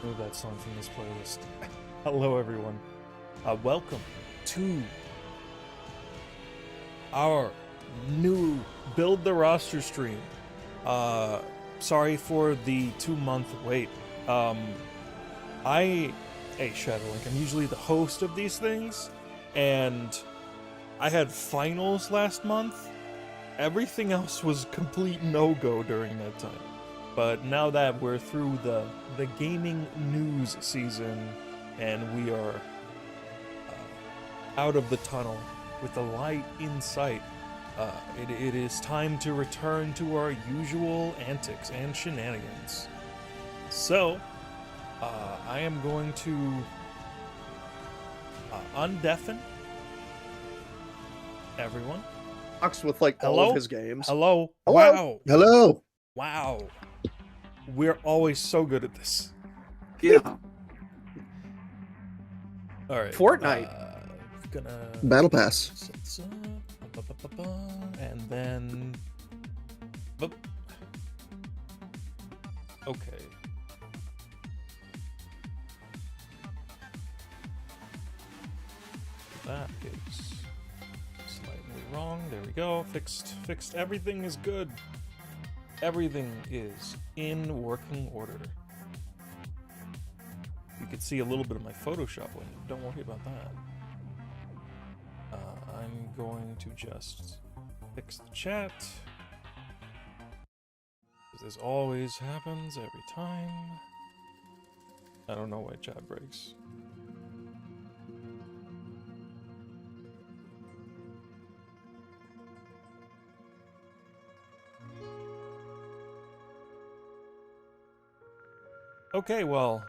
Remove that song from this playlist. Hello, everyone. Welcome to our new Build the Roster stream. Sorry for the 2-month wait. Hey, Shadowlink, I'm usually the host of these things, and I had finals last month. Everything else was complete no-go during that time. But now that we're through the gaming news season, and we are out of the tunnel with the light in sight, it is time to return to our usual antics and shenanigans. So, I am going to undeafen everyone. With like all of his games. Hello. Hello. Wow. Hello. Wow. We're always so good at this. Yeah. All right. Fortnite. Gonna Battle Pass. And then. Boop. Okay. That is slightly wrong. There we go. Fixed. Everything is good. Everything is in working order. You can see a little bit of my Photoshop window. Don't worry about that. I'm going to just fix the chat. This always happens every time. I don't know why chat breaks. Okay, well,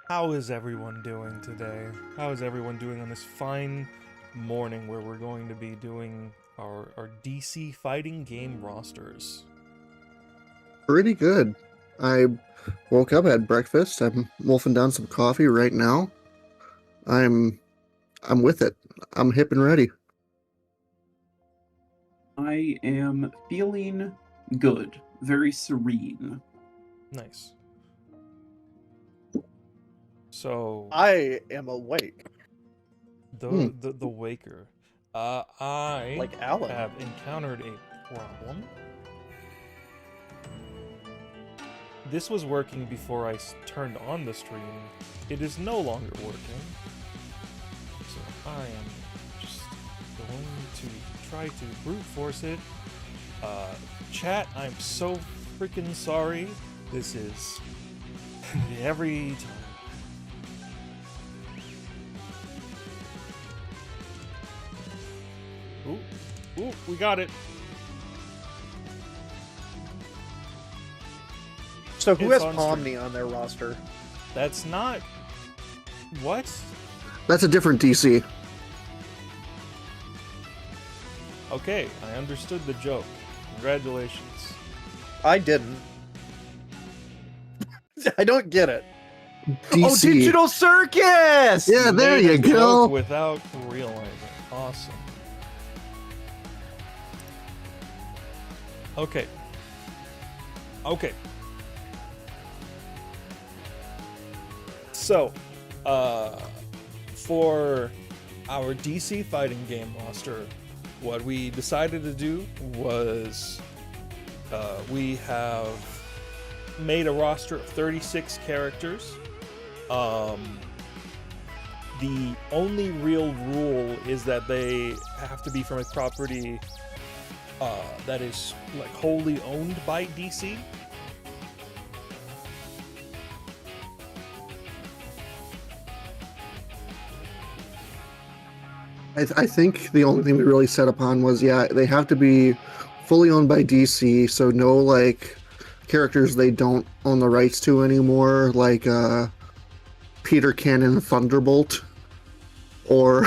how is everyone doing today? How is everyone doing on this fine morning where we're going to be doing our DC fighting game rosters? Pretty good. I woke up, had breakfast. I'm wolfing down some coffee right now. I'm with it. I'm hip and ready. I am feeling good. Very serene. Nice. So I am awake. the waker. I Like Alan. have encountered a problem. This was working before I turned on the stream. It is no longer working. So I am just going to try to brute force it. Chat, I'm so freaking sorry. This is every time. Ooh, we got it. So who It's has on Omni on their roster? That's not... What? That's a different DC. Okay, I understood the joke. Congratulations. I didn't. I don't get it. DC. Oh, Digital Circus! Yeah, there made you a go. joke without realizing. Awesome. Okay. So, for our DC fighting game roster, what we decided to do was we have made a roster of 36 characters. The only real rule is that they have to be from a property that is like wholly owned by DC. I think the only thing we really set upon was, they have to be fully owned by DC, so no, like, characters they don't own the rights to anymore, like, Peter Cannon Thunderbolt, or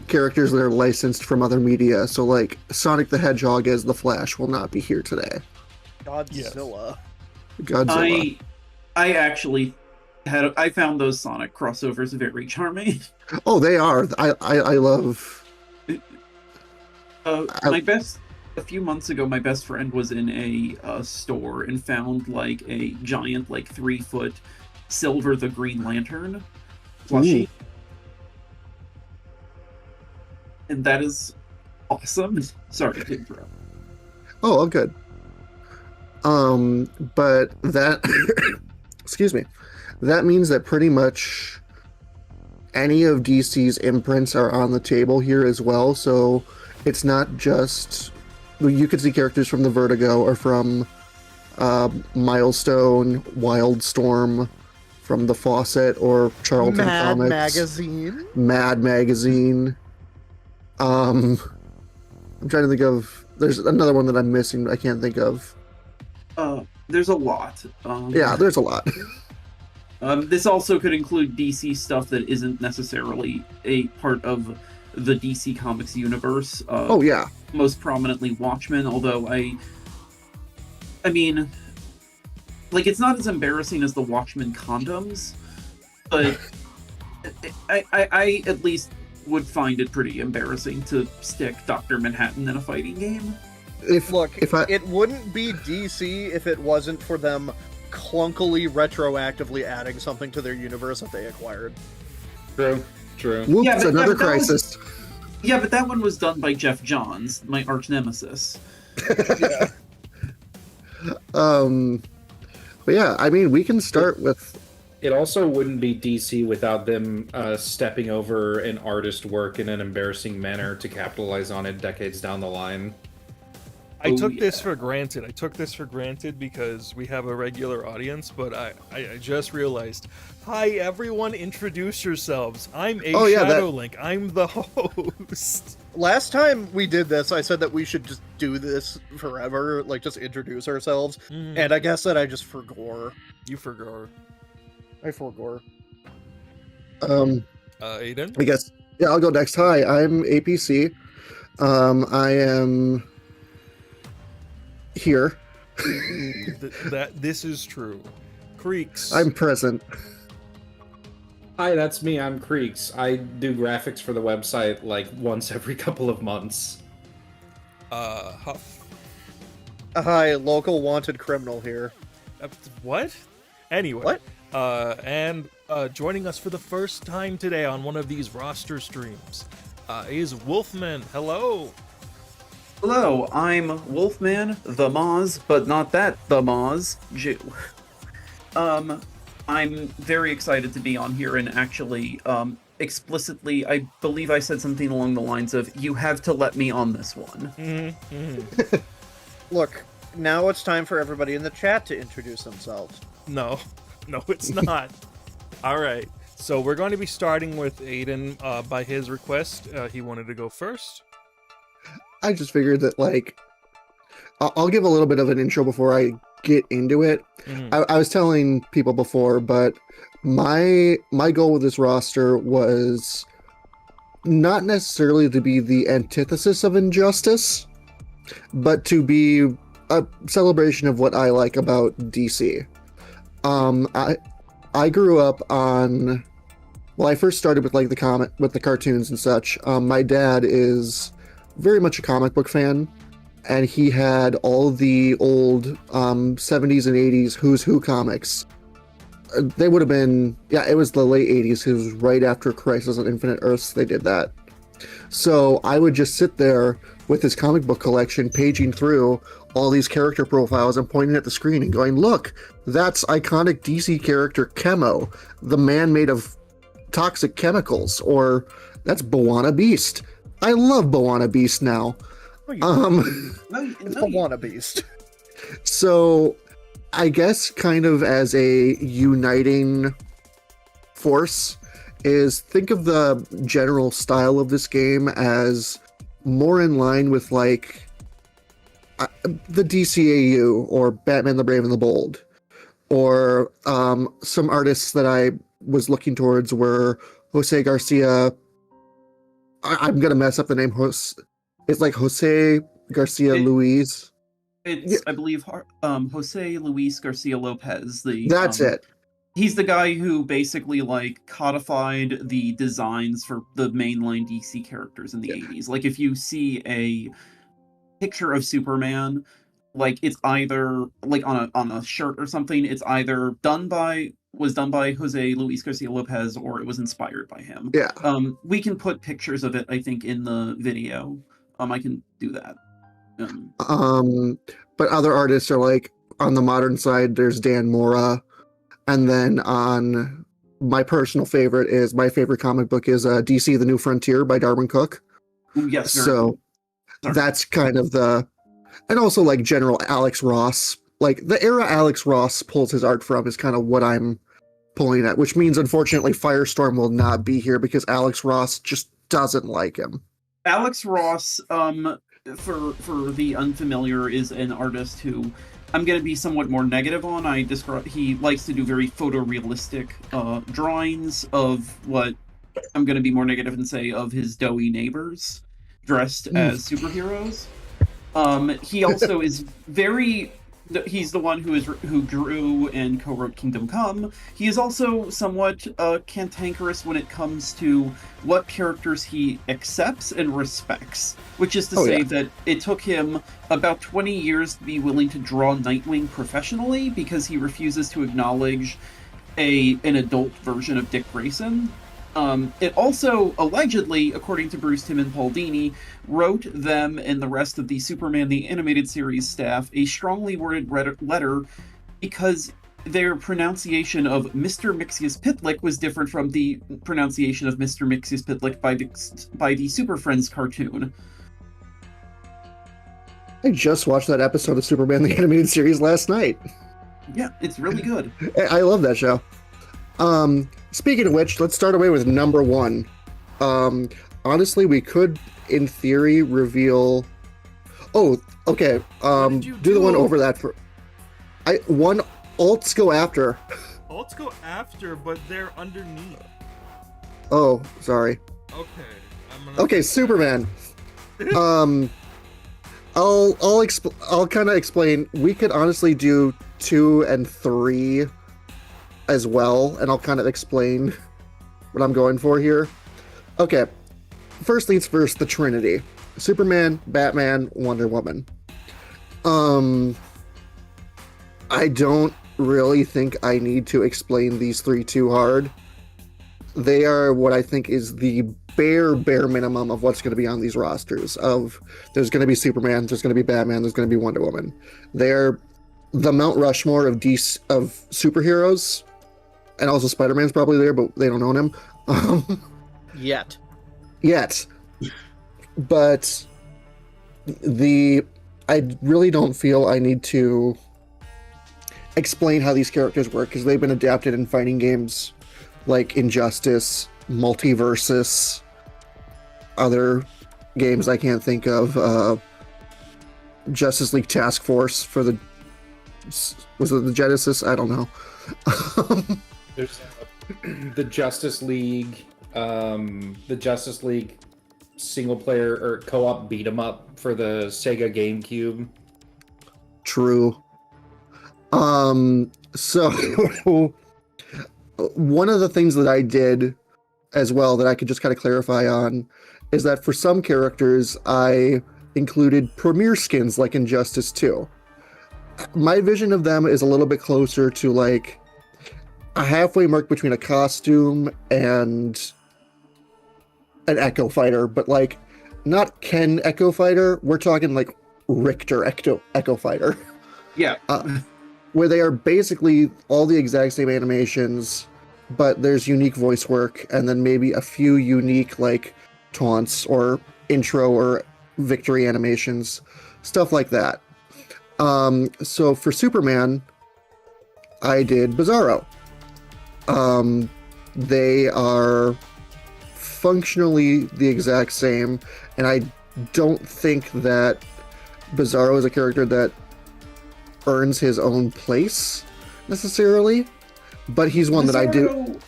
characters that are licensed from other media, so, like, Sonic the Hedgehog as the Flash will not be here today. Godzilla. Godzilla. I actually I found those Sonic crossovers very charming. Oh, they are. I love... A few months ago, my best friend was in a store and found like a giant, like 3-foot Silver the Green Lantern plushie. And that is awesome. Sorry to interrupt. Oh, all good. But that, excuse me, that means that pretty much any of DC's imprints are on the table here as well. So it's not just, you could see characters from the Vertigo or from Milestone, Wildstorm, from the Fawcett or Charlton Mad Comics. Magazine. Mad Magazine. I'm trying to think of. There's another one that I'm missing. I can't think of. There's a lot. Yeah, there's a lot. This also could include DC stuff that isn't necessarily a part of the DC Comics universe. Oh yeah. Most prominently Watchmen, although I mean, like, it's not as embarrassing as the Watchmen condoms, but I at least would find it pretty embarrassing to stick Dr. Manhattan in a fighting game. If It wouldn't be DC if it wasn't for them clunkily retroactively adding something to their universe that they acquired. True. Whoops, Yeah, but another that was- crisis. Yeah, but that one was done by Jeff Johns, my arch nemesis. Yeah. But yeah, I mean, we can start with. It also wouldn't be DC without them stepping over an artist work in an embarrassing manner to capitalize on it decades down the line. I took yeah. this for granted. I took this for granted because we have a regular audience, but I just realized. Hi, everyone, introduce yourselves. I'm Shadowlink. I'm the host. Last time we did this, I said that we should just do this forever, like just introduce ourselves. And I guess that I just forgore. You forgot. I forgore. Aiden? I guess. Yeah, I'll go next. Hi, I'm APC. I am here. This is true. Creeks. I'm present. Hi, that's me. I'm Creeks. I do graphics for the website like once every couple of months. Huff. Hi, local wanted criminal here. What? Anyway. What? And joining us for the first time today on one of these roster streams is Wolfman. Hello. Hello, I'm Wolfman, the Moz, but not that the Moz, Jew. I'm very excited to be on here and actually, explicitly, I believe I said something along the lines of, you have to let me on this one. Look, now it's time for everybody in the chat to introduce themselves. No, it's not. All right. So we're going to be starting with Aiden by his request. He wanted to go first. I just figured that, like, I'll give a little bit of an intro before I get into it. I was telling people before, but my goal with this roster was not necessarily to be the antithesis of Injustice, but to be a celebration of what I like about DC. I grew up on. Well, I first started with like the cartoons and such. My dad is very much a comic book fan, and he had all the old 70s and 80s Who's Who comics. They would have been, yeah, it was the late 80s. It was right after Crisis on Infinite Earths they did that. So I would just sit there with his comic book collection, paging through all these character profiles and pointing at the screen and going, look, that's iconic DC character Chemo, the man made of toxic chemicals, or that's Boana Beast. I love Boana Beast now. It's No, the Wanna Beast. So I guess kind of as a uniting force is think of the general style of this game as more in line with like the DCAU or Batman the Brave and the Bold, or some artists that I was looking towards were Jose Garcia. I'm gonna mess up the name. It's like Jose Garcia Luis. It's, I believe, Jose Luis Garcia Lopez. That's it. He's the guy who basically like codified the designs for the mainline DC characters in the 80s. Like if you see a picture of Superman, like it's either like on a shirt or something, it's either done by was done by Jose Luis Garcia Lopez, or it was inspired by him. Yeah. We can put pictures of it, I think, in the video. I can do that. But other artists are like on the modern side. There's Dan Mora, and then on my personal favorite is my favorite comic book is DC: The New Frontier by Darwin Cook. Ooh, yes. So that's kind of and also like General Alex Ross. Like the era Alex Ross pulls his art from is kind of what I'm pulling at, which means unfortunately Firestorm will not be here because Alex Ross just doesn't like him. Alex Ross, for the unfamiliar, is an artist who I'm going to be somewhat more negative on. He likes to do very photorealistic drawings of what I'm going to be more negative and say of his doughy neighbors dressed as superheroes. He also is very. He's the one who drew and co-wrote Kingdom Come. He is also somewhat cantankerous when it comes to what characters he accepts and respects, which is to say that it took him about 20 years to be willing to draw Nightwing professionally because he refuses to acknowledge an adult version of Dick Grayson. It also, allegedly, according to Bruce Timm and Paul Dini, wrote them and the rest of the Superman the Animated Series staff a strongly worded letter because their pronunciation of Mr. Mixius Pitlick was different from the pronunciation of Mr. Mixius Pitlick by the Super Friends cartoon. I just watched that episode of Superman the Animated Series last night. Yeah, it's really good. I love that show. Speaking of which, let's start away with number one. Honestly, we could, in theory, reveal. Oh, okay. Do the one over that for. Alts go after. Alts go after, but they're underneath. Oh, sorry. Okay. Okay, Superman. I'll kind of explain. We could honestly do 2 and 3 as well, and I'll kind of explain what I'm going for here. Okay, first things first, the Trinity. Superman, Batman, Wonder Woman. I don't really think I need to explain these three too hard. They are what I think is the bare minimum of what's going to be on these rosters. There's going to be Superman, there's going to be Batman, there's going to be Wonder Woman. They're the Mount Rushmore of superheroes. And also Spider-Man's probably there, but they don't own him. Yet. But I really don't feel I need to explain how these characters work because they've been adapted in fighting games like Injustice, Multiversus, other games I can't think of. Justice League Task Force for was it the Genesis? I don't know. There's the Justice League single player or co-op beat 'em up for the Sega GameCube. True. So one of the things that I did as well that I could just kind of clarify on is that for some characters I included premier skins like Injustice 2. My vision of them is a little bit closer to like a halfway mark between a costume and an Echo Fighter, but like not Ken Echo Fighter. We're talking like Richter Echo Fighter. Yeah. Where they are basically all the exact same animations, but there's unique voice work and then maybe a few unique like taunts or intro or victory animations, stuff like that. So for Superman, I did Bizarro. They are functionally the exact same, and I don't think that Bizarro is a character that earns his own place necessarily, but he's one that I do.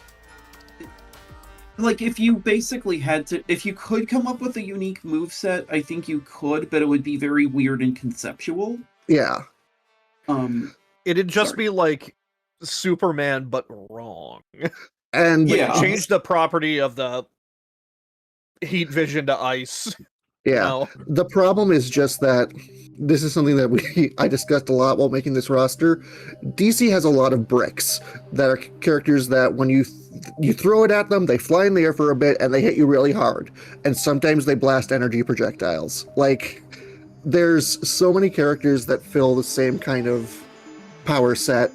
Like, if you could come up with a unique moveset, I think you could, but it would be very weird and conceptual. Yeah. It'd just be like Superman, but wrong. And change the property of the heat vision to ice. Yeah. No. The problem is just that this is something that I discussed a lot while making this roster. DC has a lot of bricks that are characters that when you throw it at them, they fly in the air for a bit and they hit you really hard. And sometimes they blast energy projectiles. Like, there's so many characters that fill the same kind of power set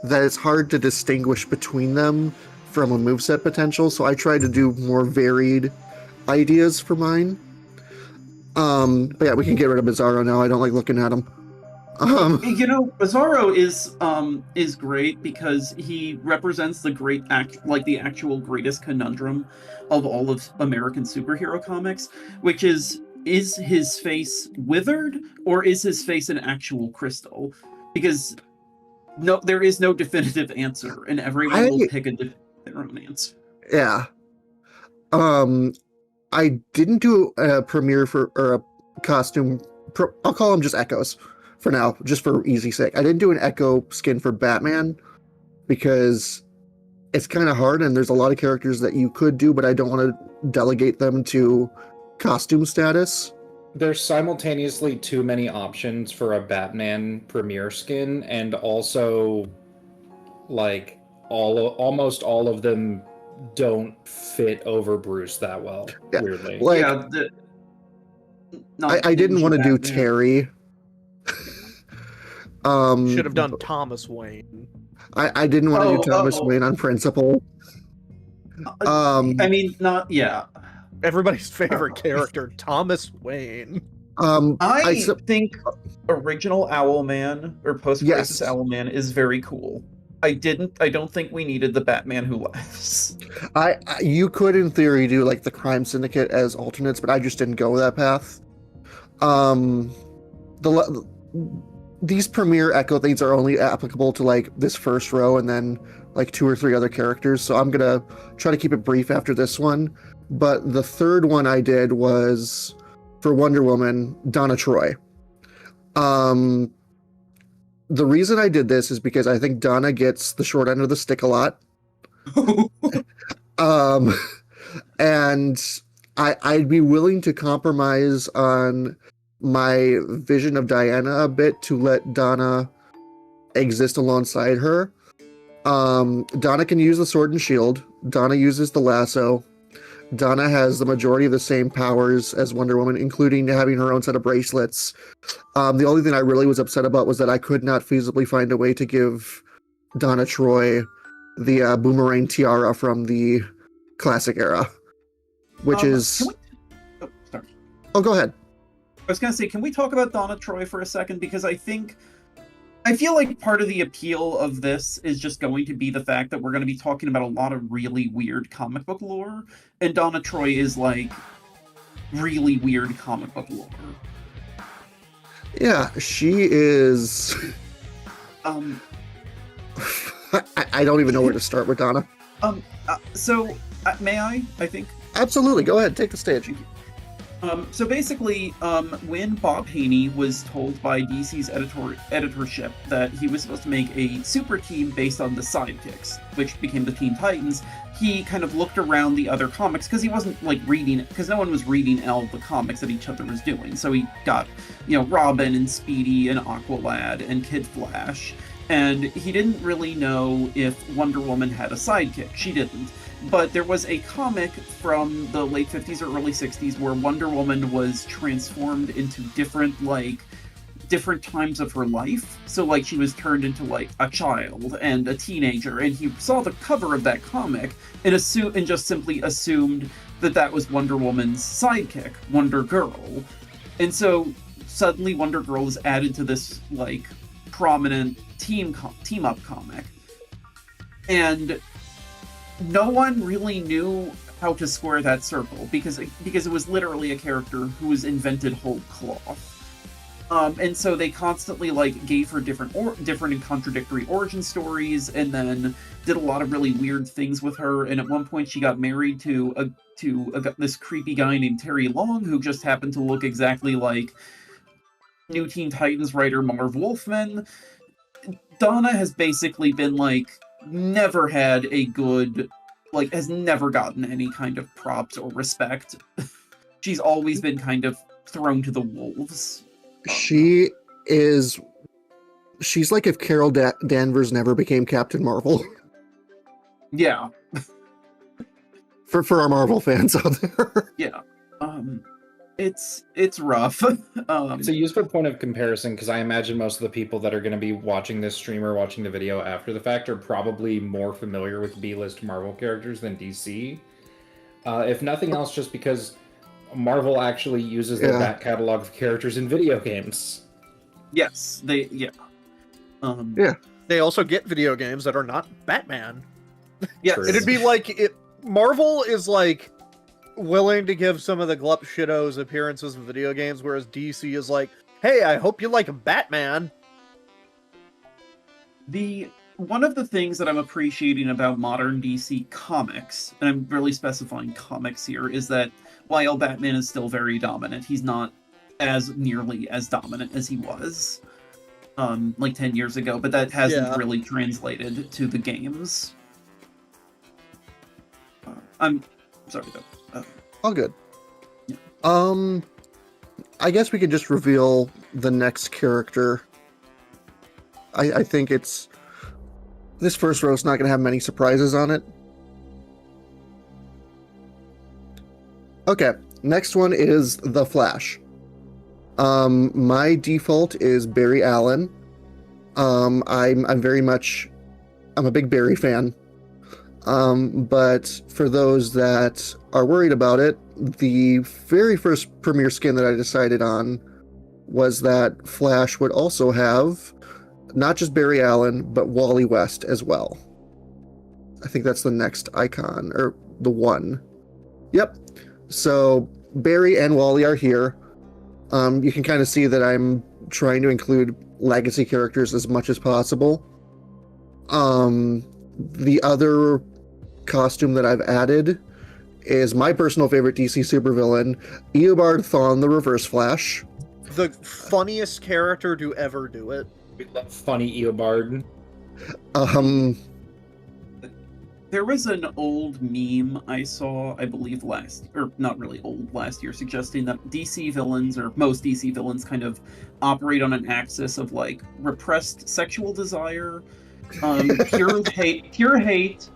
that it's hard to distinguish between them from a moveset potential. So I tried to do more varied ideas for mine. But yeah, we can get rid of Bizarro now. I don't like looking at him. You know, Bizarro is great because he represents the the actual greatest conundrum of all of American superhero comics, which is his face withered or is his face an actual crystal? Because no, there is no definitive answer, and everyone will pick their own answer. Yeah. I didn't do a premiere or a costume. I'll call them just Echoes for now, just for easy sake. I didn't do an Echo skin for Batman because it's kind of hard, and there's a lot of characters that you could do, but I don't want to delegate them to costume status. There's simultaneously too many options for a Batman premiere skin, and also, like, almost all of them don't fit over Bruce that well. Yeah. Weirdly, Like, I didn't want to do Terry. Should have done Thomas Wayne. I didn't want to do Thomas Wayne on principle. I mean, not yeah. Everybody's favorite character, Thomas Wayne. I think original Owlman or post-crisis Yes. Owlman is very cool. I don't think we needed the Batman Who Laughs. You could, in theory, do like the Crime Syndicate as alternates, but I just didn't go that path. These premiere Echo things are only applicable to like this first row and then like 2 or 3 other characters. So I'm gonna try to keep it brief after this one. But the third one I did was for Wonder Woman, Donna Troy. The reason I did this is because I think Donna gets the short end of the stick a lot. And I'd be willing to compromise on my vision of Diana a bit to let Donna exist alongside her. Donna can use the sword and shield. Donna uses the lasso. Donna has the majority of the same powers as Wonder Woman, including having her own set of bracelets. The only thing I really was upset about was that I could not feasibly find a way to give Donna Troy the boomerang tiara from the classic era, which is... sorry. Oh, go ahead. I was going to say, can we talk about Donna Troy for a second? Because I feel like part of the appeal of this is just going to be the fact that we're going to be talking about a lot of really weird comic book lore, and Donna Troy is like really weird comic book lore. Yeah, she is... I don't even know where to start with Donna. May I think? Absolutely, go ahead, take the stage. So basically, when Bob Haney was told by DC's editorship that he was supposed to make a super team based on the sidekicks, which became the Teen Titans, he kind of looked around the other comics because he wasn't like reading, because no one was reading all the comics that each other was doing. So he got, Robin and Speedy and Aqualad and Kid Flash, and he didn't really know if Wonder Woman had a sidekick. She didn't. But there was a comic from the late 50s or early 60s where Wonder Woman was transformed into different times of her life. So, like, she was turned into, like, a child and a teenager, and he saw the cover of that comic and just simply assumed that was Wonder Woman's sidekick, Wonder Girl. And so, suddenly Wonder Girl is added to this, like, prominent team-up comic. And no one really knew how to square that circle because it was literally a character who was invented whole cloth. And so they constantly gave her different and contradictory origin stories, and then did a lot of really weird things with her. And at one point, she got married to this creepy guy named Terry Long, who just happened to look exactly like New Teen Titans writer Marv Wolfman. Donna has basically been never had a good, has never gotten any kind of props or respect. She's always been kind of thrown to the wolves. She's like if Carol Danvers never became Captain Marvel. Yeah, For our Marvel fans out there. yeah. It's rough. It's a useful point of comparison because I imagine most of the people that are going to be watching this stream or watching the video after the fact are probably more familiar with B-list Marvel characters than DC. If nothing else, just because Marvel actually uses their back catalog of characters in video games. Yes, they They also get video games that are not Batman. yes. True. It'd be like Marvel is like willing to give some of the glup shittos appearances in video games, whereas DC is like, hey, I hope you like Batman. One of the things that I'm appreciating about modern DC comics, and I'm really specifying comics here, is that while Batman is still very dominant, he's not as nearly as dominant as he was like 10 years ago, but that hasn't really translated to the games. I'm sorry though. All good. Yeah. I guess we could just reveal the next character. I think this first row is not going to have many surprises on it. Okay, next one is The Flash. My default is Barry Allen. I'm a big Barry fan. But for those that are worried about it, the very first premiere skin that I decided on was that Flash would also have not just Barry Allen, but Wally West as well. I think that's the next icon, or the one. Yep. So Barry and Wally are here. You can kind of see that I'm trying to include legacy characters as much as possible. The other costume that I've added is my personal favorite DC supervillain, Eobard Thawne, the Reverse Flash. The funniest character to ever do it. We love funny Eobard. There was an old meme I saw, I believe last year, suggesting that DC villains, or most DC villains, kind of operate on an axis of like repressed sexual desire, pure hate,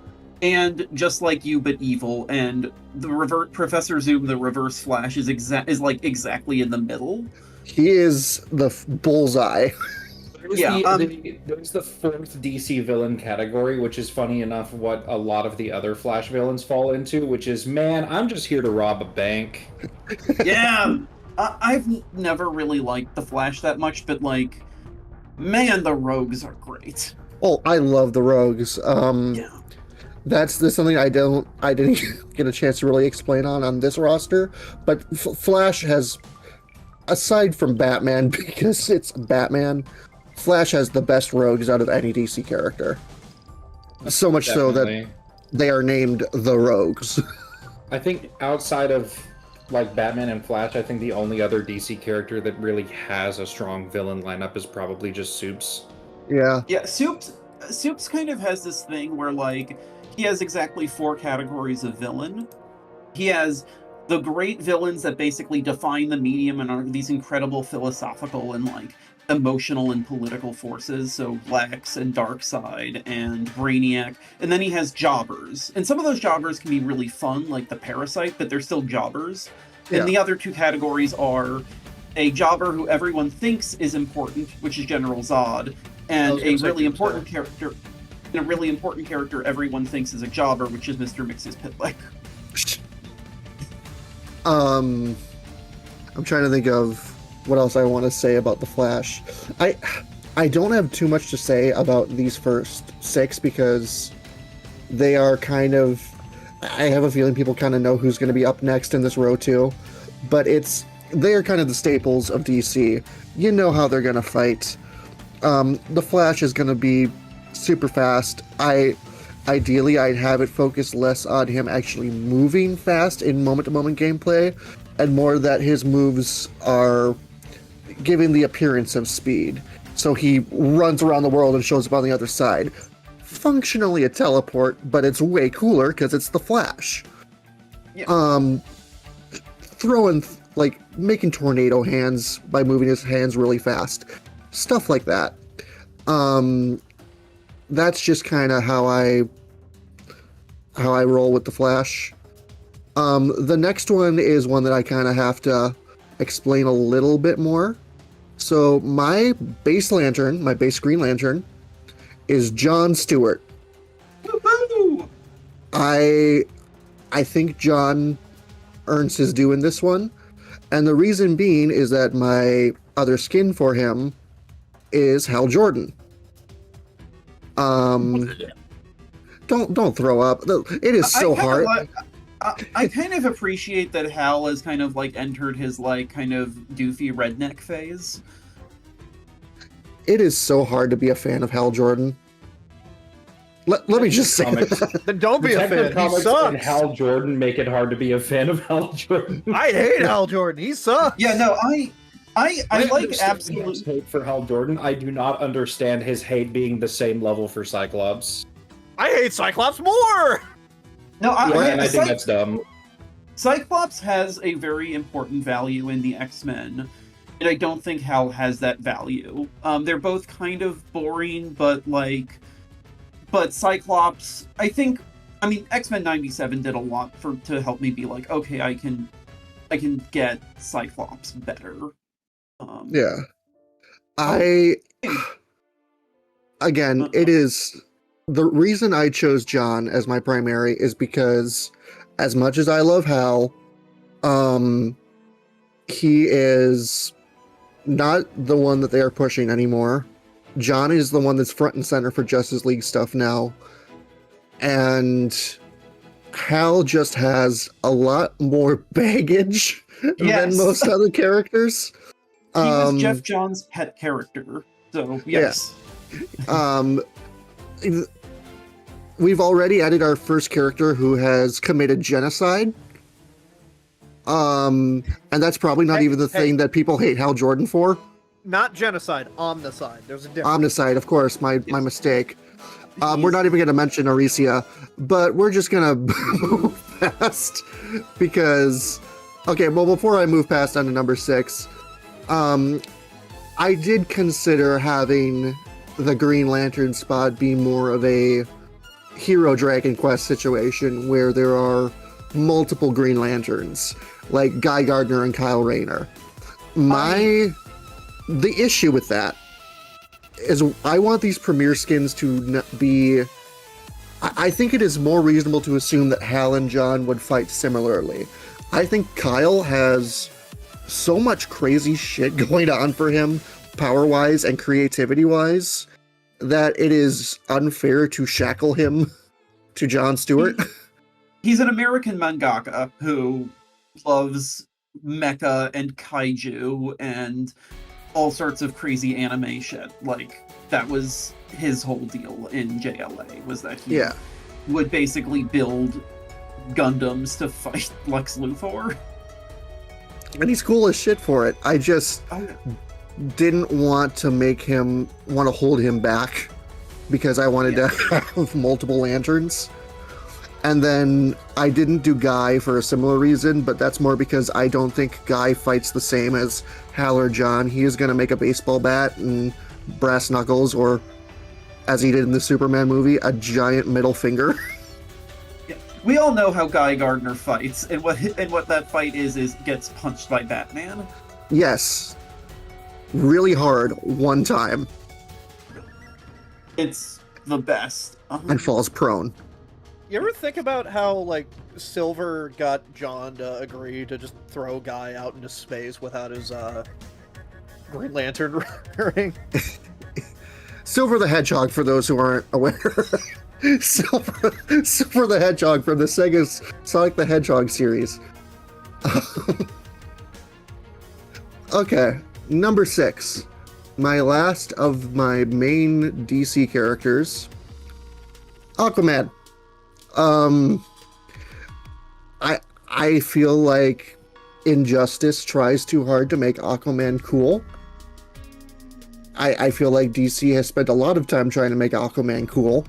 and just like you but evil. And the Professor Zoom, the Reverse Flash, is exactly in the middle. He is the bullseye. There's the fourth DC villain category, which is funny enough what a lot of the other Flash villains fall into, which is, man, I'm just here to rob a bank. Yeah, I've never really liked the Flash that much, but like, man, the Rogues are great. Oh, I love the Rogues. Yeah. That's something I didn't get a chance to really explain on this roster, but Flash has, aside from Batman, because it's Batman, Flash has the best rogues out of any DC character. So much so that they are named the Rogues. I think outside of like Batman and Flash, I think the only other DC character that really has a strong villain lineup is probably just Soups. Yeah. Yeah, Soups kind of has this thing where like he has exactly 4 categories of villain. He has the great villains that basically define the medium and are these incredible philosophical and like emotional and political forces, so Lex and Darkseid and Brainiac. And then he has jobbers, and some of those jobbers can be really fun, like the Parasite, but they're still jobbers. Yeah. And the other 2 categories are a jobber who everyone thinks is important, which is General Zod, and a really important character everyone thinks is a jobber, which is Mr. Mix's Pitlick. I'm trying to think of what else I want to say about the Flash. I don't have too much to say about these first 6 because they are kind of, I have a feeling people kind of know who's going to be up next in this row too, but they are kind of the staples of DC. You know how they're going to fight. The Flash is going to be super fast. Ideally, I'd have it focus less on him actually moving fast in moment-to-moment gameplay, and more that his moves are giving the appearance of speed. So he runs around the world and shows up on the other side. Functionally a teleport, but it's way cooler because it's the Flash. Yeah. throwing, like, making tornado hands by moving his hands really fast. Stuff like that. That's just kind of how I roll with the Flash. The next one is one that I kind of have to explain a little bit more. So my base Lantern, my base Green Lantern, is John Stewart. Woo-hoo! I think John earns his due in this one, and the reason being is that my other skin for him is Hal Jordan. Don't throw up. It is so hard. I kind of appreciate that Hal has kind of like entered his like kind of doofy redneck phase. It is so hard to be a fan of Hal Jordan. Let me just say Comics. that. Then don't be a Detective fan. He Comics and sucks. Hal Jordan make it hard to be a fan of Hal Jordan. I hate Hal Jordan. He sucks. Yeah, no, I like understand absolute. his hate for Hal Jordan. I do not understand his hate being the same level for Cyclops. I hate Cyclops more. No, And I think that's dumb. Cyclops has a very important value in the X-Men, and I don't think Hal has that value. They're both kind of boring, but Cyclops, I mean, X-Men '97 did a lot to help me be like, okay, I can get Cyclops better. Yeah. Again, it is the reason I chose John as my primary is because as much as I love Hal, he is not the one that they are pushing anymore. John is the one that's front and center for Justice League stuff now. And Hal just has a lot more baggage than most other characters. He was Jeff Johns' pet character, so yes. We've already added our first character who has committed genocide. And that's probably not even the thing that people hate Hal Jordan for. Not genocide. Omnicide. There's a difference. Omnicide, of course, my mistake. We're not even going to mention Aricia, but we're just going to move past because, okay, well, before I move past on to number 6, I did consider having the Green Lantern spot be more of a Hero Dragon Quest situation where there are multiple Green Lanterns, like Guy Gardner and Kyle Rayner. The issue with that is I want these premiere skins to be... I think it is more reasonable to assume that Hal and John would fight similarly. I think Kyle has so much crazy shit going on for him, power-wise and creativity-wise, that it is unfair to shackle him to John Stewart. He's an American mangaka who loves mecha and kaiju and all sorts of crazy animation. Like, that was his whole deal in JLA, was that he would basically build Gundams to fight Lex Luthor. And he's cool as shit for it. I just didn't want to hold him back because I wanted to have multiple lanterns. And then I didn't do Guy for a similar reason, but that's more because I don't think Guy fights the same as Hal or John. He is going to make a baseball bat and brass knuckles, or as he did in the Superman movie, a giant middle finger. Yeah. We all know how Guy Gardner fights, and what that fight is gets punched by Batman. Yes. Really hard one time. It's the best. And falls prone. You ever think about how, like, Silver got John to agree to just throw Guy out into space without his, Green Lantern ring? Silver the Hedgehog, for those who aren't aware. Silver the Hedgehog from the Sega's Sonic the Hedgehog series. Okay, number 6. My last of my main DC characters. Aquaman. I feel like Injustice tries too hard to make Aquaman cool. I feel like DC has spent a lot of time trying to make Aquaman cool.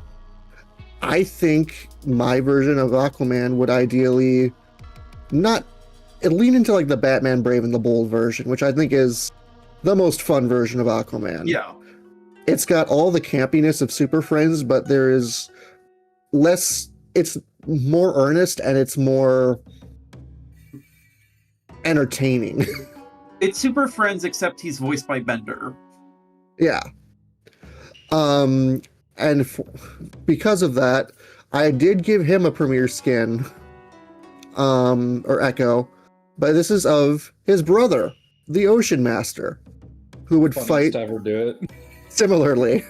I think my version of Aquaman would ideally not lean into like the Batman Brave and the Bold version, which I think is the most fun version of Aquaman. Yeah. It's got all the campiness of Super Friends, but there is less. It's more earnest and it's more entertaining. It's Super Friends, except he's voiced by Bender. Yeah. And because of that, I did give him a premiere skin, or Echo, but this is of his brother, the Ocean Master, who would Funniest fight to ever do it. similarly.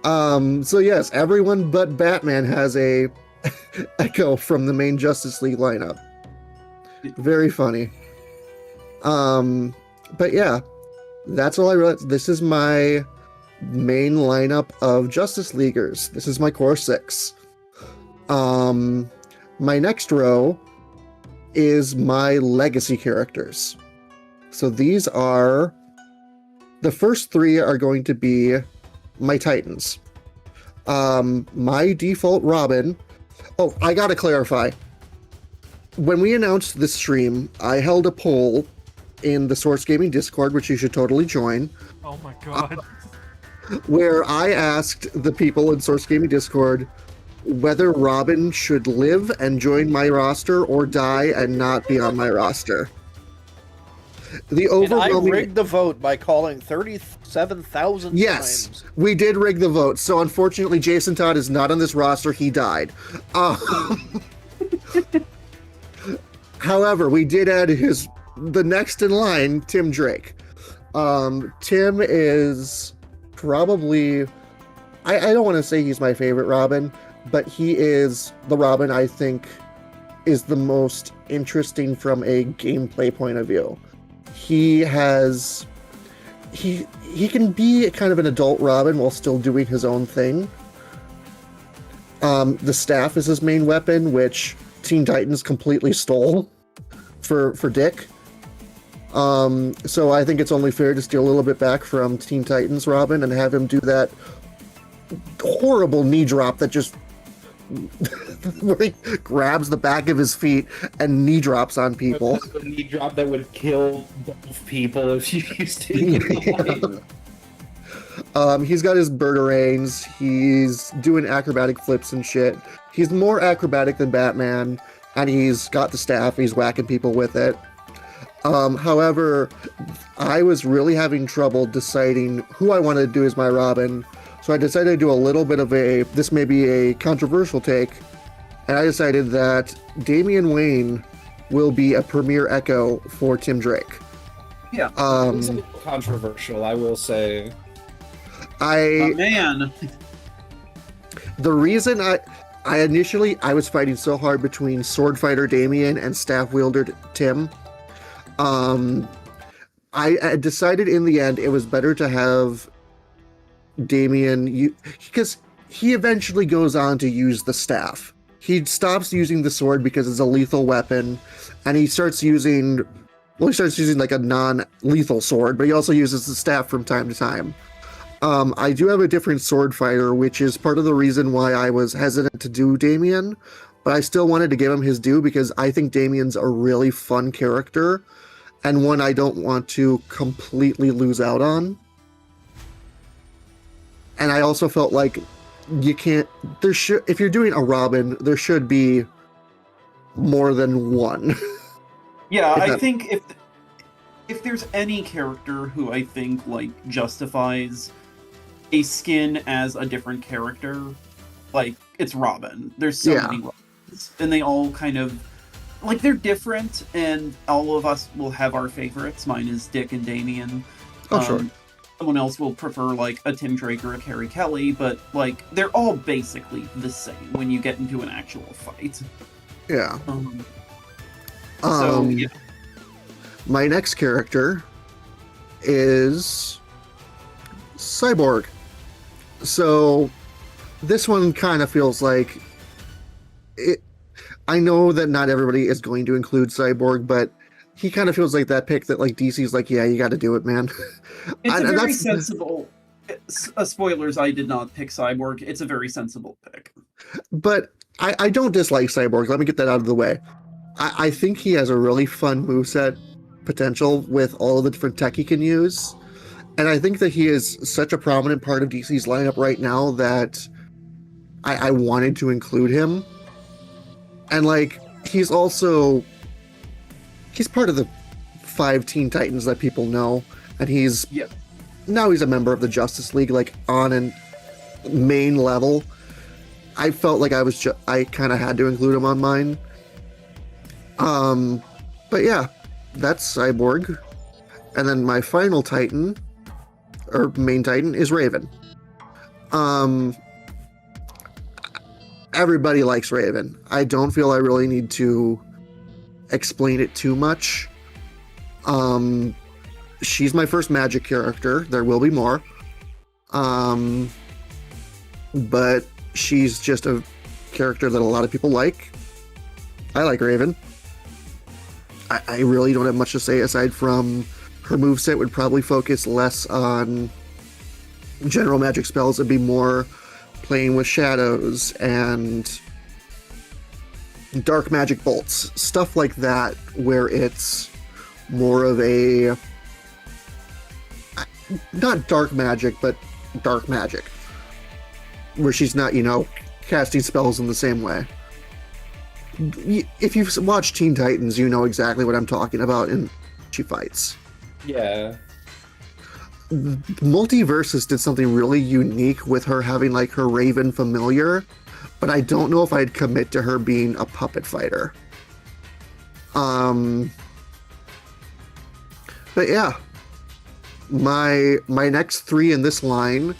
So yes, everyone but Batman has a Echo from the main Justice League lineup. Very funny. But yeah, that's all I realized. This is my main lineup of Justice Leaguers. This is my core 6. My next row is my legacy characters. So these are, the first 3 are going to be my Titans. My default Robin. Oh, I gotta clarify. When we announced this stream, I held a poll in the Source Gaming Discord, which you should totally join, Oh my god. where I asked the people in Source Gaming Discord whether Robin should live and join my roster or die and not be on my roster. The And I overwhelming... rigged the vote by calling 37,000 Yes, times. we did rig the vote. So unfortunately, Jason Todd is not on this roster. He died. However, we did add the next in line, Tim Drake. Tim is probably, I don't want to say he's my favorite Robin, but he is the Robin I think is the most interesting from a gameplay point of view. He can be kind of an adult Robin while still doing his own thing. The staff is his main weapon, which Teen Titans completely stole for Dick. So I think it's only fair to steal a little bit back from Teen Titans Robin and have him do that horrible knee drop that just where he grabs the back of his feet and knee drops on people. The knee drop that would kill both people if you used it. He's got his birdarangs. He's doing acrobatic flips and shit. He's more acrobatic than Batman, and he's got the staff. He's whacking people with it. However, I was really having trouble deciding who I wanted to do as my Robin, so I decided to do a little bit of this may be a controversial take, and I decided that Damian Wayne will be a premier Echo for Tim Drake. Yeah. It's a little controversial, I will say. Man. The reason I initially was fighting so hard between Sword Fighter Damian and Staff Wielder Tim. I decided in the end it was better to have Damian, because he eventually goes on to use the staff. He stops using the sword because it's a lethal weapon, and he starts using like a non-lethal sword, but he also uses the staff from time to time. I do have a different sword fighter, which is part of the reason why I was hesitant to do Damian, but I still wanted to give him his due because I think Damian's a really fun character and one I don't want to completely lose out on. And I also felt like if you're doing a Robin, there should be more than one. Yeah, I think if there's any character who I think like justifies a skin as a different character, like it's Robin. There's so many Robins, and they all kind of like they're different, and all of us will have our favorites. Mine is Dick and Damian. Oh, sure. Someone else will prefer like a Tim Drake or a Carrie Kelly, but like they're all basically the same when you get into an actual fight. Yeah. So yeah. My next character is Cyborg. So this one kind of feels like it. I know that not everybody is going to include Cyborg, but he kind of feels like that pick that like DC's like, yeah, you got to do it, man. It's a very sensible. Spoilers: I did not pick Cyborg. It's a very sensible pick. But I don't dislike Cyborg. Let me get that out of the way. I think he has a really fun moveset potential with all of the different tech he can use. And I think that he is such a prominent part of DC's lineup right now that I wanted to include him. And like he's part of the 5 Teen Titans that people know, and Yep. now he's a member of the Justice League, like on a main level. I felt like I kind of had to include him on mine. But yeah, that's Cyborg, and then my final Titan, or main Titan, is Raven. Everybody likes Raven. I don't feel I really need to explain it too much. She's my first Magic character. There will be more. But she's just a character that a lot of people like. I like Raven. I really don't have much to say aside from her moveset would probably focus less on general magic spells. It'd be more playing with shadows and dark magic bolts, stuff like that, where it's more of a not dark magic, but dark magic, where she's not, casting spells in the same way. If you've watched Teen Titans, you know exactly what I'm talking about in she fights. Yeah. Multiversus did something really unique with her having like her Raven familiar, but I don't know if I'd commit to her being a puppet fighter. But yeah, my next 3 in this line,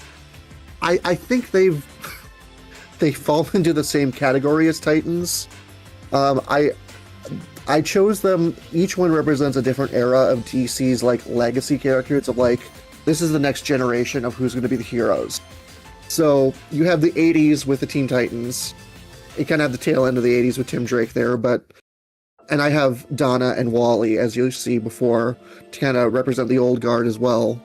I think they fall into the same category as Titans. I chose them. Each one represents a different era of DC's like legacy characters of like, this is the next generation of who's going to be the heroes. So you have the 80s with the Teen Titans. You kind of have the tail end of the 80s with Tim Drake there, and I have Donna and Wally, as you'll see before, to kind of represent the old guard as well.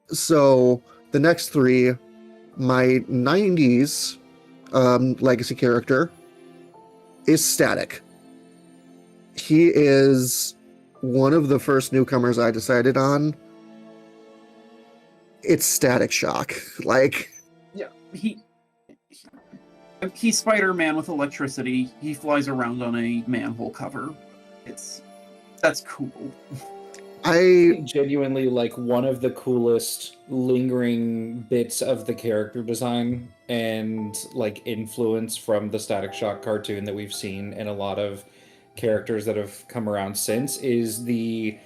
So the next 3, my 90s legacy character is Static. He is one of the first newcomers I decided on. It's Static Shock. Like, Yeah, he's Spider-Man with electricity. He flies around on a manhole cover. That's cool. I Genuinely like one of the coolest lingering bits of the character design and like influence from the Static Shock cartoon that we've seen in a lot of characters that have come around since is the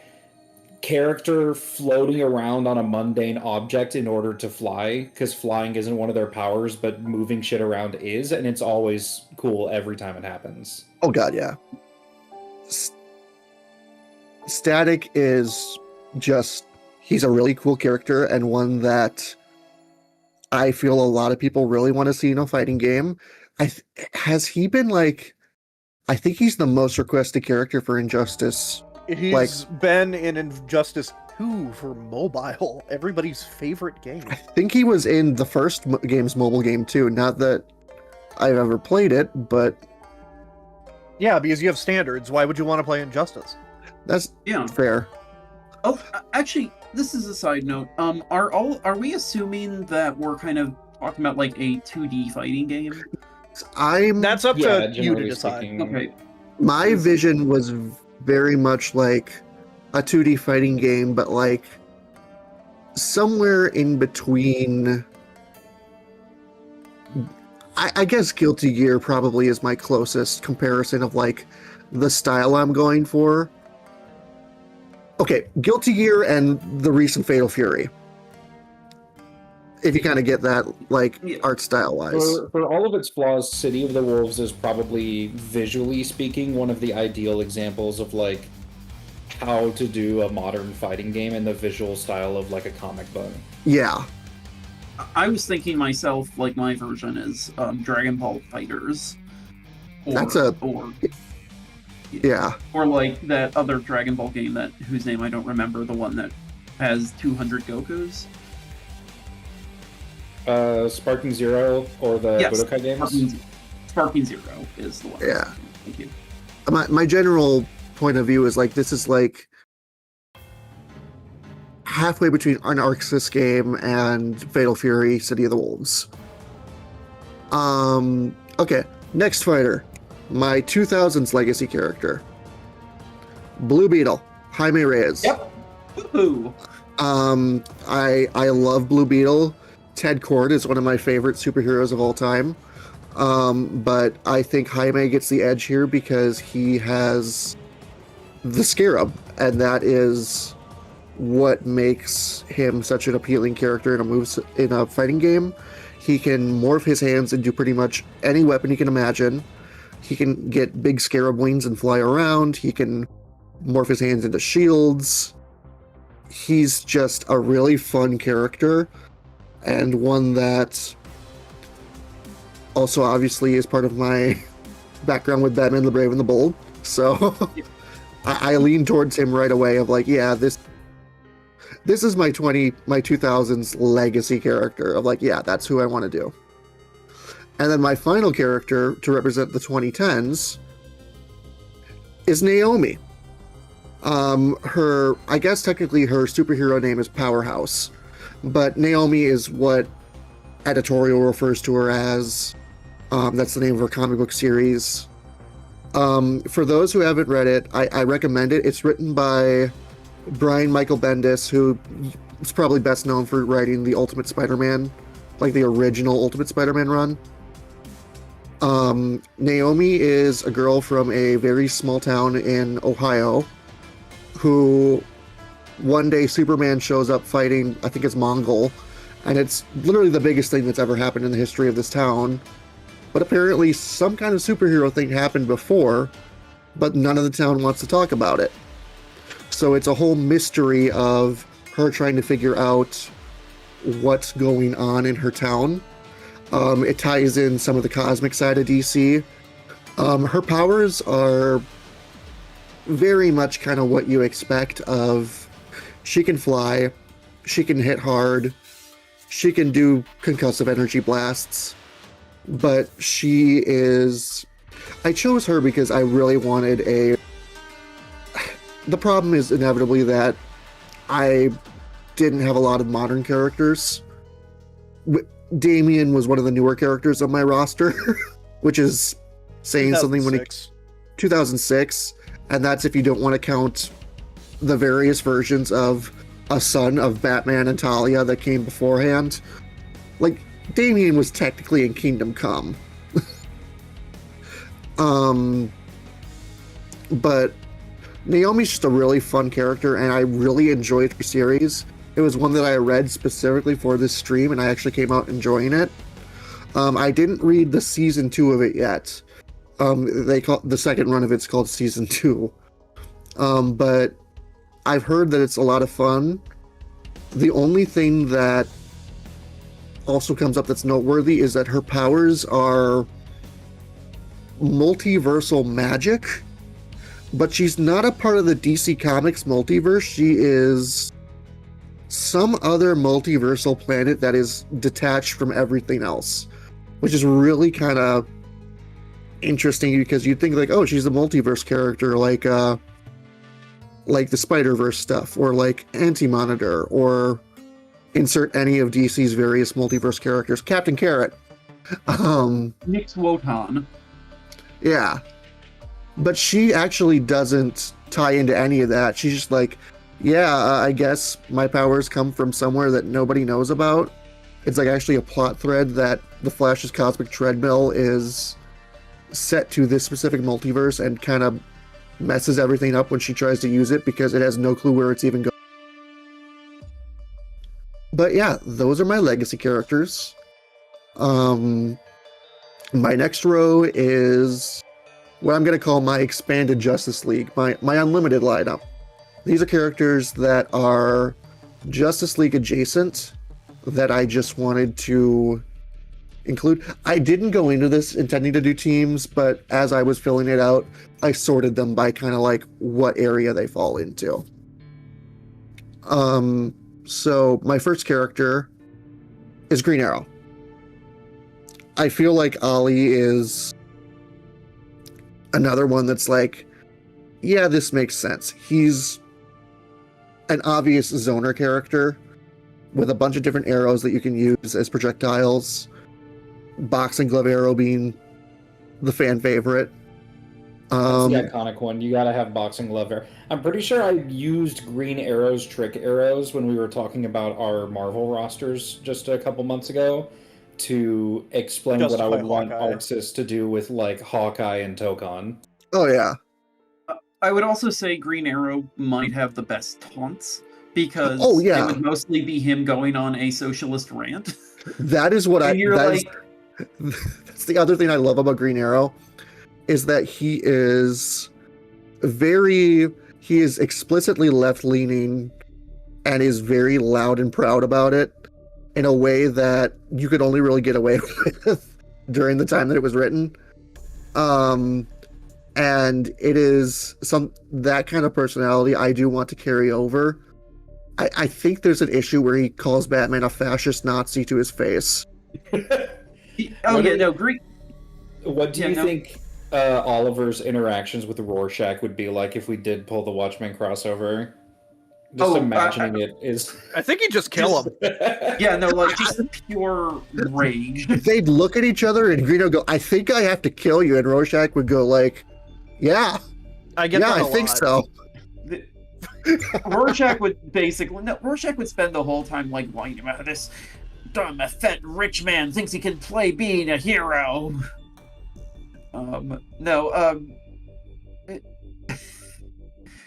character floating around on a mundane object in order to fly, because flying isn't one of their powers, but moving shit around is, and it's always cool every time it happens. Oh god, yeah. Static is just, he's a really cool character and one that I feel a lot of people really want to see in a fighting game. Has he been like, I think he's the most requested character for Injustice. He's been in Injustice 2 for mobile, everybody's favorite game. I think he was in the first game's mobile game too. Not that I've ever played it, but Yeah, because you have standards. Why would you want to play Injustice? that's Yeah. fair. Oh, actually, this is a side note. Are we assuming that we're kind of talking about like a 2D fighting game? That's up Yeah, to you to generally decide. speaking. Okay. My vision was very much like a 2D fighting game, but like somewhere in between. I guess Guilty Gear probably is my closest comparison of like the style I'm going for. Okay, Guilty Gear and the recent Fatal Fury. If you kind of get that, like, Yeah. art style wise. For all of its flaws, City of the Wolves is probably, visually speaking, one of the ideal examples of like how to do a modern fighting game in the visual style of like a comic book. Yeah. I was thinking myself, like my version is Dragon Ball Fighters. Yeah. Or like that other Dragon Ball game whose name I don't remember, the one that has 200 Gokus. Sparking Zero or the Yes, Budokai games? Sparking Zero is the one. Yeah. Thank you. my general point of view is like this is like halfway between an Arxis game and Fatal Fury: City of the Wolves. Okay, next fighter, my 2000s legacy character, Blue Beetle, Jaime Reyes. Yep. Woohoo! I love Blue Beetle. Ted Kord is one of my favorite superheroes of all time. But I think Jaime gets the edge here because he has the Scarab, and that is what makes him such an appealing character in a fighting game. He can morph his hands into pretty much any weapon you can imagine. He can get big Scarab wings and fly around. He can morph his hands into shields. He's just a really fun character, and one that also obviously is part of my background with Batman the Brave and the Bold. So I lean towards him right away of like, yeah, this is my 2000s legacy character of like, yeah, that's who I want to do. And then my final character to represent the 2010s is Naomi. I guess technically her superhero name is Powerhouse, but Naomi is what editorial refers to her as. That's the name of her comic book series. For those who haven't read it, I recommend it. It's written by Brian Michael Bendis, who is probably best known for writing the Ultimate Spider-Man, like the original Ultimate Spider-Man run. Naomi is a girl from a very small town in Ohio who one day Superman shows up fighting, I think it's Mongol, and it's literally the biggest thing that's ever happened in the history of this town. But apparently some kind of superhero thing happened before, but none of the town wants to talk about it. So it's a whole mystery of her trying to figure out what's going on in her town. It ties in some of the cosmic side of DC. Her powers are very much kind of what you expect of, she can fly, she can hit hard, she can do concussive energy blasts, but I chose her because I really wanted the problem is inevitably that I didn't have a lot of modern characters. Damien was one of the newer characters on my roster, which is saying something when 2006, and that's if you don't want to count the various versions of a son of Batman and Talia that came beforehand. Like, Damien was technically in Kingdom Come. But Naomi's just a really fun character, and I really enjoyed her series. It was one that I read specifically for this stream, and I actually came out enjoying it. I didn't read the season 2 of it yet. They call the second run of it's called season 2. But I've heard that it's a lot of fun. The only thing that also comes up that's noteworthy is that her powers are multiversal magic, but she's not a part of the DC Comics multiverse. She is some other multiversal planet that is detached from everything else, which is really kind of interesting because you'd think like, oh, she's a multiverse character like the Spider-Verse stuff, or like Anti-Monitor, or insert any of DC's various multiverse characters. Captain Carrot. Nix Wotan. Yeah. But she actually doesn't tie into any of that. She's just like, yeah, I guess my powers come from somewhere that nobody knows about. It's like actually a plot thread that the Flash's cosmic treadmill is set to this specific multiverse and kind of messes everything up when she tries to use it because it has no clue where it's even going. But yeah, those are my legacy characters. My next row is what I'm going to call my expanded Justice League, my unlimited lineup. These are characters that are Justice League adjacent that I just wanted to include. I didn't go into this intending to do teams, but as I was filling it out, I sorted them by kind of like what area they fall into. So my first character is Green Arrow. I feel like Ollie is another one that's like, yeah, this makes sense. He's an obvious zoner character with a bunch of different arrows that you can use as projectiles. Boxing glove arrow being the fan favorite. That's the iconic one. You gotta have boxing glove arrow. I'm pretty sure I used Green Arrow's trick arrows when we were talking about our Marvel rosters just a couple months ago to explain what I would want Arxis to do with like Hawkeye and Tokon. Oh yeah. I would also say Green Arrow might have the best taunts because yeah. it would mostly be him going on a socialist rant. That is what that's the other thing I love about Green Arrow is that he is explicitly left-leaning and is very loud and proud about it in a way that you could only really get away with during the time that it was written. And it is that kind of personality I do want to carry over. I think there's an issue where he calls Batman a fascist Nazi to his face. What do you think Oliver's interactions with Rorschach would be like if we did pull the Watchmen crossover? Just imagining it is... I think he'd just kill him. Yeah, no, like, just pure rage. They'd look at each other and Greeno would go, I think I have to kill you. And Rorschach would go like, yeah. I think so. Rorschach would spend the whole time like whining about this dumb, fat, rich man thinks he can play being a hero.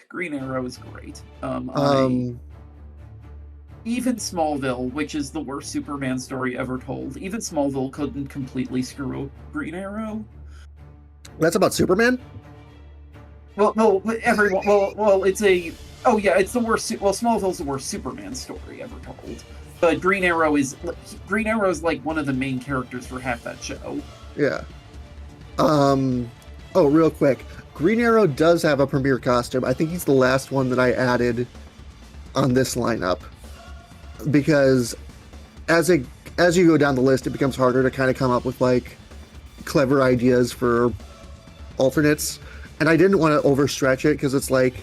Green Arrow is great. Even Smallville, which is the worst Superman story ever told, even Smallville couldn't completely screw Green Arrow. That's about Superman? Well, no, everyone. Well, it's the worst. Well, Smallville's the worst Superman story ever told. But Green Arrow is like one of the main characters for half that show. Yeah. Oh, real quick. Green Arrow does have a premiere costume. I think he's the last one that I added on this lineup. Because as you go down the list, it becomes harder to kind of come up with like clever ideas for alternates. And I didn't want to overstretch it because it's like,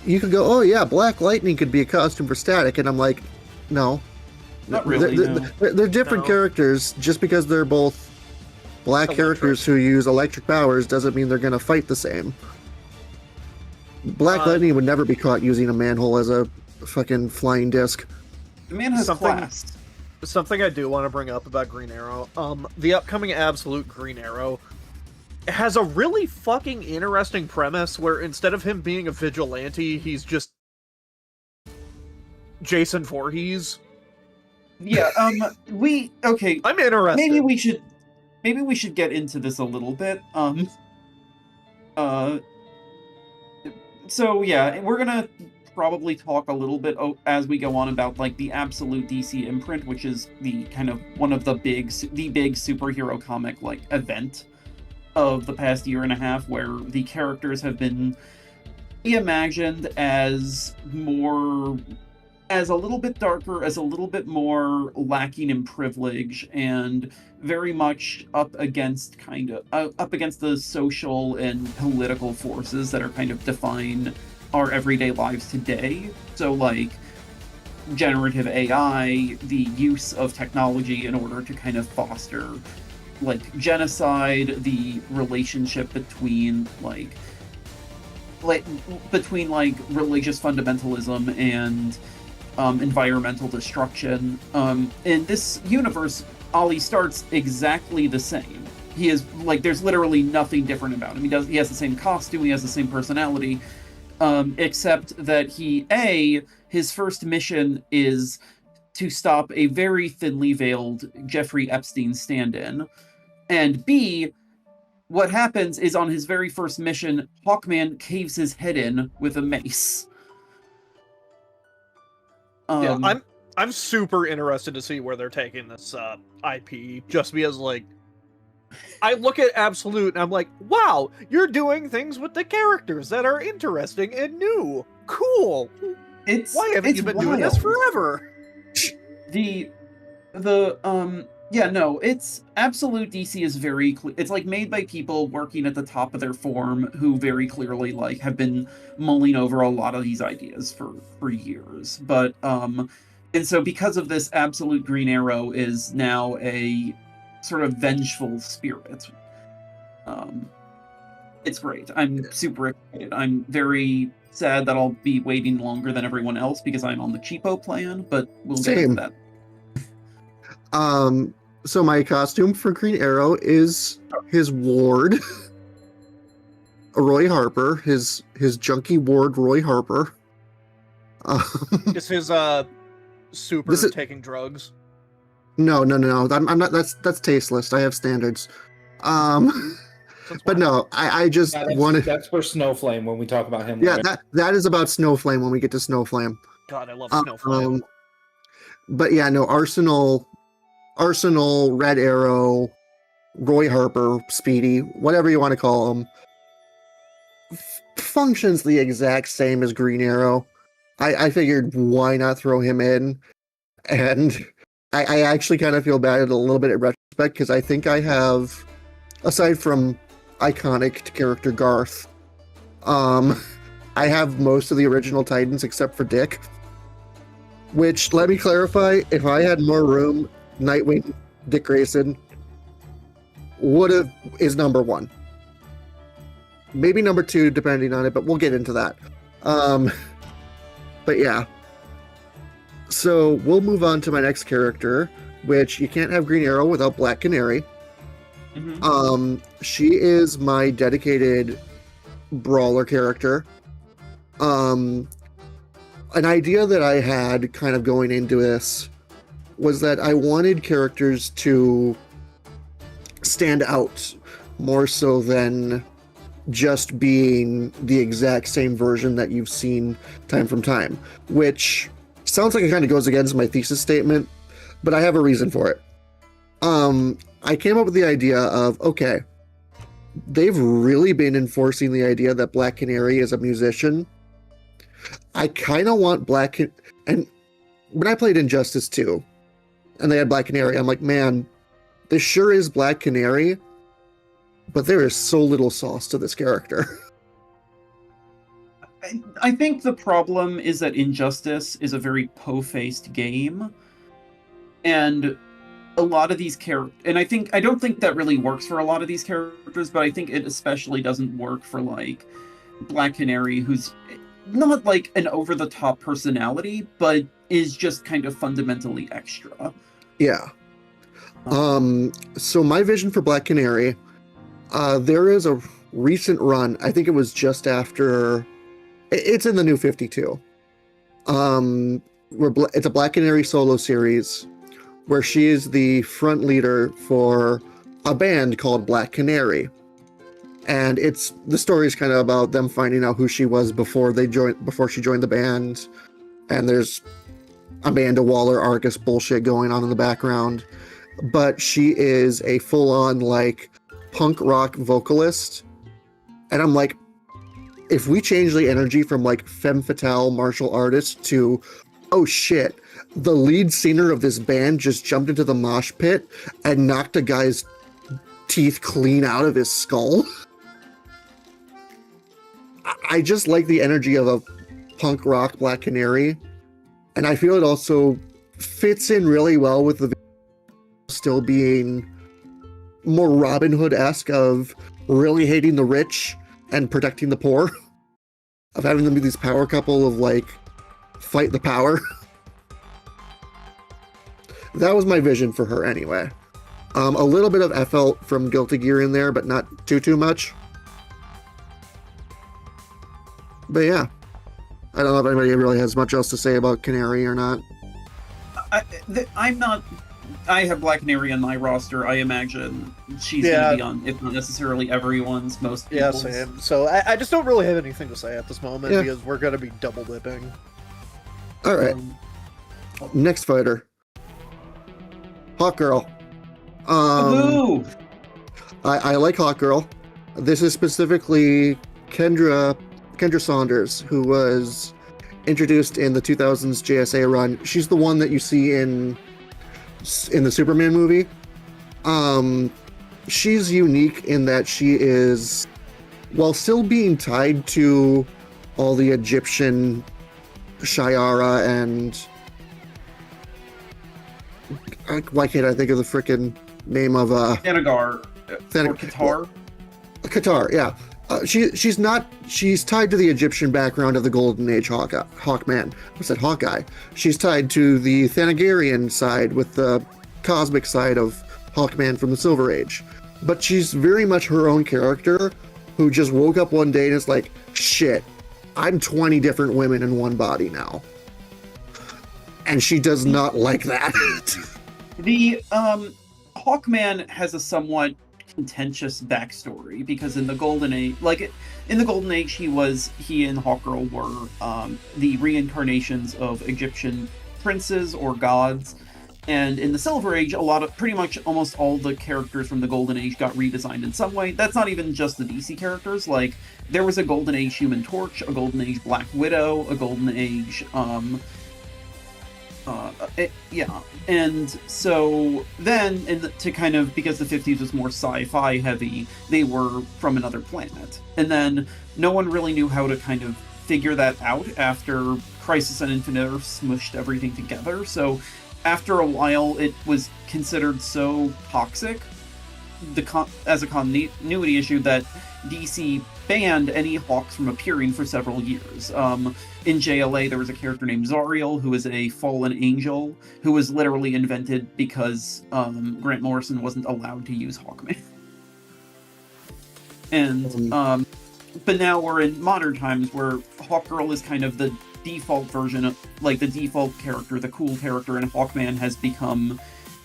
you could go, oh yeah, Black Lightning could be a costume for Static. And I'm like, no. Not really, they're different characters. Just because they're both black characters who use electric powers doesn't mean they're going to fight the same. Black Lightning would never be caught using a manhole as a fucking flying disc. The man has class. Something I do want to bring up about Green Arrow, the upcoming Absolute Green Arrow has a really fucking interesting premise where instead of him being a vigilante, he's just Jason Voorhees. Yeah, I'm interested. Maybe we should get into this a little bit. So yeah, we're gonna probably talk a little bit as we go on about like the Absolute DC imprint, which is the kind of one of the big superhero comic like event of the past year and a half, where the characters have been reimagined as a little bit darker, as a little bit more lacking in privilege, and very much up against the social and political forces that are kind of define our everyday lives today. So like generative AI, the use of technology in order to kind of foster like genocide, the relationship between religious fundamentalism and environmental destruction. In this universe, Ollie starts exactly the same. He is like, there's literally nothing different about him. He has the same costume, he has the same personality, except that his first mission is to stop a very thinly veiled Jeffrey Epstein stand-in. And B, what happens is on his very first mission, Hawkman caves his head in with a mace. Yeah, I'm super interested to see where they're taking this IP, just because like I look at Absolute and I'm like, wow, you're doing things with the characters that are interesting and new. Cool. Why haven't you been doing this forever? Yeah, no, it's absolute DC is very it's like made by people working at the top of their form who very clearly like have been mulling over a lot of these ideas for years. But and so because of this, absolute Green Arrow is now a sort of vengeful spirit. Um it's great. I'm super excited. I'm very sad that I'll be waiting longer than everyone else because I'm on the cheapo plan, but we'll get into Same. that. So my costume for Green Arrow is his ward, Roy Harper, his junkie ward, Roy Harper. Um, Is his super This is- taking drugs? no. I'm not. That's tasteless. I have standards. That's But fine. no, I just Yeah, wanted. that's for Snowflame when we talk about him. Yeah, later. that is about Snowflame when we get to Snowflame. God, I love Snowflake. But yeah, no, Arsenal, Red Arrow, Roy Harper, Speedy, whatever you want to call him, functions the exact same as Green Arrow. I figured why not throw him in, and I actually kind of feel bad a little bit in retrospect because I think I have, aside from iconic character Garth, I have most of the original Titans except for Dick. Which, let me clarify, if I had more room, Nightwing, Dick Grayson is number one. Maybe number two, depending on it, but we'll get into that. But yeah. So we'll move on to my next character, which you can't have Green Arrow without Black Canary. Mhm. She is my dedicated brawler character. An idea that I had kind of going into this was that I wanted characters to stand out more so than just being the exact same version that you've seen time from time, which sounds like it kind of goes against my thesis statement, but I have a reason for it. I came up with the idea of, okay, they've really been enforcing the idea that Black Canary is a musician. I kind of want and when I played Injustice 2 and they had Black Canary, I'm like, man, this sure is Black Canary, but there is so little sauce to this character. I think the problem is that Injustice is a very po-faced game, and a lot of these characters, and I don't think that really works for a lot of these characters, but I think it especially doesn't work for like Black Canary, who's not like an over-the-top personality, but is just kind of fundamentally extra. Yeah. So my vision for Black Canary, there is a recent run, I think it was just after, it's in the New 52. It's a Black Canary solo series where she is the front leader for a band called Black Canary. And the story is kind of about them finding out who she was before she joined the band. And there's Amanda Waller Argus bullshit going on in the background. But she is a full-on like punk rock vocalist. And I'm like, if we change the energy from like femme fatale martial artist to, oh shit, the lead singer of this band just jumped into the mosh pit and knocked a guy's teeth clean out of his skull. I just like the energy of a punk rock Black Canary, and I feel it also fits in really well with the still being more Robin Hood-esque of really hating the rich and protecting the poor, of having them be this power couple of like fight the power. That was my vision for her anyway. A little bit of FL from Guilty Gear in there, but not too much. But yeah, I don't know if anybody really has much else to say about Canary or not. I'm not. I have Black Canary on my roster. I imagine she's going to be on, if not necessarily everyone's, most Yeah, people's. same. So I just don't really have anything to say at this moment Yeah. because we're gonna be double dipping. All right, next fighter, Hawk Girl. Woohoo! I like Hawk Girl. This is specifically Kendra Saunders, who was introduced in the 2000s JSA run. She's the one that you see in in the Superman movie. She's unique in that she is, while still being tied to all the Egyptian Shiara and why can't I think of the frickin' name of Thanagar, or Qatar. Qatar, yeah. She's tied to the Egyptian background of the Golden Age Hawkman. I said Hawkeye. She's tied to the Thanagarian side with the cosmic side of Hawkman from the Silver Age. But she's very much her own character who just woke up one day and is like, shit, I'm 20 different women in one body now. And she does not like that. The Hawkman has a somewhat contentious backstory because in the Golden Age, he and Hawkgirl were the reincarnations of Egyptian princes or gods, and in the Silver Age, pretty much almost all the characters from the Golden Age got redesigned in some way. That's not even just the DC characters. Like, there was a Golden Age Human Torch, a Golden Age Black Widow, a Golden Age and so then, because the 50s was more sci-fi heavy, they were from another planet. And then no one really knew how to kind of figure that out after Crisis on Infinite Earths smushed everything together. So after a while, it was considered so toxic as a continuity issue that DC banned any Hawks from appearing for several years. In JLA, there was a character named Zariel, who is a fallen angel, who was literally invented because Grant Morrison wasn't allowed to use Hawkman. And but now we're in modern times where Hawkgirl is kind of the default version of, like, the default character, the cool character, and Hawkman has become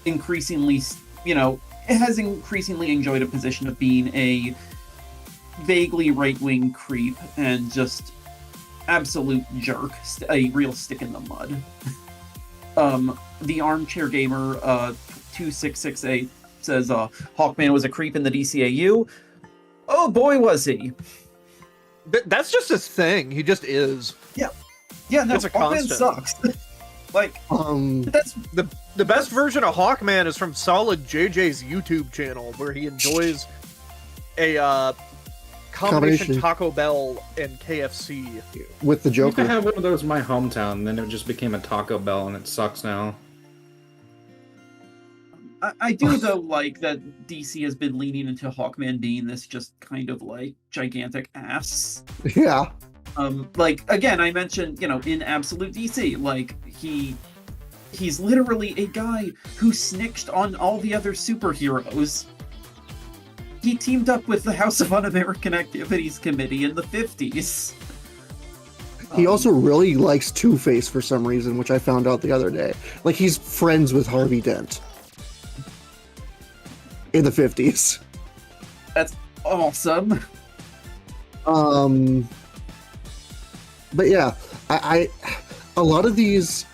increasingly, it has increasingly enjoyed a position of being a vaguely right-wing creep and just absolute jerk, a real stick in the mud. The Armchair Gamer 2668 says Hawkman was a creep in the DCAU. Oh boy, was he! That's just his thing. He just is. Yeah, no, It's a Hawkman constant. sucks. That's The best version of Hawkman is from Solid JJ's YouTube channel, where he enjoys a combination Taco Bell and KFC. With the I Joker. have one of those in my hometown, and then it just became a Taco Bell, and it sucks now. I do though like that DC has been leaning into Hawkman being this just kind of like gigantic ass. Yeah. Again, I mentioned, in Absolute DC, like he's literally a guy who snitched on all the other superheroes. He teamed up with the House of Un-American Activities Committee in the 50s. He also really likes Two-Face for some reason, which I found out the other day. Like, he's friends with Harvey Dent. In the 50s. That's awesome. But yeah, I a lot of these,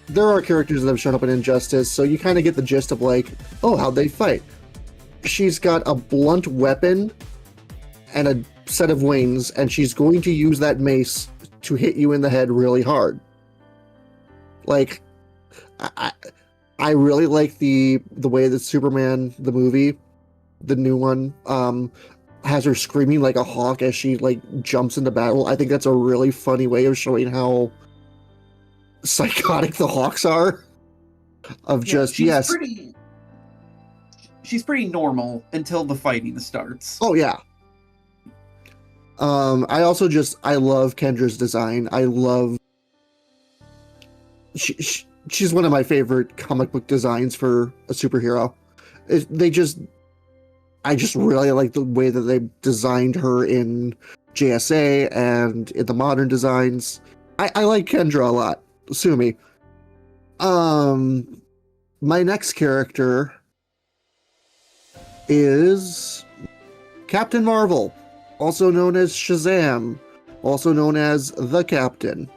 there are characters that have shown up in Injustice, so you kind of get the gist of like, oh, how'd they fight? She's got a blunt weapon and a set of wings, and she's going to use that mace to hit you in the head really hard. Like, I really like the way that Superman, the movie, the new one, has her screaming like a hawk as she like jumps into battle. I think that's a really funny way of showing how psychotic the Hawks are. Of just She's pretty normal until the fighting starts. Oh yeah. I love Kendra's design. I love. She's one of my favorite comic book designs for a superhero. I just really like the way that they designed her in JSA and in the modern designs. I like Kendra a lot. Sue me. My next character is Captain Marvel, also known as Shazam, also known as the Captain.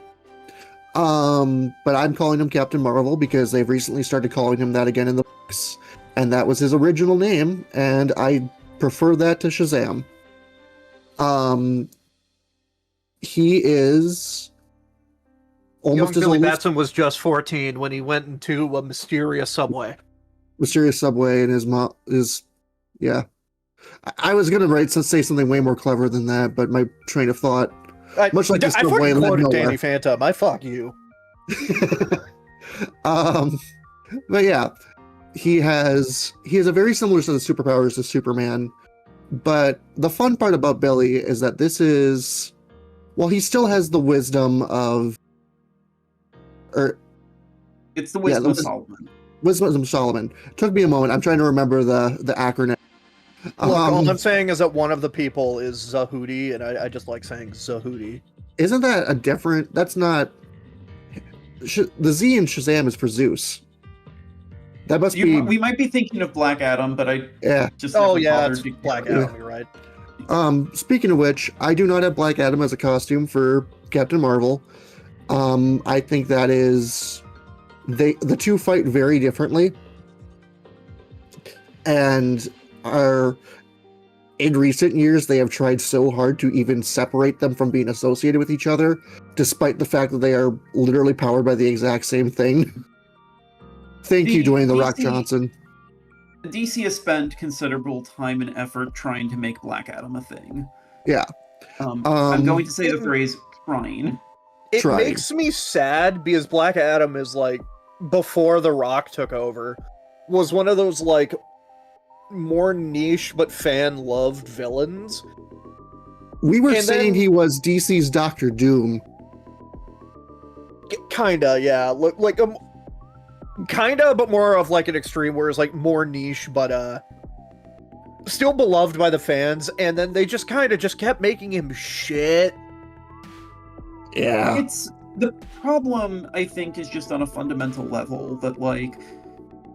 But I'm calling him Captain Marvel because they've recently started calling him that again in the books. And that was his original name, and I prefer that to Shazam. He is almost Young as Billy old as... Batson was just 14 when he went into a mysterious subway. mysterious subway and his mom is, yeah. I was gonna say something way more clever than that, but my train of thought, much like the I subway, fucking led quoted nowhere. Danny Phantom. I fuck you. um, but yeah, he has a very similar set of superpowers to Superman. But the fun part about Billy is that this is, well, he still has the wisdom of, or It's the yeah, wisdom of Solomon. wisdom of Solomon. Took me a moment. I'm trying to remember the acronym. Look, all I'm saying is that one of the people is Zahudi, and I just like saying Zahudi. Isn't that a different? That's not. The Z in Shazam is for Zeus. That must be. We might be thinking of Black Adam, but I Yeah. just Oh never yeah, bothered it's to Black get it. Adam. You're right. Speaking of which, I do not have Black Adam as a costume for Captain Marvel. I think that is the two fight very differently, and are in recent years they have tried so hard to even separate them from being associated with each other, despite the fact that they are literally powered by the exact same thing. Thank you, Dwayne "The Rock" Johnson. DC has spent considerable time and effort trying to make Black Adam a thing. Yeah. I'm going to say the phrase trying. It makes me sad because Black Adam is like, before The Rock took over, was one of those like more niche but fan-loved villains. We were saying he was DC's Doctor Doom. Kinda, yeah. Like kinda, but more of like an extreme where it's like more niche, but still beloved by the fans, and then they just kind of just kept making him shit. Yeah. It's the problem, I think, is just on a fundamental level that like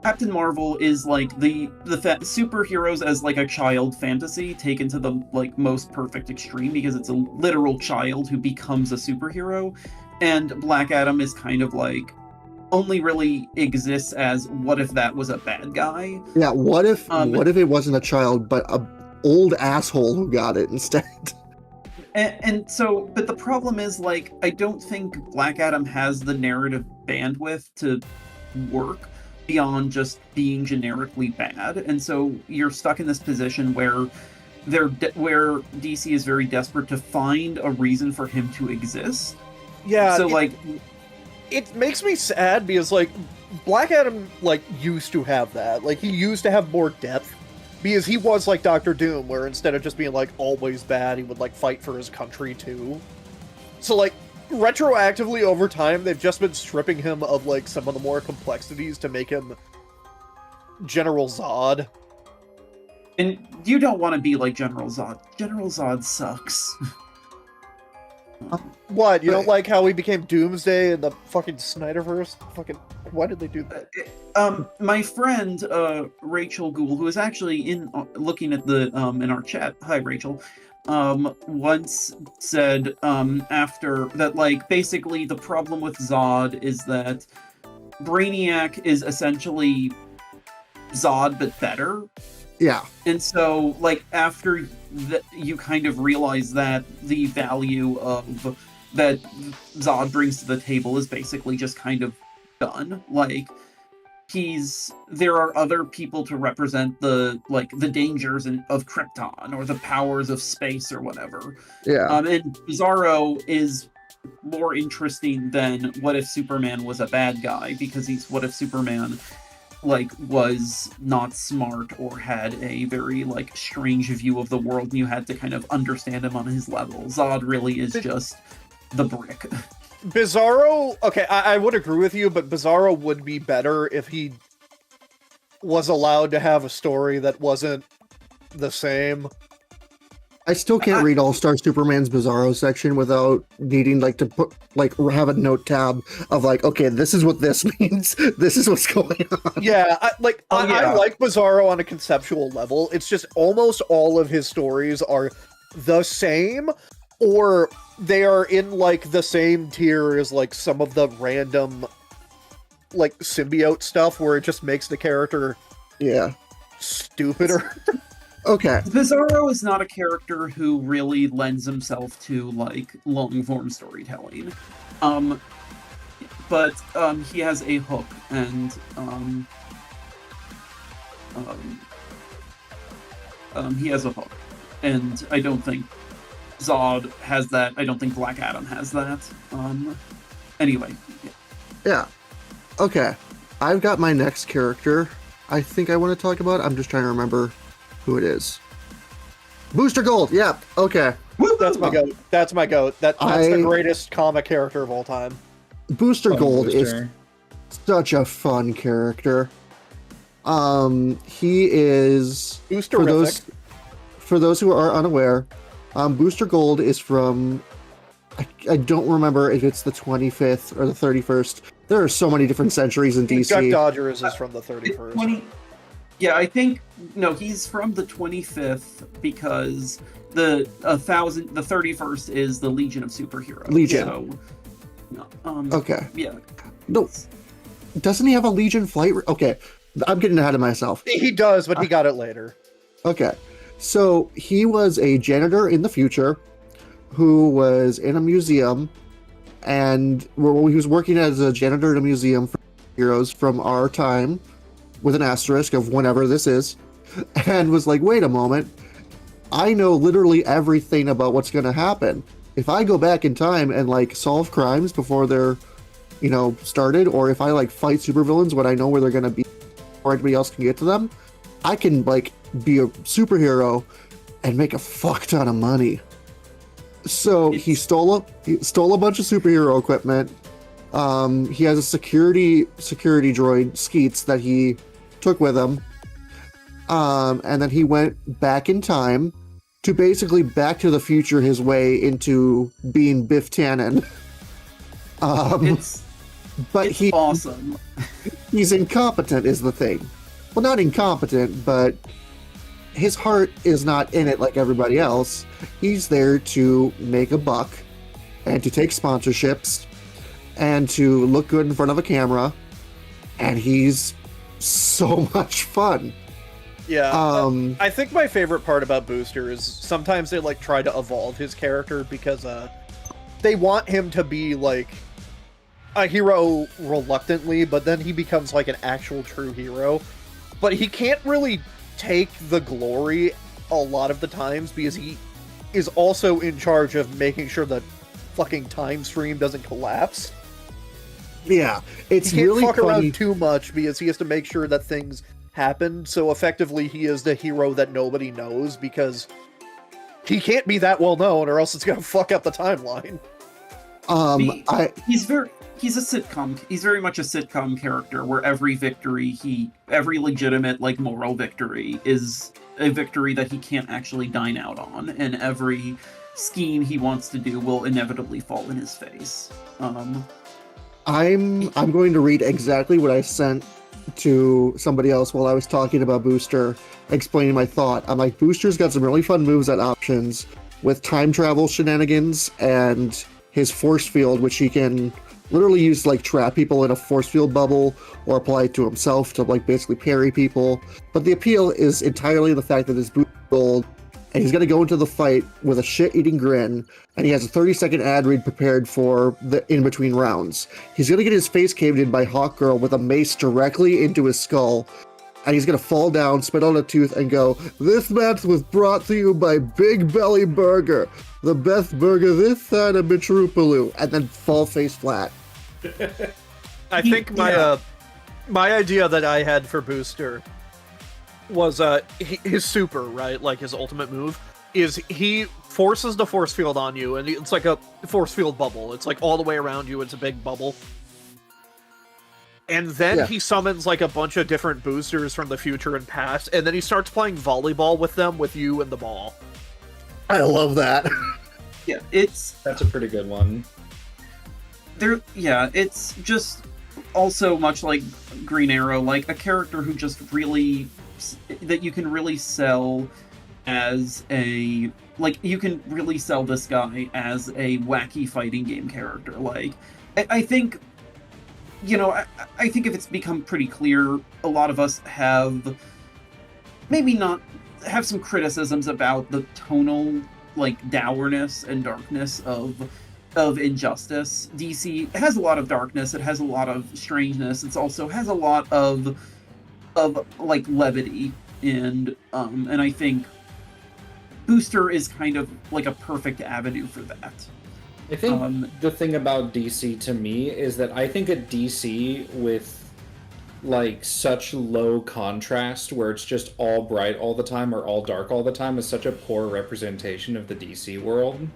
Captain Marvel is like the superheroes as like a child fantasy taken to the like most perfect extreme because it's a literal child who becomes a superhero, and Black Adam is kind of like only really exists as what if that was a bad guy. Yeah, what if it wasn't a child but a old asshole who got it instead? And so, but the problem is like I don't think Black Adam has the narrative bandwidth to work beyond just being generically bad, and so you're stuck in this position where where DC is very desperate to find a reason for him to exist. Yeah, so it makes me sad because like Black Adam like used to have that, like he used to have more depth because he was like Doctor Doom, where instead of just being like always bad, he would like fight for his country too. So like retroactively over time, they've just been stripping him of like some of the more complexities to make him General Zod. And you don't want to be like General Zod. General Zod sucks. What? You don't like how he became Doomsday in the fucking Snyderverse? Fucking, why did they do that? My friend Rachel Gould, who is actually looking at the in our chat. Hi, Rachel. Once said after that, like basically the problem with Zod is that Brainiac is essentially Zod but better. Yeah. And so, like, after you kind of realize that the value of that Zod brings to the table is basically just kind of done. Like, there are other people to represent the dangers of Krypton or the powers of space or whatever. Yeah. And Bizarro is more interesting than what if Superman was a bad guy, because what if Superman was not smart or had a very strange view of the world and you had to kind of understand him on his level. Zod really is just the brick. Bizarro, okay, I would agree with you, but Bizarro would be better if he was allowed to have a story that wasn't the same. I still can't read All-Star Superman's Bizarro section without needing to put have a note tab of okay, this is what this means. This is what's going on. Yeah, I like Bizarro on a conceptual level. It's just almost all of his stories are the same, or they are in the same tier as some of the random symbiote stuff where it just makes the character stupider. Okay. Bizarro is not a character who really lends himself to long-form storytelling. But he has a hook, and He has a hook, and I don't think Zod has that. I don't think Black Adam has that. Anyway. Yeah. Okay. I've got my next character I think I want to talk about. I'm just trying to remember who it is. Booster Gold. Yeah. Okay. That's my goat. That's my goat. That's the greatest comic character of all time. Booster Gold Booster. is such a fun character. He is for those who are unaware, Booster Gold is from I don't remember if it's the 25th or the 31st. There are so many different centuries in DC. Duck Dodgers is from the 31st. Yeah, I think no, he's from the 25th because the 31st is the Legion of Superheroes. Legion. So, okay. Yeah. No. Doesn't he have a Legion flight? Okay. I'm getting ahead of myself. He does, but he got it later. Okay. So he was a janitor in the future who was in a museum, and he was working as a janitor in a museum for heroes from our time, with an asterisk of whenever this is, and was like, wait a moment, I know literally everything about what's going to happen. If I go back in time and like solve crimes before they're, started, or if I like fight supervillains when I know where they're going to be before anybody else can get to them, I can like be a superhero and make a fuck ton of money. So he stole a bunch of superhero equipment. He has a security droid, Skeets, that he took with him. And then he went back in time to basically Back to the Future his way into being Biff Tannen. It's awesome. He's incompetent is the thing. Well, not incompetent, but his heart is not in it like everybody else. He's there to make a buck and to take sponsorships and to look good in front of a camera. And he's so much fun. Yeah. I think my favorite part about Booster is sometimes they like try to evolve his character because they want him to be like a hero reluctantly, but then he becomes like an actual true hero. But he can't really take the glory a lot of the times because he is also in charge of making sure the fucking time stream doesn't collapse. Yeah, it's he can't really fuck funny. around too much because he has to make sure that things happen. So effectively, he is the hero that nobody knows because he can't be that well known, or else it's gonna fuck up the timeline. He's a sitcom. He's very much a sitcom character where every legitimate like moral victory is a victory that he can't actually dine out on, and every scheme he wants to do will inevitably fall in his face. I'm going to read exactly what I sent to somebody else while I was talking about Booster, explaining my thought. I'm like, Booster's got some really fun moves at options with time travel shenanigans and his force field, which he can literally use to like trap people in a force field bubble or apply it to himself to like basically parry people. But the appeal is entirely the fact that his Booster Gold, and he's going to go into the fight with a shit-eating grin, and he has a 30-second ad read prepared for the in-between rounds. He's going to get his face caved in by Hawkgirl with a mace directly into his skull, and he's going to fall down, spit out a tooth, and go, "This match was brought to you by Big Belly Burger, the best burger this side of Mitchroopaloo," and then fall face flat. I think my idea that I had for Booster was his super, right? Like his ultimate move is he forces the force field on you, and it's like a force field bubble. It's like all the way around you. It's a big bubble. And then he summons like a bunch of different boosters from the future and past, and then he starts playing volleyball with them, with you and the ball. I love that. Yeah, that's a pretty good one. It's just also much like Green Arrow, like a character who just really that you can really sell as a you can really sell this guy as a wacky fighting game character. Like I think I think if it's become pretty clear, a lot of us have maybe not have some criticisms about the tonal dourness and darkness of Injustice. DC has a lot of darkness, it has a lot of strangeness, it also has a lot of of like levity, and I think Booster is kind of like a perfect avenue for that. I think the thing about DC to me is that I think a DC with like such low contrast where it's just all bright all the time or all dark all the time is such a poor representation of the DC world.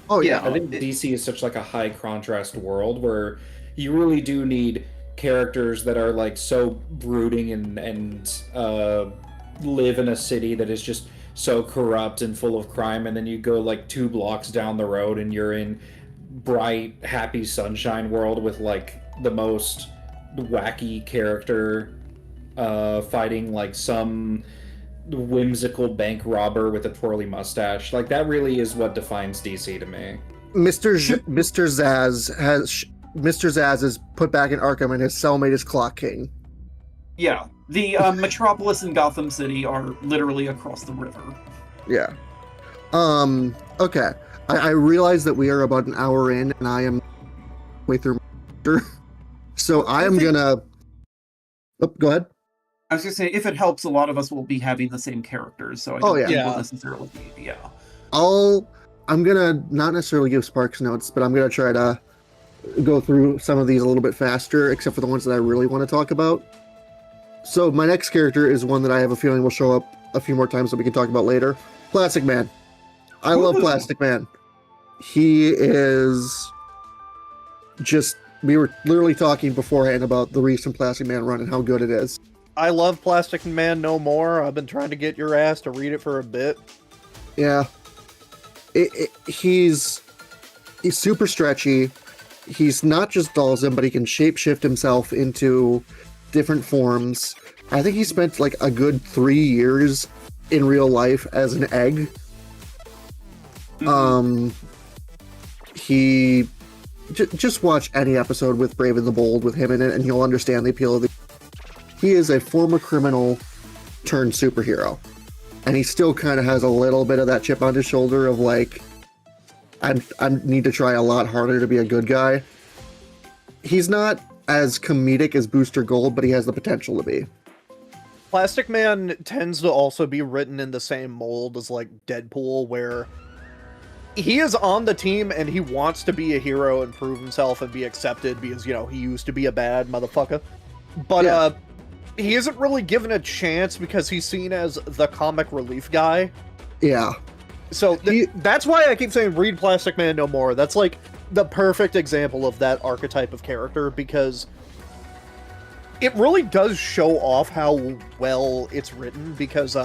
Oh Yeah. yeah. I think DC is such like a high contrast world where you really do need characters that are like so brooding and live in a city that is just so corrupt and full of crime, and then you go like 2 blocks down the road and you're in bright, happy sunshine world with like the most wacky character fighting like some whimsical bank robber with a twirly mustache. Like that really is what defines DC to me. Mr. Zaz is put back in Arkham, and his cellmate is Clock King. Yeah, the Metropolis and Gotham City are literally across the river. Yeah. Okay. I realize that we are about an hour in, and I am way through. So I am gonna. Oh, go ahead. I was gonna say, if it helps, a lot of us will be having the same characters, so I Oh, don't yeah. think we'll Yeah. necessarily be, yeah. I'm gonna not necessarily give Sparks notes, but I'm gonna try to go through some of these a little bit faster, except for the ones that I really want to talk about. So my next character is one that I have a feeling will show up a few more times that we can talk about later. Plastic Man. I love Woo-hoo. Plastic Man. He is just. We were literally talking beforehand about the recent Plastic Man run and how good it is. I love Plastic Man No More. I've been trying to get your ass to read it for a bit. Yeah. He's super stretchy. He's not just Dalsim, but he can shapeshift himself into different forms. I think he spent like a good 3 years in real life as an egg. He just watch any episode with Brave and the Bold with him in it, and you'll understand the appeal of the. He is a former criminal turned superhero, and he still kind of has a little bit of that chip on his shoulder of like, I need to try a lot harder to be a good guy. He's not as comedic as Booster Gold, but he has the potential to be. Plastic Man tends to also be written in the same mold as like Deadpool, where he is on the team and he wants to be a hero and prove himself and be accepted because, you know, he used to be a bad motherfucker. But Yeah. he isn't really given a chance because he's seen as the comic relief guy. Yeah. So that's why I keep saying read Plastic Man No More. That's like the perfect example of that archetype of character, because it really does show off how well it's written, because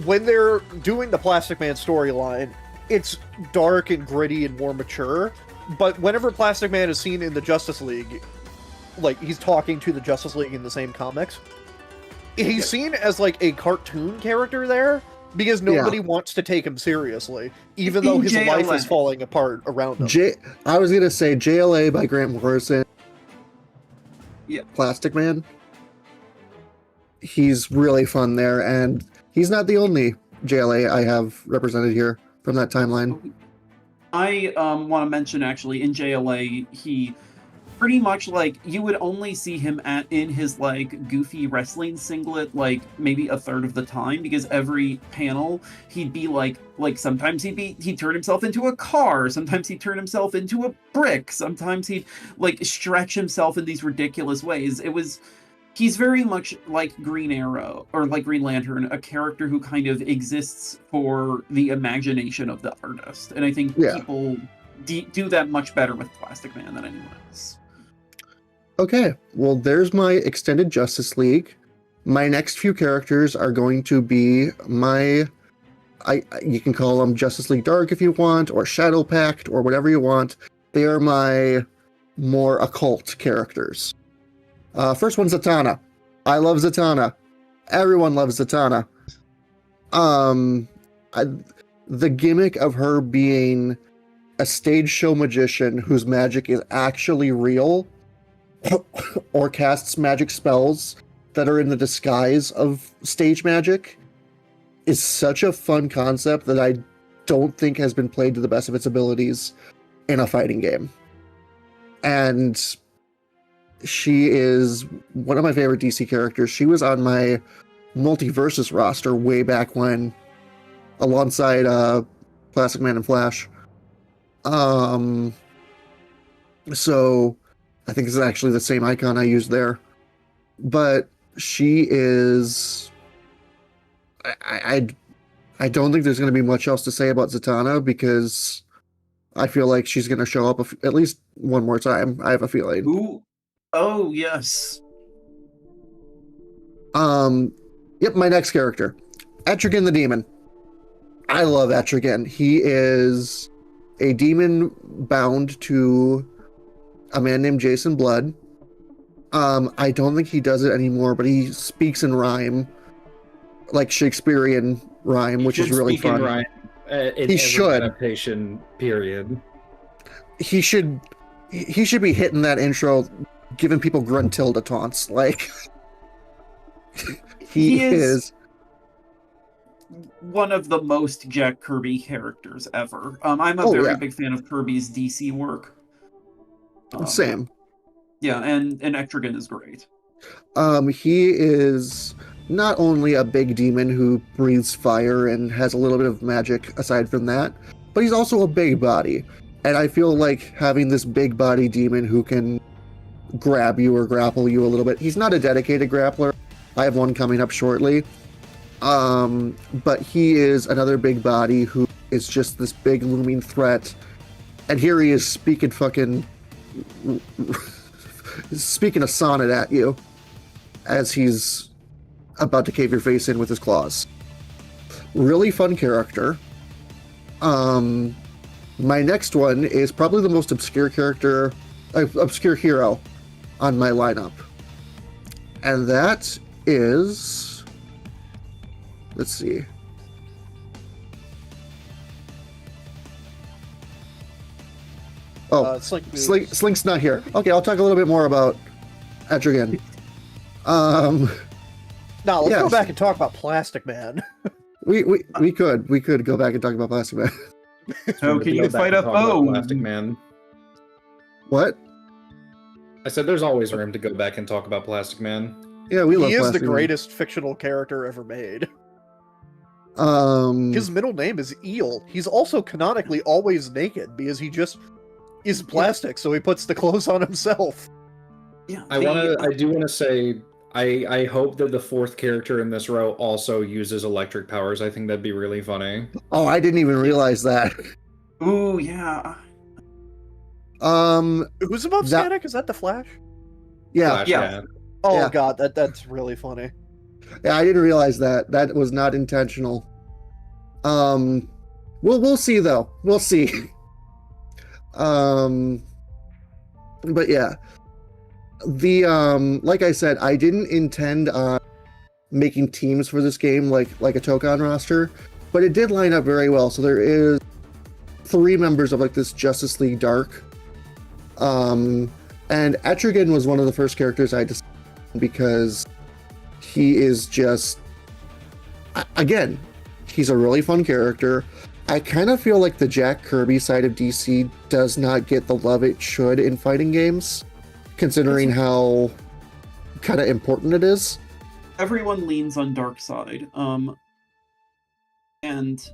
when they're doing the Plastic Man storyline, it's dark and gritty and more mature, but whenever Plastic Man is seen in the Justice League, like he's talking to the Justice League in the same comics, he's seen as like a cartoon character there, because nobody wants to take him seriously, even though his life is falling apart around him. I was gonna say JLA by Grant Morrison. Yeah. Plastic Man. He's really fun there, and he's not the only JLA I have represented here from that timeline. I want to mention, actually, in JLA, he pretty much, like, you would only see him in his, like, goofy wrestling singlet, like, maybe a third of the time, because every panel, he'd be, like, sometimes he'd turn himself into a car, sometimes he'd turn himself into a brick, sometimes he'd, like, stretch himself in these ridiculous ways. He's very much like Green Arrow, or like Green Lantern, a character who kind of exists for the imagination of the artist. And I think people do that much better with Plastic Man than anyone else. Okay, well, there's my extended Justice League. My next few characters are going to be you can call them Justice League Dark if you want, or Shadow Pact, or whatever you want. They are my more occult characters. First one's Zatanna. I love Zatanna. Everyone loves Zatanna. The gimmick of her being a stage show magician whose magic is actually real, or casts magic spells that are in the disguise of stage magic, is such a fun concept that I don't think has been played to the best of its abilities in a fighting game. And She is one of my favorite DC characters. She was on my Multiversus roster way back when, alongside Plastic Man and Flash. So I think it's actually the same icon I used there. But she is. I don't think there's going to be much else to say about Zatanna because I feel like she's going to show up at least one more time. I have a feeling. Ooh. Oh, yes. Yep, my next character, Etrigan the Demon. I love Etrigan. He is a demon bound to a man named Jason Blood. I don't think he does it anymore, but he speaks in rhyme, like Shakespearean rhyme, which is really Speak in fun. rhyme, in He every should. adaptation period. He should be hitting that intro, giving people Gruntilda taunts. Like he is one of the most Jack Kirby characters ever. I'm a very big fan of Kirby's DC work. Same. Yeah, and Etrigan is great. He is not only a big demon who breathes fire and has a little bit of magic aside from that, but he's also a big body. And I feel like having this big body demon who can grab you or grapple you a little bit. He's not a dedicated grappler. I have one coming up shortly. But he is another big body who is just this big looming threat. And here he is speaking a sonnet at you as he's about to cave your face in with his claws. Really fun character. My next one is probably the most obscure hero on my lineup. And that is, let's see. Oh, Slink's not here. Okay, I'll talk a little bit more about Etrigan. Now let's go back and talk about Plastic Man. We could go back and talk about Plastic Man. So can you fight a foe? Plastic Man. What? I said there's always room to go back and talk about Plastic Man. Yeah, we love He is Plastic the Man. greatest fictional character ever made. His middle name is Eel. He's also canonically always naked because he just is plastic, so he puts the clothes on himself. Yeah, I do want to say I hope that the fourth character in this row also uses electric powers. I think that'd be really funny. Oh, I didn't even realize that. Ooh, yeah. Who's above static? Is that the Flash? Yeah. Flash, yeah. Oh Yeah. god, that's really funny. Yeah, I didn't realize that. That was not intentional. We'll see though. We'll see. But yeah. The like I said, I didn't intend on making teams for this game like a Tokon roster, but it did line up very well. So there is 3 members of like this Justice League Dark. And Etrigan was one of the first characters I decided because he is just, again, he's a really fun character. I kind of feel like the Jack Kirby side of DC does not get the love it should in fighting games, considering how kind of important it is. Everyone leans on Darkseid. And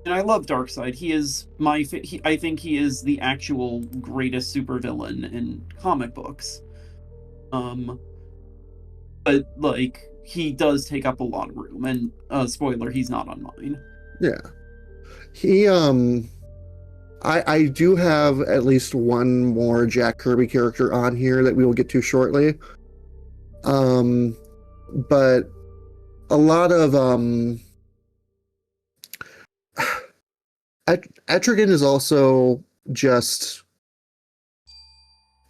I love Darkseid. He is I think he is the actual greatest supervillain in comic books. But like he does take up a lot of room, and spoiler, he's not on mine. Yeah. He I do have at least one more Jack Kirby character on here that we will get to shortly. But a lot of Etrigan is also just,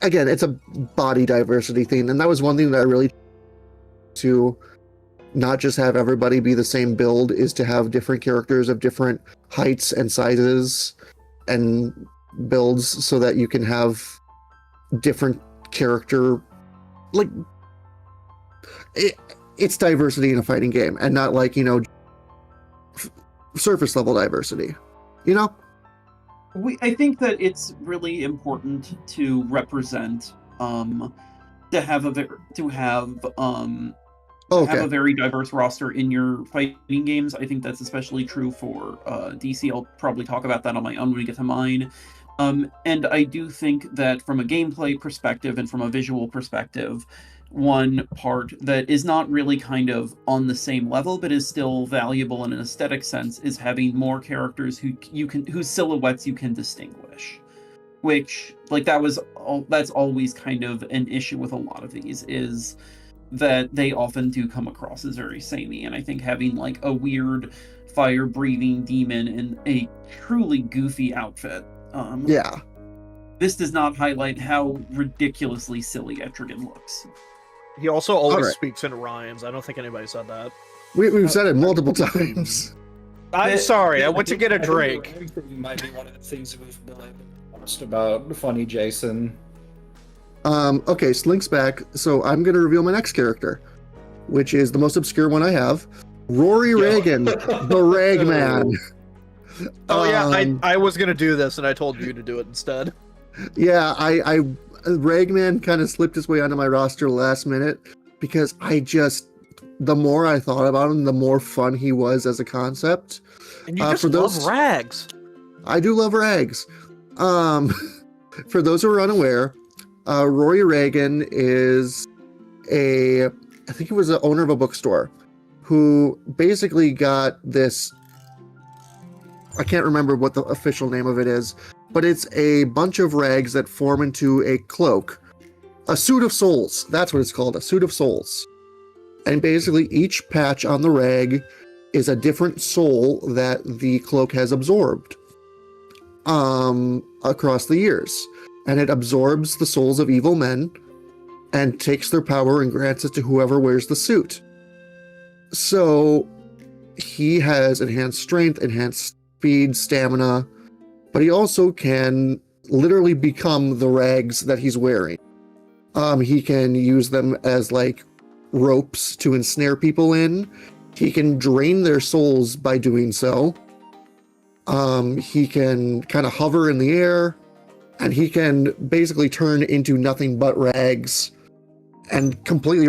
again, it's a body diversity thing, and that was one thing that I really to not just have everybody be the same build, is to have different characters of different heights and sizes and builds so that you can have different character, like it's diversity in a fighting game and not like, surface level diversity, I think that it's really important to represent to have a Okay. very diverse roster in your fighting games. I think that's especially true for DC. I'll probably talk about that on my own when we get to mine. And I do think that from a gameplay perspective and from a visual perspective, one part that is not really kind of on the same level but is still valuable in an aesthetic sense is having more characters whose silhouettes you can distinguish. Which, like, that's always kind of an issue with a lot of these, is that they often do come across as very samey. And I think having like a weird fire-breathing demon in a truly goofy outfit, Yeah. this does not highlight how ridiculously silly Etrigan looks. He also always Alright. speaks in rhymes. I don't think anybody said that. We've said it multiple times. I'm sorry, I went to get a drink. Might be one of the things we've been most about Funny Jason. Okay, Slink's back, so I'm gonna reveal my next character, which is the most obscure one I have. Rory Reagan, the Ragman. Oh yeah, Um, I was gonna do this and I told you to do it instead. Yeah, I Ragman kind of slipped his way onto my roster last minute because the more I thought about him, the more fun he was as a concept. And you just for love those- rags. I do love rags. For those who are unaware, Rory Reagan is I think he was the owner of a bookstore who basically got this, I can't remember what the official name of it is, but it's a bunch of rags that form into a cloak. A suit of souls. That's what it's called, a suit of souls. And basically each patch on the rag is a different soul that the cloak has absorbed across the years. And it absorbs the souls of evil men and takes their power and grants it to whoever wears the suit. So he has enhanced strength, enhanced speed, stamina, but he also can literally become the rags that he's wearing. He can use them as like ropes to ensnare people in. He can drain their souls by doing so. He can kind of hover in the air, and he can basically turn into nothing but rags and completely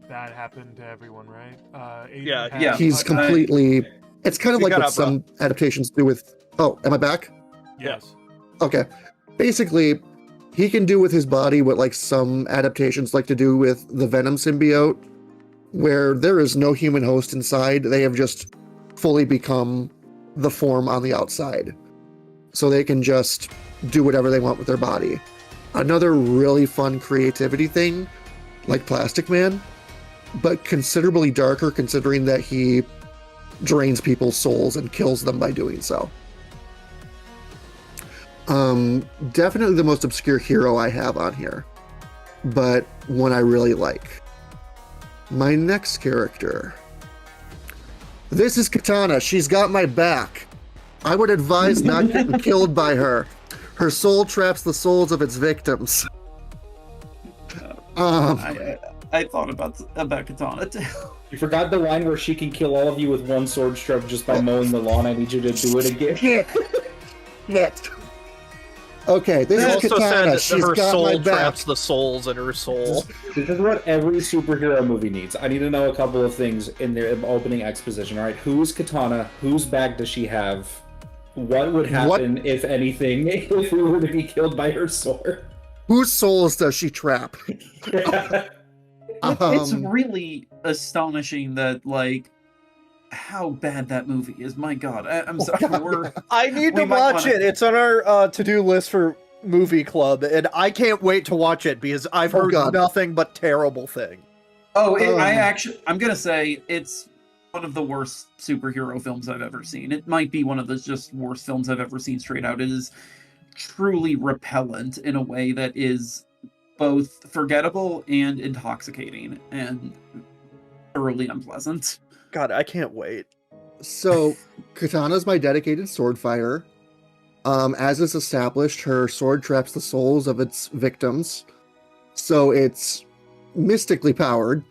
That happened to everyone, right? Aiden Yeah, had- yeah. he's completely. It's kind of You like got what up, bro. some adaptations do with. Oh, am I back? Yes. Okay. Basically, he can do with his body what like some adaptations like to do with the Venom symbiote, where there is no human host inside. They have just fully become the form on the outside. So they can just do whatever they want with their body. Another really fun creativity thing, like Plastic Man, but considerably darker considering that he drains people's souls and kills them by doing so. Definitely the most obscure hero I have on here, but one I really like. My next character. This is Katana. She's got my back. I would advise not getting killed by her. Her soul traps the souls of its victims. I thought about Katana too. You forgot the line where she can kill all of you with one sword stroke just by mowing the lawn. I need you to do it again. Shit. Okay, this They is also said Katana. that She's her got my soul back. traps the souls in her soul. This is what every superhero movie needs. I need to know a couple of things in their opening exposition. All right, who's Katana? Whose bag does she have? What would happen, if anything, if we were to be killed by her sword? Whose souls does she trap? It's really astonishing that, like, how bad that movie is. My God, I'm sorry. God. I need to We might watch wanna- it. It's on our to-do list for movie club, and I can't wait to watch it because I've Oh, heard God. nothing but terrible things. I'm gonna say it's one of the worst superhero films I've ever seen. It might be one of the just worst films I've ever seen straight out. It is truly repellent in a way that is both forgettable and intoxicating and thoroughly unpleasant. God, I can't wait. So, Katana's my dedicated sword fighter. As is established, her sword traps the souls of its victims. So it's mystically powered.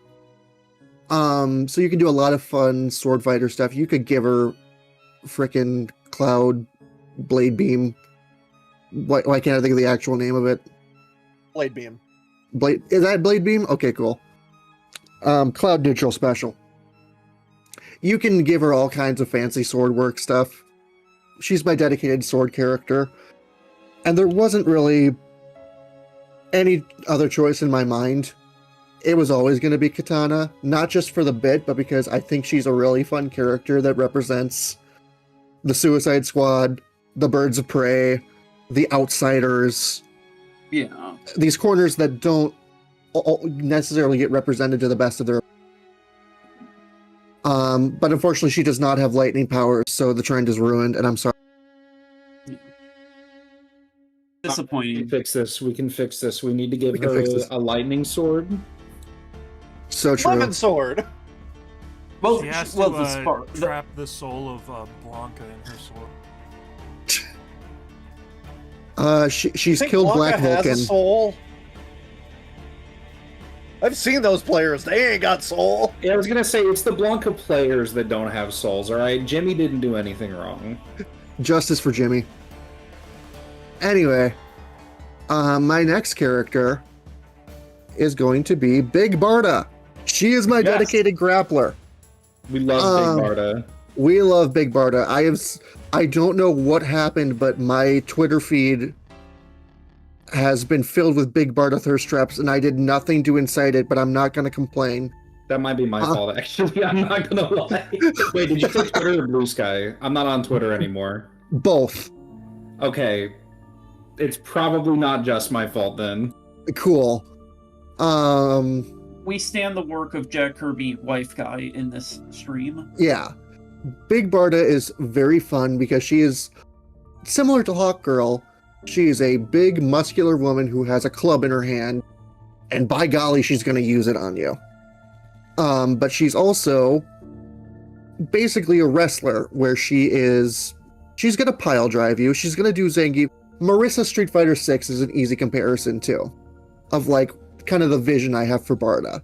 So you can do a lot of fun sword fighter stuff. You could give her frickin' cloud blade beam. Why can't I think of the actual name of it? Blade beam. Blade, is that blade beam? Okay, cool. Cloud neutral special. You can give her all kinds of fancy sword work stuff. She's my dedicated sword character. And there wasn't really any other choice in my mind. It was always going to be Katana, not just for the bit, but because I think she's a really fun character that represents the Suicide Squad, the Birds of Prey, the Outsiders. Yeah. These corners that don't necessarily get represented to the best of their. But unfortunately, she does not have lightning powers, so the trend is ruined, and I'm sorry. We Disappointing. can fix this. We can fix this. We need to give We can her fix this. a lightning sword. So true. Lemon sword. Well, She has well, to the spark. trap the soul of Blanca in her sword. She's Think killed Blanca Black has a Vulcan. soul. I've seen those players. They ain't got soul. Yeah, I was gonna say it's the Blanca players that don't have souls. All right, Jimmy didn't do anything wrong. Justice for Jimmy. Anyway, my next character is going to be Big Barda. She is my Yes. dedicated grappler. We love Big Barda. We love Big Barda. I don't know what happened, but my Twitter feed has been filled with Big Barda thirst traps, and I did nothing to incite it, but I'm not going to complain. That might be my fault, actually. I'm not gonna lie. Wait, did you say Twitter or Blue Sky? I'm not on Twitter anymore. Both. Okay, it's probably not just my fault then. Cool. We stand the work of Jack Kirby, wife guy, in this stream. Yeah. Big Barda is very fun because she is similar to Hawk Girl. She is a big, muscular woman who has a club in her hand, and by golly, she's going to use it on you. But she's also basically a wrestler where she's going to pile drive you. She's going to do Zangief. Marissa Street Fighter 6 is an easy comparison too, of like kind of the vision I have for Barda.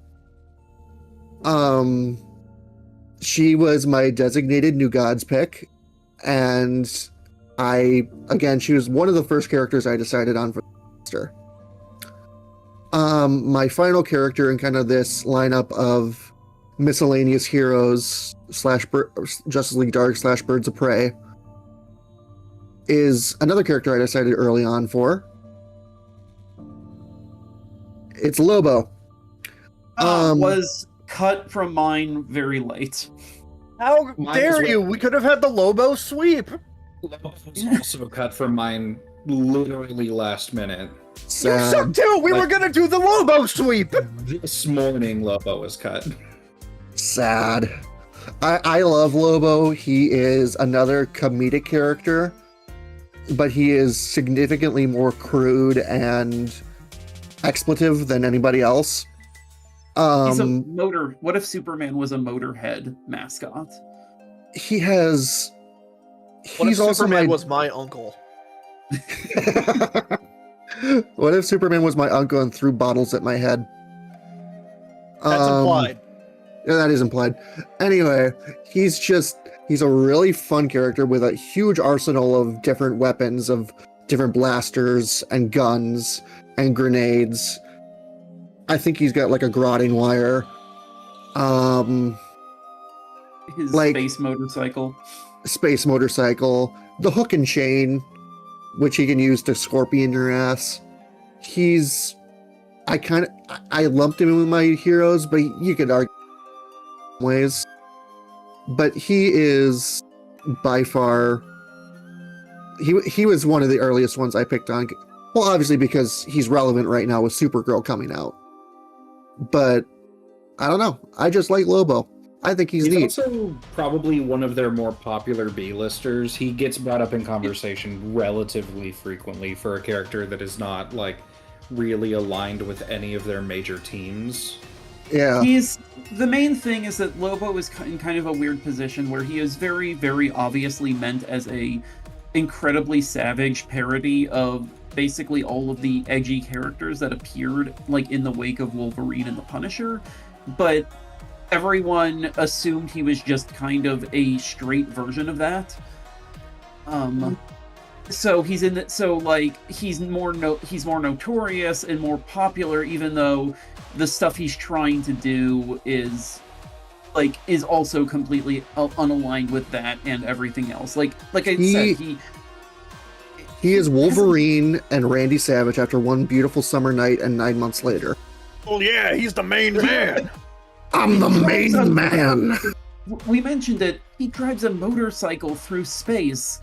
She was my designated New Gods pick, and she was one of the first characters I decided on for the roster. My final character in kind of this lineup of miscellaneous heroes / Justice League Dark / Birds of Prey is another character I decided early on for. It's Lobo. Was cut from mine very late. How Mine dare was you? We could have had the Lobo sweep. Was also cut from mine literally last minute. You Sad. suck too. We were gonna do the Lobo sweep. This morning, Lobo was cut. Sad. I love Lobo. He is another comedic character, but he is significantly more crude and expletive than anybody else. He's a motor. What if Superman was a Motorhead mascot? He has. What He's if also Superman my. was my uncle? What if Superman was my uncle and threw bottles at my head? That's implied. Yeah, that is implied. Anyway, he's a really fun character with a huge arsenal of different weapons, of different blasters and guns and grenades. I think he's got like a grotting wire. His Like- space motorcycle. Space motorcycle, the hook and chain, which he can use to scorpion your ass. I lumped him in with my heroes, but you could argue ways. But he is by far he was one of the earliest ones I picked on. Well, obviously because he's relevant right now with Supergirl coming out. But I don't know. I just like Lobo. I think he's neat. Also probably one of their more popular B-listers. He gets brought up in conversation relatively frequently for a character that is not like really aligned with any of their major teams. Yeah. The main thing is that Lobo is in kind of a weird position where he is very, very obviously meant as a incredibly savage parody of basically all of the edgy characters that appeared like in the wake of Wolverine and the Punisher, but everyone assumed he was just kind of a straight version of that. So he's in the, so like he's more notorious and more popular, even though the stuff he's trying to do is also completely unaligned with that and everything else. Like I said, he is Wolverine and Randy Savage after one beautiful summer night and 9 months later. Well, yeah, he's the main man. I'm the main man. We mentioned it. He drives a motorcycle through space.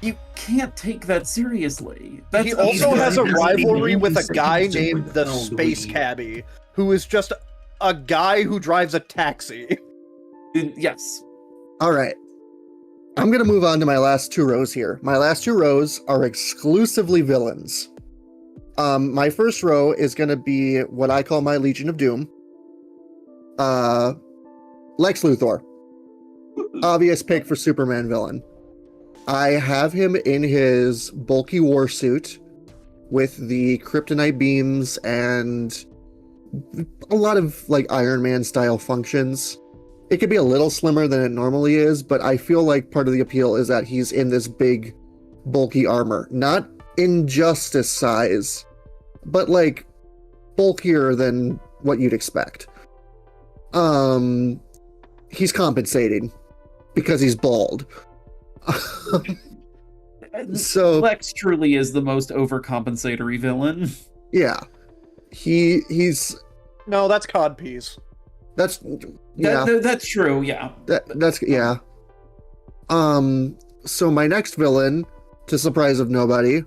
You can't take that seriously. He also has a rivalry with a guy named the Space Cabbie, who is just a guy who drives a taxi. Yes. All right. I'm going to move on to my last 2 rows here. My last 2 rows are exclusively villains. My first row is going to be what I call my Legion of Doom. Lex Luthor. Obvious pick for Superman villain. I have him in his bulky war suit with the kryptonite beams and a lot of like Iron Man style functions. It could be a little slimmer than it normally is, but I feel like part of the appeal is that he's in this big, bulky armor. Not Injustice size, but like bulkier than what you'd expect. He's compensating because he's bald. So Lex truly is the most overcompensatory villain. Yeah. He's No, that's codpiece. that's yeah. That's true, yeah. That's yeah. So my next villain, to surprise of nobody,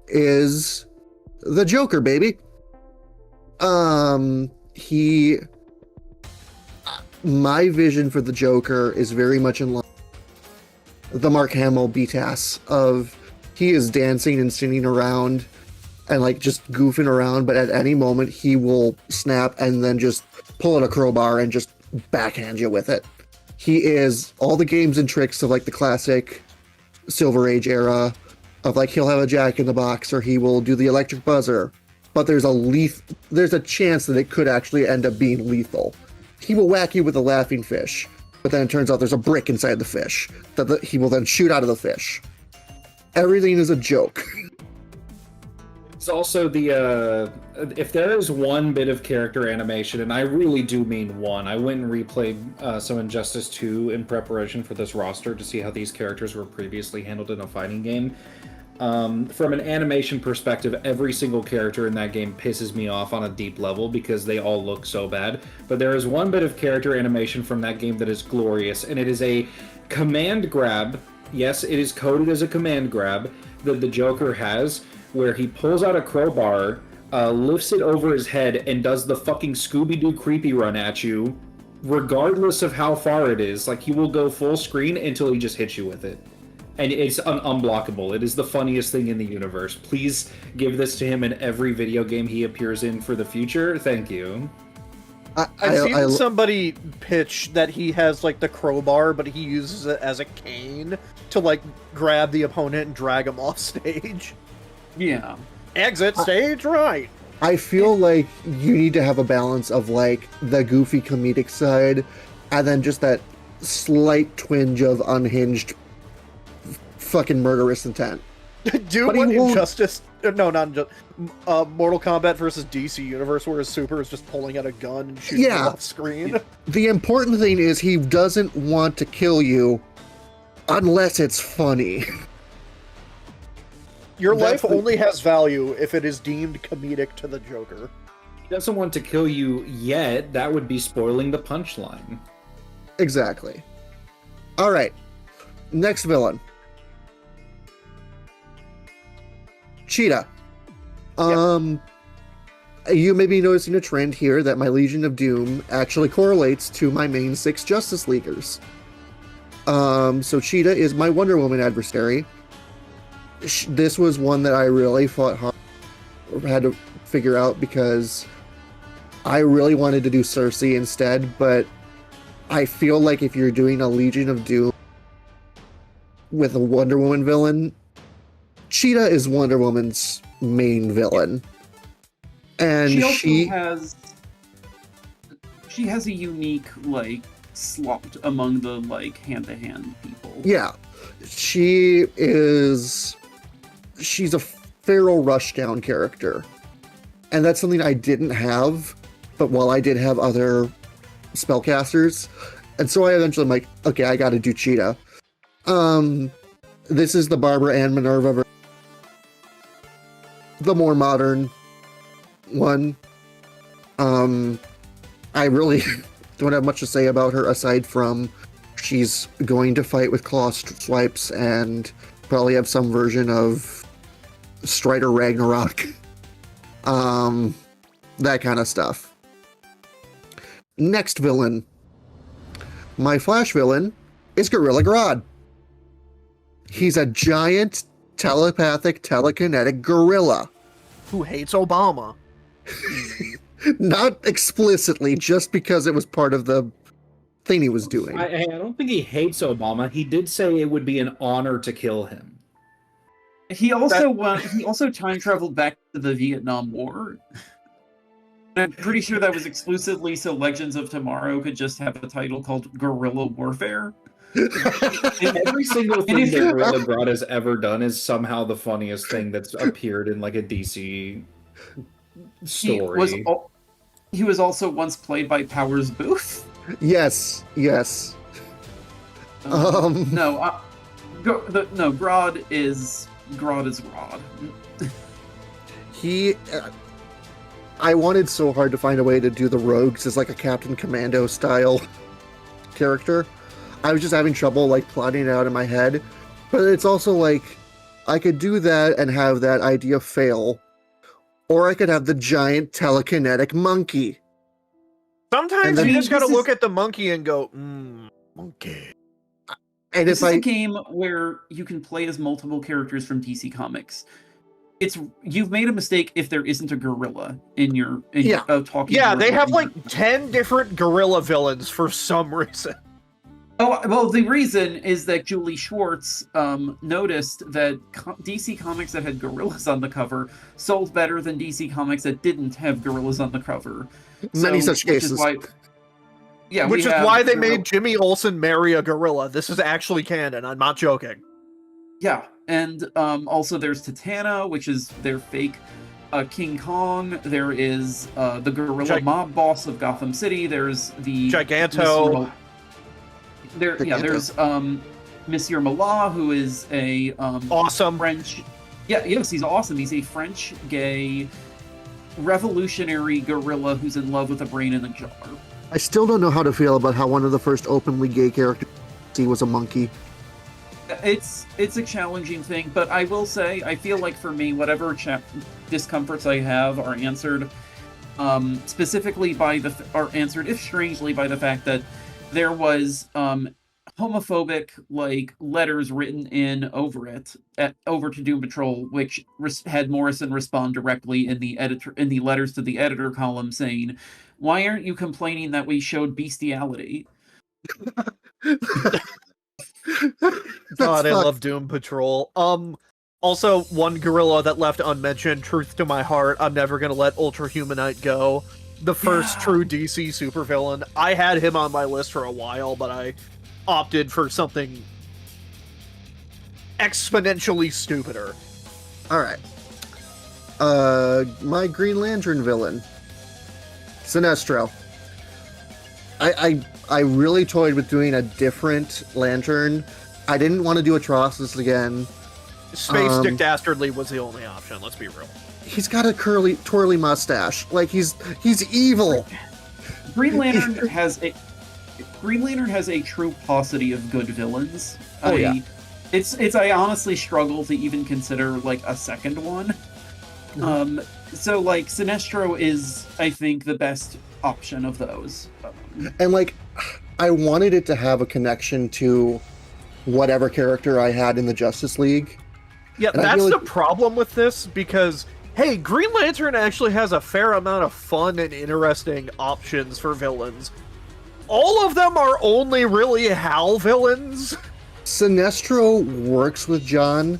is the Joker, baby. My vision for the Joker is very much in line with the Mark Hamill BTAS of he is dancing and singing around and like just goofing around, but at any moment he will snap and then just pull out a crowbar and just backhand you with it. He is all the games and tricks of like the classic Silver Age era of like he'll have a Jack in the Box or he will do the electric buzzer, but there's a chance that it could actually end up being lethal. He will whack you with a laughing fish, but then it turns out there's a brick inside the fish that he will then shoot out of the fish. Everything is a joke. It's also the if there is one bit of character animation, and I really do mean one. I went and replayed some Injustice 2 in preparation for this roster to see how these characters were previously handled in a fighting game. From an animation perspective, every single character in that game pisses me off on a deep level because they all look so bad. But there is one bit of character animation from that game that is glorious, and it is a command grab. Yes, it is coded as a command grab that the Joker has, where he pulls out a crowbar, lifts it over his head, and does the fucking Scooby-Doo creepy run at you, regardless of how far it is. Like, he will go full screen until he just hits you with it. And it's unblockable. It is the funniest thing in the universe. Please give this to him in every video game he appears in for the future. Thank you. I've seen somebody pitch that he has like the crowbar, but he uses it as a cane to like grab the opponent and drag him off stage. Yeah. Exit stage right. I feel like you need to have a balance of like the goofy comedic side and then just that slight twinge of unhinged fucking murderous intent. Do But what he won't- Injustice... No, not Injustice. Mortal Kombat versus DC Universe, where his super is just pulling out a gun and shooting Yeah. him off screen. The important thing is he doesn't want to kill you unless it's funny. Your That's life the- only has value if it is deemed comedic to the Joker. He doesn't want to kill you yet. That would be spoiling the punchline. Exactly. All right. Next villain. Cheetah. You may be noticing a trend here that my Legion of Doom actually correlates to my main 6 Justice Leaguers. So Cheetah is my Wonder Woman adversary. This was one that I really fought hard, had to figure out because I really wanted to do Cersei instead, but I feel like if you're doing a Legion of Doom with a Wonder Woman villain, Cheetah is Wonder Woman's main villain. And She also has a unique, like, slopped among the like hand-to-hand people. Yeah, she's a feral rushdown character, and that's something I didn't have. But while I did have other spellcasters, and so I eventually am like, okay, I got to do Cheetah. This is the Barbara and Minerva, the more modern one. I really don't have much to say about her aside from she's going to fight with claw swipes and probably have some version of Strider Ragnarok. That kind of stuff. Next villain. My Flash villain is Gorilla Grodd. He's a giant telepathic telekinetic gorilla. Who hates Obama? Not explicitly, just because it was part of the thing he was doing. I don't think he hates Obama. He did say it would be an honor to kill him. He also time traveled back to the Vietnam War. I'm pretty sure that was exclusively so Legends of Tomorrow could just have a title called Guerrilla Warfare. And every single thing that Gorilla Grodd has ever done is somehow the funniest thing that's appeared in like a DC story. He was also once played by Powers Booth. Yes. Grodd is Grodd. I wanted so hard to find a way to do the rogues as like a Captain Commando style character. I was just having trouble like plotting it out in my head. But it's also like I could do that and have that idea fail. Or I could have the giant telekinetic monkey. Sometimes you just gotta look at the monkey and go, monkey. And This is a game where you can play as multiple characters from DC Comics. You've made a mistake if there isn't a gorilla in your talking. Yeah, they have like 10 different gorilla villains for some reason. Oh, well, the reason is that Julie Schwartz noticed that DC Comics that had gorillas on the cover sold better than DC Comics that didn't have gorillas on the cover. Many such cases. Which is why they made Jimmy Olsen marry a gorilla. This is actually canon. I'm not joking. Yeah, and also there's Titana, which is their fake King Kong. There is the gorilla mob boss of Gotham City. There's the Giganto. There's Monsieur Malat, who is a awesome French. Yes, he's awesome. He's a French gay revolutionary gorilla who's in love with a brain in a jar. I still don't know how to feel about how one of the first openly gay characters was a monkey. It's a challenging thing, but I will say I feel like for me, whatever discomforts I have are answered, specifically are answered, if strangely, by the fact that there was homophobic like letters written in over to Doom Patrol, which had Morrison respond directly in the letters to the editor column saying, "Why aren't you complaining that we showed bestiality?" God, I love Doom Patrol. Also, one gorilla that left unmentioned, truth to my heart, I'm never gonna let Ultra Humanite go. The first true DC supervillain. I had him on my list for a while, but I opted for something exponentially stupider. Alright. My Green Lantern villain. Sinestro. I really toyed with doing a different Lantern. I didn't want to do Atrocitus again. Space Dick Dastardly was the only option, let's be real. He's got a twirly mustache. Like he's evil. Green Lantern has a true paucity of good villains. I honestly struggle to even consider like a second one. So like Sinestro is, I think, the best option of those. And like I wanted it to have a connection to whatever character I had in the Justice League. Yeah, and that's the problem with this, because hey, Green Lantern actually has a fair amount of fun and interesting options for villains. All of them are only really Hal villains. Sinestro works with John,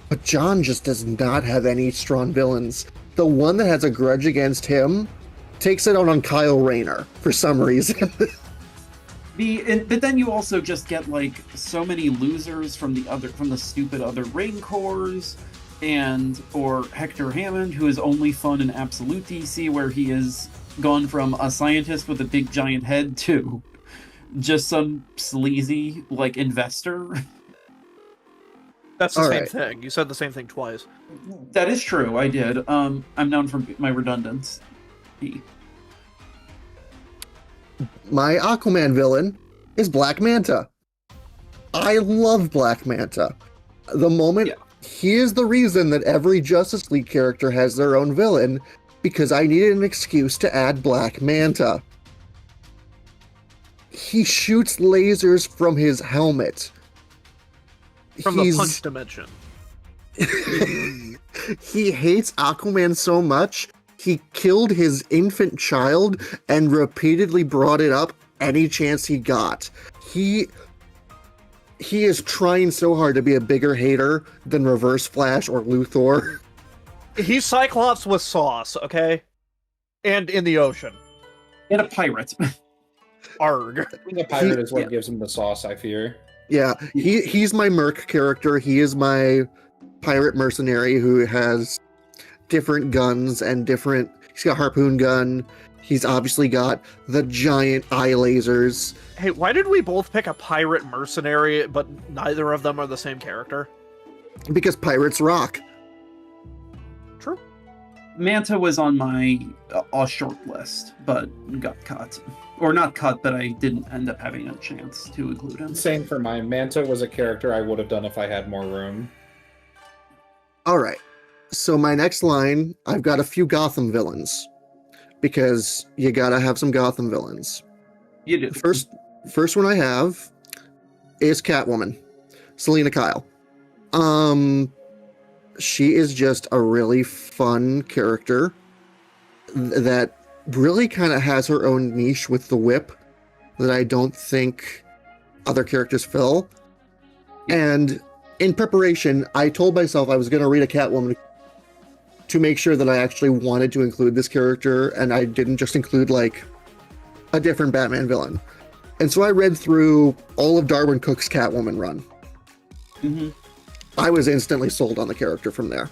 but John just does not have any strong villains. The one that has a grudge against him takes it out on Kyle Rayner for some reason. But then you also just get like so many losers from the stupid other Rancors, or Hector Hammond, who is only fun in Absolute DC, where he is gone from a scientist with a big giant head to just some sleazy like investor. That's the All same right. thing. You said the same thing twice. That is true. I did. I'm known for my redundancy. My Aquaman villain is Black Manta. I love Black Manta. The moment he is the reason that every Justice League character has their own villain, because I needed an excuse to add Black Manta. He shoots lasers from his helmet. From the punch dimension. He hates Aquaman so much, he killed his infant child and repeatedly brought it up any chance he got. He is trying so hard to be a bigger hater than Reverse Flash or Luthor. He's Cyclops with sauce, okay? And in the ocean. And a pirate. Arg. Being a pirate is what gives him the sauce, I fear. Yeah, he's my merc character. He is my pirate mercenary who has different guns and different... He's got a harpoon gun. He's obviously got the giant eye lasers. Hey, why did we both pick a pirate mercenary, but neither of them are the same character? Because pirates rock. True. Manta was on my a short list, but got cut. Or not cut, but I didn't end up having a chance to include him. Same for mine. Manta was a character I would have done if I had more room. All right. So my next line, I've got a few Gotham villains. Because you gotta have some Gotham villains. You do. First one I have is Catwoman, Selena Kyle. She is just a really fun character that really kind of has her own niche with the whip that I don't think other characters fill. And in preparation, I told myself I was going to read a Catwoman to make sure that I actually wanted to include this character and I didn't just include like a different Batman villain. And so I read through all of Darwin Cook's Catwoman run. Mm-hmm. I was instantly sold on the character from there.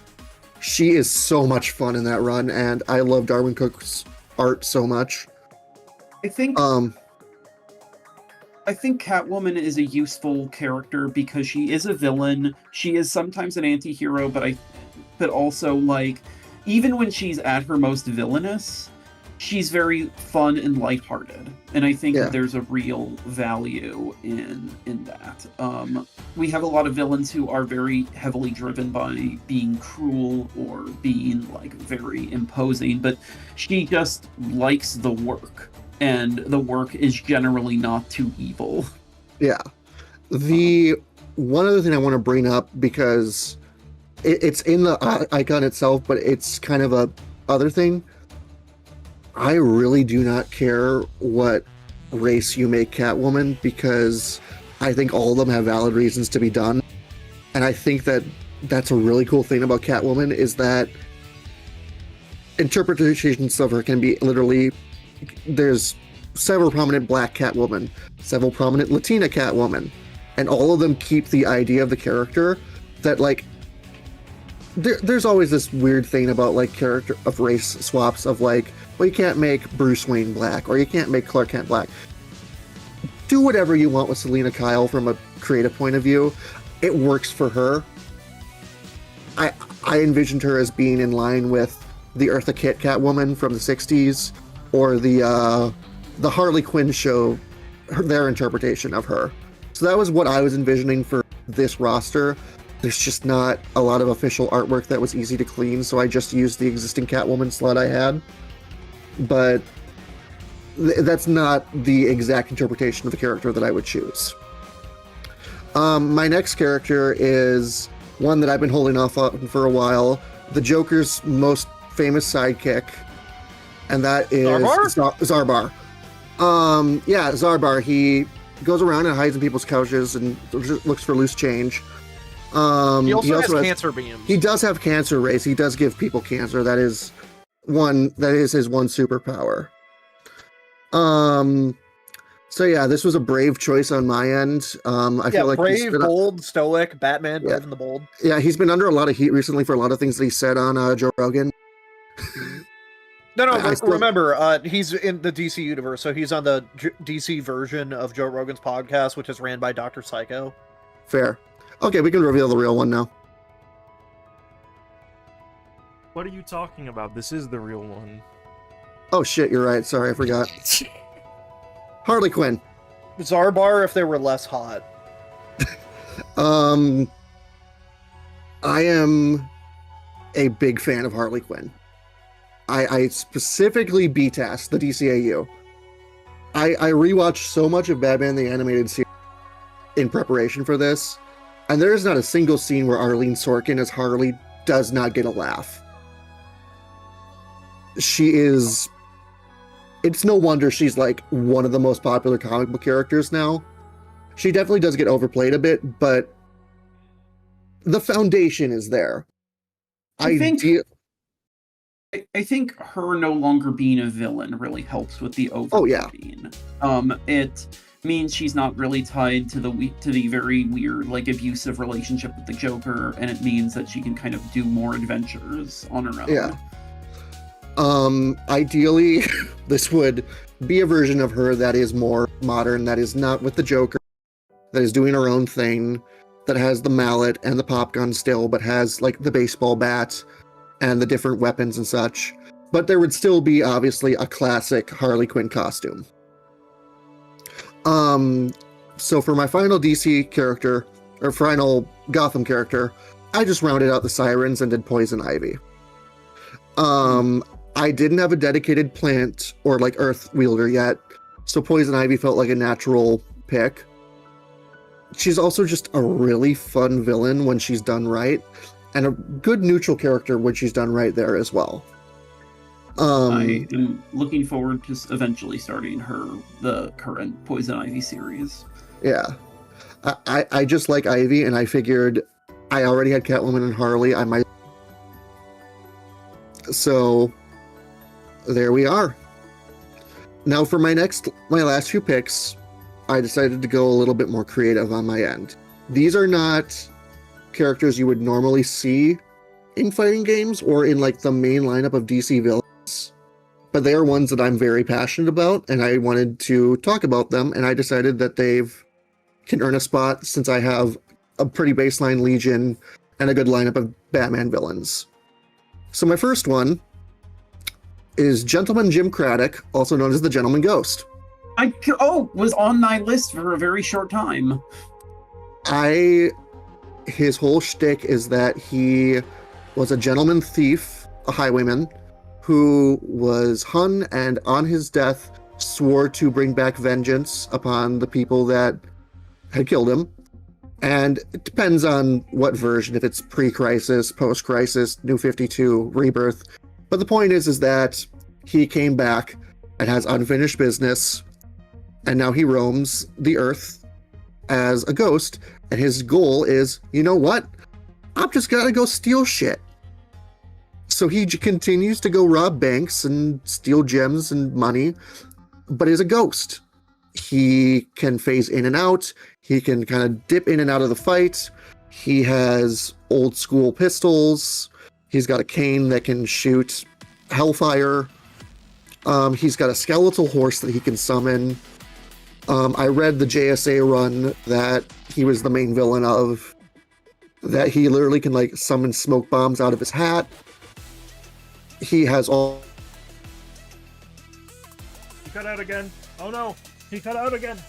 She is so much fun in that run, and I love Darwin Cook's art so much. I think Catwoman is a useful character because she is a villain. She is sometimes an anti-hero, but also like even when she's at her most villainous, she's very fun and lighthearted. And I think that there's a real value in that. We have a lot of villains who are very heavily driven by being cruel or being like very imposing, but she just likes the work. And the work is generally not too evil. Yeah. The one other thing I want to bring up, because it's in the icon itself, but it's kind of a other thing. I really do not care what race you make Catwoman, because I think all of them have valid reasons to be done. And I think that that's a really cool thing about Catwoman, is that interpretations of her can be literally... There's several prominent black Catwoman, several prominent Latina Catwoman, and all of them keep the idea of the character that, like, there's always this weird thing about, like, character of race swaps of, like, well, you can't make Bruce Wayne black, or you can't make Clark Kent black. Do whatever you want with Selena Kyle from a creative point of view. It works for her. I envisioned her as being in line with the Eartha Kitt Catwoman from the 60s, or the Harley Quinn show, their interpretation of her. So that was what I was envisioning for this roster. There's just not a lot of official artwork that was easy to clean, so I just used the existing Catwoman slot I had. But that's not the exact interpretation of the character that I would choose. My next character is one that I've been holding off on for a while, the Joker's most famous sidekick, and that is Zarbar. Zarbar. He goes around and hides in people's couches and looks for loose change. He also has cancer beams. He does have cancer rays. He does give people cancer. That is his one superpower. So yeah, this was a brave choice on my end. I feel like brave, bold, stoic, Batman, Yeah. brave and the bold. yeah, he's been under a lot of heat recently for a lot of things that he said on Joe Rogan. No, I still- remember, he's in the DC universe, so he's on the DC version of Joe Rogan's podcast, which is ran by Dr. Psycho. Fair. Okay, we can reveal the real one now. What are you talking about? This is the real one. Oh shit, you're right. Sorry, I forgot. Harley Quinn. Zarbar if they were less hot. I am a big fan of Harley Quinn. I specifically B-Tast, the DCAU. I rewatched so much of Batman the Animated Series in preparation for this, and there is not a single scene where Arlene Sorkin as Harley does not get a laugh. She is... It's no wonder she's like one of the most popular comic book characters now. She definitely does get overplayed a bit, but the foundation is there. I think her no longer being a villain really helps with the overplaying. It means she's not really tied to the very weird, like, abusive relationship with the Joker, and it means that she can kind of do more adventures on her own. Yeah. Ideally, this would be a version of her that is more modern, that is not with the Joker, that is doing her own thing, that has the mallet and the pop gun still, but has, like, the baseball bat and the different weapons and such. But there would still be, obviously, a classic Harley Quinn costume. So for my final DC character, or final Gotham character, I just rounded out the Sirens and did Poison Ivy. I didn't have a dedicated plant or like earth wielder yet, so Poison Ivy felt like a natural pick. She's also just a really fun villain when she's done right, and a good neutral character when she's done right there as well. I am looking forward to eventually starting the current Poison Ivy series. Yeah. I just like Ivy, and I figured I already had Catwoman and Harley. I might. So there we are. Now for my last few picks, I decided to go a little bit more creative on my end. These are not characters you would normally see in fighting games or in like the main lineup of DC villains, but they are ones that I'm very passionate about, and I wanted to talk about them, and I decided that can earn a spot since I have a pretty baseline Legion and a good lineup of Batman villains. So my first one is Gentleman Jim Craddock, also known as the Gentleman Ghost. Was on my list for a very short time. His whole shtick is that he was a gentleman thief, a highwayman, who was hung and on his death swore to bring back vengeance upon the people that had killed him. And it depends on what version, if it's pre-crisis, post-crisis, New 52, Rebirth. But the point is that he came back and has unfinished business, and now he roams the earth as a ghost, and his goal is, you know what? I'm just gonna go steal shit. So he continues to go rob banks and steal gems and money, but is a ghost. He can phase in and out. He can kind of dip in and out of the fight. He has old school pistols. He's got a cane that can shoot hellfire. He's got a skeletal horse that he can summon. I read the JSA run that he was the main villain of, that he literally can like summon smoke bombs out of his hat. He has all... He cut out again. Oh no, he cut out again.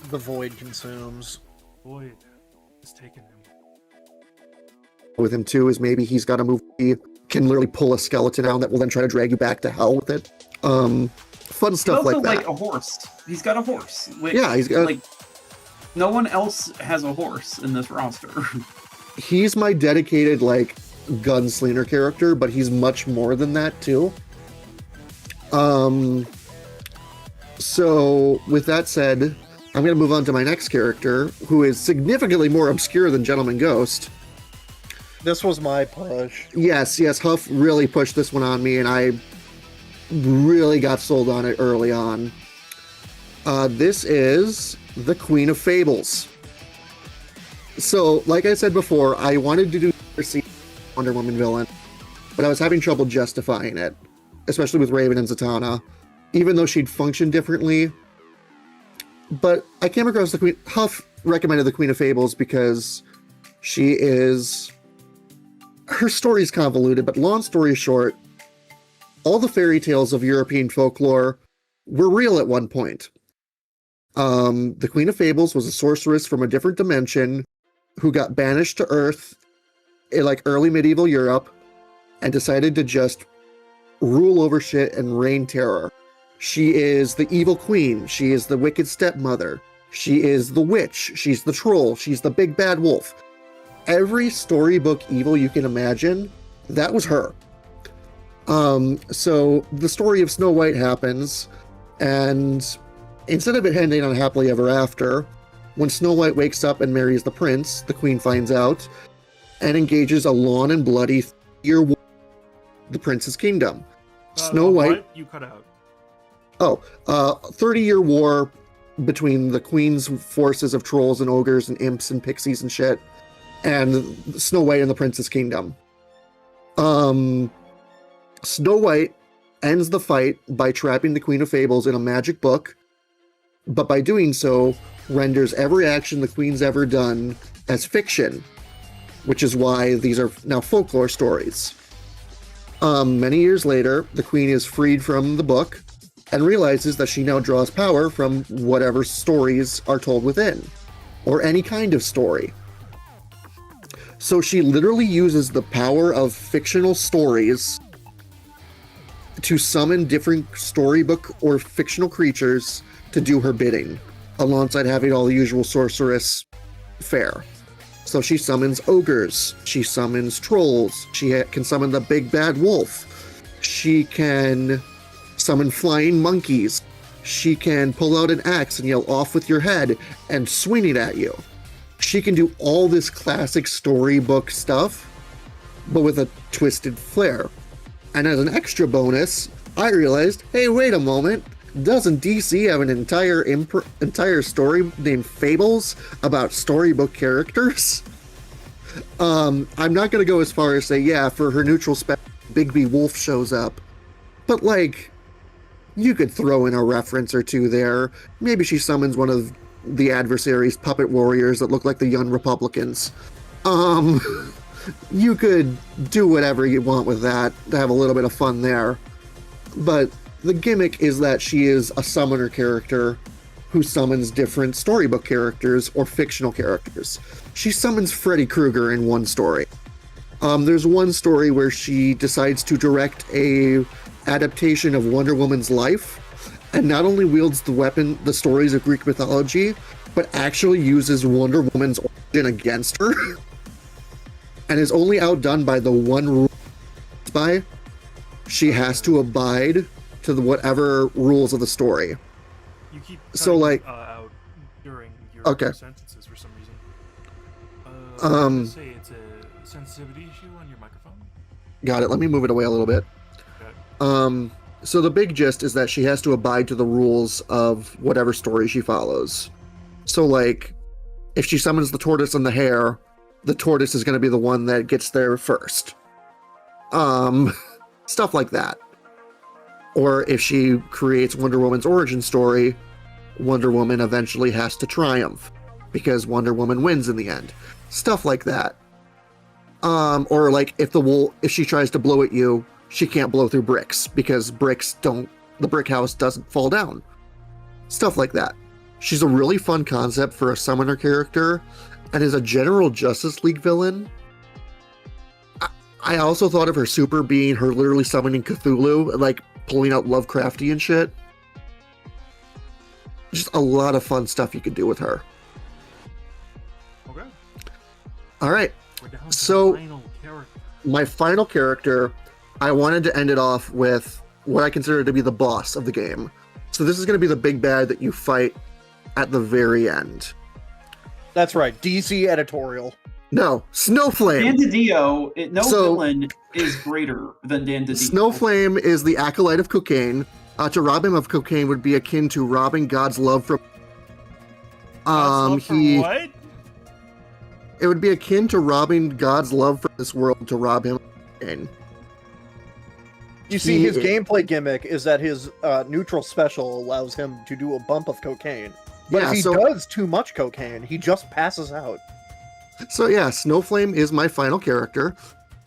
The void consumes. Void is taking him. with him too is maybe he's got a move. He can literally pull a skeleton out that will then try to drag you back to hell with it. Fun stuff like that. Like a horse. He's got a horse. Which, Yeah, he's got... like, no one else has a horse in this roster. He's my dedicated, like, gunslinger character, but he's much more than that, too. So, with that said, I'm going to move on to my next character, who is significantly more obscure than Gentleman Ghost. This was my push. Yes, Huff really pushed this one on me, and I really got sold on it early on. This is the Queen of Fables. So, like I said before, I wanted to do a Wonder Woman villain, but I was having trouble justifying it, especially with Raven and Zatanna, even though she'd function differently. But I came across the Queen. Huff recommended the Queen of Fables because her story is convoluted, but long story short, all the fairy tales of European folklore were real at one point. The Queen of Fables was a sorceress from a different dimension who got banished to Earth in like early medieval Europe and decided to just rule over shit and reign terror. She is the evil queen. She is the wicked stepmother. She is the witch. She's the troll. She's the big bad wolf. Every storybook evil you can imagine, that was her. So the story of Snow White happens, and instead of it ending on happily ever after, when Snow White wakes up and marries the prince, the queen finds out and engages a long and bloody year war the prince's kingdom. Snow White. What? You cut out. 30-year war between the queen's forces of trolls and ogres and imps and pixies and shit, and Snow White and the prince's kingdom. Snow White ends the fight by trapping the Queen of Fables in a magic book, but by doing so, renders every action the queen's ever done as fiction, which is why these are now folklore stories. Many years later, the queen is freed from the book and realizes that she now draws power from whatever stories are told within, or any kind of story. So she literally uses the power of fictional stories to summon different storybook or fictional creatures to do her bidding, alongside having all the usual sorceress fare. So she summons ogres, she summons trolls, she can summon the big bad wolf, she can summon flying monkeys, she can pull out an axe and yell "off with your head" and swing it at you. She can do all this classic storybook stuff, but with a twisted flair. And as an extra bonus, I realized, hey, wait a moment, doesn't DC have an entire story named Fables about storybook characters? I'm not going to go as far as say, yeah, for her neutral spec, Bigby Wolf shows up. But, like, you could throw in a reference or two there. Maybe she summons one of the adversary's puppet warriors that look like the Young Republicans. You could do whatever you want with that to have a little bit of fun there. But the gimmick is that she is a summoner character who summons different storybook characters or fictional characters. She summons Freddy Krueger in one story. There's one story where she decides to direct a adaptation of Wonder Woman's life, and not only wields the stories of Greek mythology, but actually uses Wonder Woman's origin against her, and is only outdone by the one rule by she has to abide to whatever rules of the story. You keep So, like, out during your okay. sentences for some reason. I'm gonna say it's a sensitivity issue on your microphone. Got it. Let me move it away a little bit. Okay. So the big gist is that she has to abide to the rules of whatever story she follows. So, like, if she summons the tortoise and the hare, the tortoise is going to be the one that gets there first. Stuff like that. Or if she creates Wonder Woman's origin story, Wonder Woman eventually has to triumph because Wonder Woman wins in the end. Stuff like that. Or like if she tries to blow at you, she can't blow through bricks because the brick house doesn't fall down. Stuff like that. She's a really fun concept for a summoner character and is a general Justice League villain. I also thought of her super being her literally summoning Cthulhu, like pulling out Lovecraftian shit. Just a lot of fun stuff you could do with her. Okay. All right. We're down to So, the final character. my final character, I wanted to end it off with what I consider to be the boss of the game. So this is going to be the big bad that you fight at the very end. That's right. DC editorial. No, Snowflame. Dandidio, no So- villain is greater than Dandidio. Snowflame is the acolyte of cocaine. To rob him of cocaine would be akin to robbing God's love from. What? It would be akin to robbing God's love for this world to rob him of cocaine. You see, his gameplay gimmick is that his neutral special allows him to do a bump of cocaine. But if he does too much cocaine, he just passes out. So yeah, Snowflame is my final character.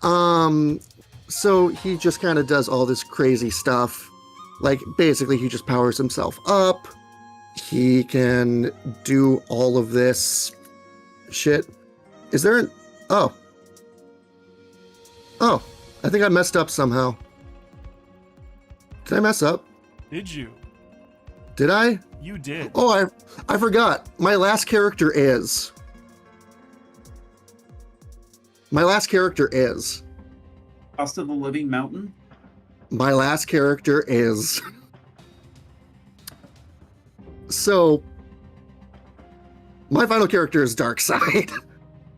So he just kind of does all this crazy stuff. Like, basically, he just powers himself up. He can do all of this shit. Is there an... Oh. Oh. I think I messed up somehow. Did I mess up? Did you? Did I? You did. Oh, I forgot. My last character is... Cost of the Living Mountain? My last character is... So, my final character is Darkseid.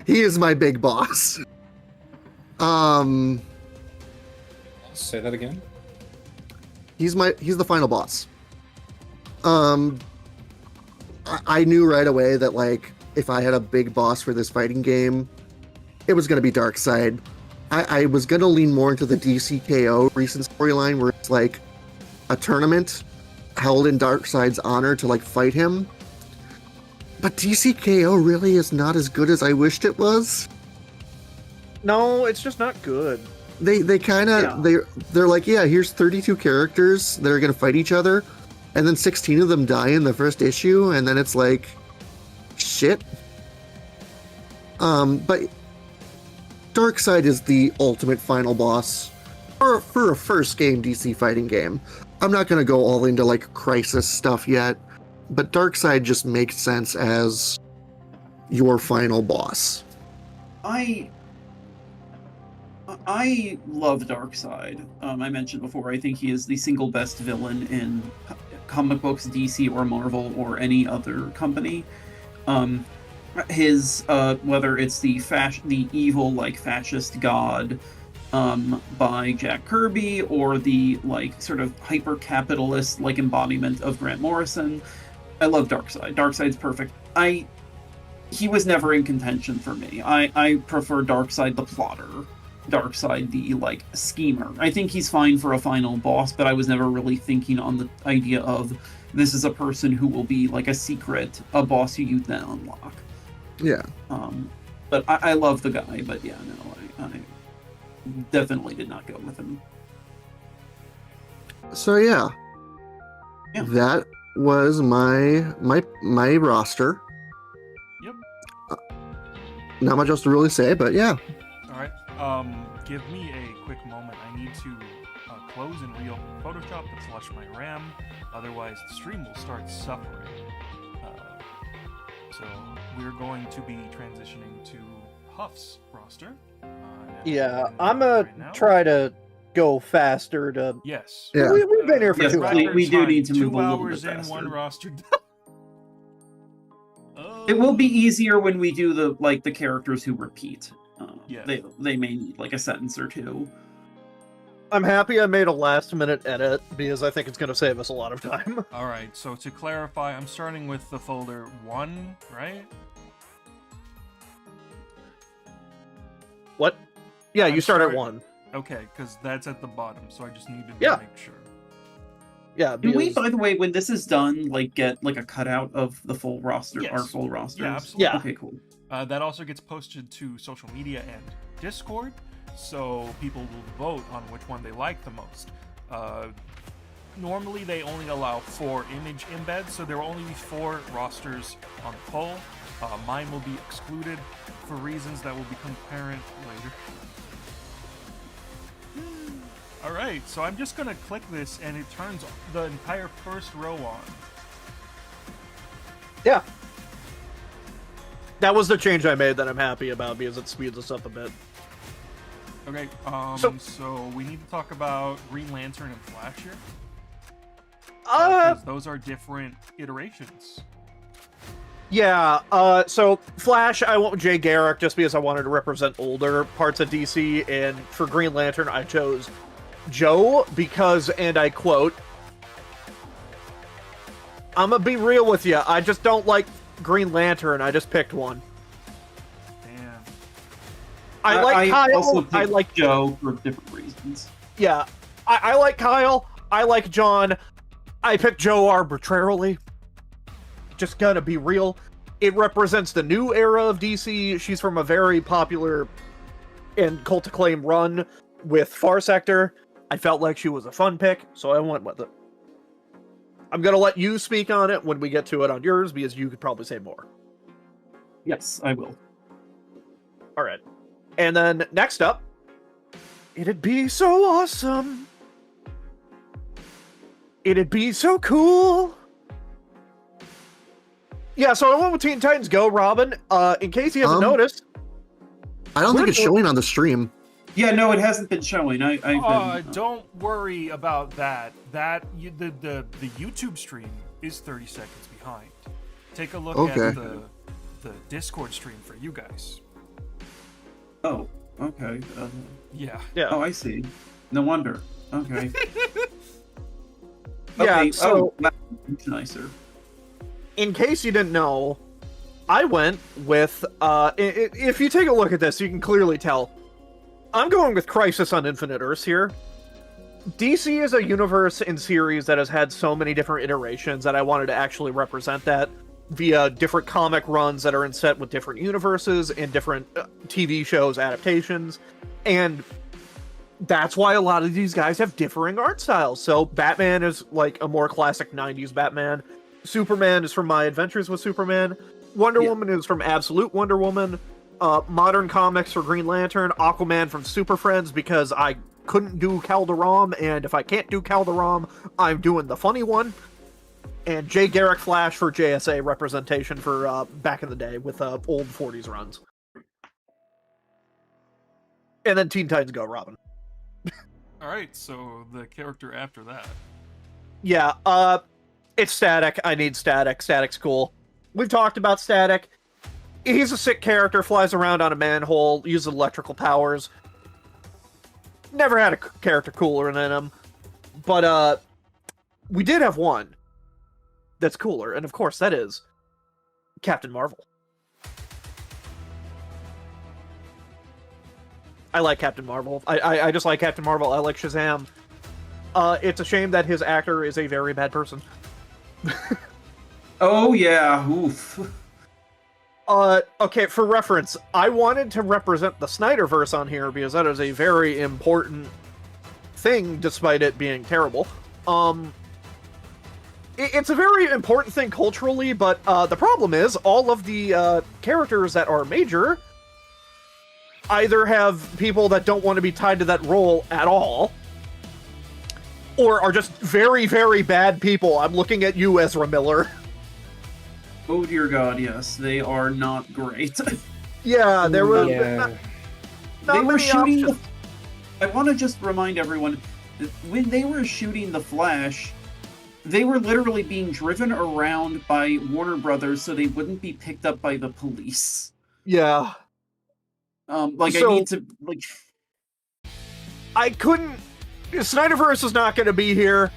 He is my big boss. Say that again. He's the final boss. I knew right away that, like, if I had a big boss for this fighting game, it was going to be Darkseid. I was going to lean more into the DCKO recent storyline where it's like a tournament held in Darkseid's honor to, like, fight him. But DCKO really is not as good as I wished it was. No, it's just not good. They kind of they're like, yeah, here's 32 characters that are gonna fight each other, and then 16 of them die in the first issue, and then it's like, shit. But Darkseid is the ultimate final boss for a first game DC fighting game. I'm not gonna go all into like Crisis stuff yet, but Darkseid just makes sense as your final boss. I love Darkseid. I mentioned before, I think he is the single best villain in comic books, DC or Marvel or any other company. His whether it's the evil like fascist god by Jack Kirby or the like sort of hyper capitalist like embodiment of Grant Morrison, I love Darkseid. Darkseid's perfect. He was never in contention for me. I prefer Darkseid the plotter. Darkseid the like schemer. I think he's fine for a final boss, but I was never really thinking on the idea of this is a person who will be like a boss you then unlock. Yeah. But I love the guy, but yeah, no, I definitely did not go with him. So yeah. That was my roster. Yep. Not much else to really say, but yeah. Alright, give me a quick moment. I need to close and reopen Photoshop and flush my RAM, otherwise the stream will start suffering. So we're going to be transitioning to Huff's roster. Yeah, I'm gonna try to go faster to... Yes. Yeah. We've been here for Yes, 2 hours. we do need to move 2 a little hours bit in, faster. one roster. It will be easier when we do the characters who repeat. Yeah. They may need like a sentence or two. I'm happy I made a last-minute edit, because I think it's going to save us a lot of time. Alright, so to clarify, I'm starting with the folder 1, right? What? Yeah, I'm you start sorry. at 1. Okay, because that's at the bottom, so I just needed to Yeah. make sure. Yeah, Can we, because... by the way, when this is done, like get like a cutout of the full roster, Yes. our full rosters? Yeah, absolutely. Yeah. Okay, cool. That also gets posted to social media and Discord, so people will vote on which one they like the most. Normally they only allow 4 image embeds, so there will only be 4 rosters on the poll. Mine will be excluded for reasons that will become apparent later. Alright, so I'm just gonna click this and it turns the entire first row on. Yeah. That was the change I made that I'm happy about, because it speeds us up a bit. Okay, so we need to talk about Green Lantern and Flash here. Because those are different iterations. Yeah, so Flash, I went with Jay Garrick just because I wanted to represent older parts of DC, and for Green Lantern, I chose Joe because, and I quote, I'm gonna be real with you. I just don't like Green Lantern. I just picked one. Damn. I like Kyle. Also picked I like Joe for different reasons. Yeah, I like Kyle. I like John. I picked Joe arbitrarily. Just gonna be real. It represents the new era of DC. She's from a very popular and cult acclaim run with Far Sector. I felt like she was a fun pick, so I went with it. I'm gonna let you speak on it when we get to it on yours, because you could probably say more. Yes, I will. Alright. And then next up, it'd be so awesome. It'd be so cool. Yeah, so I went with Teen Titans Go, Robin. In case you haven't noticed. I don't think it's showing on the stream. Yeah, no, it hasn't been showing. I've been, Don't worry about that. The YouTube stream is 30 seconds behind. Take a look at the Discord stream for you guys. Oh, okay. Yeah. Oh, I see. No wonder. Okay. Yeah, okay. so Much nicer. in case you didn't know, I went with, if you take a look at this, you can clearly tell. I'm going with Crisis on Infinite Earths here. DC is a universe and series that has had so many different iterations that I wanted to actually represent that via different comic runs that are in set with different universes and different TV shows adaptations. And that's why a lot of these guys have differing art styles. So Batman is like a more classic 90s Batman. Superman is from My Adventures with Superman. Wonder Woman is from Absolute Wonder Woman. Modern comics for Green Lantern. Aquaman from Super Friends, because I couldn't do Calderon, and if I can't do Calderon, I'm doing the funny one. And Jay Garrick Flash for JSA representation for back in the day with old 40s runs. And then Teen Titans Go, Robin. Alright, so the character after that. Yeah, it's Static. I need Static. Static's cool. We've talked about Static. He's a sick character, flies around on a manhole, uses electrical powers. Never had a character cooler than him. But, we did have one that's cooler, and of course that is Captain Marvel. I like Captain Marvel. I just like Captain Marvel. I like Shazam. It's a shame that his actor is a very bad person. Oh yeah, oof. Okay, for reference, I wanted to represent the Snyderverse on here because that is a very important thing, despite it being terrible. It's a very important thing culturally, but the problem is all of the characters that are major either have people that don't want to be tied to that role at all, or are just very, very bad people. I'm looking at you, Ezra Miller. Oh dear God, yes, they are not great. Yeah, there were Yeah. not They were many shooting. options. I want to just remind everyone that when they were shooting The Flash, they were literally being driven around by Warner Brothers so they wouldn't be picked up by the police. Yeah. I So- need to I couldn't. Snyderverse is not going to be here.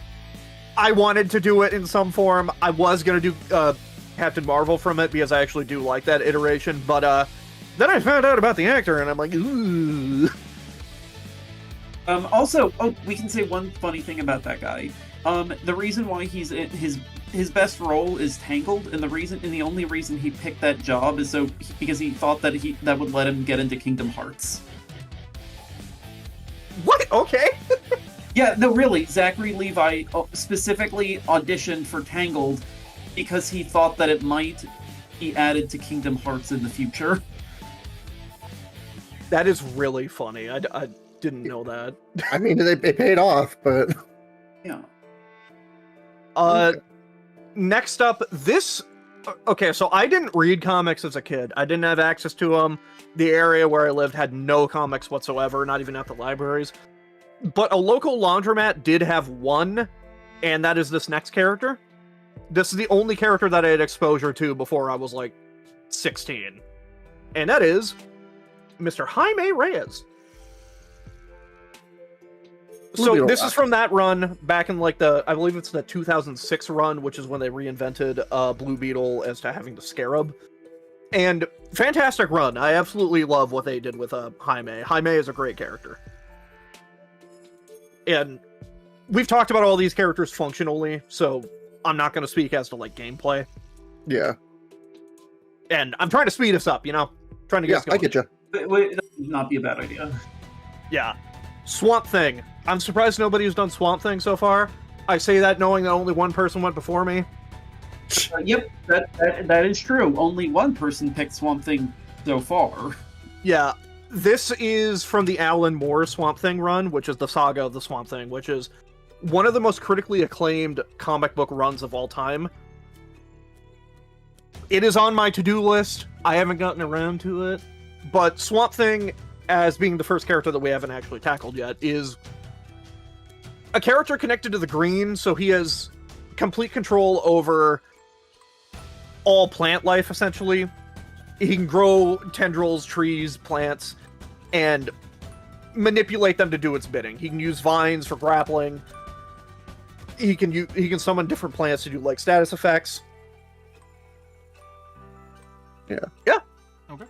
I wanted to do it in some form. I was going to do Captain Marvel from it because I actually do like that iteration, but then I found out about the actor and I'm like, ooh. Also, we can say one funny thing about that guy. The reason why he's in his best role is Tangled, and the only reason he picked that job is because he thought that would let him get into Kingdom Hearts. What? Okay. Yeah, no, really, Zachary Levi specifically auditioned for Tangled because he thought that it might be added to Kingdom Hearts in the future. That is really funny. I didn't know that. I mean, it paid off, but Yeah. Next up, this... Okay, so I didn't read comics as a kid. I didn't have access to them. The area where I lived had no comics whatsoever, not even at the libraries. But a local laundromat did have one, and that is this next character. This is the only character that I had exposure to before I was, like, 16. And that is Mr. Jaime Reyes. So Beetle this is rock. from that run back in like I believe it's the 2006 run, which is when they reinvented Blue Beetle as to having the Scarab. And fantastic run. I absolutely love what they did with Jaime. Jaime is a great character. And we've talked about all these characters functionally, so I'm not going to speak as to like gameplay. Yeah. And I'm trying to speed us up, trying to get Yeah, us going. I get you. Wait, that would not be a bad idea. Yeah. Swamp Thing. I'm surprised nobody's done Swamp Thing so far. I say that knowing that only one person went before me. Yep, that is true. Only one person picked Swamp Thing so far. Yeah. This is from the Alan Moore Swamp Thing run, which is the saga of the Swamp Thing, which is one of the most critically acclaimed comic book runs of all time. It is on my to-do list. I haven't gotten around to it. But Swamp Thing, as being the first character that we haven't actually tackled yet, is a character connected to the green, so he has complete control over all plant life, essentially. He can grow tendrils, trees, plants, and manipulate them to do its bidding. He can use vines for grappling. He can summon different plants to do like status effects. Yeah. Okay.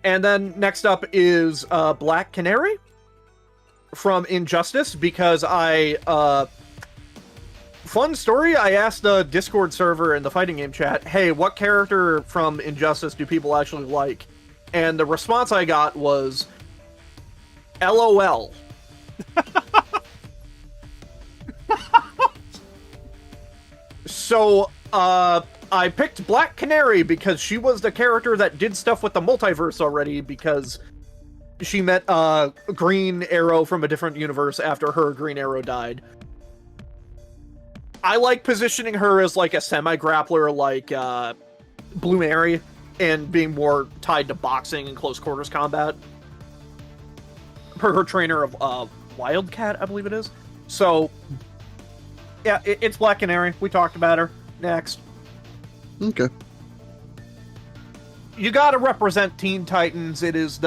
And then next up is Black Canary from Injustice, because fun story, I asked the Discord server in the fighting game chat, hey, what character from Injustice do people actually like? And the response I got was, LOL. So, I picked Black Canary because she was the character that did stuff with the multiverse already, because she met Green Arrow from a different universe after her Green Arrow died. I like positioning her as like a semi-grappler like Blue Mary, and being more tied to boxing and close quarters combat. Per her trainer of Wildcat, I believe it is. So, yeah, it's Black Canary. We talked about her. Next. Okay. You gotta represent Teen Titans. It is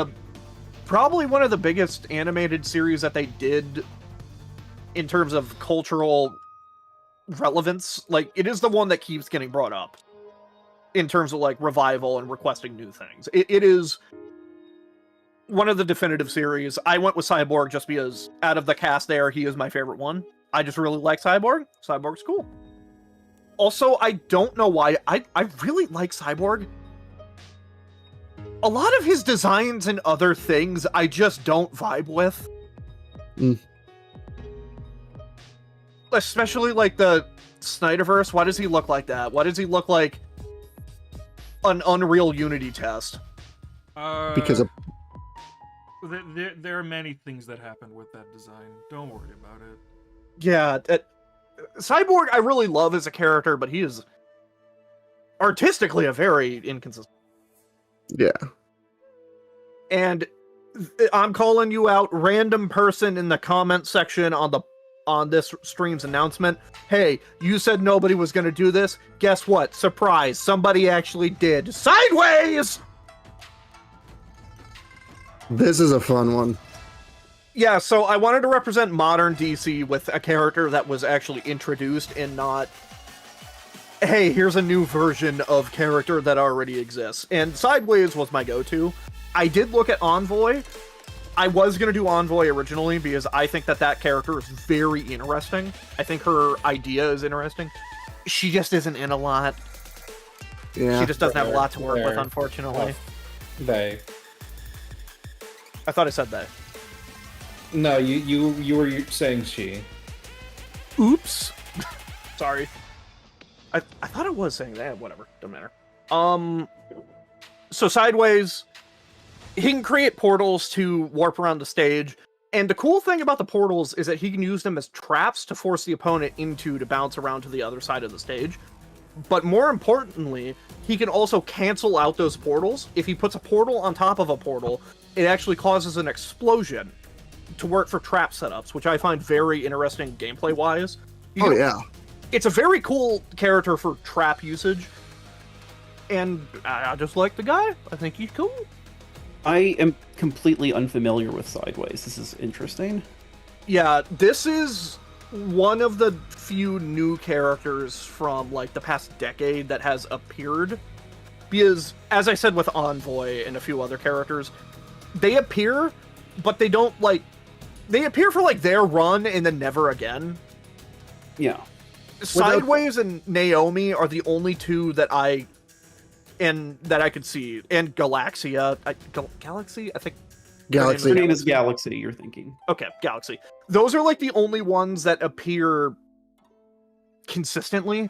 probably one of the biggest animated series that they did in terms of cultural relevance. Like, it is the one that keeps getting brought up in terms of like revival and requesting new things. It is one of the definitive series. I went with Cyborg just because out of the cast there, he is my favorite one. I just really like Cyborg. Cyborg's cool. Also, I don't know why, I really like Cyborg. A lot of his designs and other things I just don't vibe with. Especially like the Snyderverse. Why does he look like that? Why does he look like an Unreal Unity test? Because of there are many things that happened with that design. Don't worry about it. Yeah, Cyborg I really love as a character, but he is artistically a very inconsistent. yeah. And I'm calling you out, random person in the comment section on this stream's announcement. Hey, you said nobody was going to do this. Guess what? Surprise, somebody actually did. Sideways! This is a fun one. Yeah, so I wanted to represent modern DC with a character that was actually introduced and not, hey, here's a new version of character that already exists. And Sideways was my go-to. I did look at Envoy. I was going to do Envoy originally because I think that character is very interesting. I think her idea is interesting. She just isn't in a lot. Yeah. She just doesn't have a lot to work with, Fair. unfortunately. They. I thought I said that. No, you were saying she. Oops. Sorry. I thought it was saying that. Whatever. Don't matter. So Sideways, he can create portals to warp around the stage. And the cool thing about the portals is that he can use them as traps to force the opponent to bounce around to the other side of the stage. But more importantly, he can also cancel out those portals. If he puts a portal on top of a portal, it actually causes an explosion to work for trap setups, which I find very interesting gameplay-wise. Yeah. It's a very cool character for trap usage, and I just like the guy. I think he's cool. I am completely unfamiliar with Sideways. This is interesting. Yeah, this is one of the few new characters from like the past decade that has appeared. Because, as I said with Envoy and a few other characters, they appear, but they don't like. They appear for like their run and then never again. Yeah. Sideways and Naomi are the only two that I could see, and Galaxia, Galaxy, I think. Galaxy. Her name is Galaxy, you're thinking. Okay, Galaxy. Those are like the only ones that appear consistently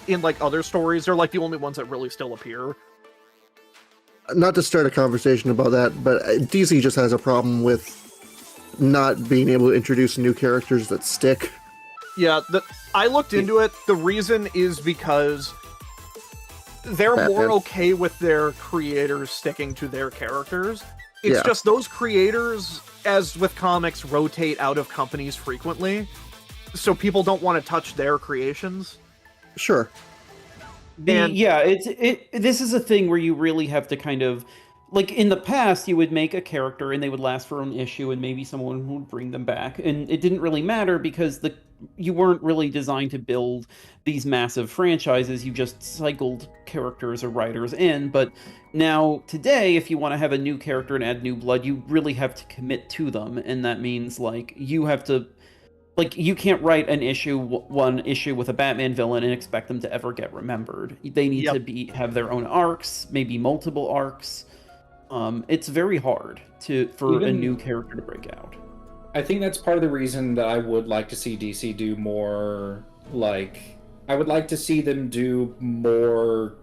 in like other stories. They're like the only ones that really still appear. Not to start a conversation about that, but DC just has a problem with not being able to introduce new characters that stick. Yeah, I looked into it. The reason is because they're Batman. more okay with their creators sticking to their characters. It's Yeah. just those creators, as with comics, rotate out of companies frequently, so people don't want to touch their creations. Sure. This is a thing where you really have to kind of, like, in the past you would make a character and they would last for an issue and maybe someone would bring them back, and it didn't really matter because you weren't really designed to build these massive franchises. You just cycled characters or writers in. But now today, if you want to have a new character and add new blood, you really have to commit to them, and that means like you have to. Like, you can't write one issue with a Batman villain and expect them to ever get remembered. They need to have their own arcs, maybe multiple arcs. It's very hard for a new character to break out. I think that's part of the reason that I would like to see DC do more, like, I would like to see them do more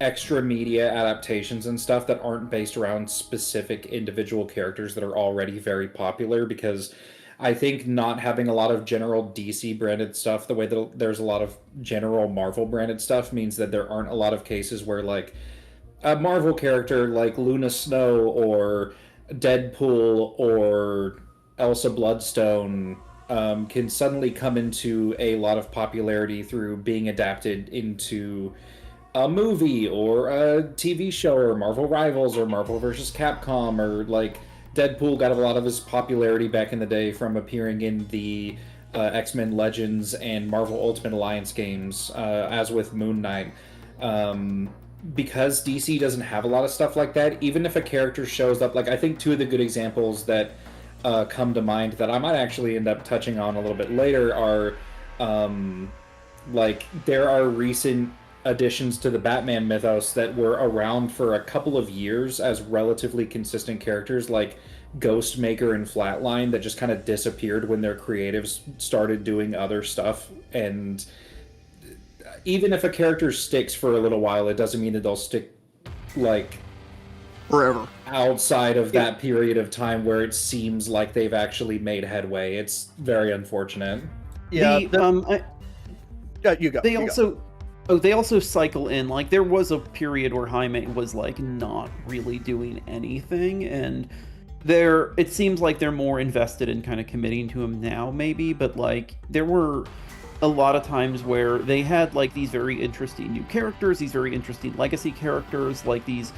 extra media adaptations and stuff that aren't based around specific individual characters that are already very popular, because I think not having a lot of general DC branded stuff, the way that there's a lot of general Marvel branded stuff, means that there aren't a lot of cases where like a Marvel character like Luna Snow or Deadpool or Elsa Bloodstone can suddenly come into a lot of popularity through being adapted into a movie or a TV show, or Marvel Rivals or Marvel vs. Capcom, or like Deadpool got a lot of his popularity back in the day from appearing in the X-Men Legends and Marvel Ultimate Alliance games, as with Moon Knight. Because DC doesn't have a lot of stuff like that, even if a character shows up, like I think two of the good examples that come to mind that I might actually end up touching on a little bit later are, like, there are recent additions to the Batman mythos that were around for a couple of years as relatively consistent characters, like Ghostmaker and Flatline, that just kind of disappeared when their creatives started doing other stuff. And even if a character sticks for a little while, it doesn't mean that they'll stick like Forever. outside of that period of time where it seems like they've actually made headway. It's very unfortunate. Yeah, you you go. They also cycle in, like, there was a period where Jaime was like not really doing anything, and it seems like they're more invested in kind of committing to him now, maybe, but like there were a lot of times where they had like these very interesting new characters, these very interesting legacy characters, like these,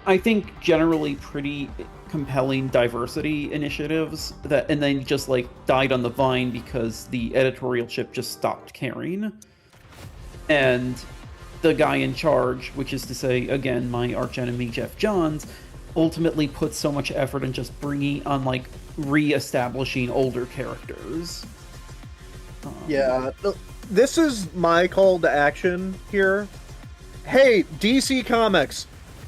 I think, generally pretty compelling diversity initiatives and then just like died on the vine because the editorial ship just stopped caring. And the guy in charge, which is to say, again, my archenemy Jeff Johns, ultimately put so much effort in just bringing on, like, re-establishing older characters. Yeah, this is my call to action here. Hey, DC Comics,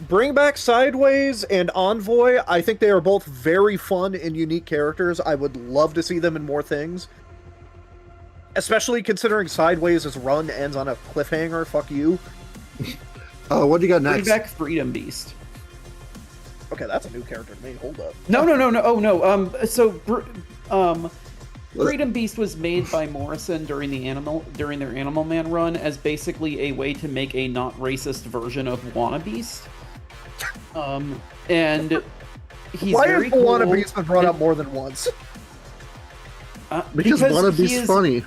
bring back Sideways and Envoy. I think they are both very fun and unique characters. I would love to see them in more things. Especially considering Sideways' run ends on a cliffhanger. Fuck you. What do you got Bring next? back Freedom Beast. Okay, that's a new character to me. Hold up. No. Oh, no. Freedom Beast was made by Morrison during their Animal Man run as basically a way to make a not racist version of Wanna Beast. And he's Why very has Wanna cool, Beast been brought up more than once? Because Wanna Beast's funny.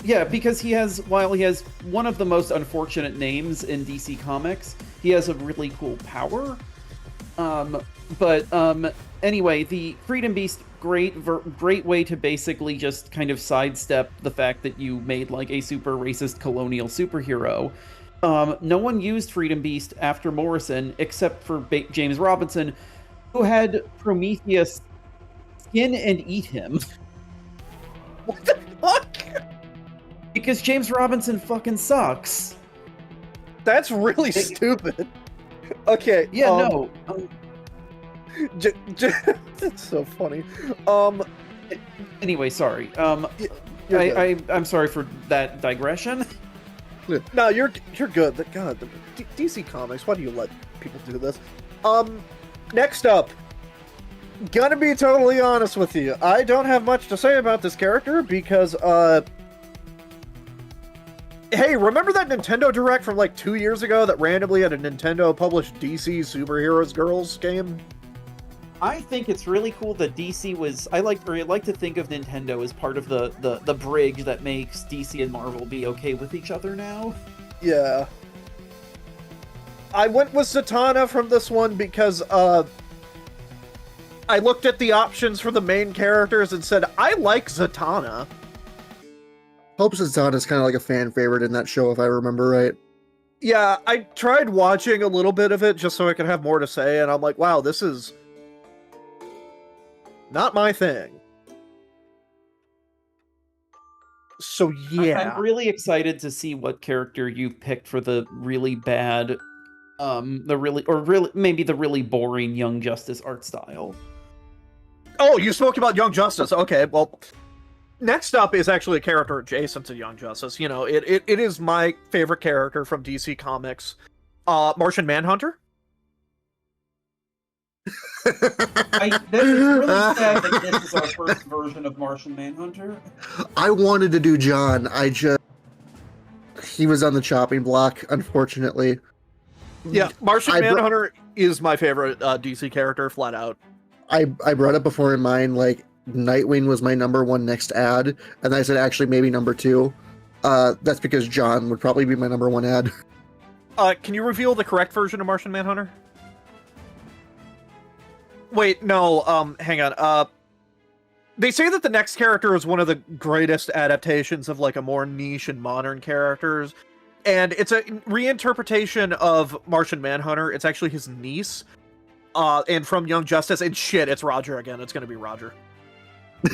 Yeah, because while he has one of the most unfortunate names in DC Comics, he has a really cool power. Anyway, the Freedom Beast, great way to basically just kind of sidestep the fact that you made like a super racist colonial superhero. No one used Freedom Beast after Morrison except for James Robinson, who had Prometheus skin and eat him. What the fuck? Because James Robinson fucking sucks. That's really stupid. Okay. Yeah, no. That's so funny. Anyway, sorry. I'm sorry for that digression. No, you're good. God, DC Comics. Why do you let people do this? Next up, gonna be totally honest with you. I don't have much to say about this character because, hey, remember that Nintendo Direct from like 2 years ago that randomly had a Nintendo published DC Superheroes Girls game? I think it's really cool that DC was. I like to think of Nintendo as part of the bridge that makes DC and Marvel be okay with each other now. Yeah. I went with Zatanna from this one because I looked at the options for the main characters and said, I like Zatanna. Hope Zatanna is kind of like a fan favorite in that show, if I remember right. Yeah, I tried watching a little bit of it just so I could have more to say, and I'm like, wow, this is not my thing. So yeah. I'm really excited to see what character you've picked for the really bad, maybe the really boring Young Justice art style. Oh, you spoke about Young Justice. Okay, well, next up is actually a character adjacent to Young Justice. You know, it is my favorite character from DC Comics, Martian Manhunter. It's really sad that this is our first version of Martian Manhunter. I wanted to do John. He was on the chopping block, unfortunately. Yeah, Martian Manhunter is my favorite DC character, flat out. I brought up before in mine, like, Nightwing was my number one next ad, and I said actually maybe number two. That's because John would probably be my number one ad. Can you reveal the correct version of Martian Manhunter? Wait, no, hang on. They say that the next character is one of the greatest adaptations of, like, a more niche and modern characters. And it's a reinterpretation of Martian Manhunter. It's actually his niece. And from Young Justice. And shit, it's Roger again. It's gonna be Roger. Did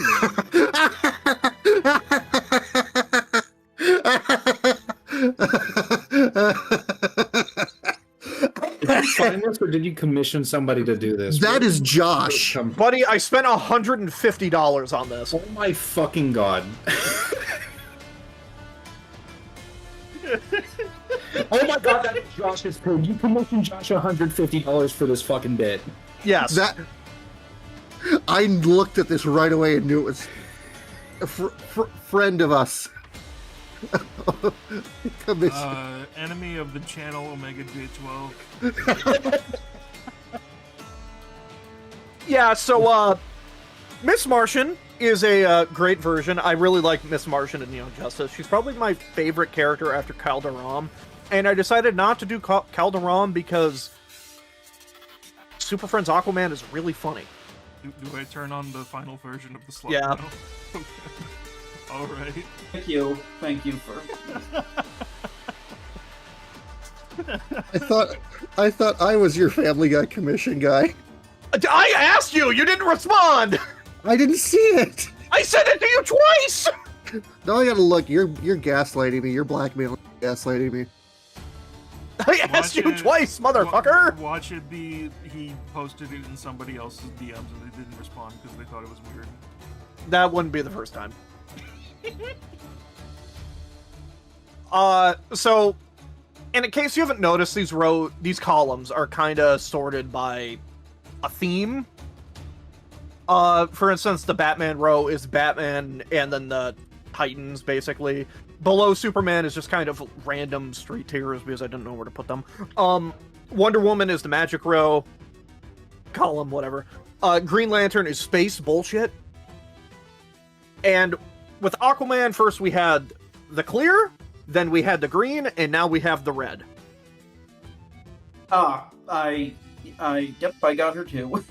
you find this, or did you commission somebody to do this? That is Josh. Buddy, I spent $150 on this. Oh my fucking god. Oh my god, that is Josh's code. You commissioned Josh $150 for this fucking bit. Yes. I looked at this right away and knew it was a friend of us. Enemy of the channel, Omega J12. Yeah, so, Miss Martian is a great version. I really like Miss Martian in Young Justice. She's probably my favorite character after Calderon. And I decided not to do Calderon because Super Friends Aquaman is really funny. Do I turn on the final version of the slide? Yeah. Now? Okay. All right. Thank you for. I thought I was your Family Guy commission guy. I asked you! You didn't respond! I didn't see it! I sent it to you twice! Now I gotta look. You're gaslighting me. You're blackmailing, gaslighting me. I asked you twice, motherfucker! Watch it be he posted it in somebody else's DMs and they didn't respond because they thought it was weird. That wouldn't be the first time. So, and in case you haven't noticed, these columns are kind of sorted by a theme. For instance, the Batman row is Batman and then the Titans, basically. Below Superman is just kind of random street tiers because I didn't know where to put them. Wonder Woman is the Magic row. Column, whatever. Green Lantern is space bullshit. And with Aquaman, first we had the clear, then we had the green, and now we have the red. Yep, I got her too.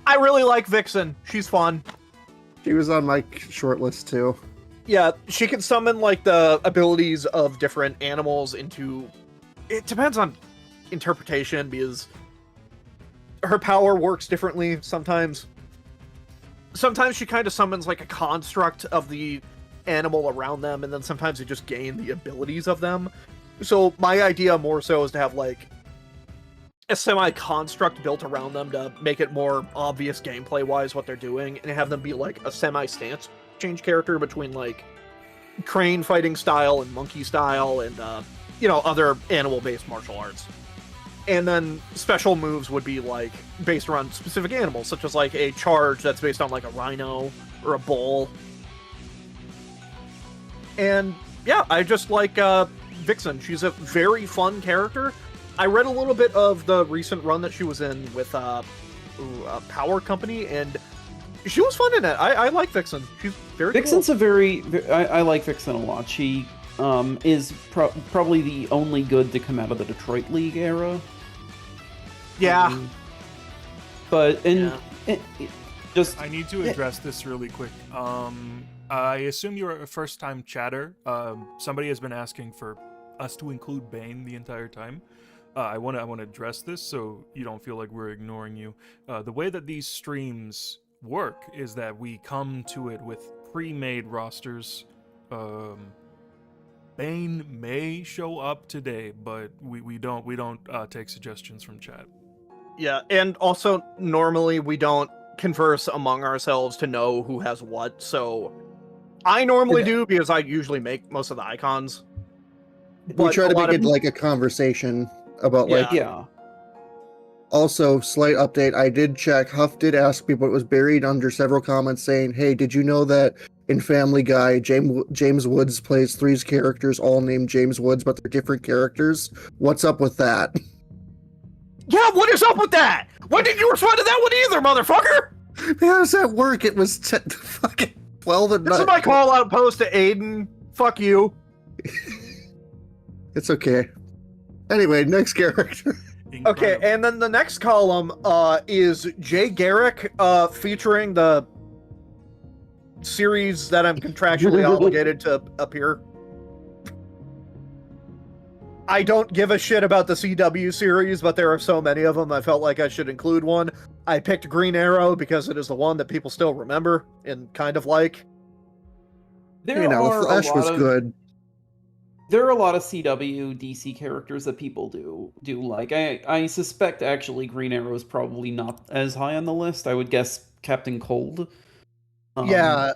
I really like Vixen. She's fun. She was on my short list too. Yeah, she can summon like the abilities of different animals into. It depends on interpretation because her power works differently sometimes. Sometimes she kind of summons like a construct of the animal around them, and then sometimes they just gain the abilities of them. So my idea more so is to have like a semi-construct built around them to make it more obvious gameplay-wise what they're doing, and have them be like a semi-stance change character between like crane fighting style and monkey style and other animal-based martial arts. And then special moves would be like based around specific animals, such as like a charge that's based on like a rhino or a bull. And yeah, I just like Vixen. She's a very fun character. I read a little bit of the recent run that she was in with Power Company, and she was fun in it. I like Vixen. She's very Vixen's cool. I like Vixen a lot. She is probably the only good to come out of the Detroit League era. Yeah. But just I need to address this really quick. I assume you're a first-time chatter. Somebody has been asking for us to include Bane the entire time. I want to address this so you don't feel like we're ignoring you. The way that these streams work is that we come to it with pre-made rosters. Bane may show up today, but we don't take suggestions from chat. Yeah, and also normally we don't converse among ourselves to know who has what, so I normally do because I usually make most of the icons. We try to make it like a conversation about like. yeah. Also, slight update. I did check. Huff did ask me, but it was buried under several comments saying, "Hey, did you know that in Family Guy, James Woods plays three characters, all named James Woods, but they're different characters? What's up with that?" Yeah, what is up with that? Why didn't you respond to that one either, motherfucker? Man, I was at work. It was fucking 12 at night. This is my call-out post to Aiden. Fuck you. It's okay. Anyway, next character. Okay, and then the next column is Jay Garrick featuring the series that I'm contractually obligated to appear. I don't give a shit about the CW series, but there are so many of them, I felt like I should include one. I picked Green Arrow because it is the one that people still remember and kind of like. Flash was good. There are a lot of CW, DC characters that people do like. I suspect actually Green Arrow is probably not as high on the list. I would guess Captain Cold. Yeah.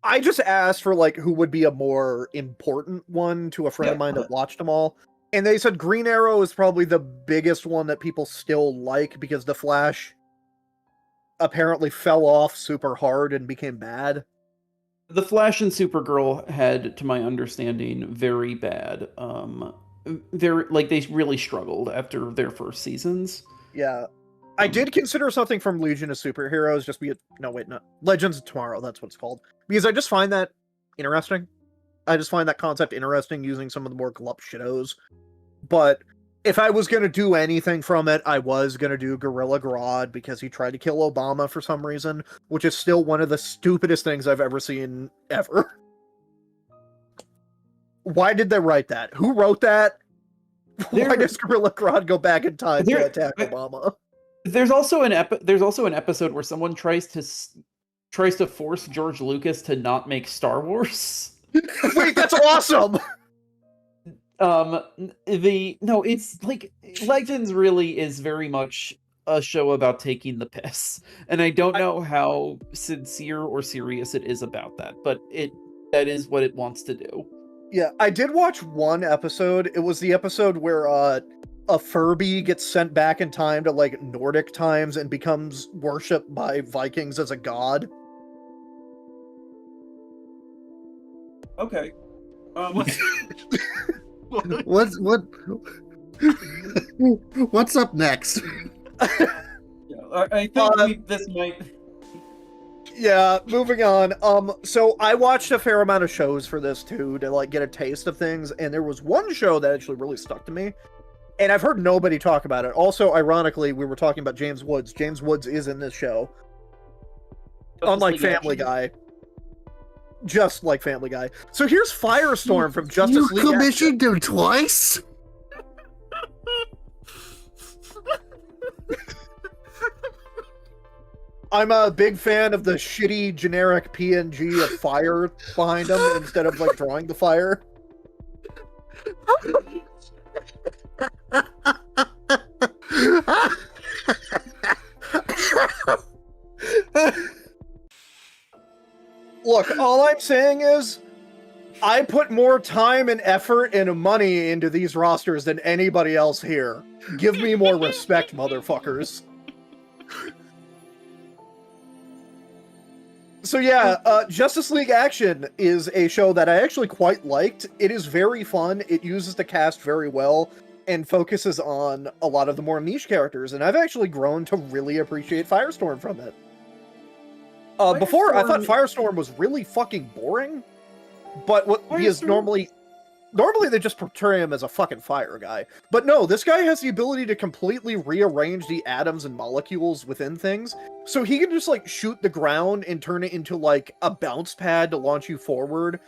I just asked for like who would be a more important one to a friend of mine that watched them all. And they said Green Arrow is probably the biggest one that people still like because the Flash apparently fell off super hard and became bad. The Flash and Supergirl had, to my understanding, very bad. They really struggled after their first seasons. Yeah. I did consider something from Legion of Superheroes, Legends of Tomorrow, that's what it's called. Because I just find that interesting. I just find that concept interesting using some of the more glup shittos. But if I was going to do anything from it, I was going to do Gorilla Grodd because he tried to kill Obama for some reason, which is still one of the stupidest things I've ever seen, ever. Why did they write that? Who wrote that? Why does Gorilla Grodd go back in time to attack Obama? There's also an episode where someone tries to force George Lucas to not make Star Wars. Wait, that's awesome. It's like Legends really is very much a show about taking the piss, and I don't know how sincere or serious it is about that, but that is what it wants to do. Yeah, I did watch one episode. It was the episode where a Furby gets sent back in time to like Nordic times and becomes worshipped by Vikings as a god. Okay. What's up next? I think this might. Yeah, moving on. So I watched a fair amount of shows for this too to like get a taste of things, and there was one show that actually really stuck to me, and I've heard nobody talk about it. Also, ironically, we were talking about James Woods. James Woods is in this show, unlike Family Guy. Just like Family Guy. So here's Firestorm from Justice League. You commissioned him twice? I'm a big fan of the shitty generic PNG of fire behind him instead of like drawing the fire. Look, all I'm saying is I put more time and effort and money into these rosters than anybody else here. Give me more respect, motherfuckers. So yeah, Justice League Action is a show that I actually quite liked. It is very fun. It uses the cast very well and focuses on a lot of the more niche characters. And I've actually grown to really appreciate Firestorm from it. Before, I thought Firestorm was really fucking boring. But what he is normally they just portray him as a fucking fire guy. But no, this guy has the ability to completely rearrange the atoms and molecules within things. So he can just like shoot the ground and turn it into like a bounce pad to launch you forward.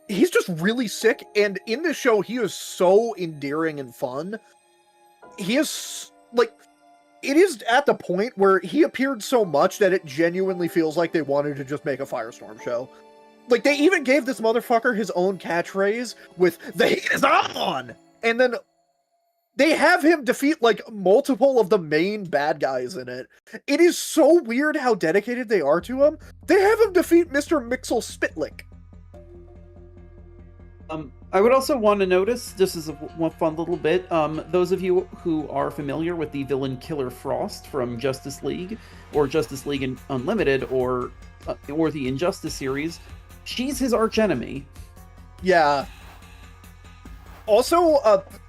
He's just really sick, and in this show he is so endearing and fun. He is like, it is at the point where he appeared so much that it genuinely feels like they wanted to just make a Firestorm show. Like, they even gave this motherfucker his own catchphrase with, "The heat is on!" And then they have him defeat, like, multiple of the main bad guys in it. It is so weird how dedicated they are to him. They have him defeat Mr. Mixel Spitlick. I would also want to notice, this is one fun little bit, those of you who are familiar with the villain Killer Frost from Justice League, or Justice League Unlimited, or the Injustice series, she's his archenemy. Yeah. Also,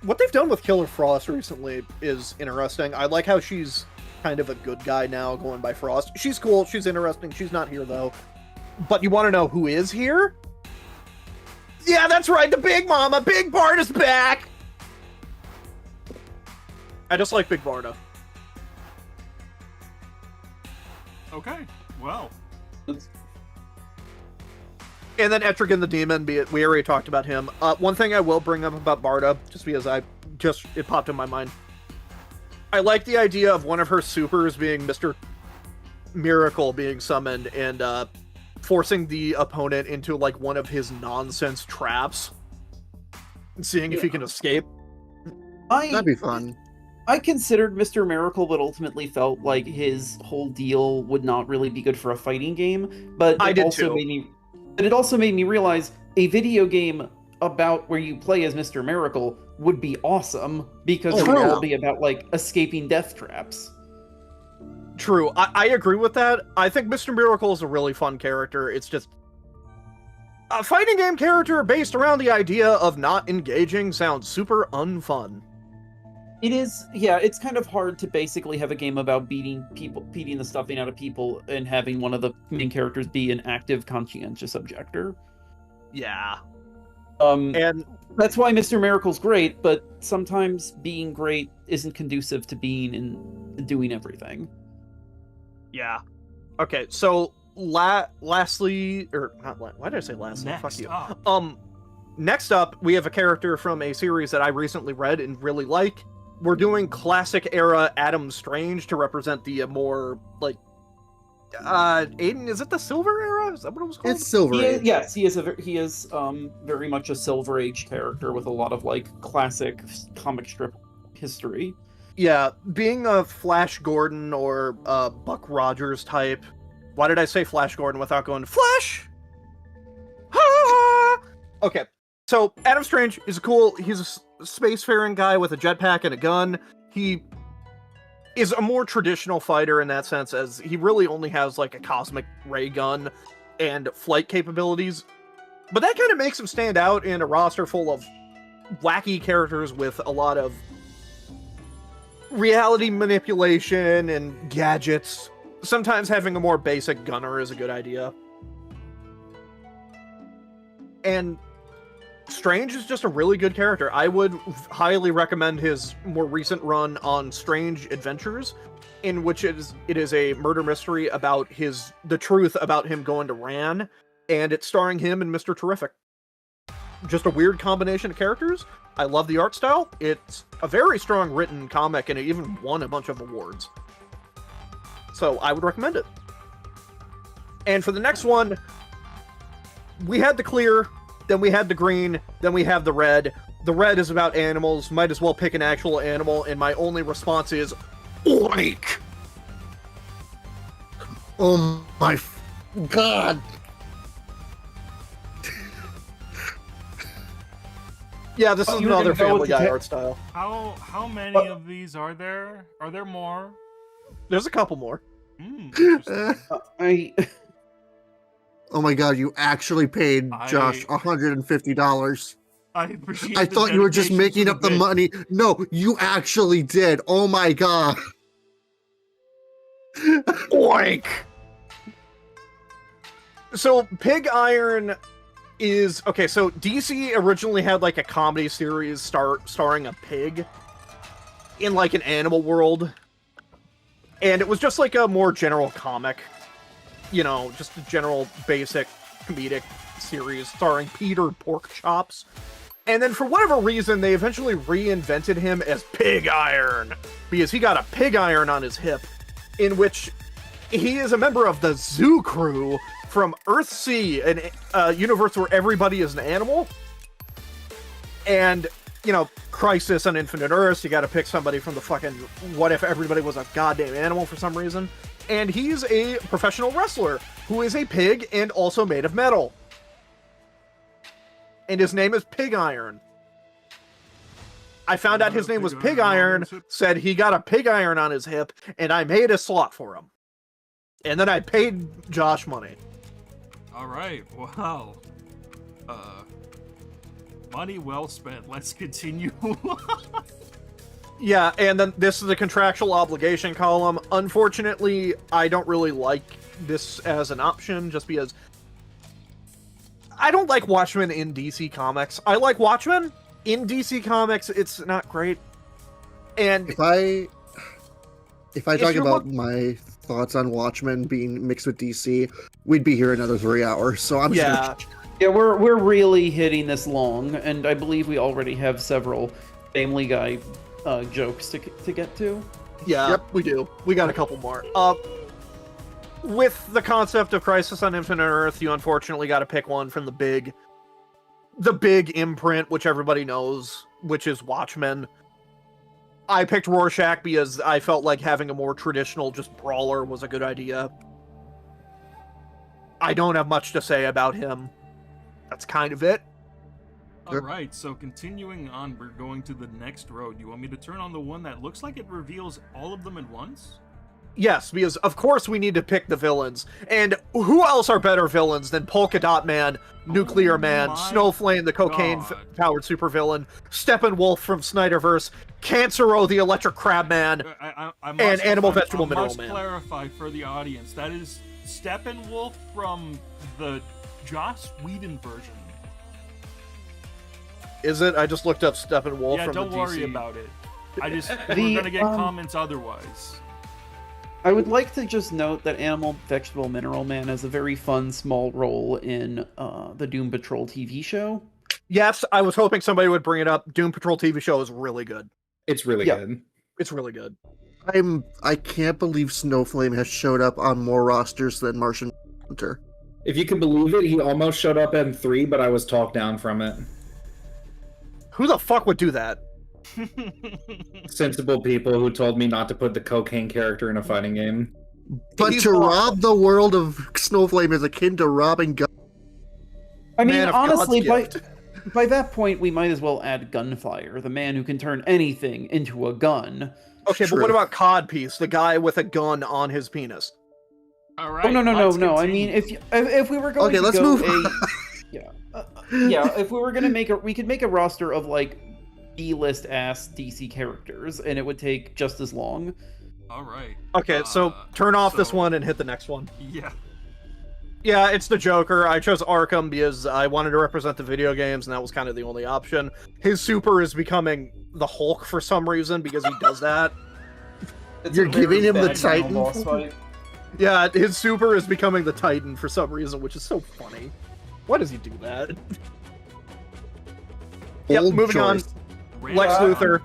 what they've done with Killer Frost recently is interesting. I like how she's kind of a good guy now, going by Frost. She's cool, she's interesting, she's not here though. But you want to know who is here? Yeah, that's right, the Big Mama! Big Barda's back! I just like Big Barda. Okay, well. And then Etrigan the Demon, we already talked about him. One thing I will bring up about Barda, just because it popped in my mind. I like the idea of one of her supers being Mr. Miracle being summoned and forcing the opponent into like one of his nonsense traps and seeing if he can escape. That'd be fun. I considered Mr. Miracle, but ultimately felt like his whole deal would not really be good for a fighting game. But it also made me realize a video game about where you play as Mr. Miracle would be awesome, because it would all be about like escaping death traps. True, I agree with that. I think Mr. Miracle is a really fun character. It's just a fighting game character based around the idea of not engaging sounds super unfun. It is, yeah, it's kind of hard to basically have a game about beating the stuffing out of people and having one of the main characters be an active, conscientious objector. Yeah. And that's why Mr. Miracle's great, but sometimes being great isn't conducive to being and doing everything. Yeah. Okay, so lastly, or not, why did I say lastly? Fuck you. Next up, we have a character from a series that I recently read and really like. We're doing classic era Adam Strange to represent the more like Aiden, is it the Silver Era? Is that what it was called? It's Silver Age. Yes, he is very much a Silver Age character with a lot of like classic comic strip history. Yeah, being a Flash Gordon or Buck Rogers type. Why did I say Flash Gordon without going Flash? Ah! Okay, so Adam Strange is he's a spacefaring guy with a jetpack and a gun. He is a more traditional fighter in that sense, as he really only has like a cosmic ray gun and flight capabilities. But that kind of makes him stand out in a roster full of wacky characters with a lot of reality manipulation and gadgets. sometimes having a more basic gunner is a good idea. And Strange is just a really good character. I would highly recommend his more recent run on Strange Adventures, in which it is a murder mystery about the truth about him going to Ran, and it's starring him and Mr. Terrific. Just a weird combination of characters. I love the art style. It's a very strong written comic, and it even won a bunch of awards. So I would recommend it. And for the next one, we had the clear, then we had the green, then we have the red. The red is about animals. Might as well pick an actual animal, and my only response is oink. Oh my god. Yeah, this is you were another gonna go Family with the Guy ta- art style. How many of these are there? Are there more? There's a couple more. Interesting. I Oh my god, you actually paid Josh $150. I appreciate. I the thought you were just dedication making to up the bit. money. No, you actually did. Oh my god. Oink! So, Pig Iron is... Okay, so DC originally had, like, a comedy series starring a pig in, like, an animal world. And it was just, like, a more general comic. You know, just a general, basic, comedic series starring Peter Porkchops. And then, for whatever reason, they eventually reinvented him as Pig Iron. Because he got a pig iron on his hip, in which he is a member of the Zoo Crew from Earthsea, a universe where everybody is an animal. And, you know, Crisis on Infinite Earths, you gotta pick somebody from the fucking what if everybody was a goddamn animal for some reason. And he's a professional wrestler who is a pig and also made of metal. And his name is Pig Iron. I found out his name was Pig Iron, said he got a pig iron on his hip, and I made a slot for him. And then I paid Josh money. All right. Wow. Money well spent. Let's continue. Yeah, and then this is a contractual obligation column. Unfortunately, I don't really like this as an option, just because I don't like Watchmen in DC Comics. I like Watchmen. In DC Comics, it's not great. And If I If talk you're about my thoughts on Watchmen being mixed with DC, we'd be here another 3 hours. So I'm just yeah, Yeah, we're really hitting this long, and I believe we already have several Family Guy jokes to get to. yeah, Yep. we do. We got a couple more. With the concept of Crisis on Infinite Earth, you unfortunately got to pick one from the big imprint, which everybody knows, which is Watchmen. I picked Rorschach because I felt like having a more traditional just brawler was a good idea. I don't have much to say about him. That's kind of it. All right. So continuing on, we're going to the next road. You want me to turn on the one that looks like it reveals all of them at once? Yes, because of course we need to pick the villains. And who else are better villains than Polka Dot Man, Nuclear Man, my Snowflame, the cocaine-powered supervillain, Steppenwolf from Snyderverse, Cancero, the Electric Crab Man, I and Animal I Vegetable Mineral must Man. clarify for the audience. That is Steppenwolf from the Joss Whedon version. Is it? I just looked up Steppenwolf Yeah, from don't the worry DC. about it. I just we're The, gonna get comments otherwise. I would like to just note that Animal Vegetable Mineral Man has a very fun small role in the Doom Patrol TV show. Yes, I was hoping somebody would bring it up. Doom Patrol TV show is really good. It's really Yeah. good. It's really good. I can't believe Snowflame has showed up on more rosters than Martian Hunter. If you can believe it, he almost showed up in 3, but I was talked down from it. Who the fuck would do that? Sensible people who told me not to put the cocaine character in a fighting game. But He's to awesome. rob the world of Snowflame is akin to robbing guns. I mean, Man of God's honestly, gift. by that point, we might as well add Gunfire, the man who can turn anything into a gun. Okay, True. but what about Codpiece, the guy with a gun on his penis? All right. Oh no! let's I mean, continue. if we were going Okay, to let's go move yeah, if we were gonna we could make a roster of like B-list ass DC characters, and it would take just as long. All right. Okay, so turn off this so- one and hit the next one. Yeah. Yeah, it's the Joker. I chose Arkham because I wanted to represent the video games, and that was kind of the only option. His super is becoming the Hulk for some reason because he does that. You're giving him the Titan? boss fight. Yeah, his super is becoming the Titan for some reason, which is so funny. Why does he do that? Yep, Bold moving choice. Ran Lex down. Luthor.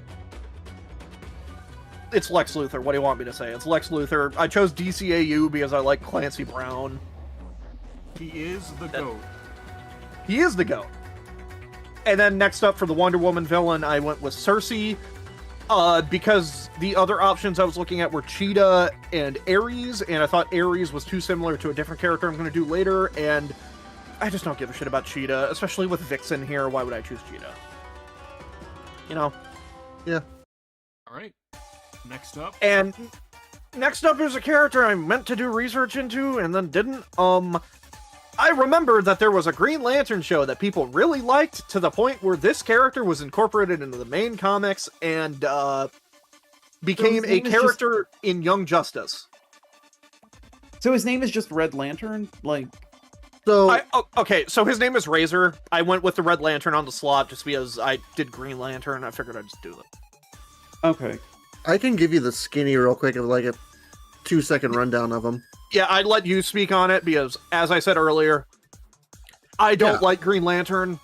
It's Lex Luthor. What do you want me to say? It's Lex Luthor. I chose DCAU because I like Clancy Brown. He is the GOAT. He is the GOAT. And then next up for the Wonder Woman villain, I went with Cersei. Because the other options I was looking at were Cheetah and Ares, and I thought Ares was too similar to a different character I'm going to do later, and I just don't give a shit about Cheetah, especially with Vixen here. Why would I choose Cheetah? You know? All right. Next up. And next up is a character I meant to do research into and then didn't. I remembered that there was a Green Lantern show that people really liked to the point where this character was incorporated into the main comics and became his a name is character in Young Justice. So his name is just Red Lantern? Like, So Okay, so his name is Razor. I went with the Red Lantern on the slot just because I did Green Lantern. I figured I'd just do that. okay. I can give you the skinny real quick of like a 2-second rundown of him. Yeah, I'd let you speak on it because, as I said earlier, I don't Yeah. like Green Lantern.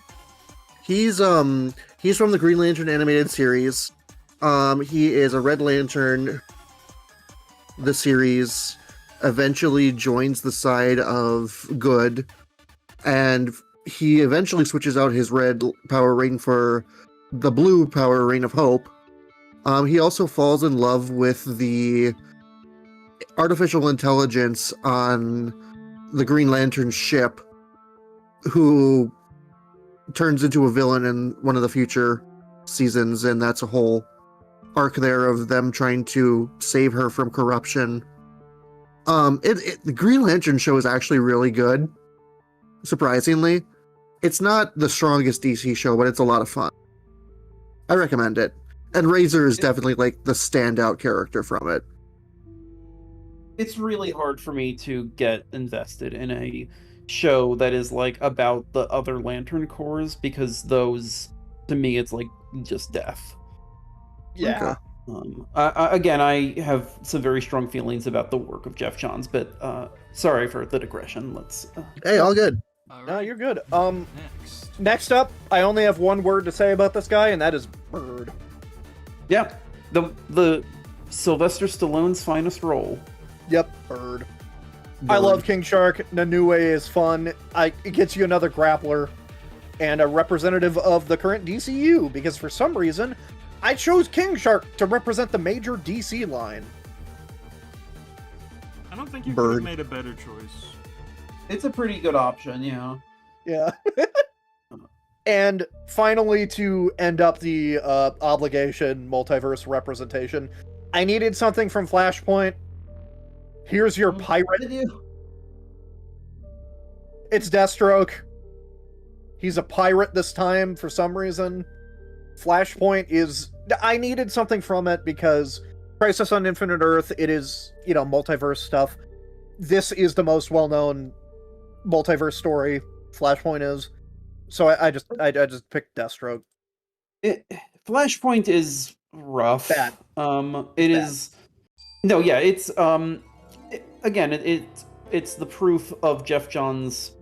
He's from the Green Lantern animated series. He is a Red Lantern. The series eventually joins the side of good, and he eventually switches out his red power ring for the blue power ring of hope. He also falls in love with the artificial intelligence on the Green Lantern ship, who turns into a villain in one of the future seasons, and that's a whole arc there of them trying to save her from corruption. The Green Lantern show is actually really good, surprisingly. It's not the strongest DC show, but it's a lot of fun. I recommend it. And Razor is definitely like the standout character from it. It's really hard for me to get invested in a show that is like about the other Lantern Corps because those, to me, it's like just death. Yeah. Again, I have some very strong feelings about the work of Jeff Johns, but sorry for the digression. Let's. Hey, all good. All No, right. you're good. Next. Next up, I only have one word to say about this guy, and that is Bird. Yeah, the Sylvester Stallone's finest role. Yep, Bird. I love King Shark. Nanue is fun. It gets you another grappler and a representative of the current DCU, because for some reason, I chose King Shark to represent the major DC line. I don't think you could Bird. have made a better choice. It's a pretty good option, yeah. Yeah. And finally, to end up the obligation multiverse representation, I needed something from Flashpoint. Here's your pirate. Did you? It's Deathstroke. He's a pirate this time for some reason. Flashpoint is... I needed something from it because Crisis on Infinite Earth, it is, multiverse stuff. This is the most well-known multiverse story, Flashpoint is. So I just picked Deathstroke. Flashpoint is rough. Bad. It is. No, yeah, it's again, it's the proof of Jeff Johns'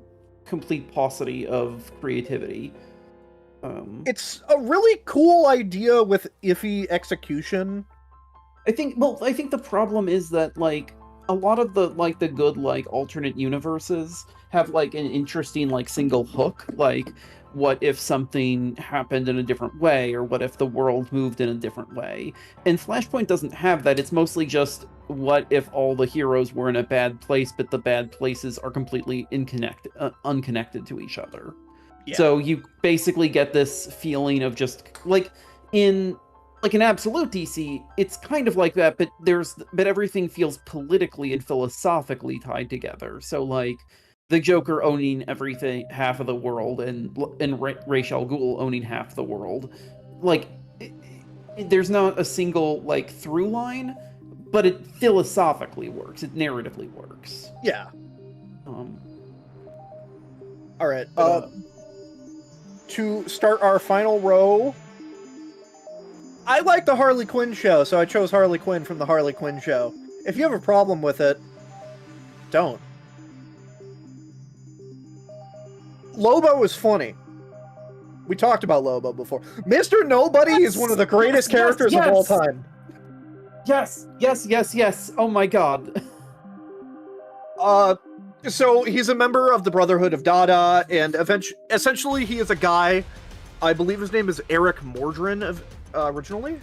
complete paucity of creativity. It's a really cool idea with iffy execution. I think the problem is that like a lot of the good alternate universes have like an interesting single hook, like what if something happened in a different way, or what if the world moved in a different way. And Flashpoint doesn't have that. It's mostly just what if all the heroes were in a bad place, but the bad places are completely unconnected to each other. Yeah. So you basically get this feeling of just in absolute DC, it's kind of like that, but everything feels politically and philosophically tied together. So the Joker owning half of the world, and Ra's al Ghul owning half the world, there's not a single through line, but it philosophically works. It narratively works. Yeah. Um, All right. but, To start our final row, I like the Harley Quinn show, so I chose Harley Quinn from the Harley Quinn show. If you have a problem with it, don't. Lobo is funny. We talked about Lobo before. Mr. Nobody is one of the greatest characters of all time. yes, yes, yes, yes. Oh my god. So he's a member of the Brotherhood of Dada, and essentially he is a guy, I believe his name is Eric Mordrin originally.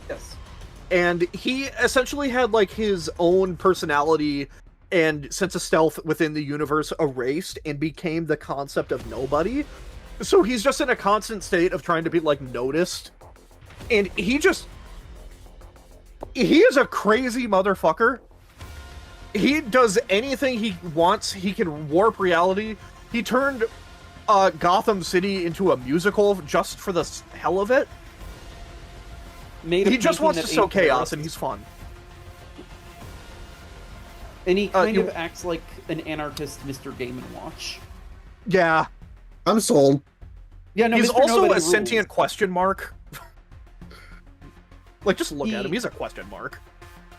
Yes. And he essentially had like his own personality and sense of stealth within the universe erased and became the concept of nobody. So he's just in a constant state of trying to be like noticed. And he is a crazy motherfucker. He does anything he wants. He can warp reality. He turned Gotham City into a musical just for the hell of it. He just wants to sow chaos, and he's fun. And he kind of acts like an anarchist Mr. Game & Watch. Yeah. I'm sold. Yeah, no, He's Mr. also Nobody a rules. sentient question mark. Like, just look at him. He's a question mark.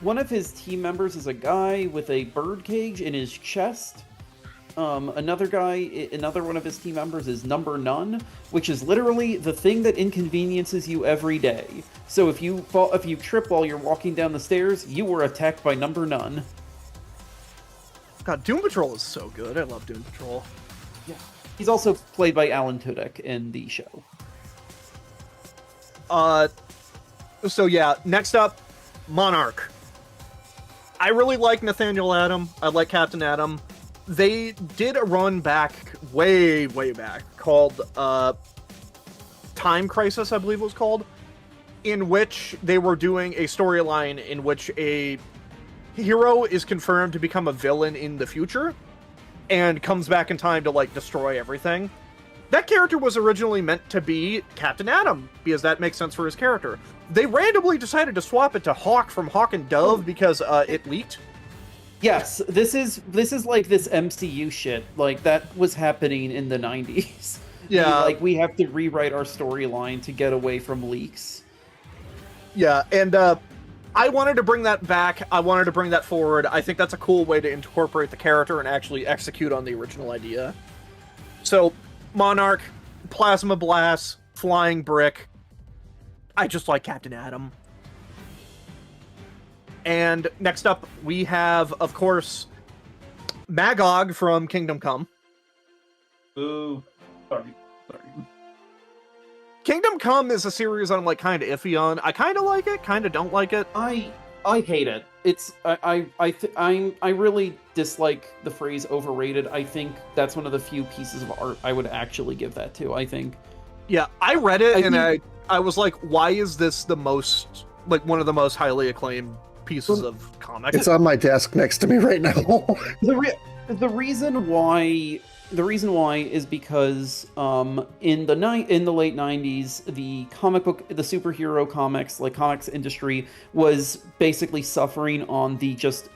One of his team members is a guy with a bird cage in his chest. Another one of his team members is Number None, which is literally the thing that inconveniences you every day. So if you trip while you're walking down the stairs, you were attacked by Number None. God, Doom Patrol is so good. I love Doom Patrol. Yeah. He's also played by Alan Tudyk in the show. So yeah, next up, Monarch. I really like Nathaniel Adam. I like Captain Atom. They did a run back, way back, called Time Crisis, I believe it was called, in which they were doing a storyline in which a hero is confirmed to become a villain in the future and comes back in time to, like, destroy everything. That character was originally meant to be Captain Atom, because that makes sense for his character. They randomly decided to swap it to Hawk from Hawk and Dove because it leaked. Yes, this is like this MCU shit. Like, that was happening in the 90s. Yeah. We have to rewrite our storyline to get away from leaks. Yeah, and I wanted to bring that back. I wanted to bring that forward. I think that's a cool way to incorporate the character and actually execute on the original idea. So, Monarch, Plasma Blast, Flying Brick. I just like Captain Atom. And next up, we have, of course, Magog from Kingdom Come. Ooh. Sorry. Kingdom Come is a series I'm, like, kind of iffy on. I kind of like it, kind of don't like it. I hate it. I really dislike the phrase overrated. I think that's one of the few pieces of art I would actually give that to. I think. Yeah, I read it I was like, why is this the most, like, one of the most highly acclaimed pieces of comics? It's on my desk next to me right now. The reason why is because in the late 90s, the superhero comics industry was basically suffering on the just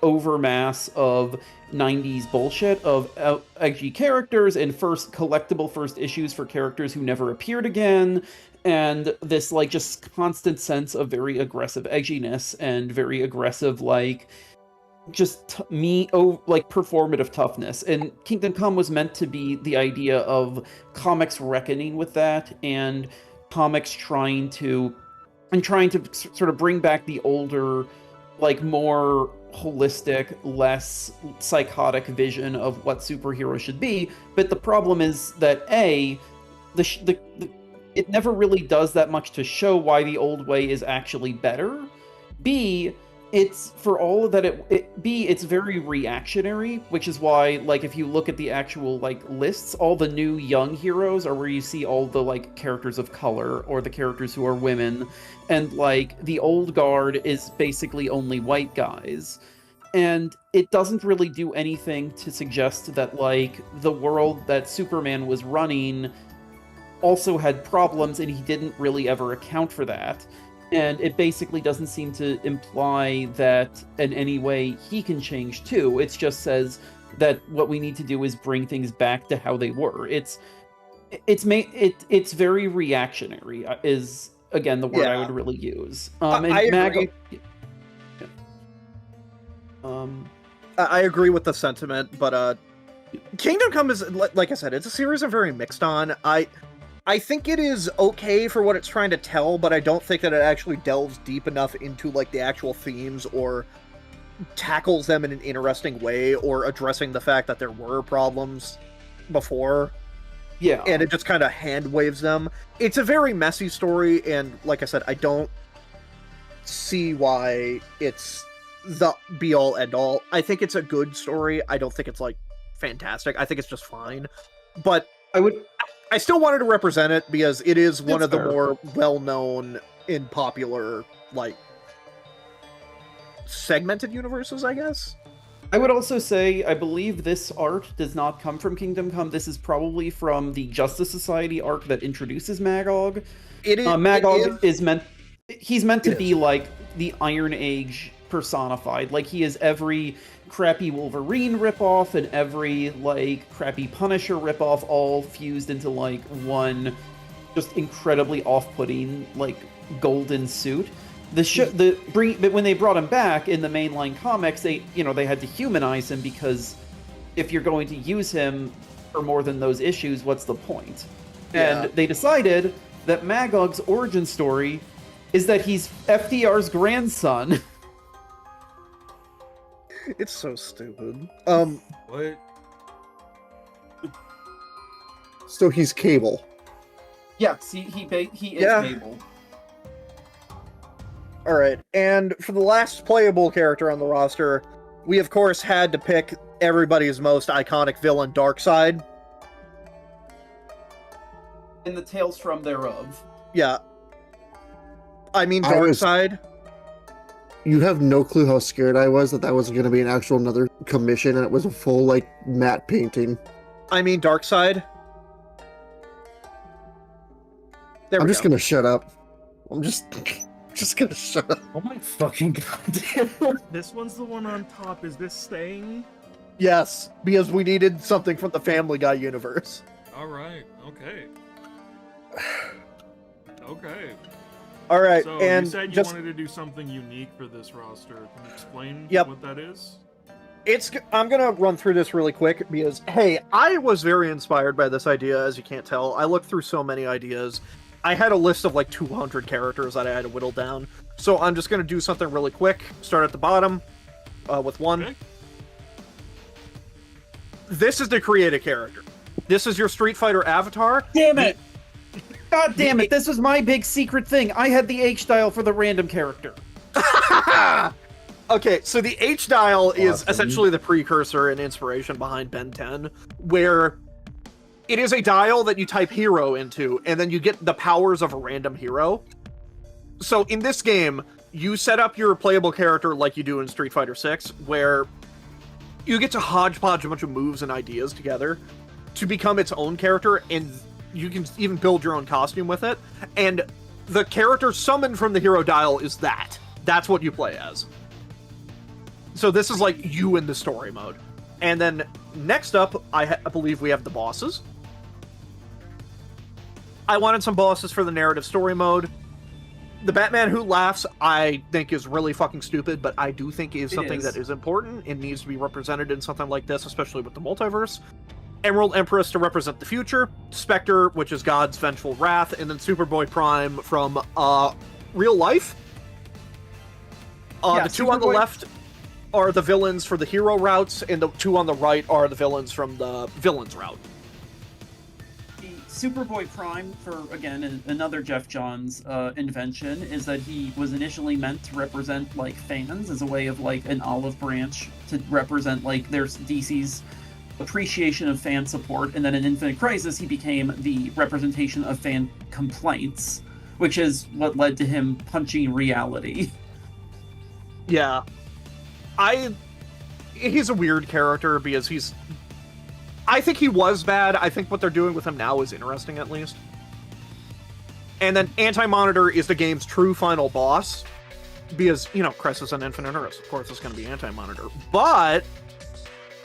overmass of 90s bullshit of edgy characters and collectible first issues for characters who never appeared again, and this just constant sense of very aggressive edginess and very aggressive performative toughness. And Kingdom Come was meant to be the idea of comics reckoning with that, and comics trying to sort of bring back the older, more holistic, less psychotic vision of what superheroes should be. But the problem is that it never really does that much to show why the old way is actually better. B, it's for all of that it's very reactionary, which is why, if you look at the actual lists, all the new young heroes are where you see all the characters of color or the characters who are women, and the old guard is basically only white guys. And it doesn't really do anything to suggest that the world that Superman was running also had problems, and he didn't really ever account for that. And it basically doesn't seem to imply that in any way he can change too. It just says that what we need to do is bring things back to how they were. It's very reactionary, is again the word I would really use. I agree. I agree with the sentiment, but Kingdom Come is, like I said, it's a series I'm very mixed on. I think it is okay for what it's trying to tell, but I don't think that it actually delves deep enough into like the actual themes or tackles them in an interesting way or addressing the fact that there were problems before. Yeah. And it just kind of hand waves them. It's a very messy story, and like I said, I don't see why it's the be-all, end-all. I think it's a good story. I don't think it's, like, fantastic. I think it's just fine. But I still wanted to represent it because it is one of the more well-known and popular, like, segmented universes, I guess. I would also say, I believe this art does not come from Kingdom Come. This is probably from the Justice Society arc that introduces Magog. Magog is meant... He's meant to be, like, the Iron Age personified. Like, he is every crappy Wolverine ripoff and every, like, crappy Punisher ripoff all fused into, like, one just incredibly off-putting, like, golden suit. When they brought him back in the mainline comics, they had to humanize him because if you're going to use him for more than those issues, what's the point? Yeah. And they decided that Magog's origin story is that he's FDR's grandson. It's so stupid. What? So he's Cable. Yes, he is Cable. Alright, and for the last playable character on the roster, we of course had to pick everybody's most iconic villain, Darkseid. In the Tales from thereof. Yeah. I mean, Darkseid. You have no clue how scared I was that was going to be an actual another commission and it was a full, like, matte painting. I mean, Darkseid. I'm just going to shut up. I'm just gonna shut up. Oh my fucking god. This one's the one on top. Is this staying? Yes, because we needed something from the Family Guy universe. Alright, okay. Okay. Alright, so and you said you wanted to do something unique for this roster. Can you explain what that is? I'm gonna run through this really quick because, hey, I was very inspired by this idea, as you can't tell. I looked through so many ideas. I had a list of like 200 characters that I had to whittle down. So I'm just going to do something really quick. Start at the bottom with one. Okay. This is to create a character. This is your Street Fighter avatar. Damn it! God damn it, this was my big secret thing. I had the H-dial for the random character. Okay, so the H-dial is essentially the precursor and inspiration behind Ben 10, where... it is a dial that you type hero into, and then you get the powers of a random hero. So in this game, you set up your playable character like you do in Street Fighter 6, where you get to hodgepodge a bunch of moves and ideas together to become its own character, and you can even build your own costume with it. And the character summoned from the hero dial is that. That's what you play as. So this is like you in the story mode. And then next up, I believe we have the bosses. I wanted some bosses for the narrative story mode. The Batman Who Laughs, I think, is really fucking stupid, but I do think is something that is important and needs to be represented in something like this, especially with the multiverse. Emerald Empress to represent the future. Spectre, which is God's vengeful wrath. And then Superboy Prime from real life. The two on the left are the villains for the hero routes, and the two on the right are the villains from the villains route. Superboy Prime, for, again, another Jeff Johns invention, is that he was initially meant to represent, like, fans as a way of, like, an olive branch to represent, like, their DC's appreciation of fan support, and then in Infinite Crisis he became the representation of fan complaints, which is what led to him punching reality. Yeah. He's a weird character because I think he was bad. I think what they're doing with him now is interesting, at least. And then Anti-Monitor is the game's true final boss. Because, Crisis on Infinite Earths, of course, it's going to be Anti-Monitor. But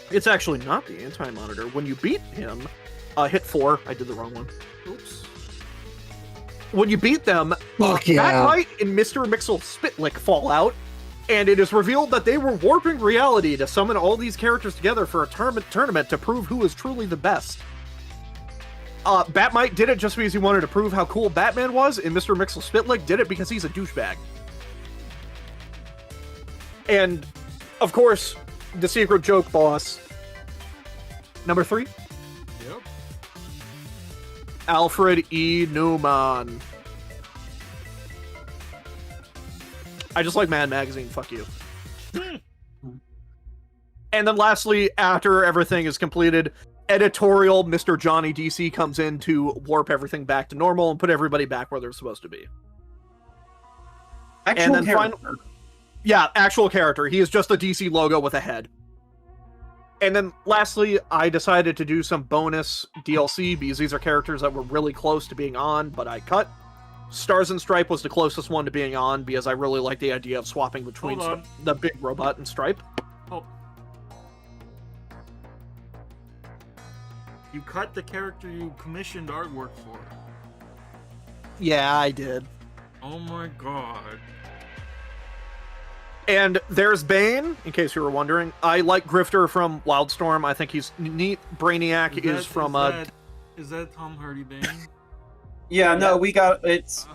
it's actually not the Anti-Monitor. When you beat him, hit 4. I did the wrong one. Oops. When you beat them, Fuck yeah. Batmite and Mr. Mixel Spitlick fall out, and it is revealed that they were warping reality to summon all these characters together for a tournament to prove who is truly the best. Batmite did it just because he wanted to prove how cool Batman was, and Mr. Mixel Spitlick did it because he's a douchebag. And, of course, the secret joke boss. Number 3? Yep. Alfred E. Newman. I just like Mad Magazine, fuck you. And then lastly, after everything is completed, editorial Mr. Johnny DC comes in to warp everything back to normal and put everybody back where they're supposed to be. Actual and then character. Yeah, actual character. He is just a DC logo with a head. And then lastly, I decided to do some bonus DLC because these are characters that were really close to being on, but I cut. Stars and Stripe was the closest one to being on because I really like the idea of swapping between Hold on. the big robot and Stripe. Oh. You cut the character you commissioned artwork for. Yeah, I did. Oh my god. And there's Bane, in case you were wondering. I like Grifter from Wildstorm. I think he's neat. Brainiac is from... Is that Tom Hardy Bane? Yeah, no, we got it's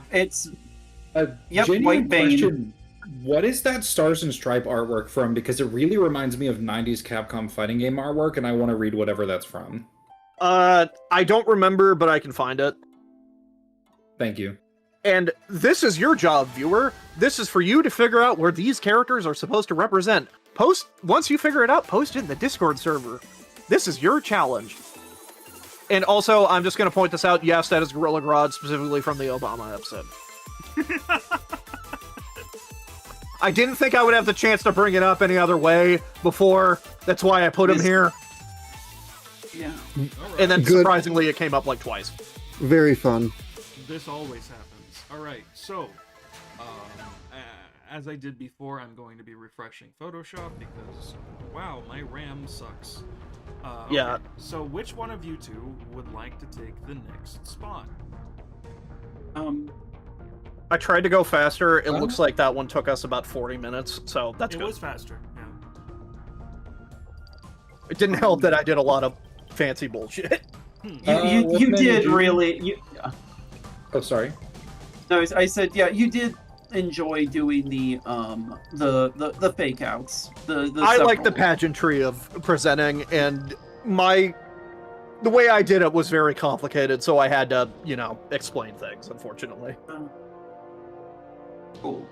A Yep, genuine White Bane. question. What is that Stars and Stripe artwork from? Because it really reminds me of 90s Capcom fighting game artwork, and I want to read whatever that's from. I don't remember, but I can find it. Thank you. And this is your job, viewer. This is for you to figure out where these characters are supposed to represent. Once you figure it out, post it in the Discord server. This is your challenge. And also, I'm just going to point this out. Yes, that is Gorilla Grodd, specifically from the Obama episode. I didn't think I would have the chance to bring it up any other way before. That's why I put him here. yeah. Alright. And then Good. surprisingly, it came up like twice. Very fun. This always happens. Alright, so, as I did before, I'm going to be refreshing Photoshop because, wow, my RAM sucks. Okay, Yeah. So which one of you two would like to take the next spot? I tried to go faster. It looks like that one took us about 40 minutes, so that's It good. was faster, yeah. It didn't help that I did a lot of fancy bullshit. You Wolfman, did you- really. Oh, sorry. No, I said yeah. You did enjoy doing the fake outs. The I like the several. pageantry of presenting, and the way I did it was very complicated, so I had to, explain things, unfortunately. Cool.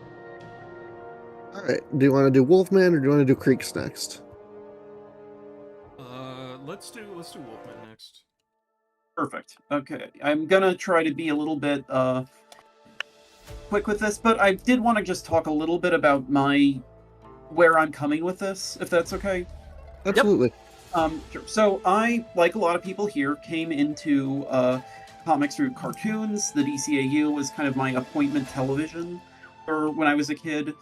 All right. Do you want to do Wolfman or do you want to do Creeks next? Let's do Wolfman next. Perfect. Okay, I'm gonna try to be a little bit quick with this, but I did want to just talk a little bit about where I'm coming with this, if that's okay. Absolutely. Sure. So I, like a lot of people here, came into comics through cartoons. The DCAU was kind of my appointment television for when I was a kid.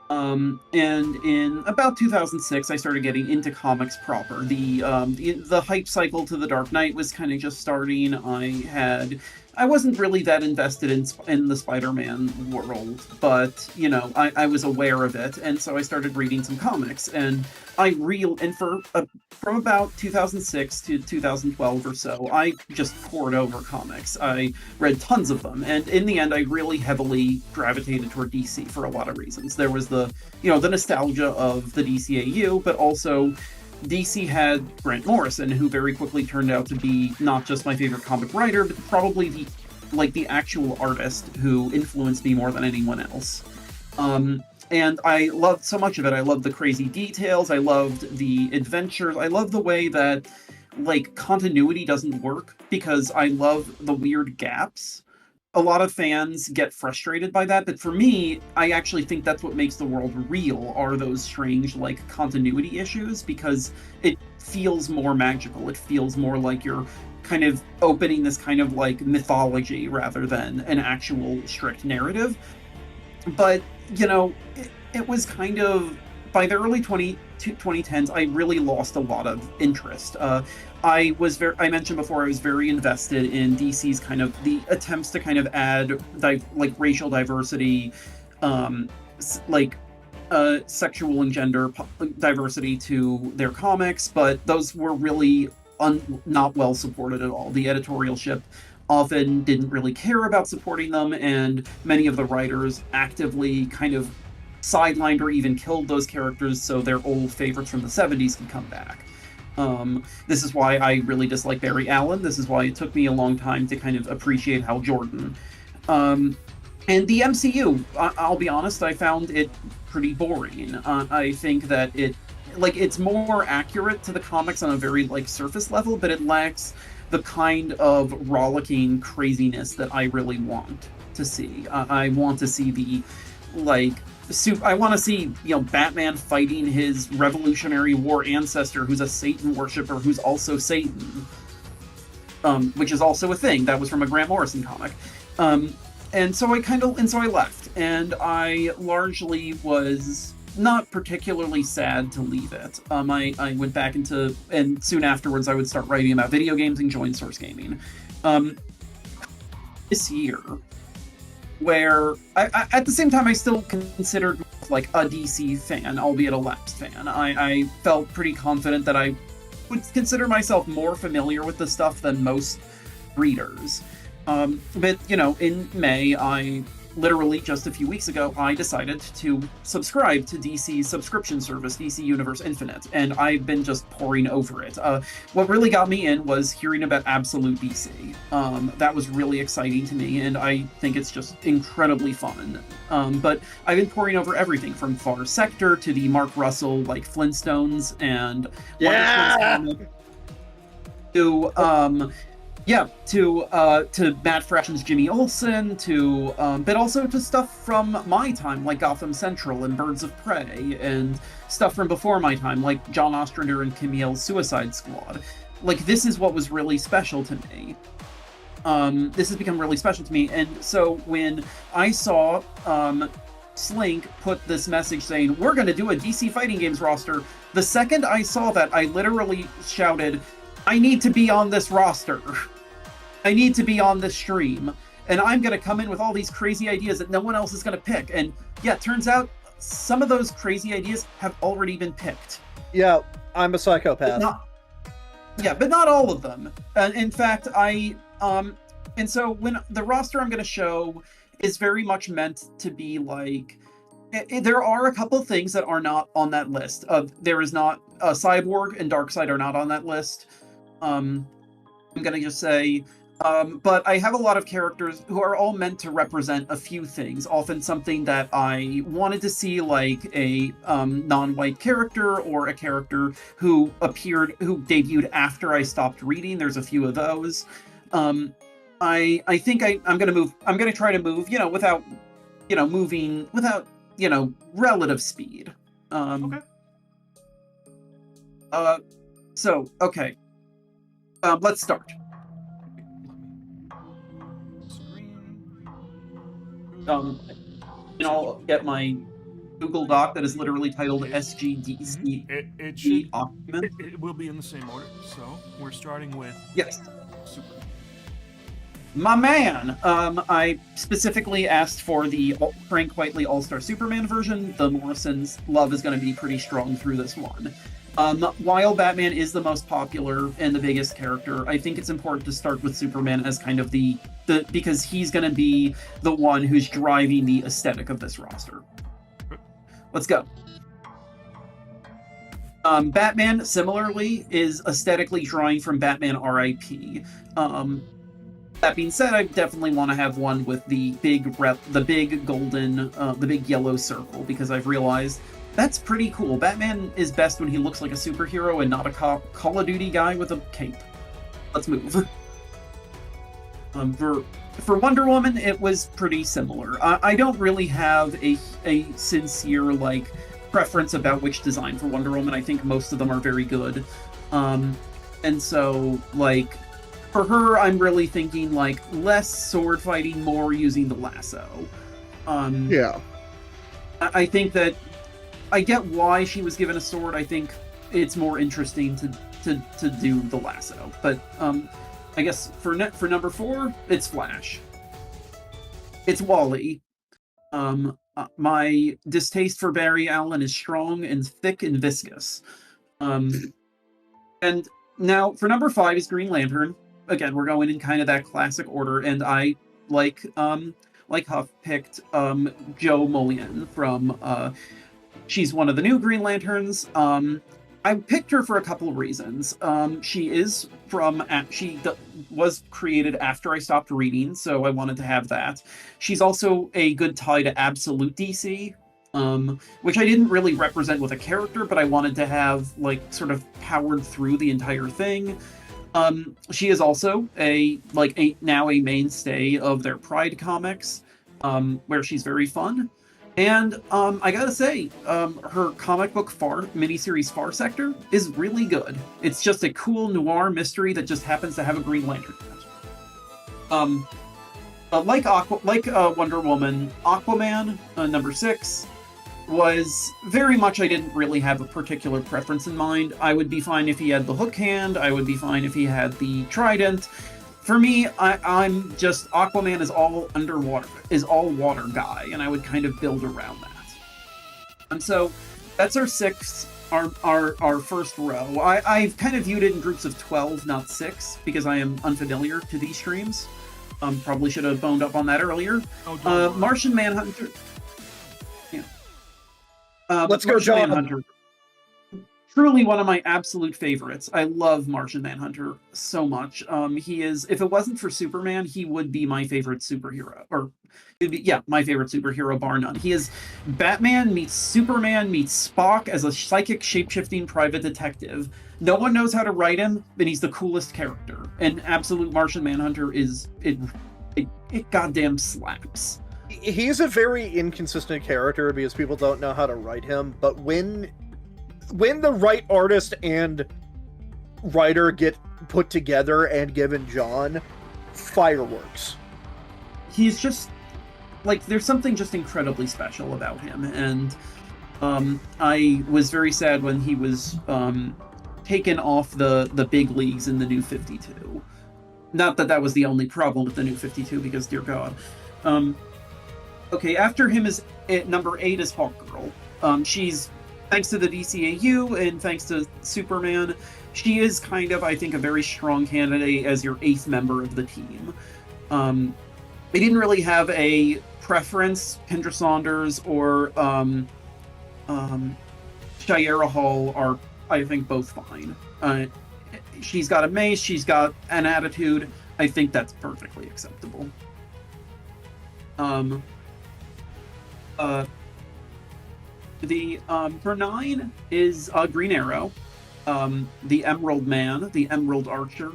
And in about 2006, I started getting into comics proper. The hype cycle to The Dark Knight was kind of just starting. I wasn't really that invested in the Spider-Man world, but I was aware of it, and so I started reading some comics. And from about 2006 to 2012 or so, I just poured over comics. I read tons of them, and in the end, I really heavily gravitated toward DC for a lot of reasons. There was the nostalgia of the DCAU, but also DC had Grant Morrison, who very quickly turned out to be not just my favorite comic writer, but probably the actual artist who influenced me more than anyone else. And I loved so much of it. I loved the crazy details. I loved the adventures. I love the way that continuity doesn't work, because I love the weird gaps. A lot of fans get frustrated by that, but for me, I actually think that's what makes the world real, are those strange continuity issues, because it feels more magical. It feels more like you're kind of opening this kind of like mythology rather than an actual strict narrative. But, you know, it was kind of, by the early 2010s, I really lost a lot of interest. I mentioned before, I was very invested in DC's kind of the attempts to kind of add like racial diversity, sexual and gender diversity to their comics, but those were really not well supported at all. The editorialship often didn't really care about supporting them, and many of the writers actively kind of sidelined or even killed those characters so their old favorites from the 70s could come back. This is why I really dislike Barry Allen. This is why it took me a long time to kind of appreciate Hal Jordan. And the MCU, I'll be honest, I found it pretty boring. I think that it's more accurate to the comics on a very surface level, but it lacks the kind of rollicking craziness that I really want to see. I want to see the I want to see, Batman fighting his Revolutionary War ancestor who's a Satan worshiper who's also Satan. Which is also a thing. That was from a Grant Morrison comic. And so I left. And I largely was not particularly sad to leave it. I went back into, and soon afterwards I would start writing about video games and join Source Gaming. This year, where I at the same time I still considered a DC fan, albeit a lapsed fan. I felt pretty confident that I would consider myself more familiar with the stuff than most readers. But in May, I literally just a few weeks ago, I decided to subscribe to DC's subscription service, DC Universe Infinite, and I've been just poring over it. What really got me in was hearing about Absolute DC. That was really exciting to me, and I think it's just incredibly fun. But I've been poring over everything from Far Sector to the Mark Russell, Flintstones, and to Matt Fraction's Jimmy Olsen, but also to stuff from my time, like Gotham Central and Birds of Prey, and stuff from before my time, like John Ostrander and Camille's Suicide Squad. This is what was really special to me. This has become really special to me, and so when I saw Slink put this message saying, we're going to do a DC Fighting Games roster, the second I saw that, I literally shouted, I need to be on this roster. I need to be on this stream. And I'm going to come in with all these crazy ideas that no one else is going to pick. And yeah, it turns out some of those crazy ideas have already been picked. Yeah, I'm a psychopath. But not all of them. In fact, and so when the roster I'm going to show is very much meant to be there are a couple of things that are not on that list. There is not Cyborg and Darkseid are not on that list. I'm gonna just say, but I have a lot of characters who are all meant to represent a few things. Often something that I wanted to see, like a non-white character or a character who debuted after I stopped reading. There's a few of those. I think I'm gonna try to move, without, moving without, relative speed. Okay. Okay. Let's start. I'll get my Google Doc that is literally titled SGDC. It will be in the same order. So we're starting with Superman. My man! I specifically asked for the Frank Whiteley All-Star Superman version. The Morrisons' love is going to be pretty strong through this one. While Batman is the most popular and the biggest character, I think it's important to start with Superman as kind of because he's going to be the one who's driving the aesthetic of this roster. Let's go. Batman, similarly, is aesthetically drawing from Batman R.I.P. That being said, I definitely want to have one with the big golden, the big yellow circle, because I've realized that's pretty cool. Batman is best when he looks like a superhero and not a Call of Duty guy with a cape. Let's move. For Wonder Woman, it was pretty similar. I don't really have a sincere preference about which design for Wonder Woman. I think most of them are very good. And so for her, I'm really thinking like less sword fighting, more using the lasso. Yeah. I think that I get why she was given a sword. I think it's more interesting to do the lasso. But I guess for number 4, it's Flash. It's Wally. My distaste for Barry Allen is strong and thick and viscous. And now for number 5 is Green Lantern. Again, we're going in kind of that classic order, and I like Huff picked Jo Mullion from she's one of the new Green Lanterns. I picked her for a couple of reasons. She was created after I stopped reading, so I wanted to have that. She's also a good tie to Absolute DC, which I didn't really represent with a character, but I wanted to have like sort of powered through the entire thing. She is also now a mainstay of their Pride comics, where she's very fun. And I gotta say, her comic book miniseries Far Sector is really good. It's just a cool noir mystery that just happens to have a Green Lantern. Like Wonder Woman, Aquaman, number 6, was very much I didn't really have a particular preference in mind. I would be fine if he had the hook hand. I would be fine if he had the trident. For me, I'm just Aquaman is all underwater, is all water guy, and I would kind of build around that. And so that's our 6, our first row. I've kind of viewed it in groups of 12, not 6, because I am unfamiliar to these streams. Probably should have boned up on that earlier. Martian Manhunter. Yeah. Let's go, Martian John. Manhunter. Truly one of my absolute favorites. I love Martian Manhunter so much. He is, if it wasn't for Superman, he would be my favorite superhero. My favorite superhero, bar none. He is Batman meets Superman meets Spock as a psychic shape-shifting private detective. No one knows how to write him, but he's the coolest character. And absolute Martian Manhunter it goddamn slaps. He's a very inconsistent character because people don't know how to write him, but when the right artist and writer get put together and given John, fireworks. He's just like, there's something just incredibly special about him, and I was very sad when he was taken off the big leagues in the New 52. Not that that was the only problem with the New 52, because dear God. Okay, after him is number 8 is Hawkgirl. She's, thanks to the DCAU and thanks to Superman, she is kind of, I think, a very strong candidate as your 8th member of the team. They didn't really have a preference. Kendra Saunders or Shayera Hall are, I think, both fine. She's got a mace, she's got an attitude. I think that's perfectly acceptable. For 9 is Green Arrow, the Emerald Man, the Emerald Archer.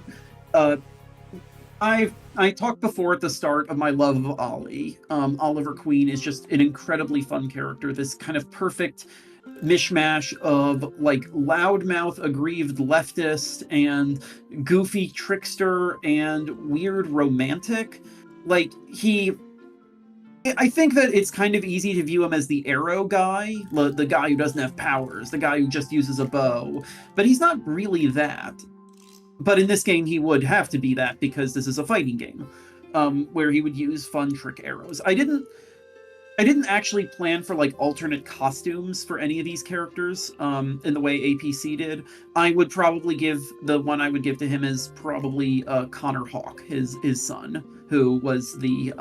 I talked before at the start of my love of Ollie. Oliver Queen is just an incredibly fun character. This kind of perfect mishmash of like loudmouth, aggrieved leftist, and goofy trickster, and weird romantic. Like I think that it's kind of easy to view him as the arrow guy, the guy who doesn't have powers, the guy who just uses a bow, but he's not really that. But in this game, he would have to be that because this is a fighting game, where he would use fun trick arrows. I didn't actually plan for like alternate costumes for any of these characters in the way APC did. I would probably give the one I would give to him is probably Connor Hawke, his son, who was the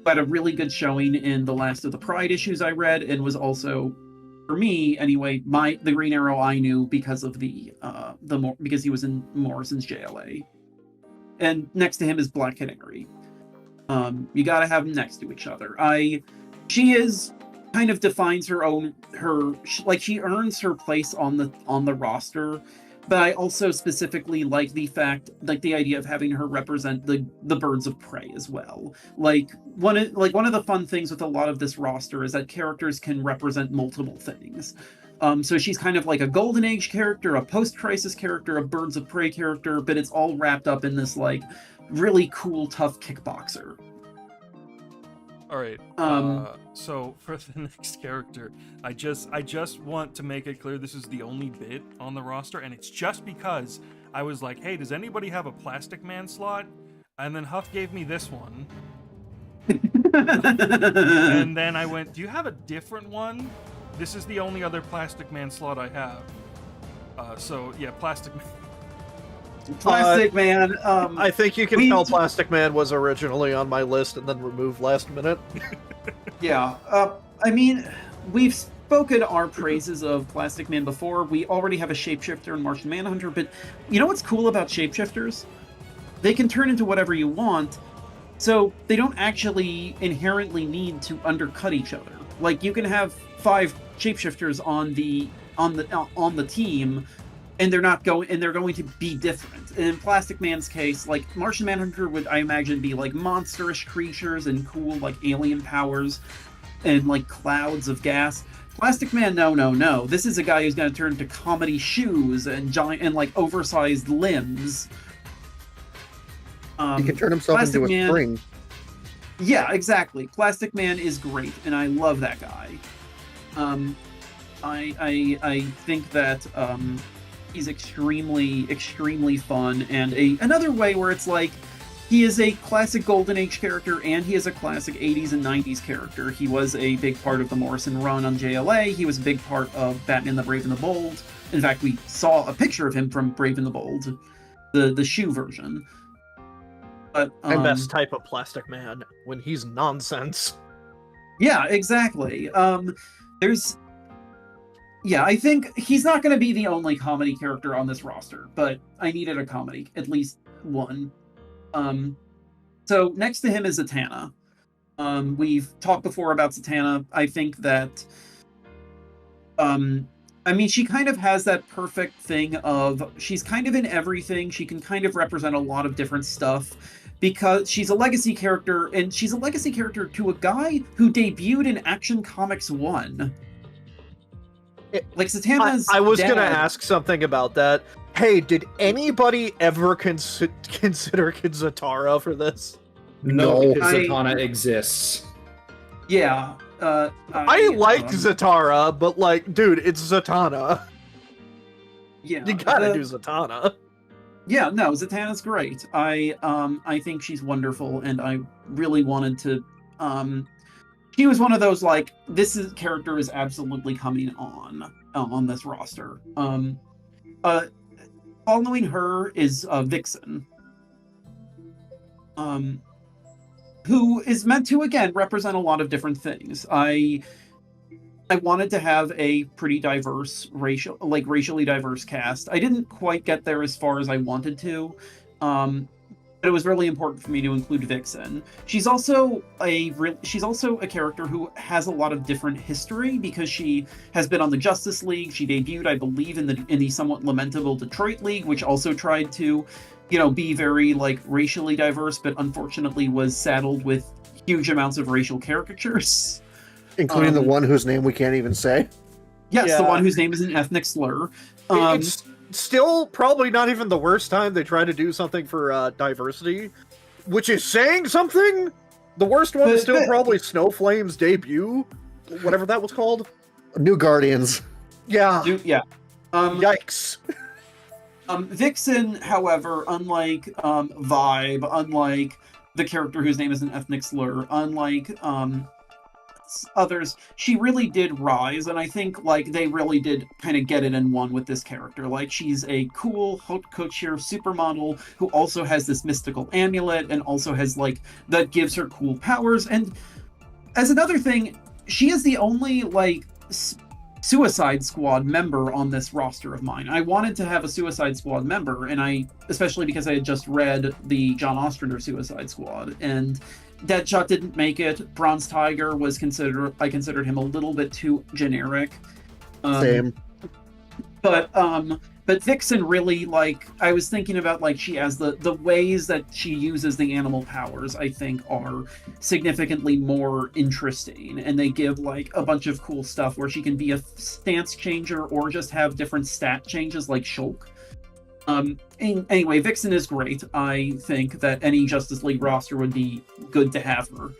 had a really good showing in the last of the Pride issues I read, and was also, for me anyway, the Green Arrow I knew because of because he was in Morrison's JLA. And next to him is Black Canary. You gotta have them next to each other. She is kind of defines she earns her place on the roster, but I also specifically like the idea of having her represent the birds of prey as well. One of the fun things with a lot of this roster is that characters can represent multiple things. So she's kind of like a Golden Age character, a post-crisis character, a Birds of Prey character, but it's all wrapped up in this like really cool, tough kickboxer. All right. So for the next character, I just want to make it clear this is the only bit on the roster, and it's just because I was like, hey, does anybody have a Plastic Man slot? And then Huff gave me this one. And then I went, do you have a different one? This is the only other Plastic Man slot I have. So yeah, Plastic Man. Plastic Man. I think you can tell Plastic Man was originally on my list and then removed last minute. Yeah. I mean, we've spoken our praises of Plastic Man before. We already have a shapeshifter in Martian Manhunter, but you know what's cool about shapeshifters? They can turn into whatever you want, so they don't actually inherently need to undercut each other. Like, you can have 5 shapeshifters on the team, and they're going to be different. And in Plastic Man's case, like, Martian Manhunter would, I imagine, be like monsterish creatures and cool like alien powers and like clouds of gas. Plastic Man, no. This is a guy who's going to turn into comedy shoes and giant and like oversized limbs. He can turn himself Plastic into a Man, spring. Yeah, exactly. Plastic Man is great, and I love that guy. I think that he's extremely fun, and another way where it's like he is a classic Golden Age character and he is a classic 80s and 90s character. He was a big part of the Morrison run on JLA. He was a big part of Batman the Brave and the Bold. In fact, we saw a picture of him from Brave and the Bold, the shoe version. But, My best type of Plastic Man, when he's nonsense. Yeah, exactly. I think he's not going to be the only comedy character on this roster, but I needed a comedy, at least one. So next to him is Zatanna. We've talked before about Zatanna. I think that, I mean, she kind of has that perfect thing of, she's kind of in everything. She can kind of represent a lot of different stuff because she's a legacy character, and she's a legacy character to a guy who debuted in Action Comics 1. Like, Zatanna's I was dad, gonna ask something about that. Hey, did anybody ever consider Kid Zatara for this? No, because Zatanna exists. Yeah. I like Zatara, but like, dude, it's Zatanna. Yeah. You gotta do Zatanna. Yeah, no, Zatanna's great. I think she's wonderful, and I really wanted to. She was one of those like, character is absolutely coming on this roster. Following her is Vixen, who is meant to again represent a lot of different things. I wanted to have a pretty diverse racially diverse cast. I didn't quite get there as far as I wanted to, but it was really important for me to include Vixen. She's also a character who has a lot of different history because she has been on the Justice League. She debuted, I believe, in the somewhat lamentable Detroit League, which also tried to, be very like racially diverse, but unfortunately was saddled with huge amounts of racial caricatures. Including the one whose name we can't even say. Yes, Yeah. the one whose name is an ethnic slur. It's still probably not even the worst time they try to do something for diversity, which is saying something. The worst one is still probably Snowflame's debut, whatever that was called. New Guardians. Yeah. Yeah. Yikes. Vixen, however, unlike Vibe, unlike the character whose name is an ethnic slur, unlike others, she really did rise, and I think like they really did kind of get it in one with this character. Like, she's a cool haute couture supermodel who also has this mystical amulet and also has like that gives her cool powers. And as another thing, she is the only like Suicide Squad member on this roster of mine. I wanted to have a Suicide Squad member, and especially because I had just read the John Ostrander Suicide Squad, and Deadshot didn't make it. Bronze Tiger I considered him a little bit too generic. Same. But but Vixen really, like, I was thinking about, like, she has the ways that she uses the animal powers, I think, are significantly more interesting, and they give, like, a bunch of cool stuff where she can be a stance changer or just have different stat changes like Shulk. Anyway, Vixen is great. I think that any Justice League roster would be good to have her.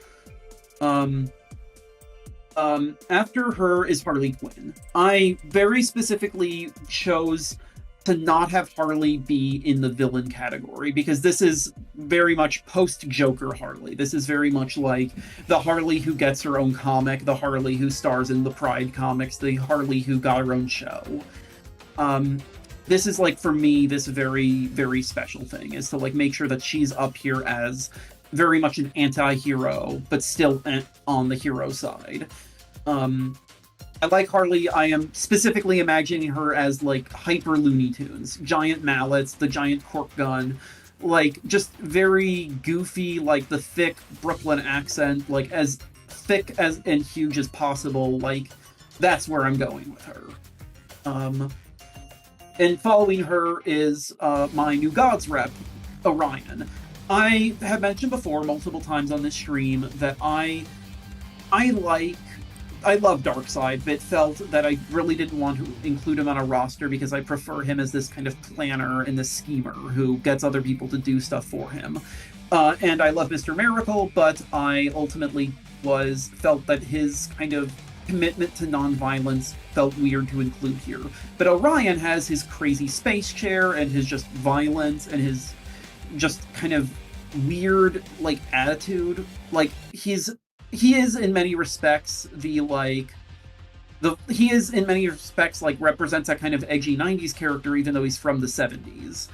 After her is Harley Quinn. I very specifically chose to not have Harley be in the villain category because this is very much post-Joker Harley. This is very much like the Harley who gets her own comic, the Harley who stars in the Pride comics, the Harley who got her own show. This is, like, for me, this very, very special thing is to, like, make sure that she's up here as very much an anti-hero, but still on the hero side. I like Harley. I am specifically imagining her as, like, hyper Looney Tunes. Giant mallets, the giant cork gun, like, just very goofy, like, the thick Brooklyn accent, like, as thick as and huge as possible. Like, that's where I'm going with her. And following her is my New Gods rep, Orion. I have mentioned before multiple times on this stream that I love Darkseid, but felt that I really didn't want to include him on a roster because I prefer him as this kind of planner and this schemer who gets other people to do stuff for him. And I love Mr. Miracle, but I ultimately felt that his kind of commitment to nonviolence felt weird to include here. But Orion has his crazy space chair and his just violence and his just kind of weird, like, attitude. Like, he is in many respects represents that kind of edgy 90s character, even though he's from the 70s.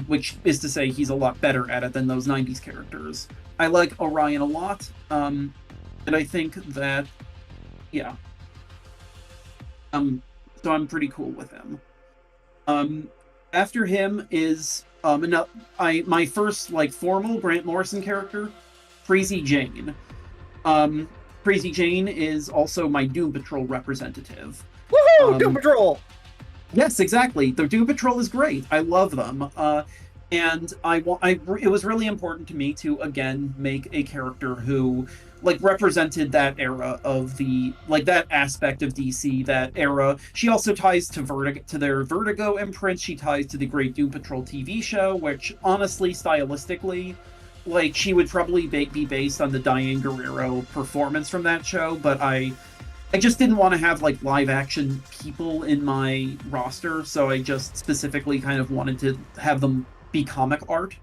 Which is to say he's a lot better at it than those 90s characters. I like Orion a lot, and I think that, yeah. So I'm pretty cool with him. After him is my first, like, formal Grant Morrison character, Crazy Jane. Crazy Jane is also my Doom Patrol representative. Woohoo! Doom Patrol! Yes, exactly. The Doom Patrol is great. I love them. And it was really important to me to, again, make a character who, like, represented that era of that aspect of DC, that era. She also ties to their Vertigo imprint. She ties to the Great Doom Patrol TV show, which, honestly, stylistically, like, she would probably be based on the Diane Guerrero performance from that show, but I just didn't want to have, like, live action people in my roster, so I just specifically kind of wanted to have them be comic art.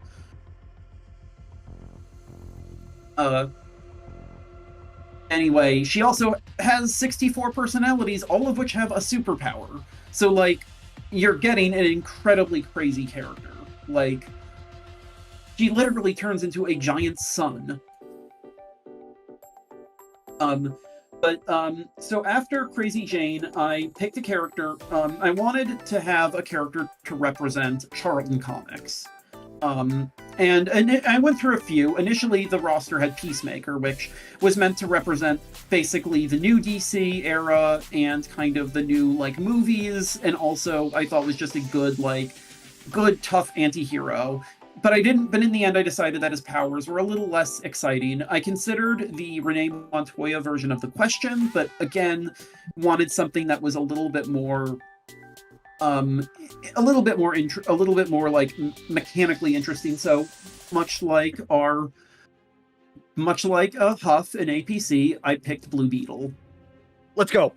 Anyway, she also has 64 personalities, all of which have a superpower. So, like, you're getting an incredibly crazy character. Like, she literally turns into a giant sun. So after Crazy Jane, I picked a character. I wanted to have a character to represent Charlton Comics. And I went through a few. Initially, the roster had Peacemaker, which was meant to represent basically the new DC era and kind of the new, like, movies, and also I thought was just a good, tough anti-hero. But in the end, I decided that his powers were a little less exciting. I considered the Renee Montoya version of The Question, but again, wanted something that was a little bit more like mechanically interesting. So much like a Huff and APC, I picked Blue Beetle. Let's go.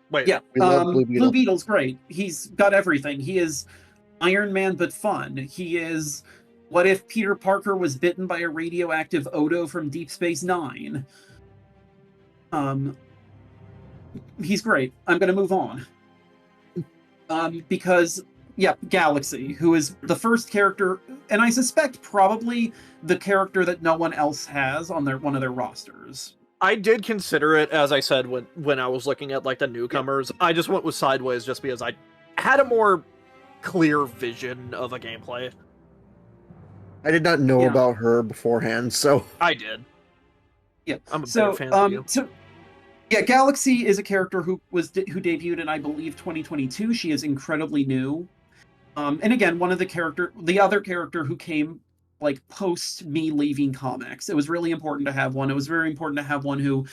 Wait. Yeah, We love Blue Beetle. Blue Beetle's great. He's got everything. He is Iron Man but fun. He is what if Peter Parker was bitten by a radioactive Odo from Deep Space Nine. He's great. I'm gonna move on. Because, yeah, Galaxy, who is the first character, and I suspect probably the character that no one else has on one of their rosters. I did consider it, as I said, when I was looking at, like, the newcomers. I just went with Sideways just because I had a more clear vision of a gameplay. I did not know about her beforehand, so I did. Yeah. I'm a bigger fan of you. Yeah, Galaxy is a character who debuted in, I believe, 2022. She is incredibly new. And again, the other character who came like post me leaving comics. It was really important to have one. It was very important to have one who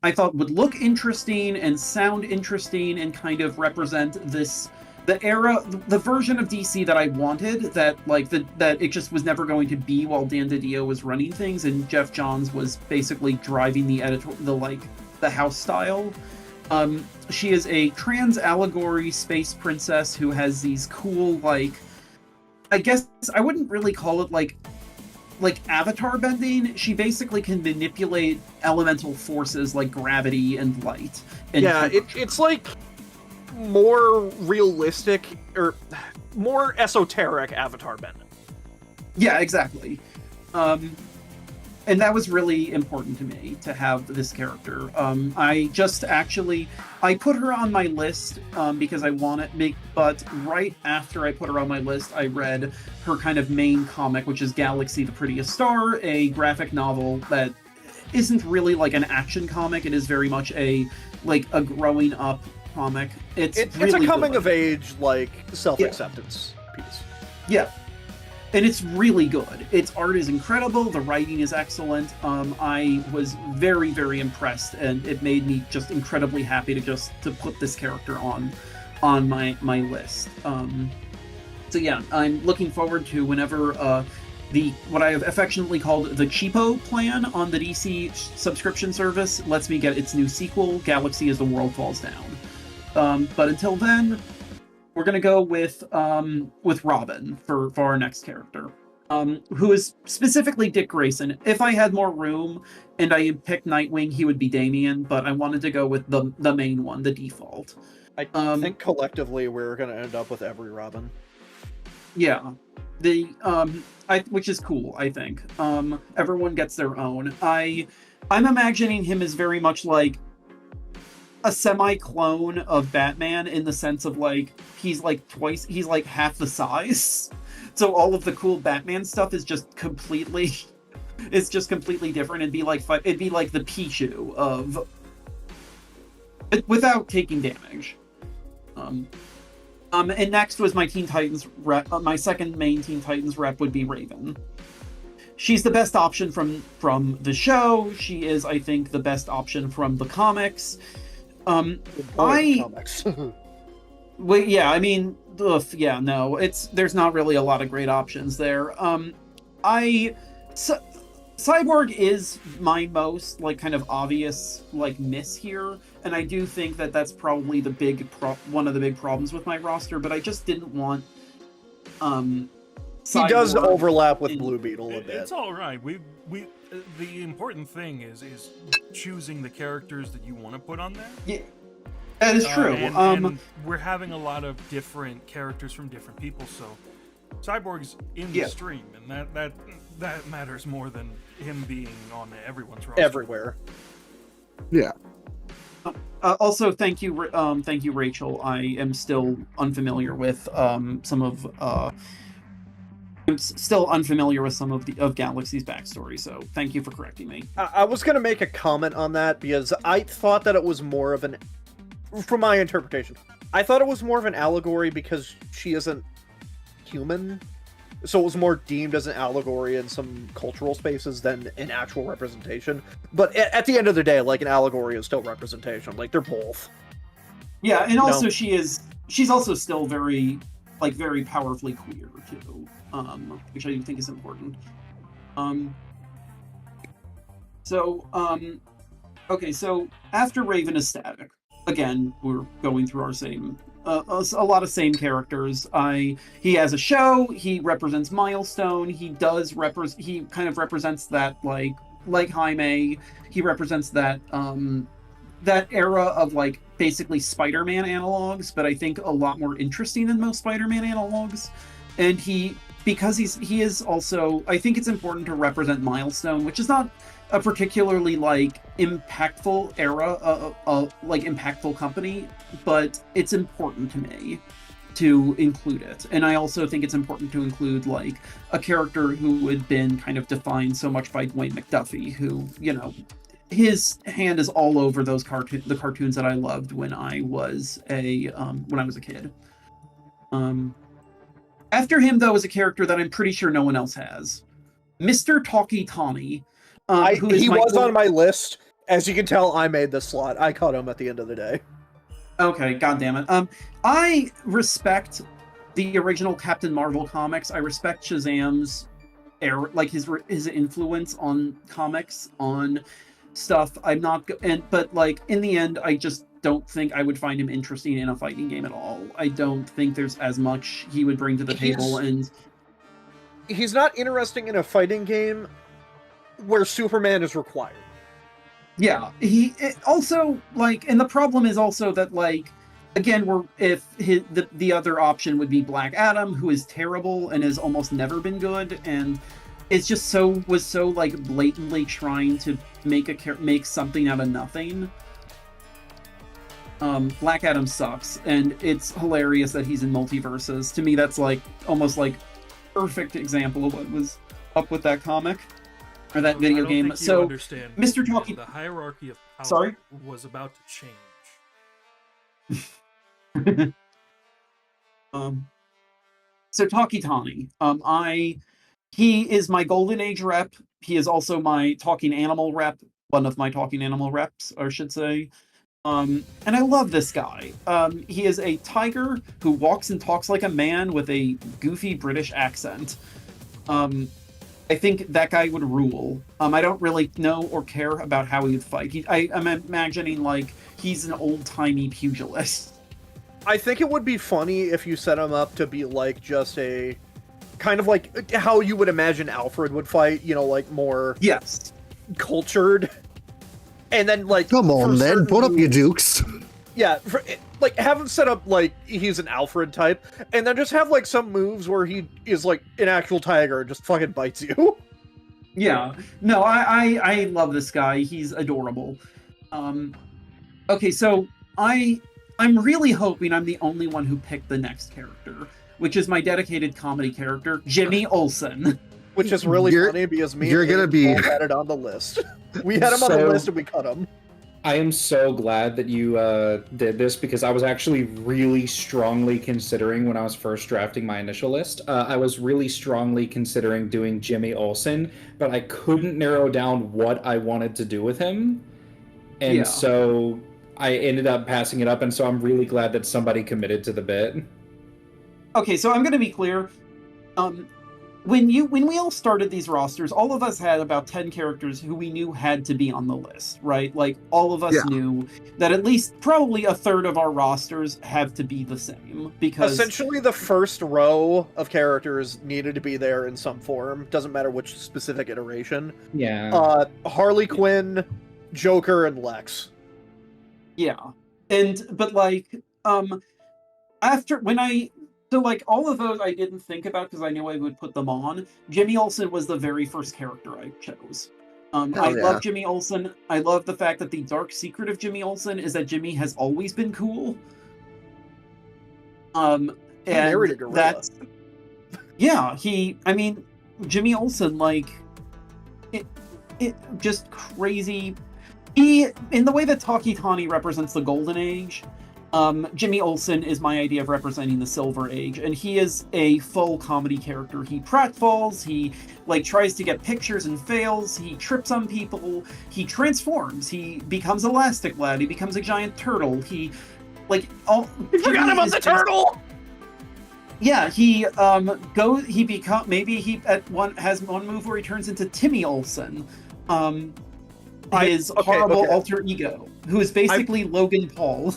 I thought would look interesting and sound interesting and kind of represent the era, the version of DC that I wanted, that that it just was never going to be while Dan DiDio was running things and Jeff Johns was basically driving the house style. She is a trans allegory space princess who has these cool, I guess I wouldn't really call it like avatar bending. She basically can manipulate elemental forces like gravity and light. And Yeah, it's like more realistic or more esoteric avatar bending. Yeah, exactly. And that was really important to me to have this character. I put her on my list because I want it, but right after I put her on my list, I read her kind of main comic, which is Galaxy the Prettiest Star, a graphic novel that isn't really like an action comic. It is very much a growing up comic. It's really a coming good. of age, self-acceptance piece. Yeah. And it's really good. Its art is incredible. The writing is excellent. I was very, very impressed, and it made me just incredibly happy to put this character on my list. So yeah, I'm looking forward to whenever what I have affectionately called the cheapo plan on the DC subscription service lets me get its new sequel, Galaxy as the World Falls Down. But until then, we're gonna go with Robin for our next character, who is specifically Dick Grayson. If I had more room and I picked Nightwing, he would be Damian, but I wanted to go with the main one, the default. I think collectively we're gonna end up with every Robin. Yeah, which is cool. I think everyone gets their own. I'm imagining him as very much like a semi-clone of Batman in the sense of he's half the size. So all of the cool Batman stuff is just completely different. It'd be like the Pichu of without taking damage. And next was my Teen Titans rep. My second main Teen Titans rep would be Raven. She's the best option from the show. She is, I think, the best option from the comics. Comics. Well, yeah, I mean, there's not really a lot of great options there. Cyborg is my most kind of obvious miss here, and I do think that that's probably one of the big problems with my roster. But I just didn't want he does overlap with Blue Beetle a bit. It's all right. We the important thing is choosing the characters that you want to put on there. Yeah, that is true. And we're having a lot of different characters from different people, so Cyborg's in the stream, and that matters more than him being on everyone's roster. Everywhere. Yeah. Also, thank you, Rachel. I am still unfamiliar with some of. I'm still unfamiliar with some of Galaxy's backstory, so thank you for correcting me. I was going to make a comment on that because I thought that it was more of from my interpretation, I thought it was more of an allegory because she isn't human. So it was more deemed as an allegory in some cultural spaces than an actual representation. But at the end of the day, an allegory is still representation. They're both. Yeah, and also she's also still very powerfully queer too. Which I think is important. Okay, so after Raven is Static, again, we're going through our same, a lot of same characters. He has a show, he represents Milestone, he kind of represents that, like Jaime, he represents that, that era of, basically Spider-Man analogs, but I think a lot more interesting than most Spider-Man analogs. And because he is also, I think it's important to represent Milestone, which is not a particularly impactful era, impactful company, but it's important to me to include it. And I also think it's important to include a character who had been kind of defined so much by Dwayne McDuffie, who his hand is all over the cartoons that I loved when I was a kid. After him, though, is a character that I'm pretty sure no one else has, Mr. Talkie Tawny, He was on my list. As you can tell, I made this slot. I caught him at the end of the day. Okay, god damn it. I respect the original Captain Marvel comics. I respect Shazam's his influence on comics, on stuff. But like in the end, I just don't think I would find him interesting in a fighting game at all. I don't think there's as much he would bring to the table, and he's not interesting in a fighting game where Superman is required. Yeah, also like, and the problem is also that like, again, the other option would be Black Adam, who is terrible and has almost never been good, and it's just was so like blatantly trying to make something out of nothing. Black Adam sucks, and it's hilarious that he's in multiverses. To me, that's like almost like perfect example of what was up with that comic. Or that video game. So, Mr. Talkie, the hierarchy of power was about to change. So Talkie Tawny, he is my Golden Age rep. He is also my Talking Animal rep, one of my Talking Animal reps, I should say. And I love this guy. He is a tiger who walks and talks like a man with a goofy British accent. I think that guy would rule. I don't really know or care about how he would fight. I'm imagining like he's an old-timey pugilist. I think it would be funny if you set him up to be like just a kind of like how you would imagine Alfred would fight, you know, like more cultured. And then like come on, man, put up your dukes. Yeah, like have him set up like he's an Alfred type, and then just have like some moves where he is like an actual tiger and just fucking bites you. Yeah, no, I love this guy. He's adorable. Okay, so I'm really hoping I'm the only one who picked the next character, which is my dedicated comedy character, Jimmy Olsen. Which is really funny because you're gonna be had it on the list. We had him on the list and we cut him. I am so glad that you did this because I was actually really strongly considering when I was first drafting my initial list. I was really strongly considering doing Jimmy Olsen, but I couldn't narrow down what I wanted to do with him. And so I ended up passing it up, and so I'm really glad that somebody committed to the bit. Okay, so I'm going to be clear. When we all started these rosters, all of us had about 10 characters who we knew had to be on the list, right? Like, all of us knew that at least probably a third of our rosters have to be the same, because... Essentially, the first row of characters needed to be there in some form. Doesn't matter which specific iteration. Yeah. Harley Quinn, Joker, and Lex. Yeah. But, like, So, like, all of those I didn't think about because I knew I would put them on. Jimmy Olsen was the very first character I chose. Love Jimmy Olsen. I love the fact that the dark secret of Jimmy Olsen is that Jimmy has always been cool. And that's... Yeah, Jimmy Olsen, like... It just crazy... in the way that Talkie Tawny represents the Golden Age... Jimmy Olsen is my idea of representing the Silver Age, and he is a full comedy character. He pratfalls, he like tries to get pictures and fails, he trips on people, he transforms, he becomes Elastic Lad, he becomes a giant turtle, he like all You forgot about the turtle! Yeah, has one move where he turns into Timmy Olsen. His horrible alter ego, who is basically Logan Paul.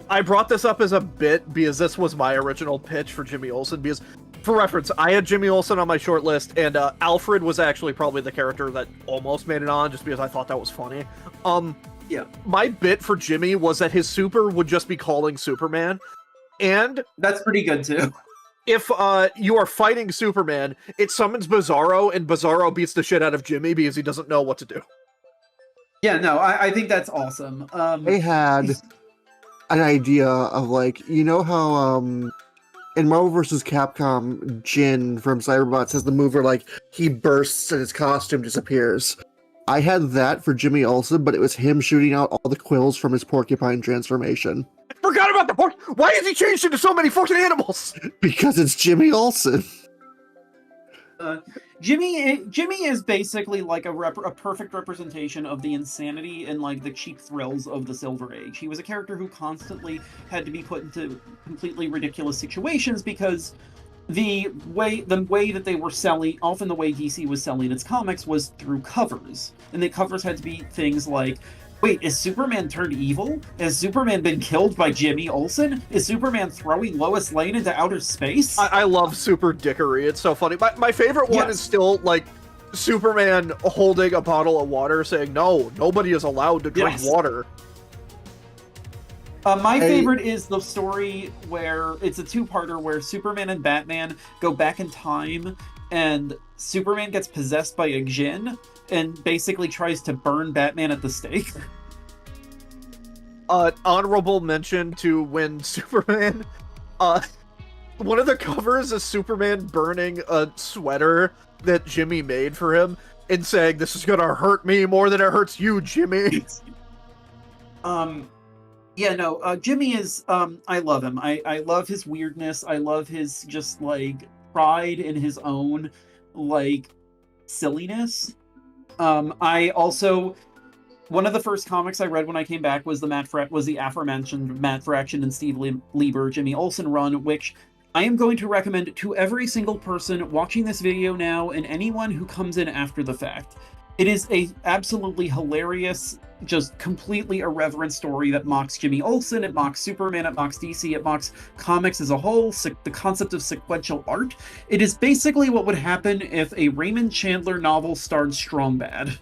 I brought this up as a bit because this was my original pitch for Jimmy Olsen, because, for reference, I had Jimmy Olsen on my short list, and Alfred was actually probably the character that almost made it on, just because I thought that was funny. My bit for Jimmy was that his super would just be calling Superman, and... That's pretty good, too. If you are fighting Superman, it summons Bizarro, and Bizarro beats the shit out of Jimmy because he doesn't know what to do. Yeah, no, I think that's awesome. They had... an idea of like, you know how in Marvel vs. Capcom, Jin from Cyberbots has the move where like he bursts and his costume disappears. I had that for Jimmy Olsen, but it was him shooting out all the quills from his porcupine transformation. I forgot about the pork. Why has he changed into so many fucking animals? Because it's Jimmy Olsen. Jimmy is basically like a perfect representation of the insanity and like the cheap thrills of the Silver Age. He was a character who constantly had to be put into completely ridiculous situations because the way that they were selling, often the way DC was selling its comics was through covers, and the covers had to be things like, wait, is Superman turned evil? Has Superman been killed by Jimmy Olsen? Is Superman throwing Lois Lane into outer space? I love Super Dickery. It's so funny. My favorite one is still like Superman holding a bottle of water saying, no, nobody is allowed to drink water. My favorite is the story where it's a two-parter where Superman and Batman go back in time and Superman gets possessed by a djinn and basically tries to burn Batman at the stake. Honorable mention to when Superman, one of the covers is Superman burning a sweater that Jimmy made for him and saying, this is gonna hurt me more than it hurts you, Jimmy. Jimmy is, I love him. I love his weirdness. I love his just, like, pride in his own, like, silliness. I also, one of the first comics I read when I came back was the aforementioned Matt Fraction and Steve Lieber Jimmy Olsen run, which I am going to recommend to every single person watching this video now and anyone who comes in after the fact. It is a absolutely hilarious, just completely irreverent story that mocks Jimmy Olsen, it mocks Superman, it mocks DC, it mocks comics as a whole, the concept of sequential art. It is basically what would happen if a Raymond Chandler novel starred Strong Bad.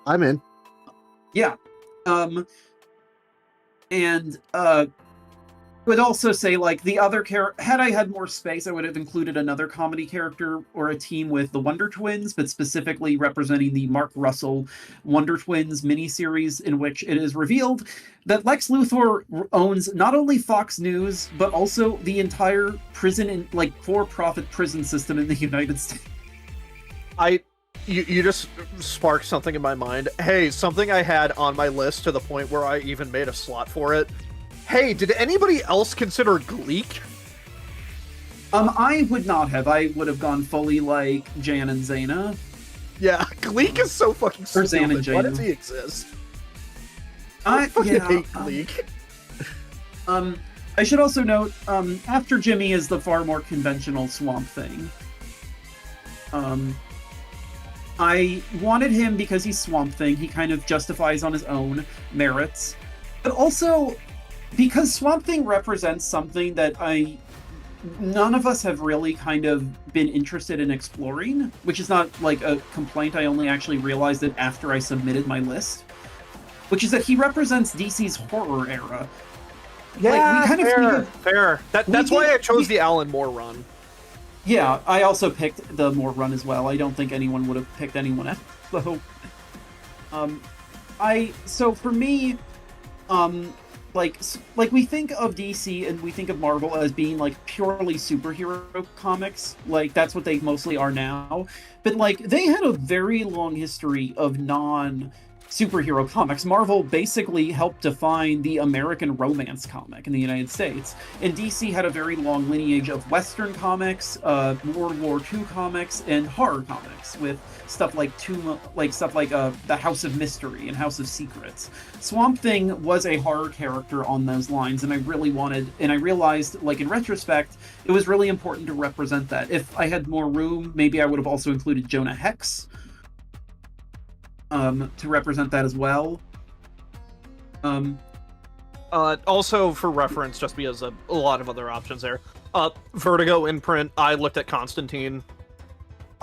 I'm in. Yeah. Would also say, like, the other had I had more space, I would have included another comedy character or a team with the Wonder Twins, but specifically representing the Mark Russell Wonder Twins miniseries, in which it is revealed that Lex Luthor owns not only Fox News, but also the entire prison, for-profit prison system in the United States. You just sparked something in my mind. Hey, something I had on my list to the point where I even made a slot for it. Hey, did anybody else consider Gleek? I would not have. I would have gone fully like Jan and Zaina. Yeah, Gleek is so fucking stupid. Zan and Why does he exist? I fucking hate Gleek. I should also note, after Jimmy is the far more conventional Swamp Thing. I wanted him because he's Swamp Thing. He kind of justifies on his own merits. But also, because Swamp Thing represents something that none of us have really kind of been interested in exploring, which is not like a complaint, I only actually realized it after I submitted my list, which is that he represents DC's horror era. Yeah, like, fair. That's why I chose the Alan Moore run. Yeah, I also picked the Moore run as well. I don't think anyone would have picked anyone else, though. So for me, like we think of DC and we think of Marvel as being like purely superhero comics, like that's what they mostly are now. But like they had a very long history of non-superhero comics. Marvel basically helped define the American romance comic in the United States, and DC had a very long lineage of Western comics, World War II comics, and horror comics with stuff like the House of Mystery and House of Secrets. Swamp Thing was a horror character on those lines, and I realized, like in retrospect, it was really important to represent that. If I had more room, maybe I would have also included Jonah Hex to represent that as well. Also for reference, just because a lot of other options there. Vertigo imprint, I looked at Constantine.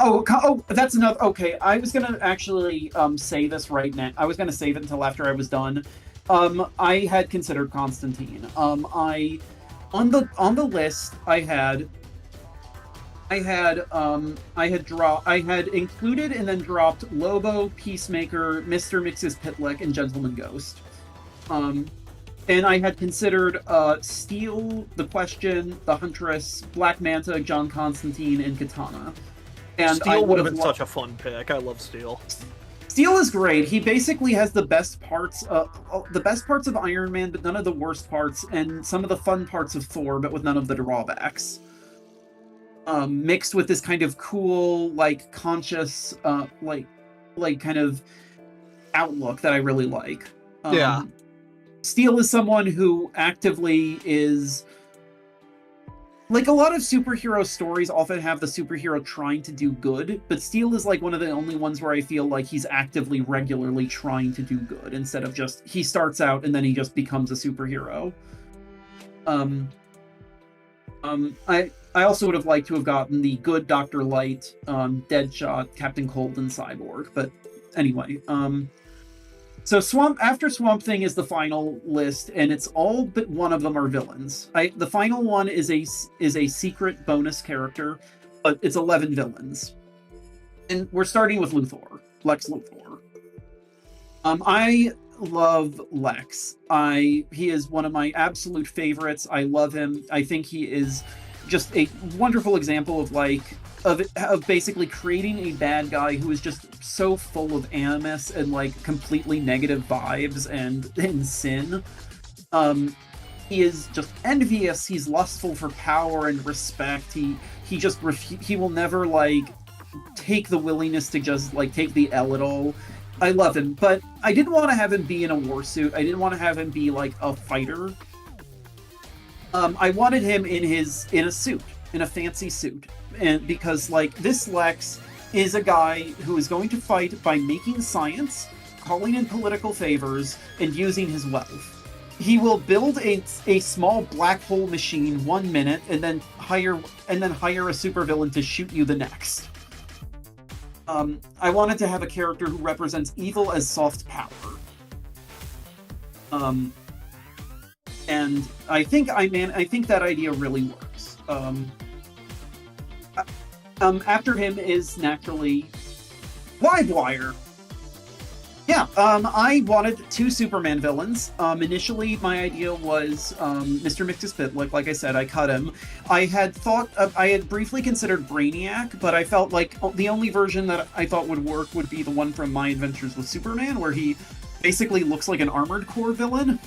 Oh, that's enough. Okay, I was gonna actually say this right now. I was gonna save it until after I was done. I had considered Constantine. On the list I had included and then dropped Lobo, Peacemaker, Mr. Mxyzptlk, and Gentleman Ghost. And I had considered Steel, The Question, The Huntress, Black Manta, John Constantine, and Katana. And I Steel would have been lo- such a fun pick. I love Steel. Steel is great. He basically has the best parts of Iron Man, but none of the worst parts, and some of the fun parts of Thor, but with none of the drawbacks. Mixed with this kind of cool, like conscious, like kind of outlook that I really like. Yeah. Steel is someone who actively is like a lot of superhero stories often have the superhero trying to do good, but Steel is like one of the only ones where I feel like he's actively regularly trying to do good instead of just he starts out and then he just becomes a superhero. I also would have liked to have gotten the good Dr. Light, Deadshot, Captain Cold, and Cyborg, but anyway, so after Swamp Thing is the final list, and it's all but one of them are villains. The final one is a secret bonus character, but it's 11 villains, and we're starting with Lex Luthor. I love Lex. He is one of my absolute favorites. I love him. I think he is just a wonderful example of basically creating a bad guy who is just so full of animus and like completely negative vibes and sin. He is just envious. He's lustful for power and respect. He will never like take the willingness to just like take the L at all. I love him, but I didn't want to have him be in a war suit. I didn't want to have him be like a fighter. I wanted him in a suit, in a fancy suit. And because like this Lex is a guy who is going to fight by making science, calling in political favors, and using his wealth. He will build a small black hole machine 1 minute and then hire a supervillain to shoot you the next. I wanted to have a character who represents evil as soft power. And I think that idea really works. After him is naturally Livewire. Yeah, I wanted 2 Superman villains. Initially, my idea was Mr. Mxyzptlk. Like I said, I cut him. I had briefly considered Brainiac, but I felt like the only version that I thought would work would be the one from My Adventures with Superman, where he basically looks like an Armored Core villain.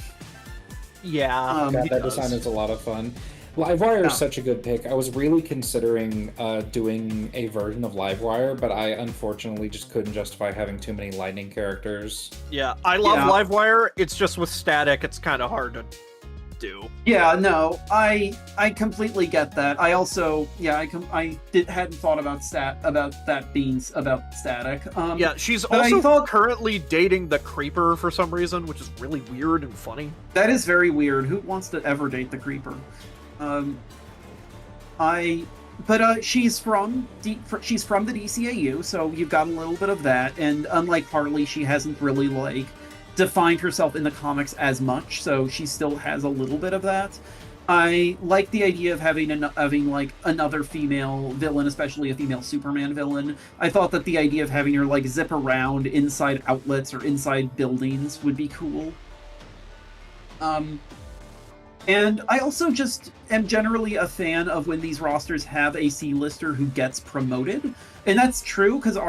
Yeah. That design is a lot of fun. Livewire is such a good pick. I was really considering doing a version of Livewire, but I unfortunately just couldn't justify having too many lightning characters. Yeah, I love Livewire. It's just with static, it's kind of hard to do. Yeah, no, I completely get that. I also, hadn't thought about static. Yeah, she's also currently dating the Creeper for some reason, which is really weird and funny. That is very weird. Who wants to ever date the Creeper? She's from the DCAU, so you've got a little bit of that. And unlike Harley, she hasn't really like defined herself in the comics as much, so she still has a little bit of that. I like the idea of having like another female villain, especially a female Superman villain. I thought that the idea of having her like zip around inside outlets or inside buildings would be cool. And I also just am generally a fan of when these rosters have a C-lister who gets promoted. And that's true, because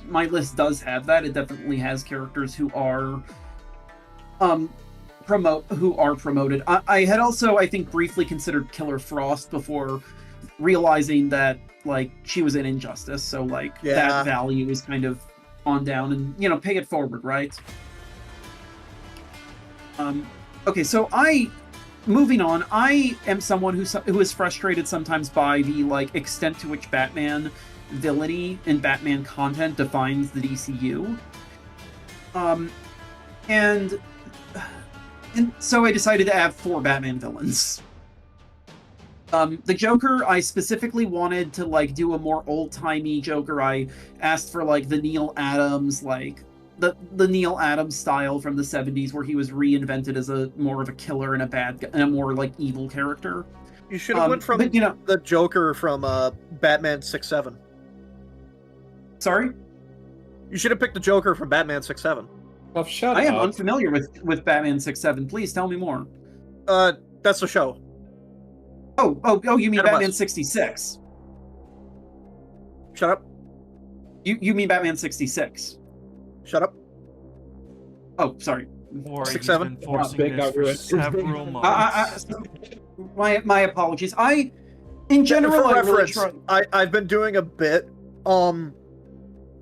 my list does have that. It definitely has characters who are promoted. I had also, I think, briefly considered Killer Frost before realizing that, like, she was in Injustice. So, like, that value is kind of on down and, pay it forward, right? Okay, so moving on, I am someone who is frustrated sometimes by the like extent to which Batman villainy and Batman content defines the DCU. And so I decided to add 4 Batman villains. The Joker, I specifically wanted to like do a more old-timey Joker. I asked for like the Neil Adams, like the Neil Adams style from the 70s, where he was reinvented as a more of a killer and a more like evil character. You should have went from the Joker from Batman 6-7. Sorry? You should have picked the Joker from Batman 6-7. Oh, shut up. I am unfamiliar with Batman 6-7. Please tell me more. That's the show. Oh, you mean Batman 66? Shut up. You mean Batman 66? Shut up. Oh, sorry. Or he's 6'7". been forcing big this got for ruined. several months. My apologies. In general, For I really reference, try. I've been doing a bit, and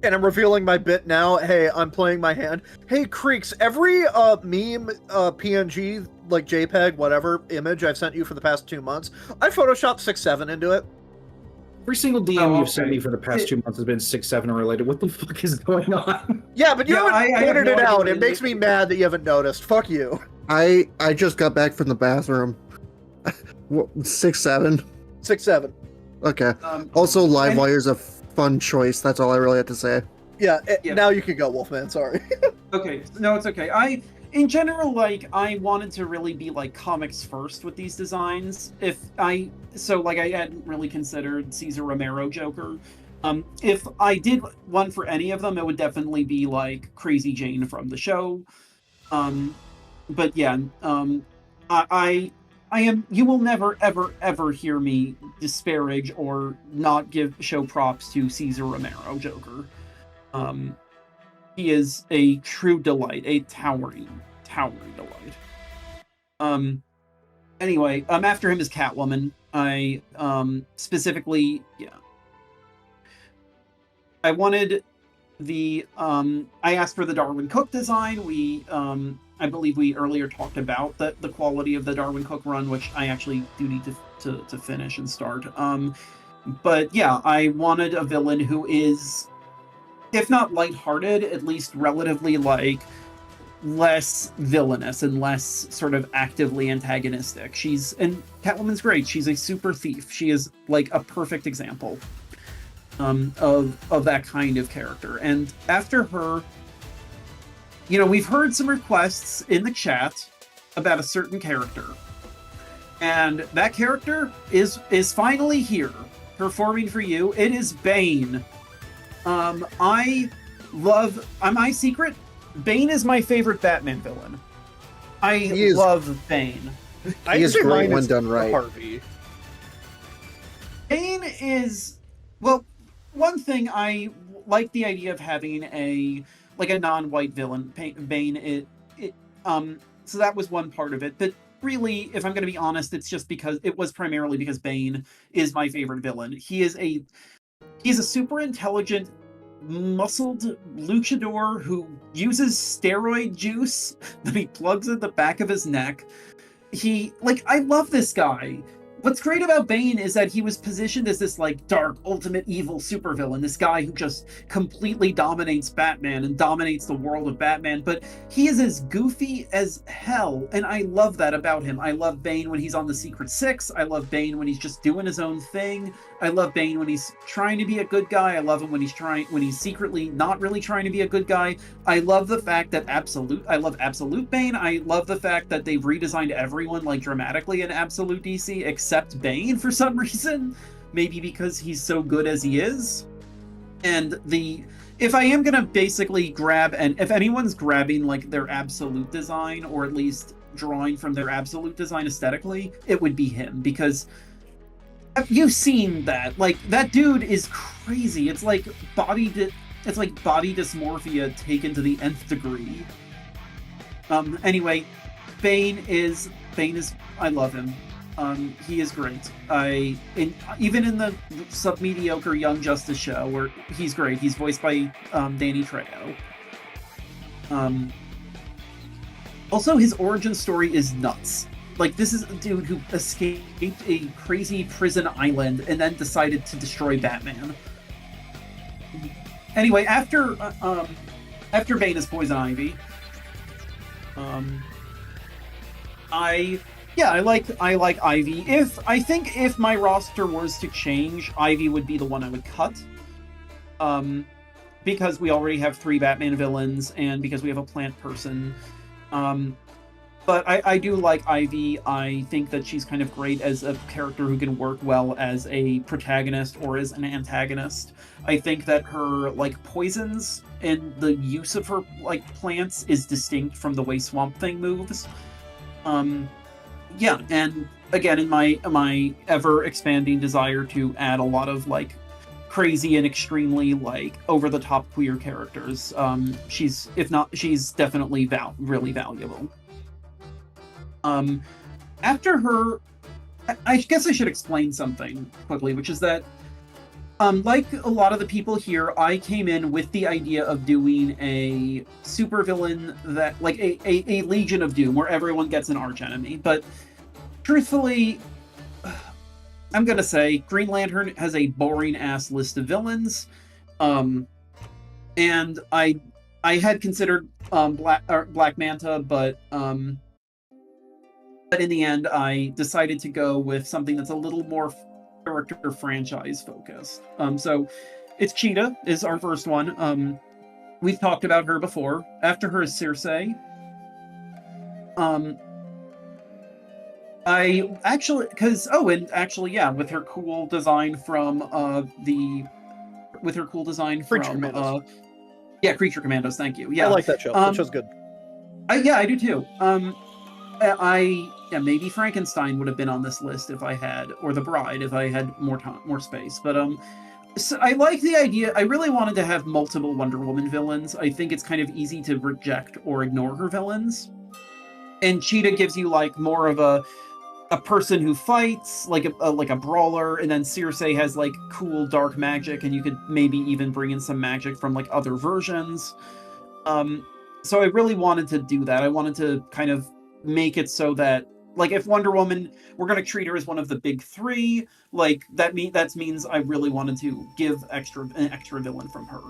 I'm revealing my bit now. Hey, I'm playing my hand. Hey, Creeks, every meme, PNG, like JPEG, whatever image I've sent you for the past 2 months, I photoshopped 6'7" into it. Every single DM Oh, you've sent okay. me for the past 2 months has been 6-7 related. What the fuck is going on? Yeah, but you Yeah, haven't I have pointed no it idea out. what It it makes is. me mad that you haven't noticed. Fuck you. I just got back from the bathroom. 6'7". 6'7". Okay. Also, and- Livewire's a fun choice. That's all I really have to say. Yeah, Yeah. now you can go, Wolfman. Sorry. Okay, no, it's okay. In general, like, I wanted to really be like comics first with these designs. I hadn't really considered Cesar Romero Joker. If I did one for any of them, it would definitely be like Crazy Jane from the show. But yeah, I am. You will never, ever, ever hear me disparage or not show props to Cesar Romero Joker. He is a true delight, a towering delight. Anyway, after him is Catwoman. I specifically, yeah. I wanted the I asked for the Darwin Cook design. I believe we earlier talked about the quality of the Darwin Cook run, which I actually do need to finish and start. But yeah, I wanted a villain who is, if not lighthearted, at least relatively like less villainous and less sort of actively antagonistic. And Catwoman's great. She's a super thief. She is like a perfect example of that kind of character. And after her, we've heard some requests in the chat about a certain character, and that character is finally here performing for you. It is Bane. My secret, Bane is my favorite Batman villain. I love Bane. He is great when done right. Harvey. Bane is, well, one thing I like the idea of having a non-white villain. Bane, so that was one part of it. But really, if I'm going to be honest, it's just because it was primarily because Bane is my favorite villain. He's a super intelligent, muscled luchador who uses steroid juice that he plugs at the back of his neck. I love this guy. What's great about Bane is that he was positioned as this like dark, ultimate evil supervillain, this guy who just completely dominates Batman and dominates the world of Batman, but he is as goofy as hell, and I love that about him. I love Bane when he's on the Secret Six. I love Bane when he's just doing his own thing. I love Bane when he's trying to be a good guy. I love him when he's secretly not really trying to be a good guy. I love the fact that I love Absolute Bane. I love the fact that they've redesigned everyone like dramatically in Absolute DC except Bane for some reason. Maybe because he's so good as he is. And if I am gonna basically if anyone's grabbing like their Absolute design, or at least drawing from their Absolute design aesthetically, it would be him, because you've seen that. Like, that dude is crazy. It's like body dysmorphia taken to the nth degree. Anyway, Bane is I love him. He is great. Even in the sub-mediocre Young Justice show, where he's great. He's voiced by Danny Trejo. Also, his origin story is nuts. Like, this is a dude who escaped a crazy prison island and then decided to destroy Batman. Anyway, after Bane is Poison Ivy, I like Ivy. If my roster was to change, Ivy would be the one I would cut. Because we already have 3 Batman villains, and because we have a plant person. But I do like Ivy. I think that she's kind of great as a character who can work well as a protagonist or as an antagonist. I think that her like poisons and the use of her like plants is distinct from the way Swamp Thing moves. Yeah, and again, in my ever expanding desire to add a lot of like crazy and extremely like over the top queer characters. She's definitely really valuable. After her, I guess I should explain something quickly, which is that like a lot of the people here, I came in with the idea of doing a supervillain that, like a Legion of Doom, where everyone gets an archenemy. But truthfully, I'm gonna say Green Lantern has a boring ass list of villains, and I had considered Black Manta, but in the end, I decided to go with something that's a little more character franchise focused. So it's Cheetah is our first one. We've talked about her before. After her is Circe. I actually, with her cool design from Creature Commandos. Creature Commandos. Thank you. Yeah, I like that show. That show's good. I do too. Maybe Frankenstein would have been on this list if I had, or The Bride if I had more space. But so I like the idea. I really wanted to have multiple Wonder Woman villains. I think it's kind of easy to reject or ignore her villains, and Cheetah gives you like more of a person who fights, like a brawler, and then Circe has like cool dark magic, and you could maybe even bring in some magic from like other versions. So I really wanted to do that. I wanted to kind of make it so that, like, if Wonder Woman, we're going to treat her as one of the big three, like, that means I really wanted to give an extra villain from her.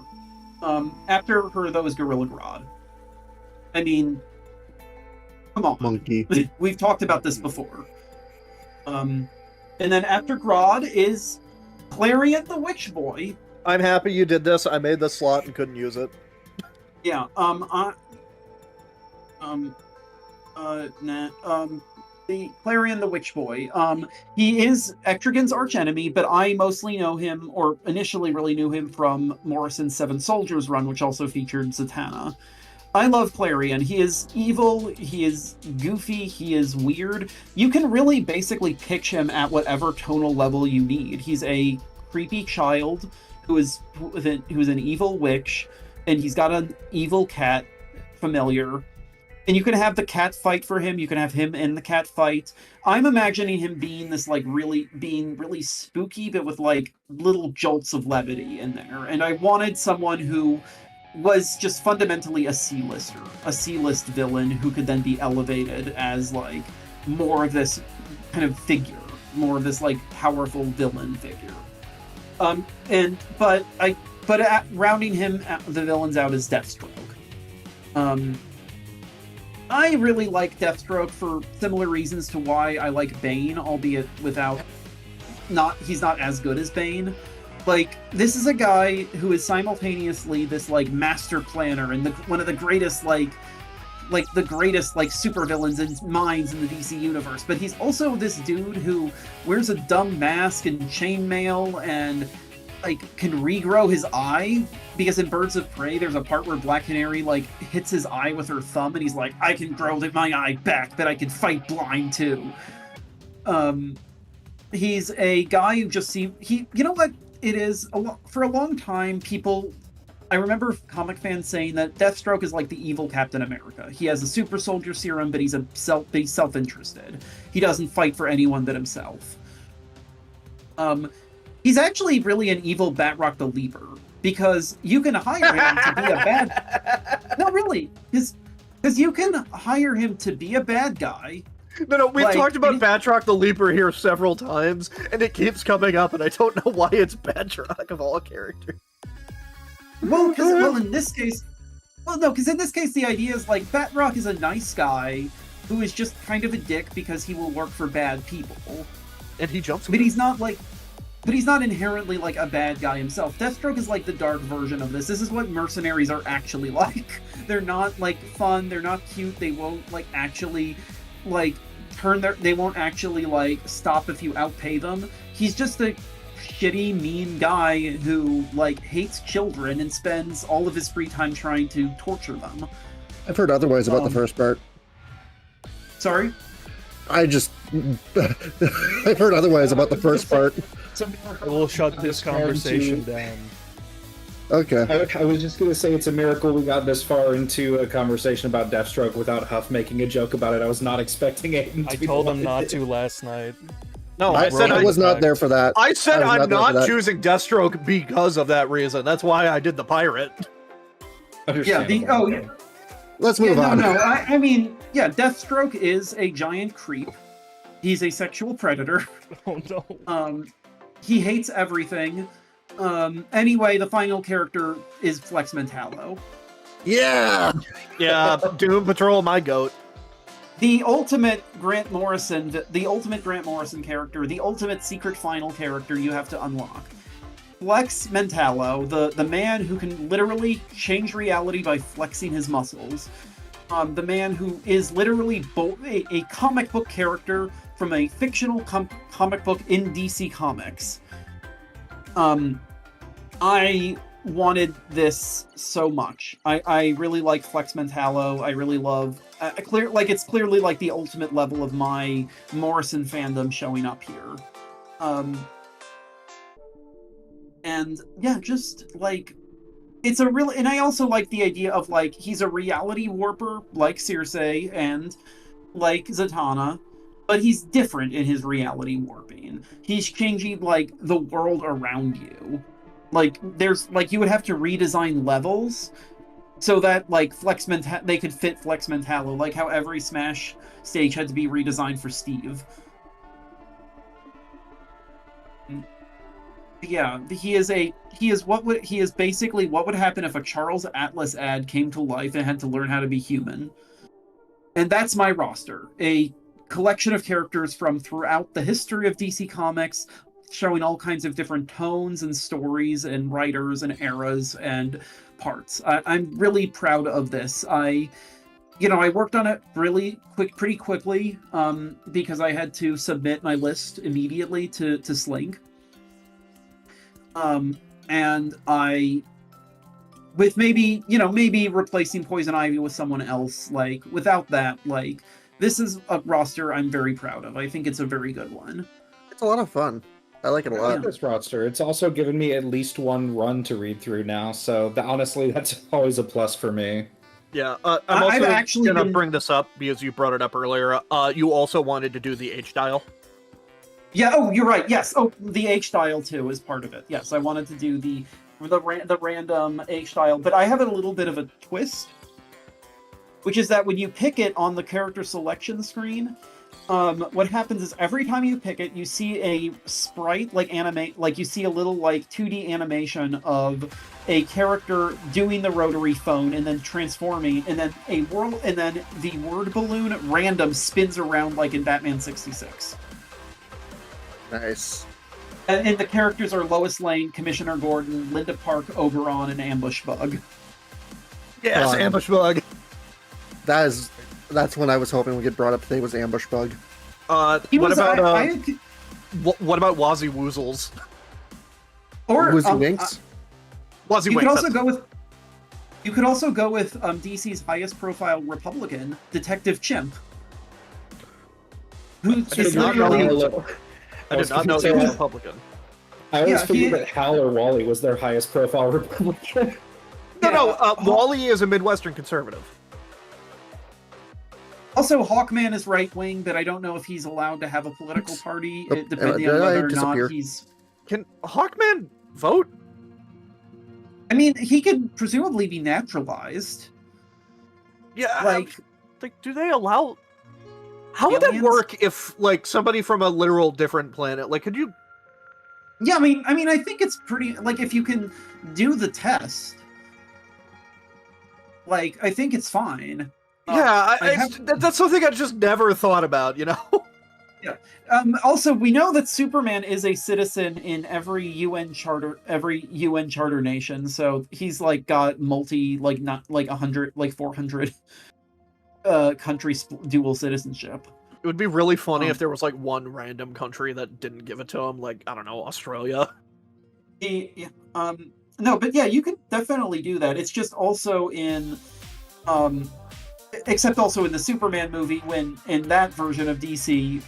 After her, though, is Gorilla Grodd. I mean, come on. Monkey. We've talked about this before. And then after Grodd is Clarion the Witch Boy. I'm happy you did this. I made this slot and couldn't use it. Yeah, the Clarion the Witch Boy. He is Etrigan's archenemy, but I mostly know him, or initially really knew him from Morrison's Seven Soldiers run, which also featured Zatanna. I love Clarion. He is evil, he is goofy, he is weird. You can really basically pitch him at whatever tonal level you need. He's a creepy child who's an evil witch, and he's got an evil cat familiar. And you can have the cat fight for him. You can have him in the cat fight. I'm imagining him being this really spooky, but with like little jolts of levity in there. And I wanted someone who was just fundamentally a C-lister, a C-list villain who could then be elevated as like more of this kind of figure, more of this like powerful villain figure. Rounding him, the villains out is Deathstroke. I really like Deathstroke for similar reasons to why I like Bane, albeit he's not as good as Bane. Like, this is a guy who is simultaneously this like master planner and one of the greatest supervillains and minds in the DC universe, but he's also this dude who wears a dumb mask and chainmail and like can regrow his eye, because in Birds of Prey there's a part where Black Canary like hits his eye with her thumb and he's like, I can grow my eye back, but I can fight blind too. He's a guy who you know what it is, for a long time I remember comic fans saying that Deathstroke is like the evil Captain America. He has a super soldier serum, but he's self-interested. He doesn't fight for anyone but himself. He's actually really an evil Batroc the Leaper, because you can hire him to be a bad... No, really, because you can hire him to be a bad guy. No, we've talked about Batroc the Leaper here several times, and it keeps coming up, and I don't know why it's Batroc of all characters. Because in this case the idea is like Batroc is a nice guy who is just kind of a dick because he will work for bad people. And he jumps. But he's not inherently like a bad guy himself. Deathstroke is like the dark version of this. This is what mercenaries are actually like. They're not like fun, they're not cute, they won't like actually like they won't actually like stop if you outpay them. He's just a shitty, mean guy who like hates children and spends all of his free time trying to torture them. I've heard otherwise about the first part. Sorry? I just I've heard otherwise about the first part. We'll shut this conversation down. Okay. I was just going to say it's a miracle we got this far into a conversation about Deathstroke without Huff making a joke about it. I was not expecting Aiden to I be told the him one not that to last night. No, I, I said I was not there for that. I said I was I'm not there for not that. choosing Deathstroke because of that reason. That's why I did the pirate. Understandable. Let's Yeah, move on. no. I mean, yeah, Deathstroke is a giant creep. He's a sexual predator. Oh no. He hates everything. Anyway, the final character is Flex Mentallo. Yeah. Yeah, Doom Patrol, my goat. The ultimate Grant Morrison character, the ultimate secret final character you have to unlock. Flex Mentallo, the man who can literally change reality by flexing his muscles. The man who is literally a comic book character from a fictional comic book in DC Comics. I wanted this so much. I really like Flex Mentallo. I really love it's clearly like the ultimate level of my Morrison fandom showing up here. And yeah, just like it's a real, and I also like the idea of like he's a reality warper like Circe and like Zatanna, but he's different in his reality warping. He's changing like the world around you. Like there's like you would have to redesign levels so that like they could fit Flex Mentallo, like how every Smash stage had to be redesigned for Steve. Yeah, he is basically what would happen if a Charles Atlas ad came to life and had to learn how to be human. And that's my roster. A collection of characters from throughout the history of DC Comics, showing all kinds of different tones and stories and writers and eras and parts. I'm really proud of this. I worked on it pretty quickly, because I had to submit my list immediately to Slink. And I, with maybe replacing Poison Ivy with someone else, like without that, like this is a roster I'm very proud of. I think it's a very good one. It's a lot of fun. I like it a I lot. like this roster. It's also given me at least one run to read through now, so honestly, that's always a plus for me. Yeah, I'm also gonna bring this up because you brought it up earlier. You also wanted to do the H-Dial. Yeah, oh, you're right. Yes. Oh, the H-Dial too is part of it. Yes, I wanted to do the random H-Dial, but I have a little bit of a twist, which is that when you pick it on the character selection screen, what happens is every time you pick it, you see a sprite you see a little like 2D animation of a character doing the rotary phone and then transforming, and then the word balloon random spins around like in Batman 66. Nice. And the characters are Lois Lane, Commissioner Gordon, Linda Park, Oberon, and Ambush Bug. Yes, Ambush Bug. That's when I was hoping would get brought up today was Ambush Bug. What about Wazzy Woozles? Or Woozy Winks? Wazzy you Winks. could also go with DC's highest profile Republican, Detective Chimp. Who is literally... I did not know he was Republican. I always figured that Hal or Wally was their highest profile Republican. No, Wally is a Midwestern conservative. Also, Hawkman is right-wing, but I don't know if he's allowed to have a political party, depending on whether or not he's... Can Hawkman vote? I mean, he could presumably be naturalized. Yeah, like do they allow... How would that work if, like, somebody from a literal different planet, like, could you... Yeah, I mean, I think it's pretty, like, if you can do the test, like, I think it's fine. Yeah, that's something I just never thought about, you know? Yeah. Also, we know that Superman is a citizen in every UN charter nation, so he's, like, got not, like, 100, like, 400... country dual citizenship. It would be really funny if there was like one random country that didn't give it to him, like, I don't know, Australia. No, but yeah, you could definitely do that. It's just also in Except also in the Superman movie, when in that version of DC,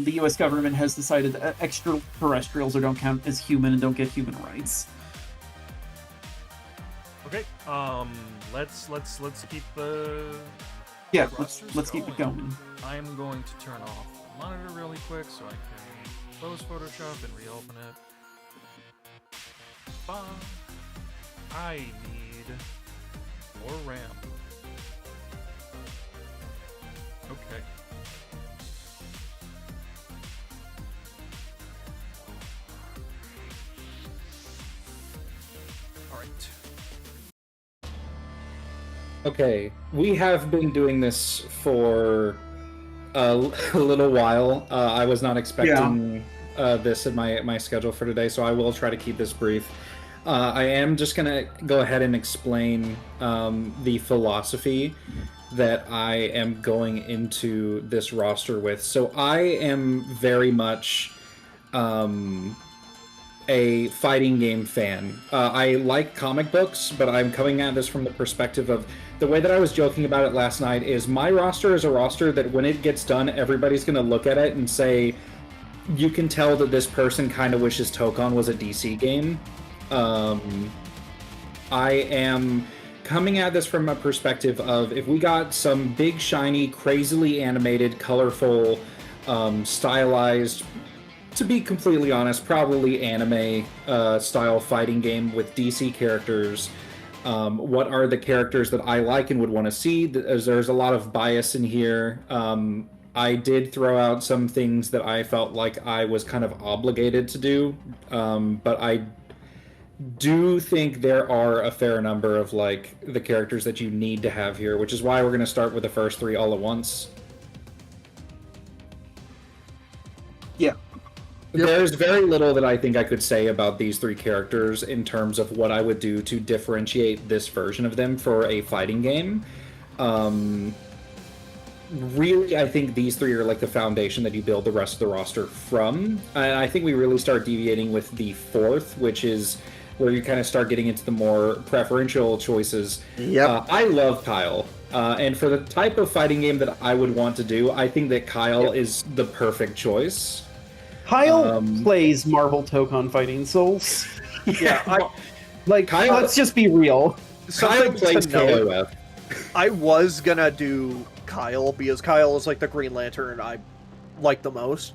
the U.S. government has decided that extraterrestrials don't count as human and don't get human rights. Okay. Let's keep the Yeah, rosters let's keep it going. I'm going to turn off the monitor really quick so I can close Photoshop and reopen it. I need more RAM. Okay. All right. Okay, we have been doing this for a little while. I was not expecting this in my schedule for today, so I will try to keep this brief. I am just gonna go ahead and explain the philosophy that I am going into this roster with. So I am very much a fighting game fan. I like comic books, but I'm coming at this from the perspective of the way that I was joking about it last night is my roster is a roster that when it gets done, everybody's going to look at it and say, you can tell that this person kind of wishes Tokon was a DC game. I am coming at this from a perspective of if we got some big, shiny, crazily animated, colorful, stylized, to be completely honest, probably anime style fighting game with DC characters. What are the characters that I like and would want to see? There's a lot of bias in here. I did throw out some things that I felt like I was kind of obligated to do, but I do think there are a fair number of like the characters that you need to have here, which is why we're going to start with the first three all at once. Yeah. There's very little that I think I could say about these three characters in terms of what I would do to differentiate this version of them for a fighting game. Really, I think these three are like the foundation that you build the rest of the roster from. And I think we really start deviating with the fourth, which is where you kind of start getting into the more preferential choices. Yep. I love Kyle. And for the type of fighting game that I would want to do, I think that Kyle is the perfect choice. Kyle plays Marvel Tokon Fighting Souls. Yeah, Kyle, let's just be real. Kyle something plays to note, KOF. I was gonna do Kyle because Kyle is like the Green Lantern I like the most.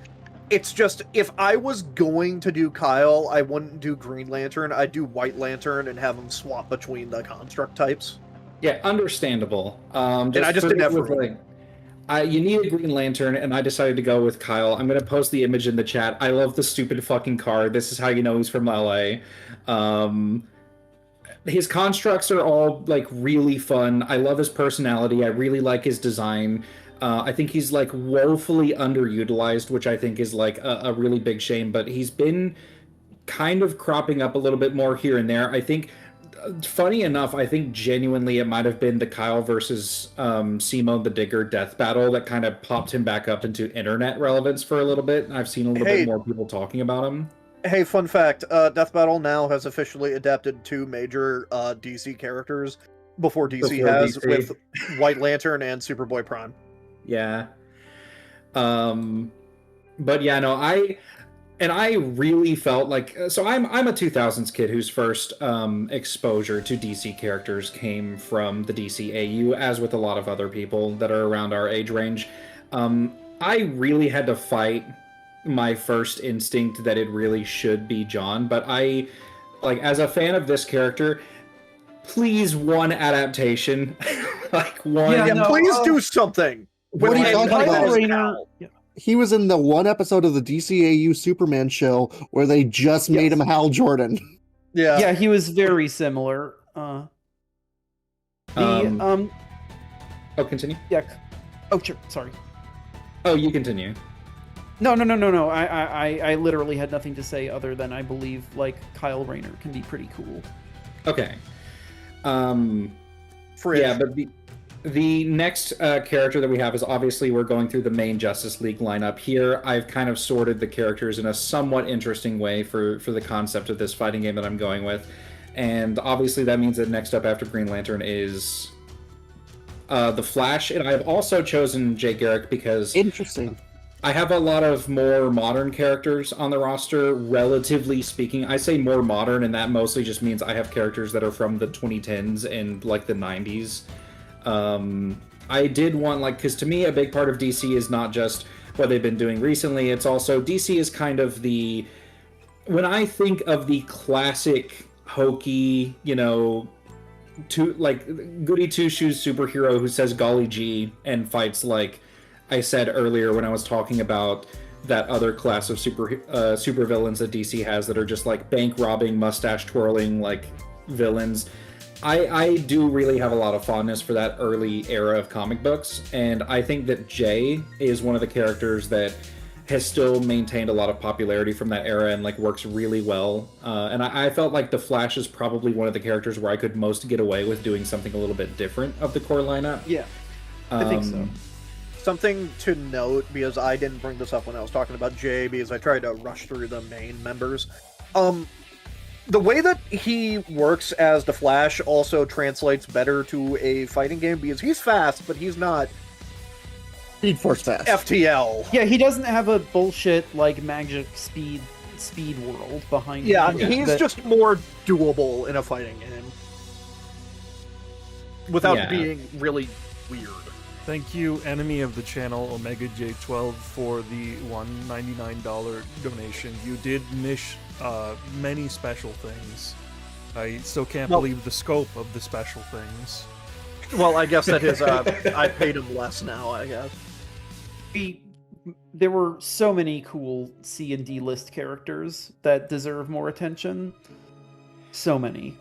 It's just if I was going to do Kyle, I wouldn't do Green Lantern. I'd do White Lantern and have them swap between the construct types. Yeah, understandable. I just didn't have room. You need a Green Lantern, and I decided to go with Kyle. I'm going to post the image in the chat. I love the stupid fucking card. This is how you know he's from LA. His constructs are all, like, really fun. I love his personality. I really like his design. I think he's, like, woefully underutilized, which I think is, like, a really big shame. But he's been kind of cropping up a little bit more here and there. I think... Funny enough, I think genuinely it might have been the Kyle versus Simo the Digger death battle that kind of popped him back up into internet relevance for a little bit. I've seen a little bit more people talking about him. Hey, fun fact, Death Battle now has officially adapted two major DC characters before DC with White Lantern and Superboy Prime. Yeah. But yeah, no, I really felt like so I'm a 2000s kid whose first exposure to DC characters came from the DC AU, as with a lot of other people that are around our age range. I really had to fight my first instinct that it really should be John, but I, like, as a fan of this character, please one adaptation, like one. Yeah, please do something. What are you talking about? Rayner, he was in the one episode of the DCAU Superman show where they just made him Hal Jordan. Yeah, he was very similar. Oh, continue. Yeah. Oh, sure. Sorry. Oh, you continue. No. I literally had nothing to say other than I believe like Kyle Rayner can be pretty cool. Okay. Fridge. Yeah, but the next character that we have is obviously we're going through the main Justice League lineup here. I've kind of sorted the characters in a somewhat interesting way for the concept of this fighting game that I'm going with. And obviously that means that next up after Green Lantern is the Flash, and I've also chosen Jay Garrick because Interesting. I have a lot of more modern characters on the roster, relatively speaking. I say more modern, and that mostly just means I have characters that are from the 2010s and like the 90s. I did want, like, because to me, a big part of DC is not just what they've been doing recently, it's also DC is kind of the. When I think of the classic hokey, goody two shoes superhero who says golly gee and fights like I said earlier when I was talking about that other class of super villains that DC has that are just like bank robbing, mustache twirling like villains. I do really have a lot of fondness for that early era of comic books, and I think that Jay is one of the characters that has still maintained a lot of popularity from that era and like works really well. And I felt like the Flash is probably one of the characters where I could most get away with doing something a little bit different of the core lineup. Yeah, I think so. Something to note, because I didn't bring this up when I was talking about Jay, because I tried to rush through the main members. The way that he works as the Flash also translates better to a fighting game, because he's fast, but he's not Speed Force fast. FTL. Yeah, he doesn't have a bullshit like magic speed world behind Yeah, him. he's just more doable in a fighting game without being really weird. Thank you, enemy of the channel, Omega J12, for the $199 donation. You did miss many special things. I still can't believe the scope of the special things. Well, I guess that is, I paid him less now, I guess. There were so many cool C and D list characters that deserve more attention. So many.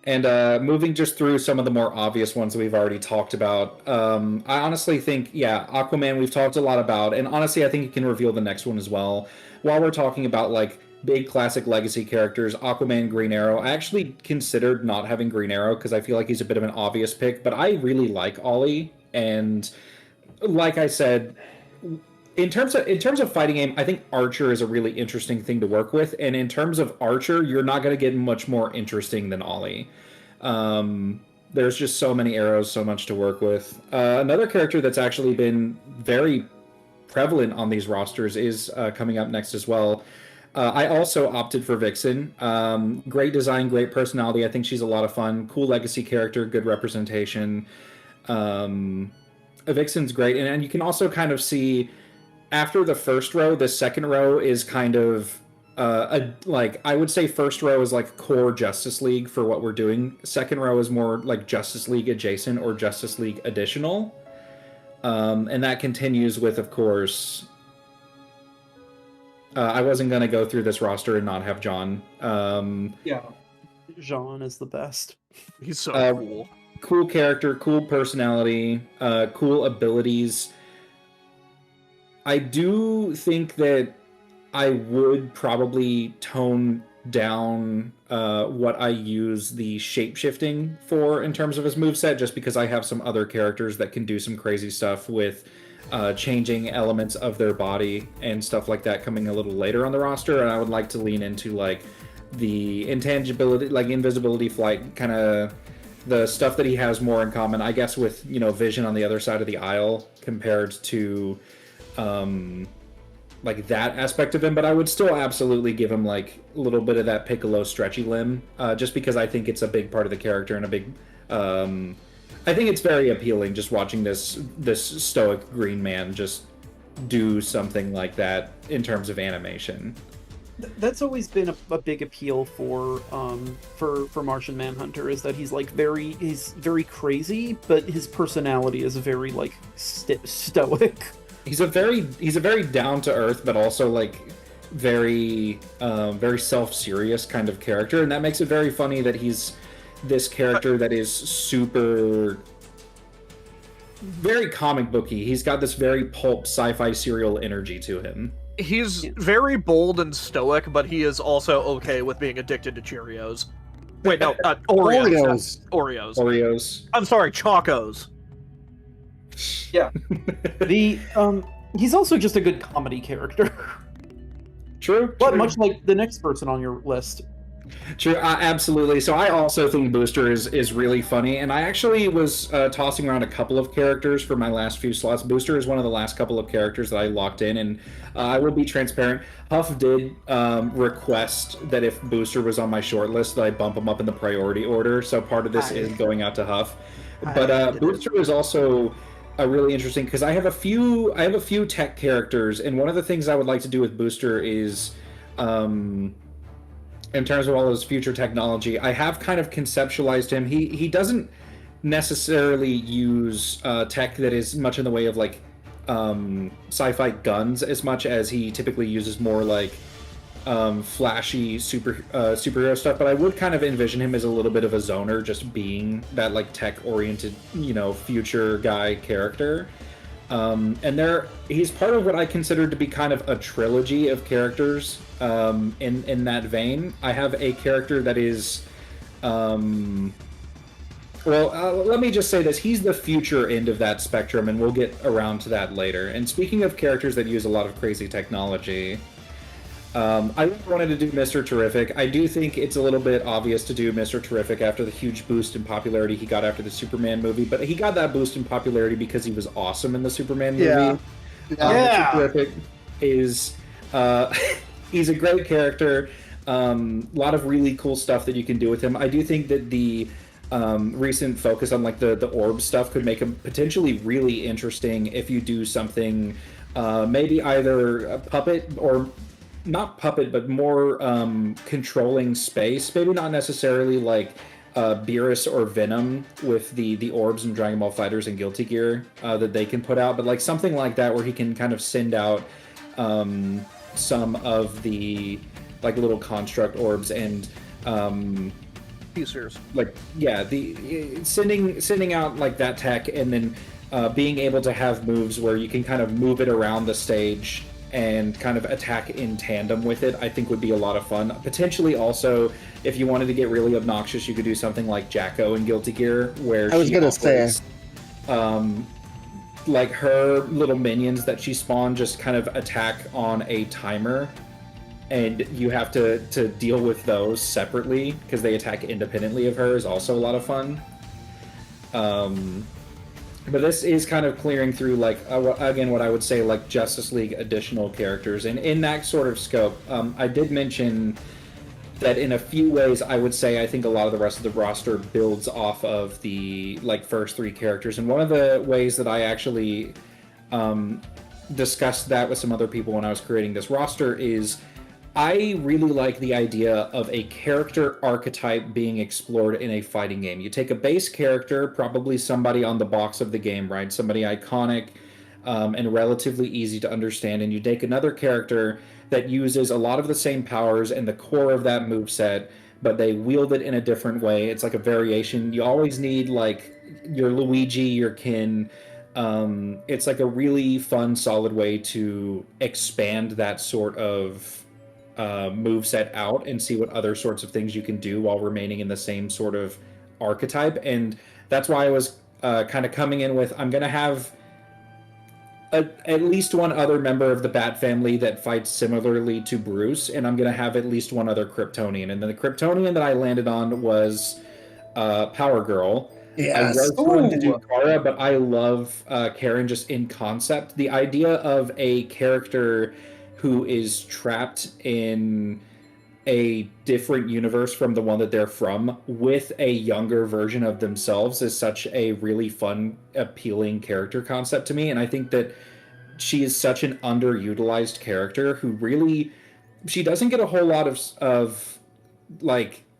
And moving just through some of the more obvious ones that we've already talked about, I honestly think, Aquaman we've talked a lot about, and honestly I think you can reveal the next one as well. While we're talking about like big classic legacy characters, Aquaman, Green Arrow, I actually considered not having Green Arrow because I feel like he's a bit of an obvious pick, but I really like Ollie, and like I said, in terms of fighting game, I think Archer is a really interesting thing to work with, and in terms of Archer, you're not going to get much more interesting than Ollie. There's just so many arrows, so much to work with. Another character that's actually been very prevalent on these rosters is coming up next as well. I also opted for Vixen. Great design, great personality. I think she's a lot of fun. Cool legacy character, good representation. Vixen's great, and you can also kind of see after the first row, the second row is kind of I would say first row is like core Justice League for what we're doing. Second row is more like Justice League adjacent or Justice League additional, and that continues with, of course. I wasn't gonna go through this roster and not have John. Jean is the best. He's so cool. Cool character, cool personality, cool abilities. I do think that I would probably tone down what I use the shape-shifting for in terms of his moveset, just because I have some other characters that can do some crazy stuff with changing elements of their body and stuff like that coming a little later on the roster, and I would like to lean into like the intangibility, like invisibility, flight, kind of the stuff that he has more in common, I guess, with Vision on the other side of the aisle compared to like that aspect of him. But I would still absolutely give him like a little bit of that Piccolo stretchy limb, just because I think it's a big part of the character and a big I think it's very appealing just watching this stoic green man just do something like that in terms of animation. That's always been a big appeal for Martian Manhunter, is that he's very crazy, but his personality is very like stoic. He's a very down to earth, but also like very self-serious kind of character, and that makes it very funny that he's this character that is very comic booky. He's got this very pulp sci-fi serial energy to him. He's very bold and stoic, but he is also okay with being addicted to Cheerios. Wait, no, Oreos. Oreos. I'm sorry, Chocos. Yeah. He's also just a good comedy character. True. But much like the next person on your list. True, absolutely. So I also think Booster is really funny, and I actually was tossing around a couple of characters for my last few slots. Booster is one of the last couple of characters that I locked in, and I will be transparent. Huff did request that if Booster was on my short list, that I bump him up in the priority order. So part of this is going out to Huff, but Booster is also really interesting because I have a few tech characters, and one of the things I would like to do with Booster is. In terms of all his future technology, I have kind of conceptualized him. He doesn't necessarily use tech that is much in the way of like sci-fi guns as much as he typically uses more like flashy superhero stuff. But I would kind of envision him as a little bit of a zoner, just being that like tech-oriented, future guy character. And he's part of what I consider to be kind of a trilogy of characters in that vein. I have a character that is let me just say this. He's the future end of that spectrum, and we'll get around to that later. And speaking of characters that use a lot of crazy technology, I wanted to do Mr. Terrific. I do think it's a little bit obvious to do Mr. Terrific after the huge boost in popularity he got after the Superman movie, but he got that boost in popularity because he was awesome in the Superman movie. Yeah. Mr. Terrific is he's a great character. A lot of really cool stuff that you can do with him. I do think that the recent focus on like the orb stuff could make him potentially really interesting if you do something maybe either a puppet or not puppet, but more controlling space. Maybe not necessarily like Beerus or Venom with the orbs and Dragon Ball Fighters and Guilty Gear that they can put out, but like something like that where he can kind of send out some of the like little construct orbs and Users. like the sending out like that tech, and then being able to have moves where you can kind of move it around the stage and kind of attack in tandem with it, I think would be a lot of fun. Potentially also, if you wanted to get really obnoxious, you could do something like Jacko in Guilty Gear, where I was gonna say, like her little minions that she spawned just kind of attack on a timer, and you have to deal with those separately because they attack independently of her is also a lot of fun. But this is kind of clearing through, like, again, what I would say, like, Justice League additional characters. And in that sort of scope, I did mention that in a few ways, I would say I think a lot of the rest of the roster builds off of the, like, first three characters. And one of the ways that I actually discussed that with some other people when I was creating this roster is I really like the idea of a character archetype being explored in a fighting game. You take a base character, probably somebody on the box of the game, right? Somebody iconic and relatively easy to understand, and you take another character that uses a lot of the same powers and the core of that moveset, but they wield it in a different way. It's like a variation. You always need like your Luigi, your Kin. It's like a really fun, solid way to expand that sort of move set out and see what other sorts of things you can do while remaining in the same sort of archetype. And that's why I was kind of coming in with, I'm going to have at least one other member of the Bat family that fights similarly to Bruce, and I'm going to have at least one other Kryptonian. And then the Kryptonian that I landed on was Power Girl. yes. I was going to do Kara, but I love Karen just in concept. The idea of a character who is trapped in a different universe from the one that they're from with a younger version of themselves is such a really fun, appealing character concept to me. And I think that she is such an underutilized character who really, she doesn't get a whole lot of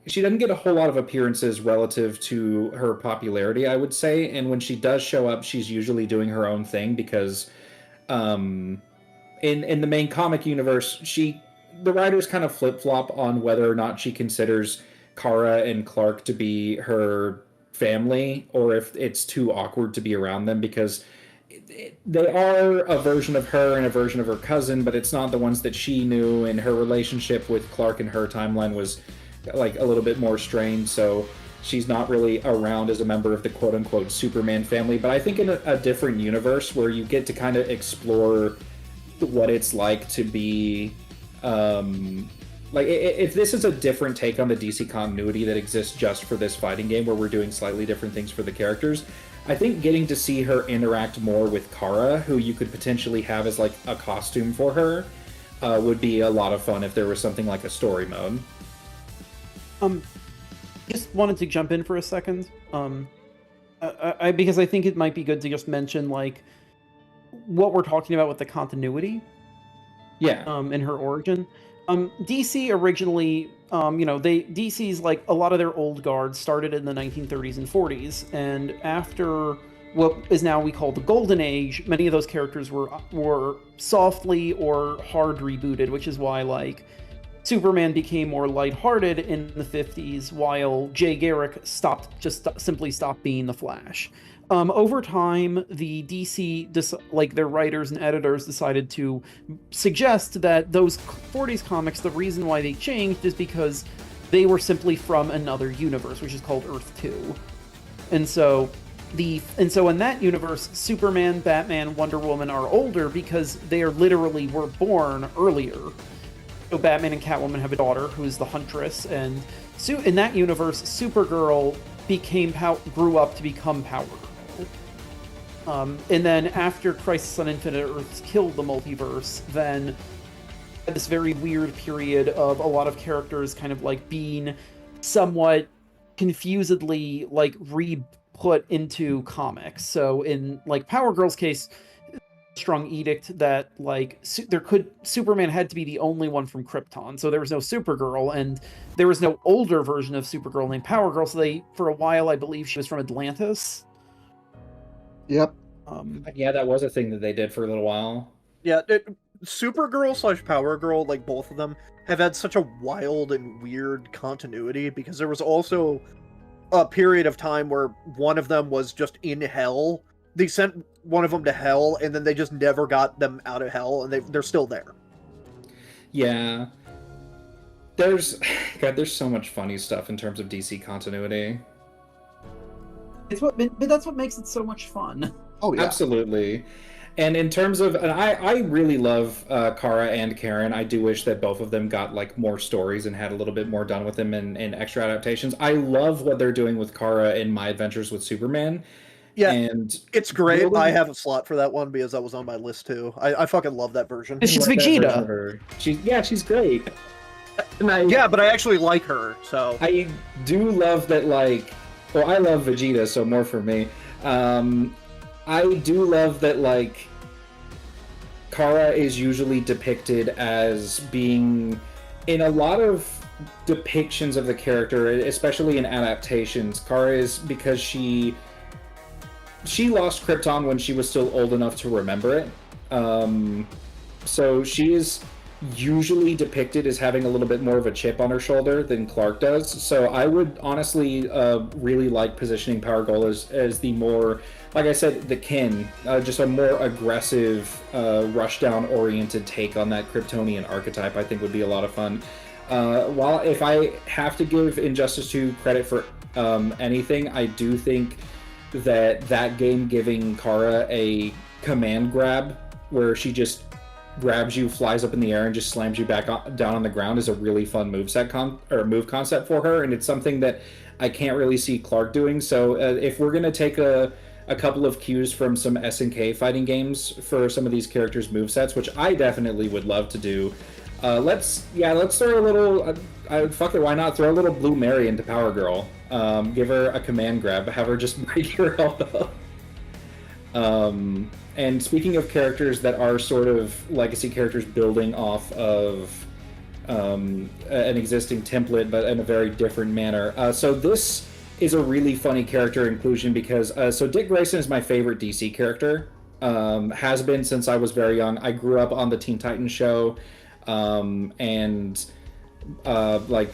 she doesn't get a whole lot of appearances relative to her popularity, I would say. And when she does show up, she's usually doing her own thing because in the main comic universe, the writers kind of flip-flop on whether or not she considers Kara and Clark to be her family or if it's too awkward to be around them, because they are a version of her and a version of her cousin, but it's not the ones that she knew, and her relationship with Clark in her timeline was like a little bit more strained, so she's not really around as a member of the quote-unquote Superman family. But I think in a different universe where you get to kind of explore what it's like to be like if this is a different take on the DC continuity that exists just for this fighting game where we're doing slightly different things for the characters, I think getting to see her interact more with Kara, who you could potentially have as like a costume for her, would be a lot of fun if there was something like a story mode. Just wanted to jump in for a second, because I think it might be good to just mention like what we're talking about with the continuity. Yeah. In her origin. DC originally, DC's like a lot of their old guards started in the 1930s and 40s, and after what is now we call the Golden Age, many of those characters were softly or hard rebooted, which is why like Superman became more lighthearted in the 50s, while Jay Garrick simply stopped being the Flash. Over time, the DC, their writers and editors decided to suggest that those 40s comics, the reason why they changed is because they were simply from another universe, which is called Earth 2. And so in that universe, Superman, Batman, Wonder Woman are older because they literally were born earlier. So Batman and Catwoman have a daughter who is the Huntress, and in that universe, Supergirl grew up to become Power Girl. And then after Crisis on Infinite Earths killed the multiverse, then this very weird period of a lot of characters kind of like being somewhat confusedly like re-put into comics. So in like Power Girl's case, strong edict that like Superman had to be the only one from Krypton, so there was no Supergirl, and there was no older version of Supergirl named Power Girl, so for a while I believe she was from Atlantis. Yep. Yeah, that was a thing that they did for a little while. Yeah, Supergirl / Power Girl, like both of them, have had such a wild and weird continuity because there was also a period of time where one of them was just in hell. They sent one of them to hell, and then they just never got them out of hell, and they're still there. Yeah. There's so much funny stuff in terms of DC continuity. But that's what makes it so much fun. Oh yeah. Absolutely. And in terms of, and I really love Kara and Karen. I do wish that both of them got like more stories and had a little bit more done with them in extra adaptations. I love what they're doing with Kara in My Adventures with Superman. Yeah, and it's great. really, I have a slot for that one because that was on my list too. I fucking love that version. She's Vegeta. She's great. Yeah, but I actually like her, so I do love that. Like, well, I love Vegeta, so more for me. I do love that, like, Kara is usually depicted as being, in a lot of depictions of the character, especially in adaptations, Kara is, because she lost Krypton when she was still old enough to remember it. So she is usually depicted as having a little bit more of a chip on her shoulder than Clark does. So I would honestly really like positioning Power Girl as the more, like I said, the kin, just a more aggressive, rushdown oriented take on that Kryptonian archetype. I think would be a lot of fun. While if I have to give Injustice 2 credit for anything, I do think that game giving Kara a command grab where she just grabs you, flies up in the air, and just slams you back down on the ground is a really fun move concept for her, and it's something that I can't really see Clark doing. So if we're gonna take a couple of cues from some SNK fighting games for some of these characters' movesets, which I definitely would love to do, let's throw a little. Fuck it, why not throw a little Blue Mary into Power Girl? Give her a command grab, have her just break her elbow. And speaking of characters that are sort of legacy characters building off of an existing template, but in a very different manner. So this is a really funny character inclusion because so Dick Grayson is my favorite DC character. Has been since I was very young. I grew up on the Teen Titans show, and like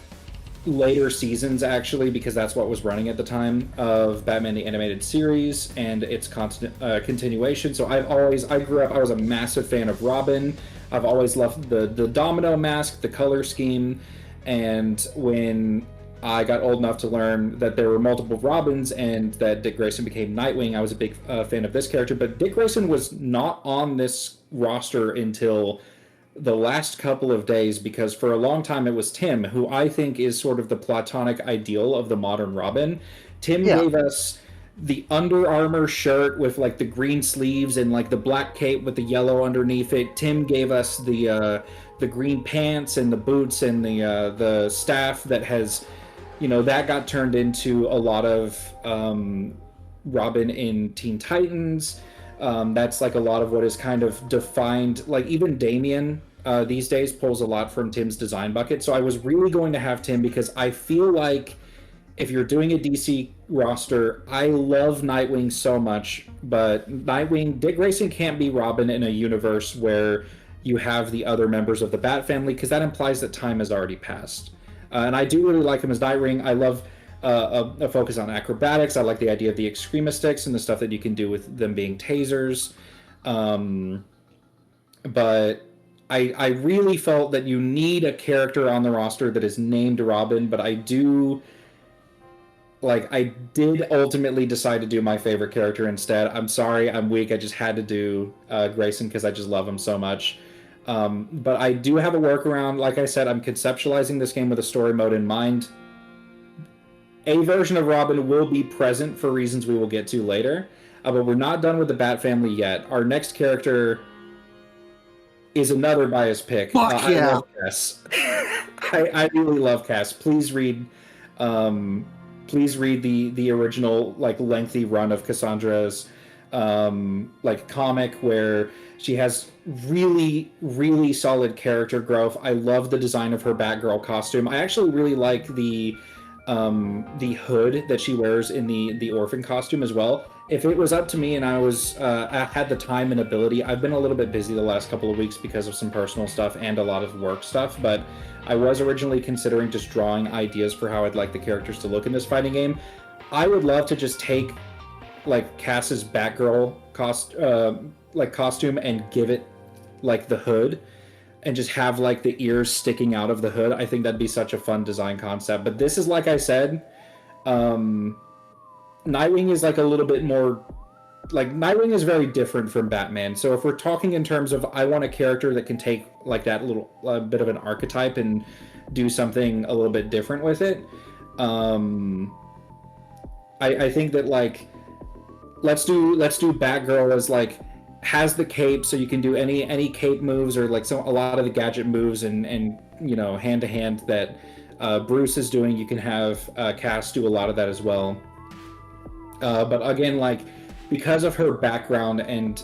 later seasons actually, because that's what was running at the time of Batman the Animated Series and its continuation. So I grew up, I was a massive fan of Robin. I've always loved the domino mask, the color scheme, and when I got old enough to learn that there were multiple Robins and that Dick Grayson became Nightwing, I was a big fan of this character. But Dick Grayson was not on this roster until the last couple of days, because for a long time it was Tim, who I think is sort of the platonic ideal of the modern Robin. Tim Yeah. gave us the Under Armour shirt with like the green sleeves and like the black cape with the yellow underneath it. Tim gave us the green pants and the boots and the staff that has, you know, that got turned into a lot of Robin in Teen Titans. That's like a lot of what is kind of defined, like even Damien these days pulls a lot from Tim's design bucket. So I was really going to have Tim because I feel like if you're doing a DC roster, I love Nightwing so much, but Dick Grayson can't be Robin in a universe where you have the other members of the Bat family, because that implies that time has already passed. And I do really like him as Nightwing. I love a focus on acrobatics. I like the idea of the Excrema sticks and the stuff that you can do with them being tasers. But I really felt that you need a character on the roster that is named Robin, but I did ultimately decide to do my favorite character instead. I'm sorry, I'm weak. I just had to do Grayson because I just love him so much. But I do have a workaround. Like I said, I'm conceptualizing this game with a story mode in mind. A version of Robin will be present for reasons we will get to later, but we're not done with the Bat family yet. Our next character is another biased pick. Fuck yeah. I love Cass. I really love Cass. Please read the original like lengthy run of Cassandra's like comic where she has really, really solid character growth. I love the design of her Batgirl costume. I actually really like the hood that she wears in the orphan costume as well. If it was up to me and I had the time and ability, I've been a little bit busy the last couple of weeks because of some personal stuff and a lot of work stuff, but I was originally considering just drawing ideas for how I'd like the characters to look in this fighting game. I would love to just take like Cass's Batgirl costume and give it like the hood and just have like the ears sticking out of the hood. I think that'd be such a fun design concept. But this is, like I said, Nightwing is like a little bit more, like Nightwing is very different from Batman. So if we're talking in terms of I want a character that can take like that little bit of an archetype and do something a little bit different with it, I think that like let's do Batgirl as like has the cape, so you can do any cape moves or like a lot of the gadget moves and you know hand to hand that Bruce is doing. You can have Cass do a lot of that as well. But again, like because of her background and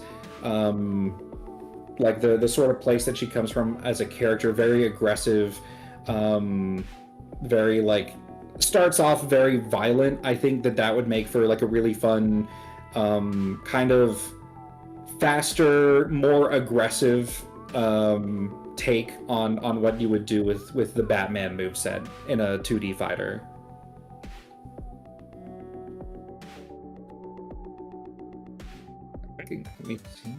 like the sort of place that she comes from as a character, very aggressive, very like starts off very violent. I think that would make for like a really fun kind of faster, more aggressive take on what you would do with the Batman moveset in a 2D fighter. Let me see.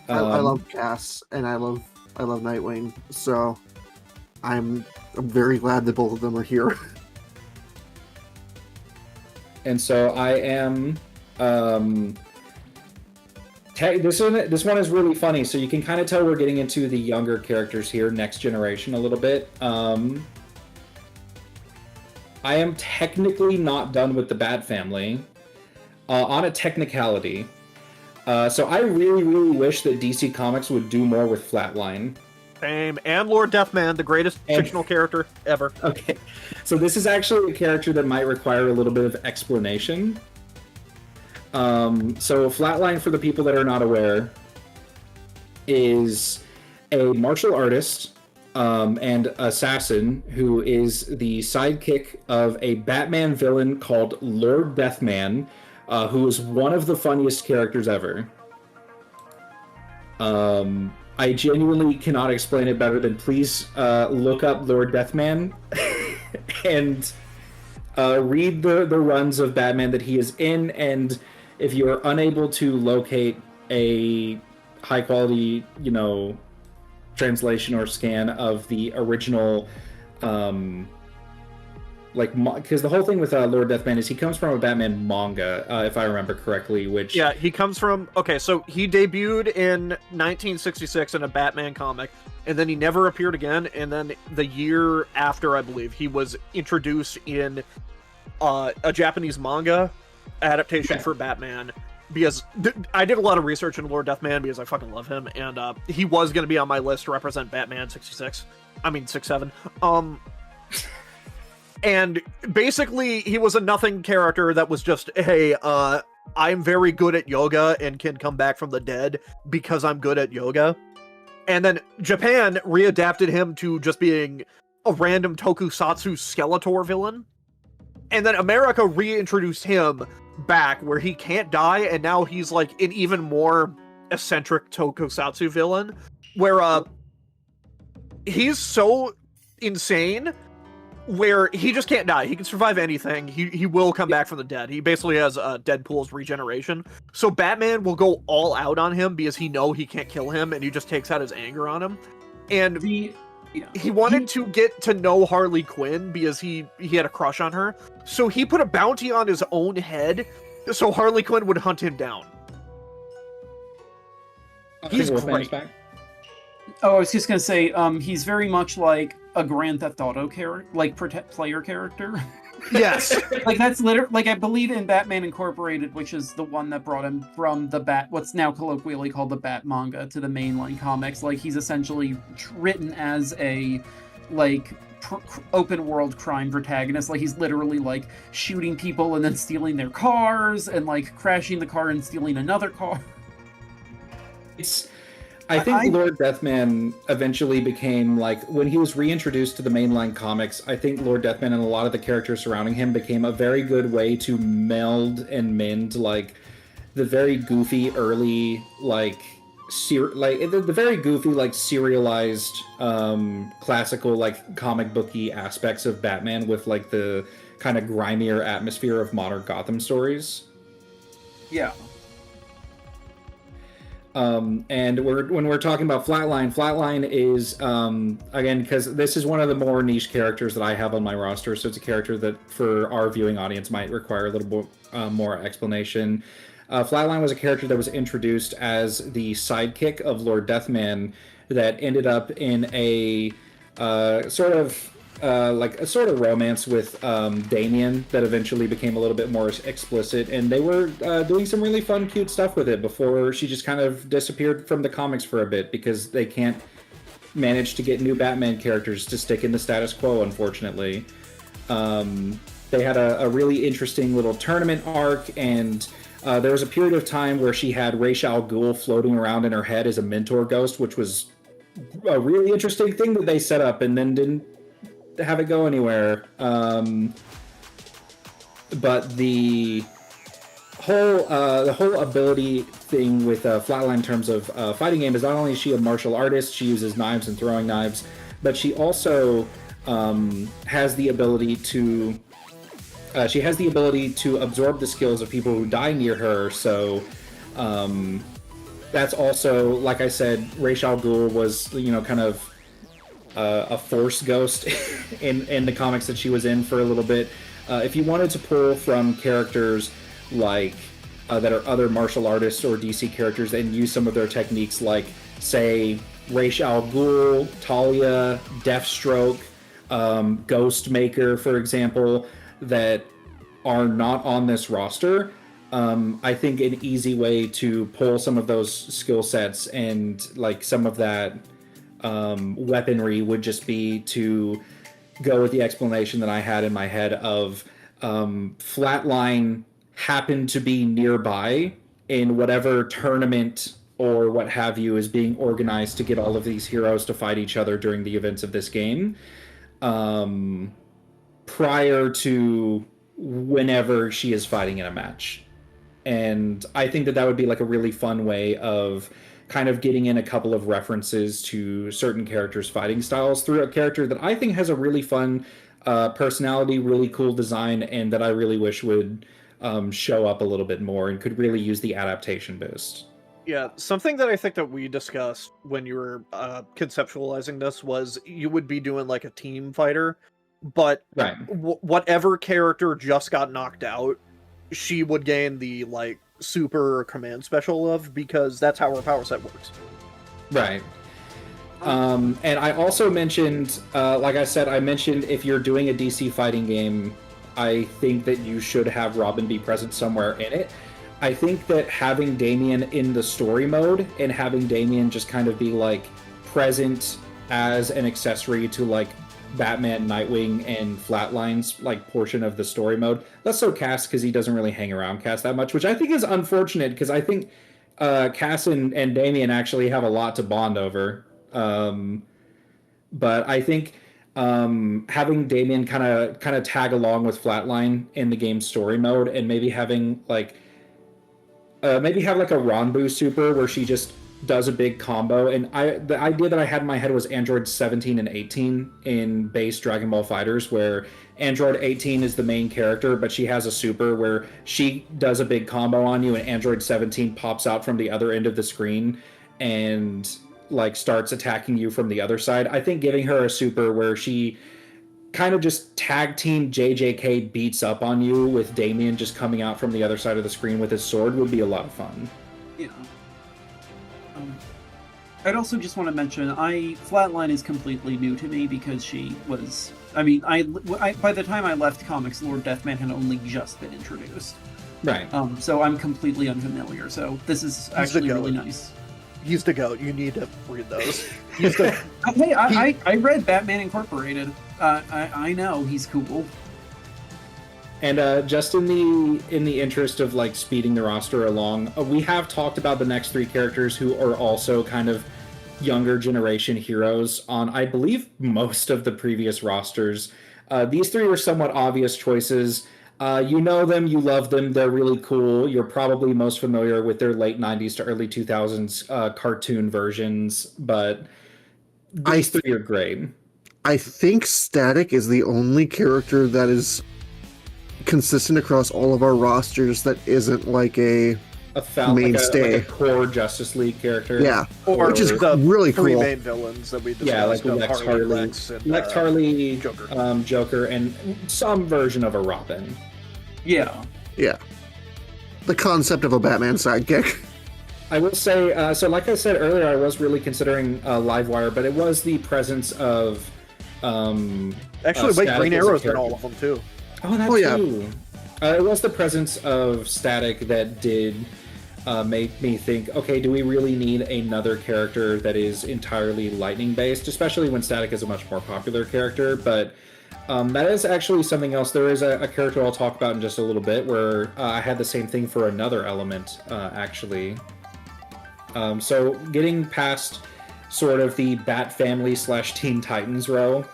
I love Cass and I love Nightwing, so I'm very glad that both of them are here. And so I am this one is really funny, so you can kind of tell we're getting into the younger characters here, next generation a little bit. I am technically not done with the Bat family on a technicality. So I really, really wish that DC Comics would do more with Flatline. Same. And Lord Deathman, the greatest fictional character ever. Okay. So this is actually a character that might require a little bit of explanation. So Flatline, for the people that are not aware, is a martial artist and assassin who is the sidekick of a Batman villain called Lord Deathman, who is one of the funniest characters ever. I genuinely cannot explain it better than please look up Lord Deathman and read the runs of Batman that he is in, and if you are unable to locate a high quality, you know, translation or scan of the original like, because the whole thing with Lord Deathman is he comes from a Batman manga, if I remember correctly, which... Yeah, he comes from... Okay, so he debuted in 1966 in a Batman comic, and then he never appeared again, and then the year after, I believe, he was introduced in a Japanese manga adaptation for Batman, because I did a lot of research into Lord Deathman because I fucking love him, and he was going to be on my list to represent Batman 66. I mean, 67. And basically, he was a nothing character that was just, hey, I'm very good at yoga and can come back from the dead because I'm good at yoga. And then Japan readapted him to just being a random tokusatsu Skeletor villain. And then America reintroduced him back where he can't die, and now he's like an even more eccentric tokusatsu villain, where he's so insane where he just can't die. He can survive anything. He will come back from the dead. He basically has Deadpool's regeneration. So Batman will go all out on him because he know he can't kill him, and he just takes out his anger on him. And he wanted to get to know Harley Quinn because he had a crush on her. So he put a bounty on his own head so Harley Quinn would hunt him down. He's great. Oh, I was just gonna say, he's very much like a Grand Theft Auto player character. Yes. Like that's literally, like I believe in Batman Incorporated, which is the one that brought him from the what's now colloquially called the Bat manga to the mainline comics. Like he's essentially written as a open world crime protagonist. Like he's literally like shooting people and then stealing their cars and like crashing the car and stealing another car. I think Lord Deathman eventually became, like, when he was reintroduced to the mainline comics, I think Lord Deathman and a lot of the characters surrounding him became a very good way to meld and mend, like, the very goofy early, the very goofy, like, serialized, classical, like, comic booky aspects of Batman with, like, the kind of grimier atmosphere of modern Gotham stories. Yeah. And when we're talking about Flatline is, again, because this is one of the more niche characters that I have on my roster, so it's a character that for our viewing audience might require a little bit more explanation. Flatline was a character that was introduced as the sidekick of Lord Deathman that ended up in a sort of romance with Damien that eventually became a little bit more explicit, and they were doing some really fun, cute stuff with it before she just kind of disappeared from the comics for a bit because they can't manage to get new Batman characters to stick in the status quo, unfortunately. They had a really interesting little tournament arc, and there was a period of time where she had Ra's al Ghul floating around in her head as a mentor ghost, which was a really interesting thing that they set up and then didn't have it go anywhere. But the whole ability thing with Flatline in terms of fighting game is not only is she a martial artist, she uses knives and throwing knives, but she also has the ability to absorb the skills of people who die near her. So that's also, like I said, Ra's al Ghul was, kind of a force ghost in the comics that she was in for a little bit. If you wanted to pull from characters like that are other martial artists or DC characters and use some of their techniques, like say Ra's al Ghul, Talia, Deathstroke, Ghostmaker, for example, that are not on this roster, I think an easy way to pull some of those skill sets and like some of that weaponry would just be to go with the explanation that I had in my head of Flatline happened to be nearby in whatever tournament or what have you is being organized to get all of these heroes to fight each other during the events of this game, prior to whenever she is fighting in a match. And I think that would be like a really fun way of kind of getting in a couple of references to certain characters' fighting styles through a character that I think has a really fun personality, really cool design, and that I really wish would show up a little bit more and could really use the adaptation boost. Yeah, something that I think that we discussed when you were conceptualizing this was you would be doing like a team fighter. but Right. whatever character just got knocked out, she would gain the like super command special of, because that's how her power set works. Right. And I also mentioned, like I said, I mentioned if you're doing a DC fighting game, I think that you should have Robin be present somewhere in it. I think that having Damian in the story mode and having Damian just kind of be like present as an accessory to like Batman, Nightwing, and Flatline's like portion of the story mode, less so Cass because he doesn't really hang around Cass that much, which I think is unfortunate because I think Cass and Damian actually have a lot to bond over. But I think having Damian kind of tag along with Flatline in the game's story mode, and maybe having like maybe have like a Ranbu super where she just does a big combo. And the idea that I had in my head was Android 17 and 18 in base Dragon Ball Fighters, where Android 18 is the main character, but she has a super where she does a big combo on you, and Android 17 pops out from the other end of the screen and like starts attacking you from the other side. I think giving her a super where she kind of just tag team JJK beats up on you with Damian just coming out from the other side of the screen with his sword would be a lot of fun. Yeah. I'd also just want to mention, Flatline is completely new to me because she was. I mean, I by the time I left comics, Lord Deathman had only just been introduced. Right. So I'm completely unfamiliar. So this is actually really nice. He's the goat. You need to read those. Hey, I read Batman Incorporated. I know he's cool. And just in the interest of like speeding the roster along, we have talked about the next three characters who are also kind of younger generation heroes on, I believe, most of the previous rosters. These three were somewhat obvious choices. You know them, you love them, they're really cool. You're probably most familiar with their late 90s to early 2000s cartoon versions, but these three are great. I think Static is the only character that is consistent across all of our rosters that isn't like a mainstay. Like a core Justice League character. Yeah, Or which is the really three cool. main villains that we discussed. Yeah, like Lex Harley, Lex Harley, Joker. Joker, and some version of a Robin. Yeah. Yeah. The concept of a Batman sidekick. I will say, so like I said earlier, I was really considering Livewire, but it was the presence of Actually, wait, Static Green as a Arrow's in character. all of them too. Oh, that too. It was the presence of Static that did make me think, okay, do we really need another character that is entirely lightning based, especially when Static is a much more popular character. But that is actually something else. There is a character I'll talk about in just a little bit where I had the same thing for another element, actually. So getting past sort of the Bat Family / Teen Titans row,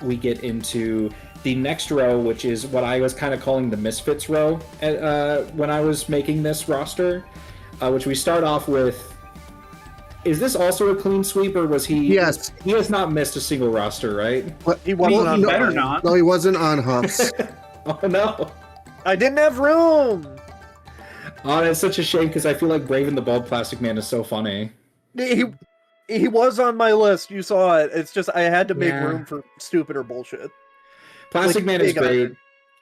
we get into the next row, which is what I was kind of calling the Misfits row when I was making this roster, which we start off with. Is this also a clean sweep, or was he? Yes. He has not missed a single roster, right? He wasn't on better mine. not. No, he wasn't on Huff's. Oh no! I didn't have room. Oh, it's such a shame because I feel like Braven the Bald Plastic Man is so funny. He was on my list. You saw it. It's just I had to make Yeah. room for stupider bullshit. Plastic Like, Man is big great. iron.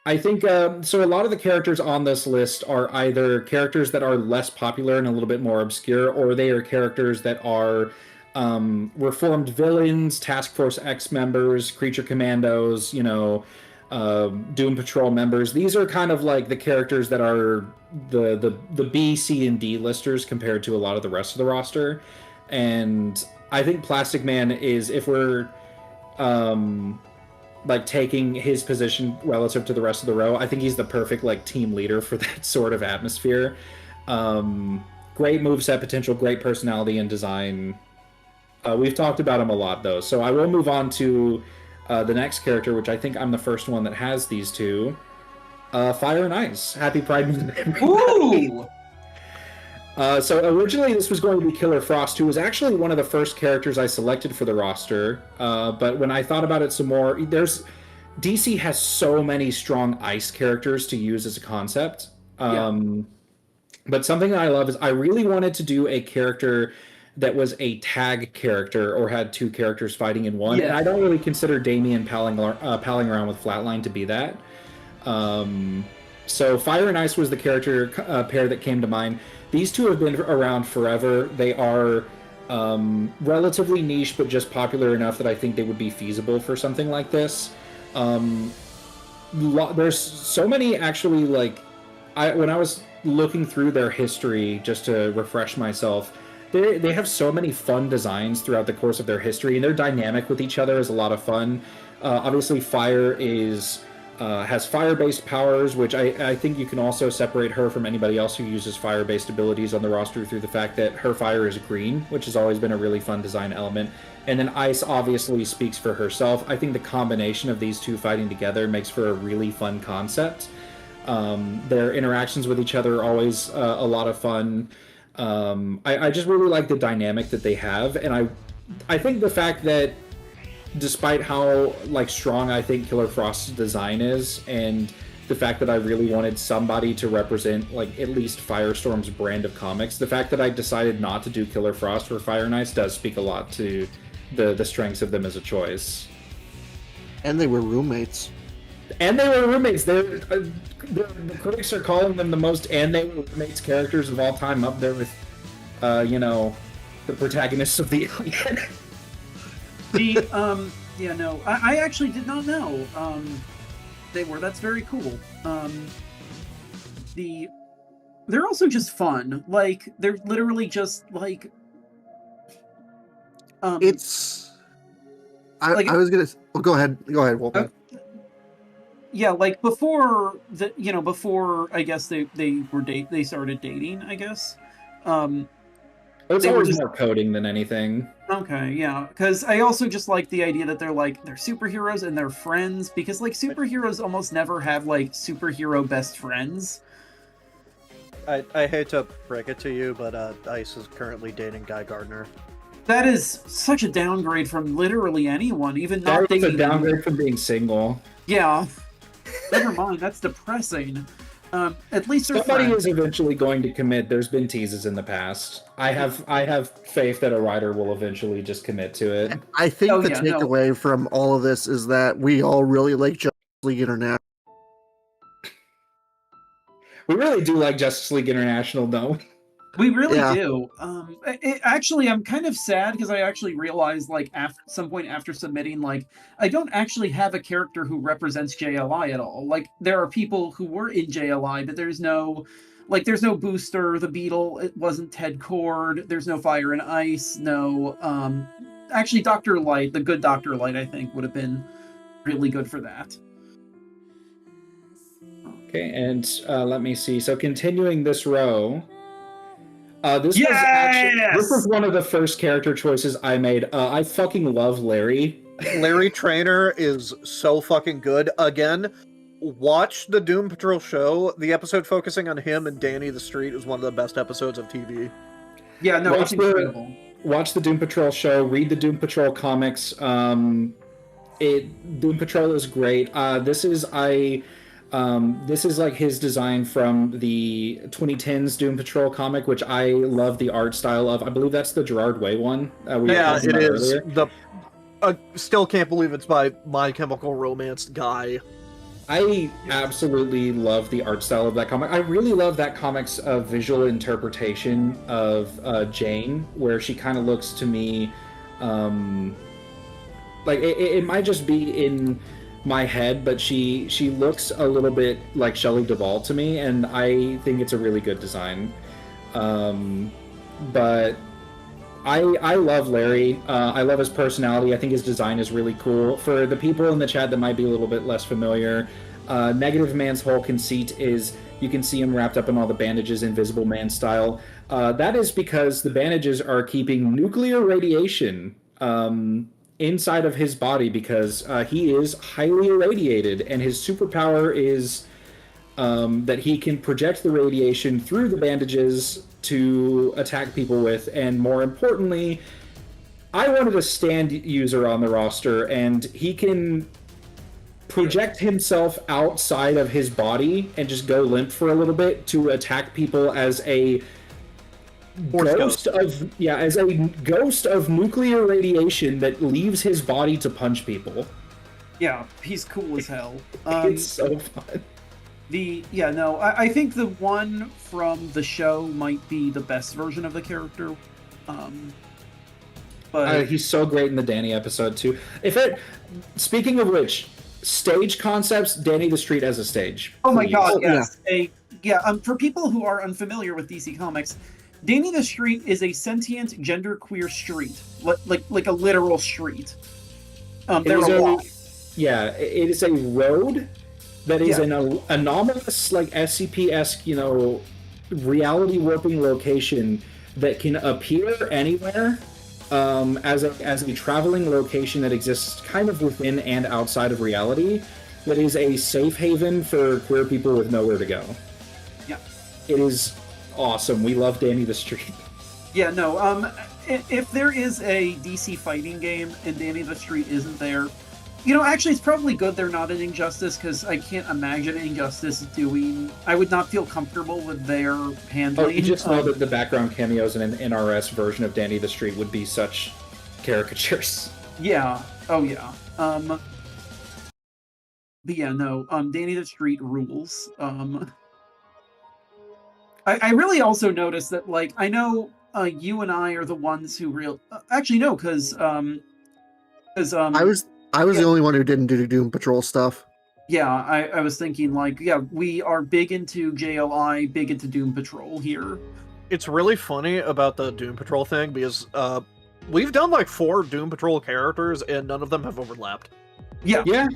I think so. A lot of the characters on this list are either characters that are less popular and a little bit more obscure, or they are characters that are reformed villains, Task Force X members, Creature Commandos, Doom Patrol members. These are kind of like the characters that are the B, C, and D listers compared to a lot of the rest of the roster. And I think Plastic Man is, if we're like taking his position relative to the rest of the row, I think he's the perfect like team leader for that sort of atmosphere. Great moveset potential, great personality and design. We've talked about him a lot though, so I will move on to the next character, which I think I'm the first one that has these two. Fire and Ice. Happy Pride Month, everybody. Ooh! So originally this was going to be Killer Frost, who was actually one of the first characters I selected for the roster. But when I thought about it some more, DC has so many strong ice characters to use as a concept. But something that I love is I really wanted to do a character that was a tag character or had two characters fighting in one. Yeah. And I don't really consider Damien palling around with Flatline to be that. So Fire and Ice was the character pair that came to mind. These two have been around forever. They are relatively niche, but just popular enough that I think they would be feasible for something like this. There's so many actually, like, when I was looking through their history just to refresh myself, they have so many fun designs throughout the course of their history, and their dynamic with each other is a lot of fun. Obviously, Fire has fire-based powers, which I think you can also separate her from anybody else who uses fire-based abilities on the roster through the fact that her fire is green, which has always been a really fun design element. And then Ice obviously speaks for herself. I think the combination of these two fighting together makes for a really fun concept. Their interactions with each other are always a lot of fun. I just really like the dynamic that they have, and I think the fact that despite how like strong I think Killer Frost's design is, and the fact that I really wanted somebody to represent like at least Firestorm's brand of comics, the fact that I decided not to do Killer Frost for Fire and Ice does speak a lot to the strengths of them as a choice. And they were roommates. The critics are calling them the most "and they were roommates" characters of all time, up there with, the protagonists of the Alien. I actually did not know they were. That's very cool. They're also just fun. Like, they're literally just like. I was gonna. Well, go ahead, Wolfman. Yeah, like before I guess they started dating, I guess. It's always more coding than anything. Okay, yeah, because I also just like the idea that they're superheroes and they're friends, because like superheroes almost never have like superhero best friends. I hate to break it to you, but Ice is currently dating Guy Gardner. That is such a downgrade from literally anyone, even not dating. That's a downgrade from being single. Yeah. Never mind, that's depressing. At least somebody is eventually going to commit. There's been teases in the past. I have faith that a writer will eventually just commit to it. I think takeaway from all of this is that we all really like Justice League International. We really do like Justice League International, though. We really do. Actually, I'm kind of sad because I actually realized, like, some point after submitting, like, I don't actually have a character who represents JLI at all. Like, there are people who were in JLI, but there's no Booster, the Beetle. It wasn't Ted Cord. There's no Fire and Ice. No. Actually, Dr. Light, the good Dr. Light, I think, would have been really good for that. Okay, and let me see. So continuing this row. This was one of the first character choices I made. I fucking love Larry. Larry Trainer is so fucking good. Again, watch the Doom Patrol show. The episode focusing on him and Danny the Street is one of the best episodes of TV. Yeah, no, it's incredible. Watch the Doom Patrol show. Read the Doom Patrol comics. Doom Patrol is great. This is like his design from the 2010s Doom Patrol comic, which I love the art style of. I believe that's the Gerard Way one. It is. Still can't believe it's by My Chemical Romance guy. I absolutely love the art style of that comic. I really love that comic's visual interpretation of Jane, where she kind of looks to me like it might just be in my head, but she looks a little bit like Shelley Duvall to me, and I think it's a really good design. But I love Larry. I love his personality. I think his design is really cool. For the people in the chat that might be a little bit less familiar, Negative Man's whole conceit is you can see him wrapped up in all the bandages, Invisible Man style. That is because the bandages are keeping nuclear radiation inside of his body, because he is highly irradiated, and his superpower is that he can project the radiation through the bandages to attack people with. And more importantly, I wanted a stand user on the roster, and he can project himself outside of his body and just go limp for a little bit to attack people as a Force ghost of as a ghost of nuclear radiation that leaves his body to punch people. Yeah, he's cool as hell. It's so fun. I think the one from the show might be the best version of the character. But He's so great in the Danny episode too. Speaking of which, stage concepts, Danny the Street as a stage. oh my please. god, yes. For people who are unfamiliar with DC Comics, Danny the Street is a sentient genderqueer street, like a literal street. There are a lot. Yeah, it is a road that is an anomalous, like SCP-esque, reality warping location that can appear anywhere as a traveling location that exists kind of within and outside of reality. That is a safe haven for queer people with nowhere to go. Yeah, it is awesome. We love Danny the Street. Yeah, no. If there is a DC fighting game and Danny the Street isn't there, actually, it's probably good they're not in Injustice, because I can't imagine Injustice doing. I would not feel comfortable with their handling. Oh, you just know that the background cameos in an NRS version of Danny the Street would be such caricatures. Yeah. Oh, yeah. But yeah, no. Danny the Street rules. I really also noticed that, like, I know you and I are the ones who actually no, because I was the only one who didn't do Doom Patrol stuff. Yeah, I was thinking, like, we are big into JLI, big into Doom Patrol here. It's really funny about the Doom Patrol thing, because we've done like 4 Doom Patrol characters, and none of them have overlapped. Yeah.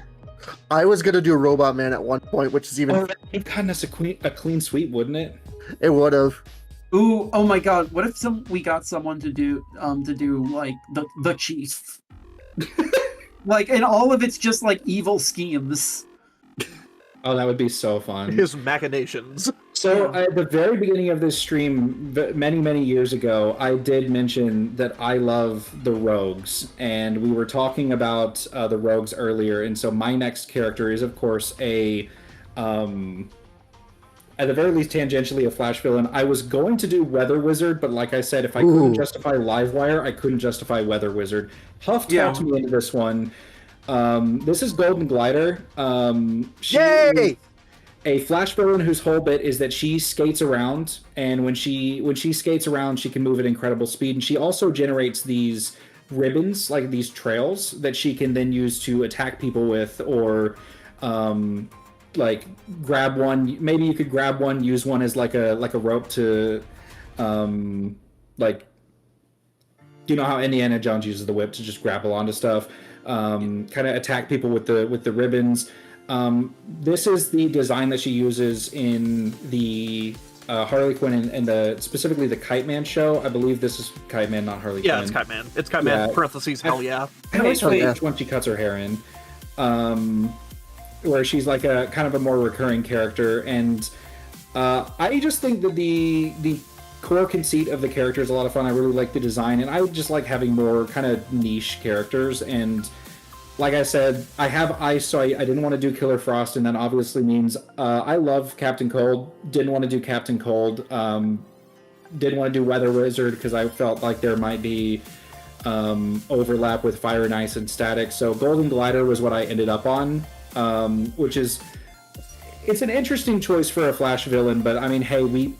I was gonna do Robot Man at one point, which is even. Or it'd gotten us a clean sweep, wouldn't it? It would have. Ooh, oh my god! What if we got someone to do like the chief, like, and all of it's just like evil schemes. Oh, that would be so fun. His machinations. So at the very beginning of this stream, many years ago, I did mention that I love the rogues, and we were talking about the rogues earlier. And so my next character is, of course, at the very least, tangentially a Flash villain. I was going to do Weather Wizard, but like I said, if I couldn't justify Livewire, I couldn't justify Weather Wizard. Huff talked me into this one. This is Golden Glider. Yay! A Flash villain whose whole bit is that she skates around, and when she skates around, she can move at incredible speed, and she also generates these ribbons, like these trails, that she can then use to attack people with, or like grab one. Maybe you could grab one, use one as like a rope to, like, you know how Indiana Jones uses the whip to just grapple onto stuff. Kind of attack people with the ribbons. This is the design that she uses in the Harley Quinn and specifically the Kite Man show. I believe this is Kite Man, not Harley Quinn. Yeah, it's Kite Man. It's Kite Man, parentheses, hell yeah. I always forget when she cuts her hair in. Where she's like a kind of a more recurring character. And I just think that the core conceit of the character is a lot of fun. I really like the design, and I just like having more kind of niche characters. And like I said, I have ice, so I didn't want to do Killer Frost, and that obviously means I love Captain Cold. Didn't want to do Captain Cold. Didn't want to do Weather Wizard because I felt like there might be overlap with Fire and Ice and Static. So Golden Glider was what I ended up on, which is, it's an interesting choice for a Flash villain, but I mean, hey, we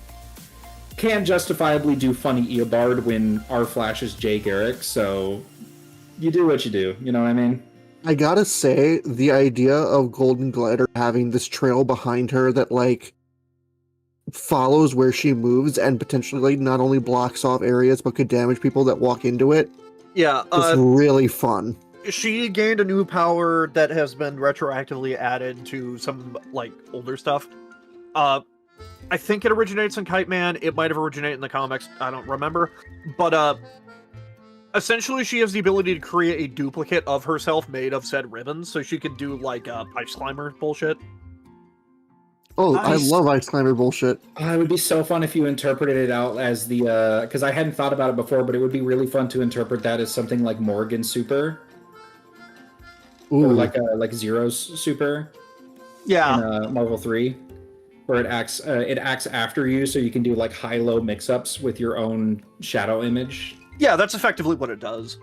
can't justifiably do funny Eobard when our Flash is Jay Garrick, so you do what you do, you know what I mean? I gotta say, the idea of Golden Glider having this trail behind her that, like, follows where she moves and potentially not only blocks off areas but could damage people that walk into it. Yeah, it's really fun. She gained a new power that has been retroactively added to some, like, older stuff. I think it originates in Kite Man. It might have originated in the comics. I don't remember. But, essentially, she has the ability to create a duplicate of herself made of said ribbons, so she could do, like, Ice Climber bullshit. Oh, nice. I love Ice Climber bullshit. It would be so fun if you interpreted it out as the, because I hadn't thought about it before, but it would be really fun to interpret that as something like Morgan Super. Ooh. Or like Zero's Super. Yeah. In Marvel 3. where it acts after you, so you can do like high-low mix-ups with your own shadow image. Yeah, that's effectively what it does.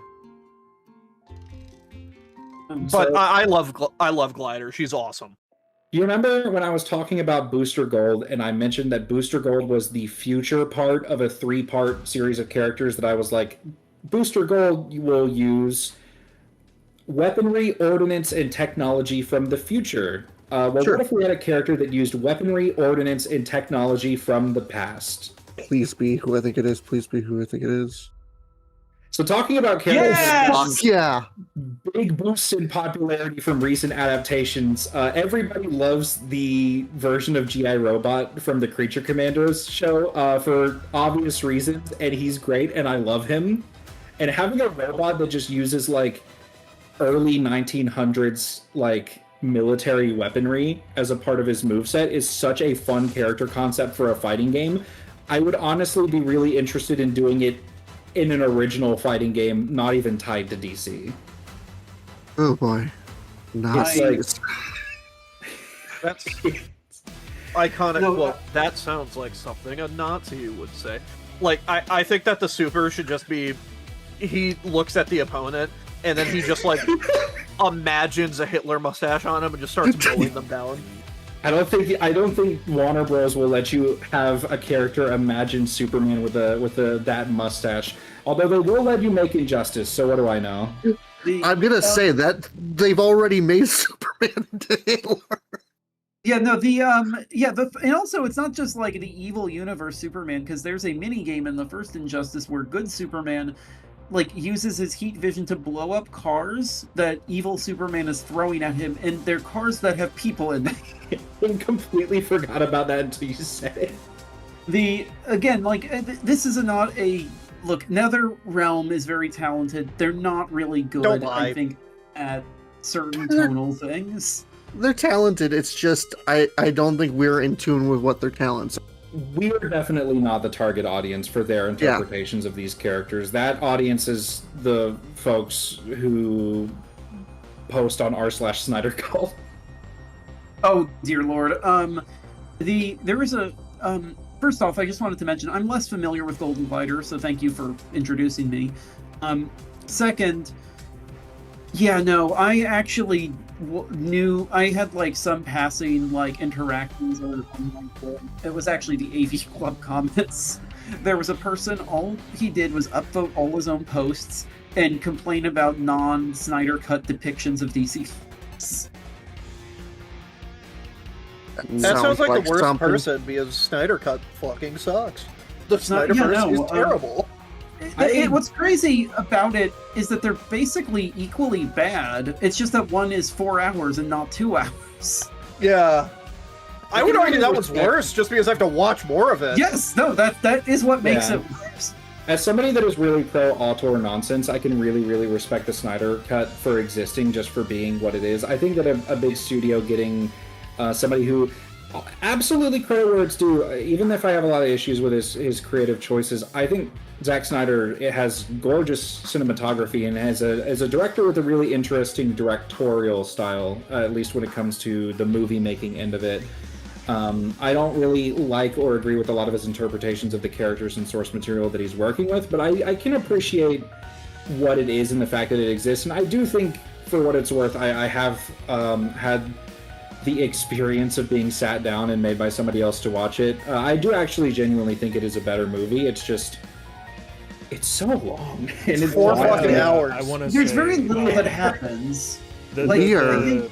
But So- I love Glider. She's awesome. You remember when I was talking about Booster Gold and I mentioned that Booster Gold was the future part of a 3-part series of characters that I was like, Booster Gold will use weaponry, ordnance, and technology from the future. Well, Sure. what if we had a character that used weaponry, ordnance, and technology from the past? Please be who I think it is. Please be who I think it is. So talking about characters that Yes! Fuck yeah. big boosts in popularity from recent adaptations. Everybody loves the version of G.I. Robot from the Creature Commandos show for obvious reasons, and he's great, and I love him. And having a robot that just uses like early 1900s like military weaponry as a part of his moveset is such a fun character concept for a fighting game. I would honestly be really interested in doing it in an original fighting game, not even tied to DC. Oh boy. Not It's That's iconic. No, well, that sounds like something a Nazi would say. Like, I think that the super should just be, he looks at the opponent, and then he just, like, imagines a Hitler mustache on him and just starts mowing them down. I don't think Warner Bros. Will let you have a character imagine Superman with that mustache. Although they will let you make Injustice, so what do I know? I'm gonna say that they've already made Superman into Hitler. Yeah, no, and also it's not just like the evil universe Superman, because there's a mini game in the first Injustice where good Superman like uses his heat vision to blow up cars that evil Superman is throwing at him, and they're cars that have people in them. I completely forgot about that until you said it. This is not a look. NetherRealm is very talented. They're not really Don't good, lie. I think, at certain tonal things. They're talented. It's just I don't think we're in tune with what their talents are. We are definitely not the target audience for their interpretations of these characters. That audience is the folks who post on r/Snyder Cult. Oh dear lord. There is a first off, I just wanted to mention I'm less familiar with Golden Glider, so thank you for introducing me. Second, yeah, no, I actually knew I had like some passing like interactions on it was actually the AV Club comments. There was a person, all he did was upvote all his own posts and complain about non-Snyder Cut depictions of DC. That sounds like the worst something. person because Snyder Cut fucking sucks. The Snyderverse is terrible. What's crazy about it is that they're basically equally bad. It's just that one is 4 hours and not 2 hours. Yeah. I would can argue that really one's respect- worse just because I have to watch more of it. Yes, no, that is what makes Yeah. it worse. As somebody that is really pro auteur nonsense, I can really, really respect the Snyder Cut for existing, just for being what it is. I think that a big studio getting somebody who absolutely credit where it's due, even if I have a lot of issues with his creative choices, I think Zack Snyder has gorgeous cinematography and as a director with a really interesting directorial style, at least when it comes to the movie making end of it. I don't really like or agree with a lot of his interpretations of the characters and source material that he's working with, but I can appreciate what it is and the fact that it exists. And I do think, for what it's worth, I have had the experience of being sat down and made by somebody else to watch it. I do actually genuinely think it is a better movie. It's just, it's so long. And it's 4 wild. fucking hours. I want to There's say, very little that happens. I think-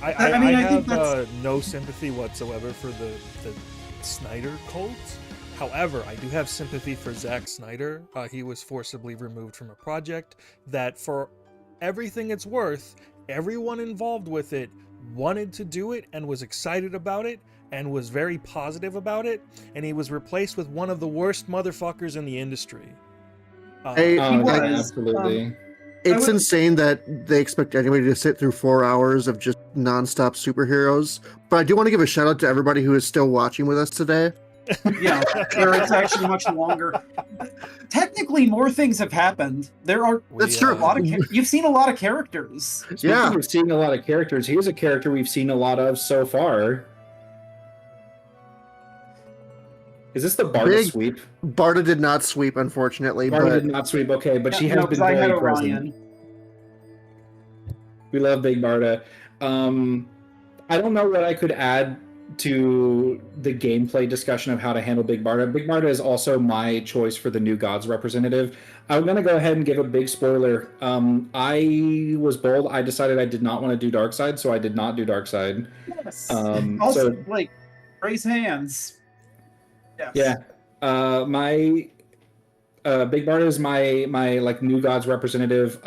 I mean, I think have that's- no sympathy whatsoever for the Snyder cult. However, I do have sympathy for Zack Snyder. He was forcibly removed from a project that, for everything it's worth, everyone involved with it wanted to do it and was excited about it and was very positive about it, and he was replaced with one of the worst motherfuckers in the industry. Hey, Oh, He yeah, was, absolutely. It's would- insane that they expect anybody to sit through 4 hours of just nonstop superheroes. But I do want to give a shout out to everybody who is still watching with us today. Yeah, where it's actually much longer. Technically, more things have happened. There are That's true. a lot of you've seen a lot of characters. Speaking of seeing a lot of characters, here's a character we've seen a lot of so far. Is this the Barda Big- sweep? Barda did not sweep, unfortunately, Barda but did not sweep, okay, but she Yeah, has no, been 'cause I had very present. Orion. We love Big Barda. I don't know what I could add to the gameplay discussion of how to handle Big Barda. Big Barda is also my choice for the new Gods representative. I'm going to go ahead and give a big spoiler. I was bold. I decided I did not want to do Darkseid, so I did not do Darkseid. Yes. So like, raise hands. Yes. yeah, my Big Barda is my like new Gods representative.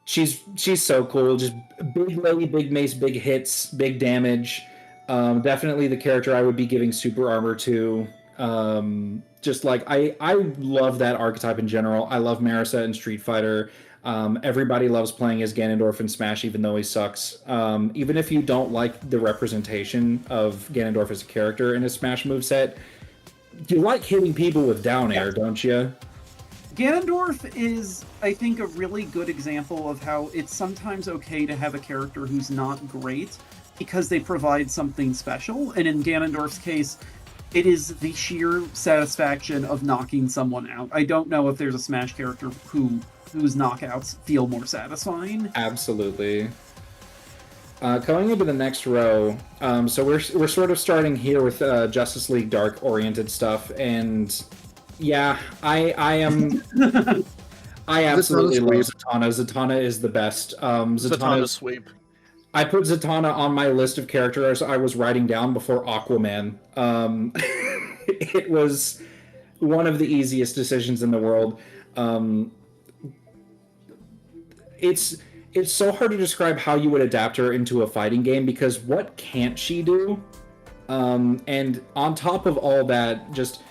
She's so cool. Just big lady, big mace, big hits, big damage. Definitely the character I would be giving super armor to. Just like I love that archetype in general. I love Marisa in Street Fighter. Everybody loves playing as Ganondorf in Smash, even though he sucks. Even if you don't like the representation of Ganondorf as a character in a Smash moveset, you like hitting people with down air, don't you? Ganondorf is, I think, a really good example of how it's sometimes okay to have a character who's not great because they provide something special. And in Ganondorf's case, it is the sheer satisfaction of knocking someone out. I don't know if there's a Smash character whose knockouts feel more satisfying. Absolutely. Going into the next row, so we're sort of starting here with Justice League Dark oriented stuff, and yeah, I absolutely love Zatanna. Zatanna is the best. Zatanna sweep. I put Zatanna on my list of characters I was writing down before Aquaman. It was one of the easiest decisions in the world. It's so hard to describe how you would adapt her into a fighting game because what can't she do? And on top of all that, just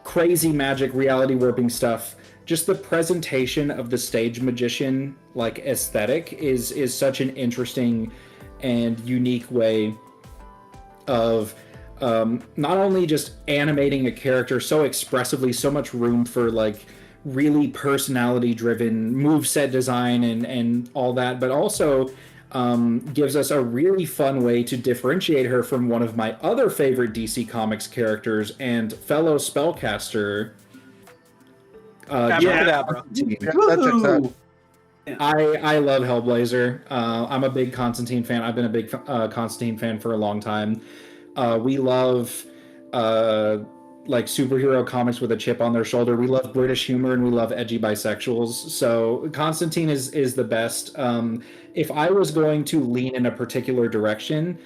crazy magic, reality warping stuff. Just the presentation of the stage magician like aesthetic is such an interesting and unique way of not only just animating a character so expressively, so much room for like really personality driven moveset design and all that, but also gives us a really fun way to differentiate her from one of my other favorite DC Comics characters and fellow spellcaster, Abracadabra. that checks out. I love Hellblazer. I'm a big Constantine fan. I've been a big Constantine fan for a long time. We love like superhero comics with a chip on their shoulder. We love British humor and we love edgy bisexuals. So Constantine is the best. If I was going to lean in a particular direction,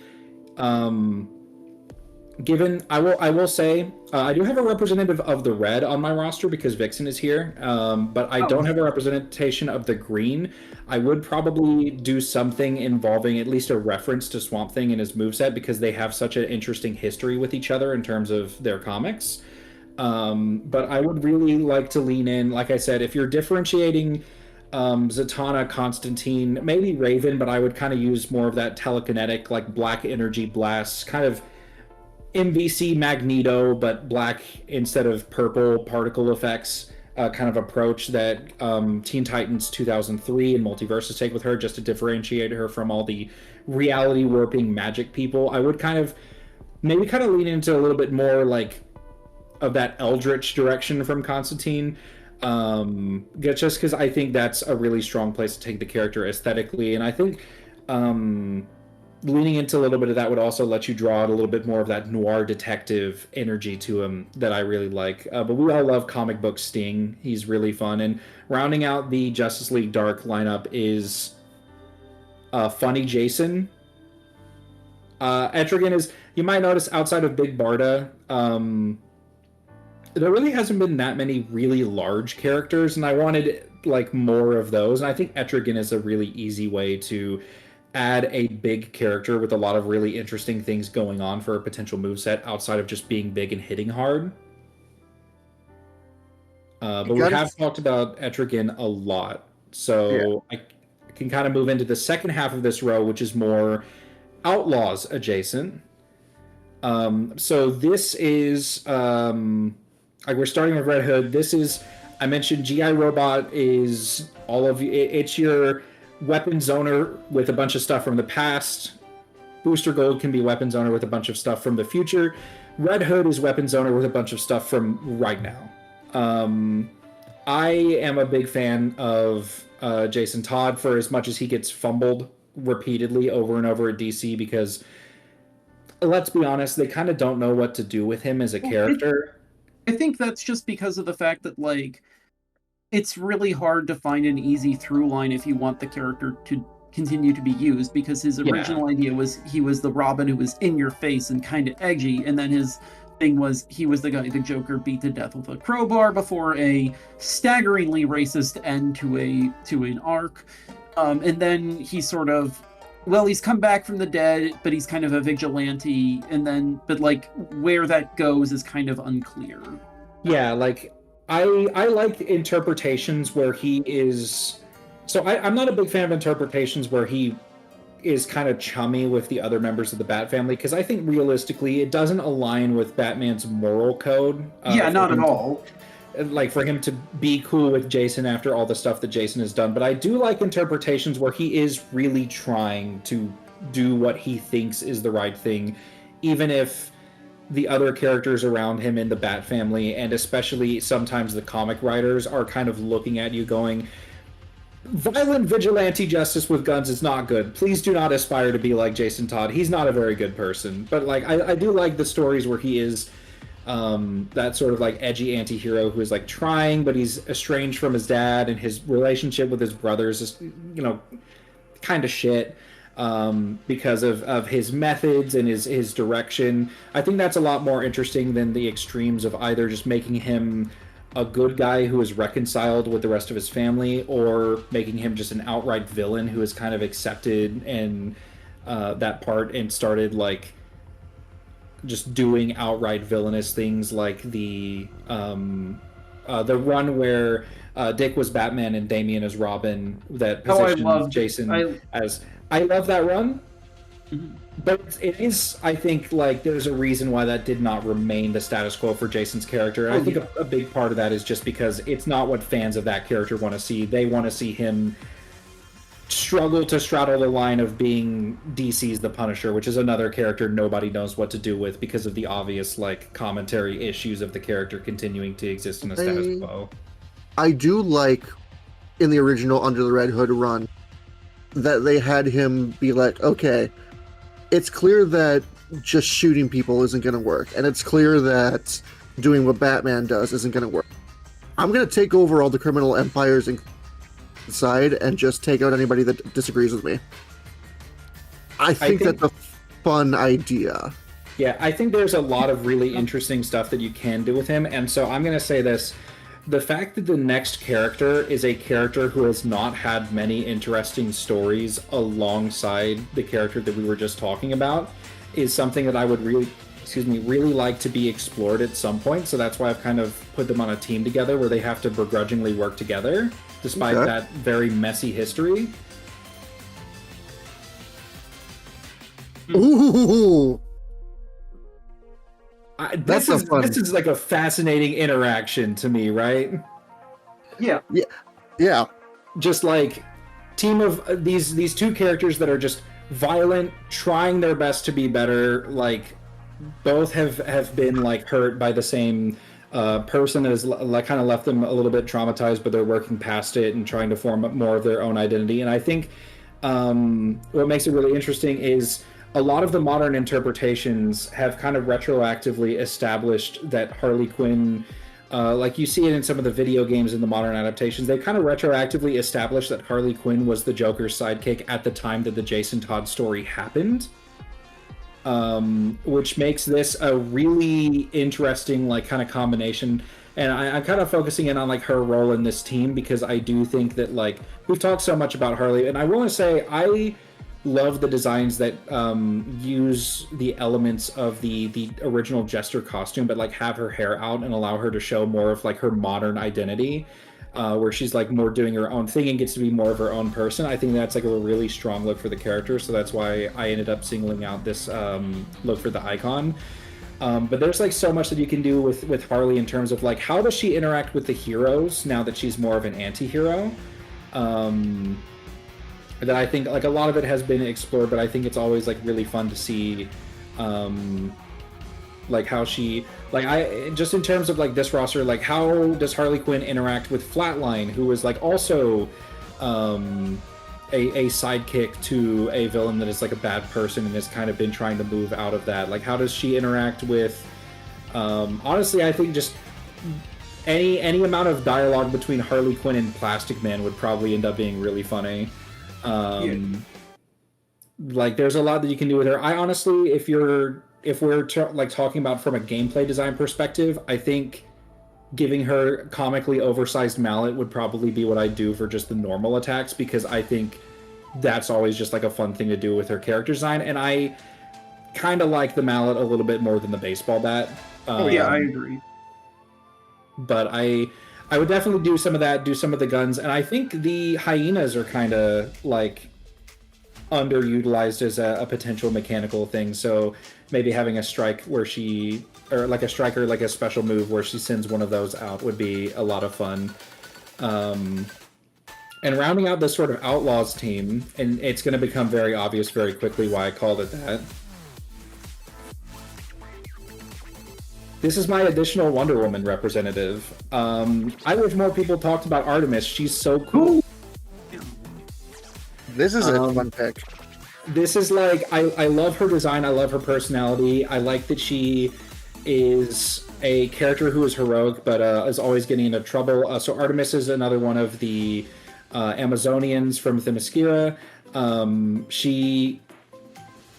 given I will say I do have a representative of the red on my roster because Vixen is here, but I don't have a representation of the green. I would probably do something involving at least a reference to Swamp Thing and his moveset because they have such an interesting history with each other in terms of their comics. But I would really like to lean in, like I said, if you're differentiating Zatanna, Constantine, maybe Raven, but I would kind of use more of that telekinetic, like black energy blasts, kind of MVC Magneto, but black instead of purple particle effects kind of approach that Teen Titans 2003 and Multiverses take with her, just to differentiate her from all the reality warping magic people. I would maybe lean into a little bit more like of that Eldritch direction from Constantine. Just because I think that's a really strong place to take the character aesthetically, and I think leaning into a little bit of that would also let you draw out a little bit more of that noir detective energy to him that I really like. But we all love comic book Sting. He's really fun. And rounding out the Justice League Dark lineup is Funny Jason. Etrigan is, you might notice outside of Big Barda, there really hasn't been that many really large characters, and I wanted like more of those. And I think Etrigan is a really easy way to add a big character with a lot of really interesting things going on for a potential moveset outside of just being big and hitting hard. But we have talked about Etrigan a lot, so I can kind of move into the second half of this row, which is more Outlaws adjacent. So this is like we're starting with Red Hood. This is, I mentioned GI Robot is all of you. It's your weapon zoner with a bunch of stuff from the past. Booster Gold can be weapons owner with a bunch of stuff from the future. Red Hood is weapons owner with a bunch of stuff from right now. I am a big fan of Jason Todd for as much as he gets fumbled repeatedly over and over at DC, because let's be honest, they kind of don't know what to do with him as a character. I think that's just because of the fact that, like, it's really hard to find an easy through line if you want the character to continue to be used, because his original idea was he was the Robin who was in your face and kind of edgy, and then his thing was he was the guy the Joker beat to death with a crowbar before a staggeringly racist end to an arc. And then he sort of, well, he's come back from the dead, but he's kind of a vigilante, and then, but like where that goes is kind of unclear. Yeah, like I like interpretations where he is. So I'm not a big fan of interpretations where he is kind of chummy with the other members of the Bat family, because I think realistically it doesn't align with Batman's moral code. Yeah, not at all. Like for him to be cool with Jason after all the stuff that Jason has done. But I do like interpretations where he is really trying to do what he thinks is the right thing, even if the other characters around him in the Bat family, and especially sometimes the comic writers, are kind of looking at you going, violent vigilante justice with guns is not good. Please do not aspire to be like Jason Todd. He's not a very good person. But like I do like the stories where he is that sort of like edgy anti-hero who is like trying, but he's estranged from his dad, and his relationship with his brothers is, you know, kind of shit because of his methods and his direction. I think that's a lot more interesting than the extremes of either just making him a good guy who is reconciled with the rest of his family, or making him just an outright villain who has kind of accepted and that part and started like just doing outright villainous things, like the run where Dick was Batman and Damian as Robin, that positioned Jason as... I love that run. Mm-hmm. But it is, I think, like, there's a reason why that did not remain the status quo for Jason's character. I think a big part of that is just because it's not what fans of that character want to see. They want to see him struggle to straddle the line of being DC's The Punisher, which is another character nobody knows what to do with because of the obvious, like, commentary issues of the character continuing to exist in a status quo. I do like, in the original Under the Red Hood run, that they had him be like, okay, it's clear that just shooting people isn't going to work, and it's clear that doing what Batman does isn't going to work. I'm going to take over all the criminal empires inside and just take out anybody that disagrees with me. I think that's a fun idea. Yeah, I think there's a lot of really interesting stuff that you can do with him, and so I'm going to say this. The fact that the next character is a character who has not had many interesting stories alongside the character that we were just talking about is something that I would really like to be explored at some point. So that's why I've kind of put them on a team together where they have to begrudgingly work together, despite that very messy history. Ooh! This is like a fascinating interaction to me, right? Yeah. Just like team of these two characters that are just violent, trying their best to be better. Like both have been like hurt by the same person that has like kind of left them a little bit traumatized, but they're working past it and trying to form more of their own identity. And I think what makes it really interesting is a lot of the modern interpretations have kind of retroactively established that Harley Quinn, like you see it in some of the video games in the modern adaptations, they kind of retroactively established that Harley Quinn was the Joker's sidekick at the time that the Jason Todd story happened, which makes this a really interesting like kind of combination. And I'm kind of focusing in on like her role in this team, because I do think that like we've talked so much about Harley, and I want to say I love the designs that use the elements of the original Jester costume, but like have her hair out and allow her to show more of like her modern identity, where she's like more doing her own thing and gets to be more of her own person. I think that's like a really strong look for the character, so that's why I ended up singling out this look for the icon. But there's like so much that you can do with Harley in terms of like how does she interact with the heroes now that she's more of an anti-hero. that I think like a lot of it has been explored, but I think it's always like really fun to see like how she like I just in terms of like this roster, like how does Harley Quinn interact with Flatline, who is like also a sidekick to a villain that is like a bad person and has kind of been trying to move out of that. Like how does she interact with honestly I think just any amount of dialogue between Harley Quinn and Plastic Man would probably end up being really funny. Like there's a lot that you can do with her. I honestly, if we're like talking about from a gameplay design perspective, I think giving her comically oversized mallet would probably be what I'd do for just the normal attacks, because I think that's always just like a fun thing to do with her character design, and I kind of like the mallet a little bit more than the baseball bat. Yeah, I agree. But I would definitely do some of that, do some of the guns, and I think the hyenas are kind of like underutilized as a potential mechanical thing. So maybe having a strike where she, or like a striker, like a special move where she sends one of those out would be a lot of fun. And rounding out this sort of Outlaws team, and it's going to become very obvious very quickly why I called it that. This is my additional Wonder Woman representative. I wish more people talked about Artemis. She's so cool. This is a fun pick. This is like, I love her design. I love her personality. I like that she is a character who is heroic, but is always getting into trouble. So Artemis is another one of the Amazonians from Themyscira. She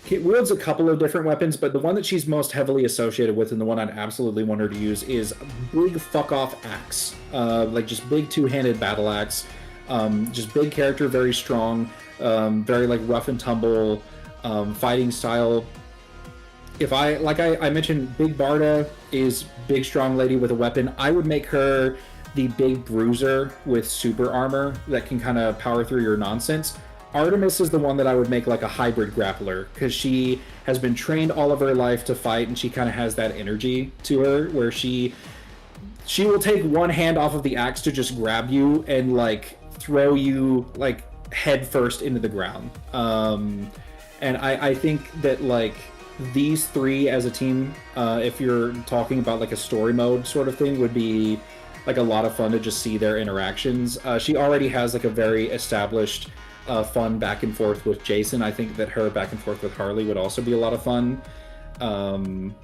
wields a couple of different weapons, but the one that she's most heavily associated with, and the one I'd absolutely want her to use, is big fuck-off axe. Like just big two-handed battle axe. Just big character, very strong, very like rough and tumble, fighting style. If I mentioned, Big Barda is big strong lady with a weapon. I would make her the big bruiser with super armor that can kind of power through your nonsense. Artemis is the one that I would make like a hybrid grappler, because she has been trained all of her life to fight, and she kind of has that energy to her where she will take one hand off of the axe to just grab you and like throw you like head first into the ground. And I think that like these three as a team, if you're talking about like a story mode sort of thing, would be like a lot of fun to just see their interactions. She already has like a very established fun back and forth with Jason. I think that her back and forth with Harley would also be a lot of fun. And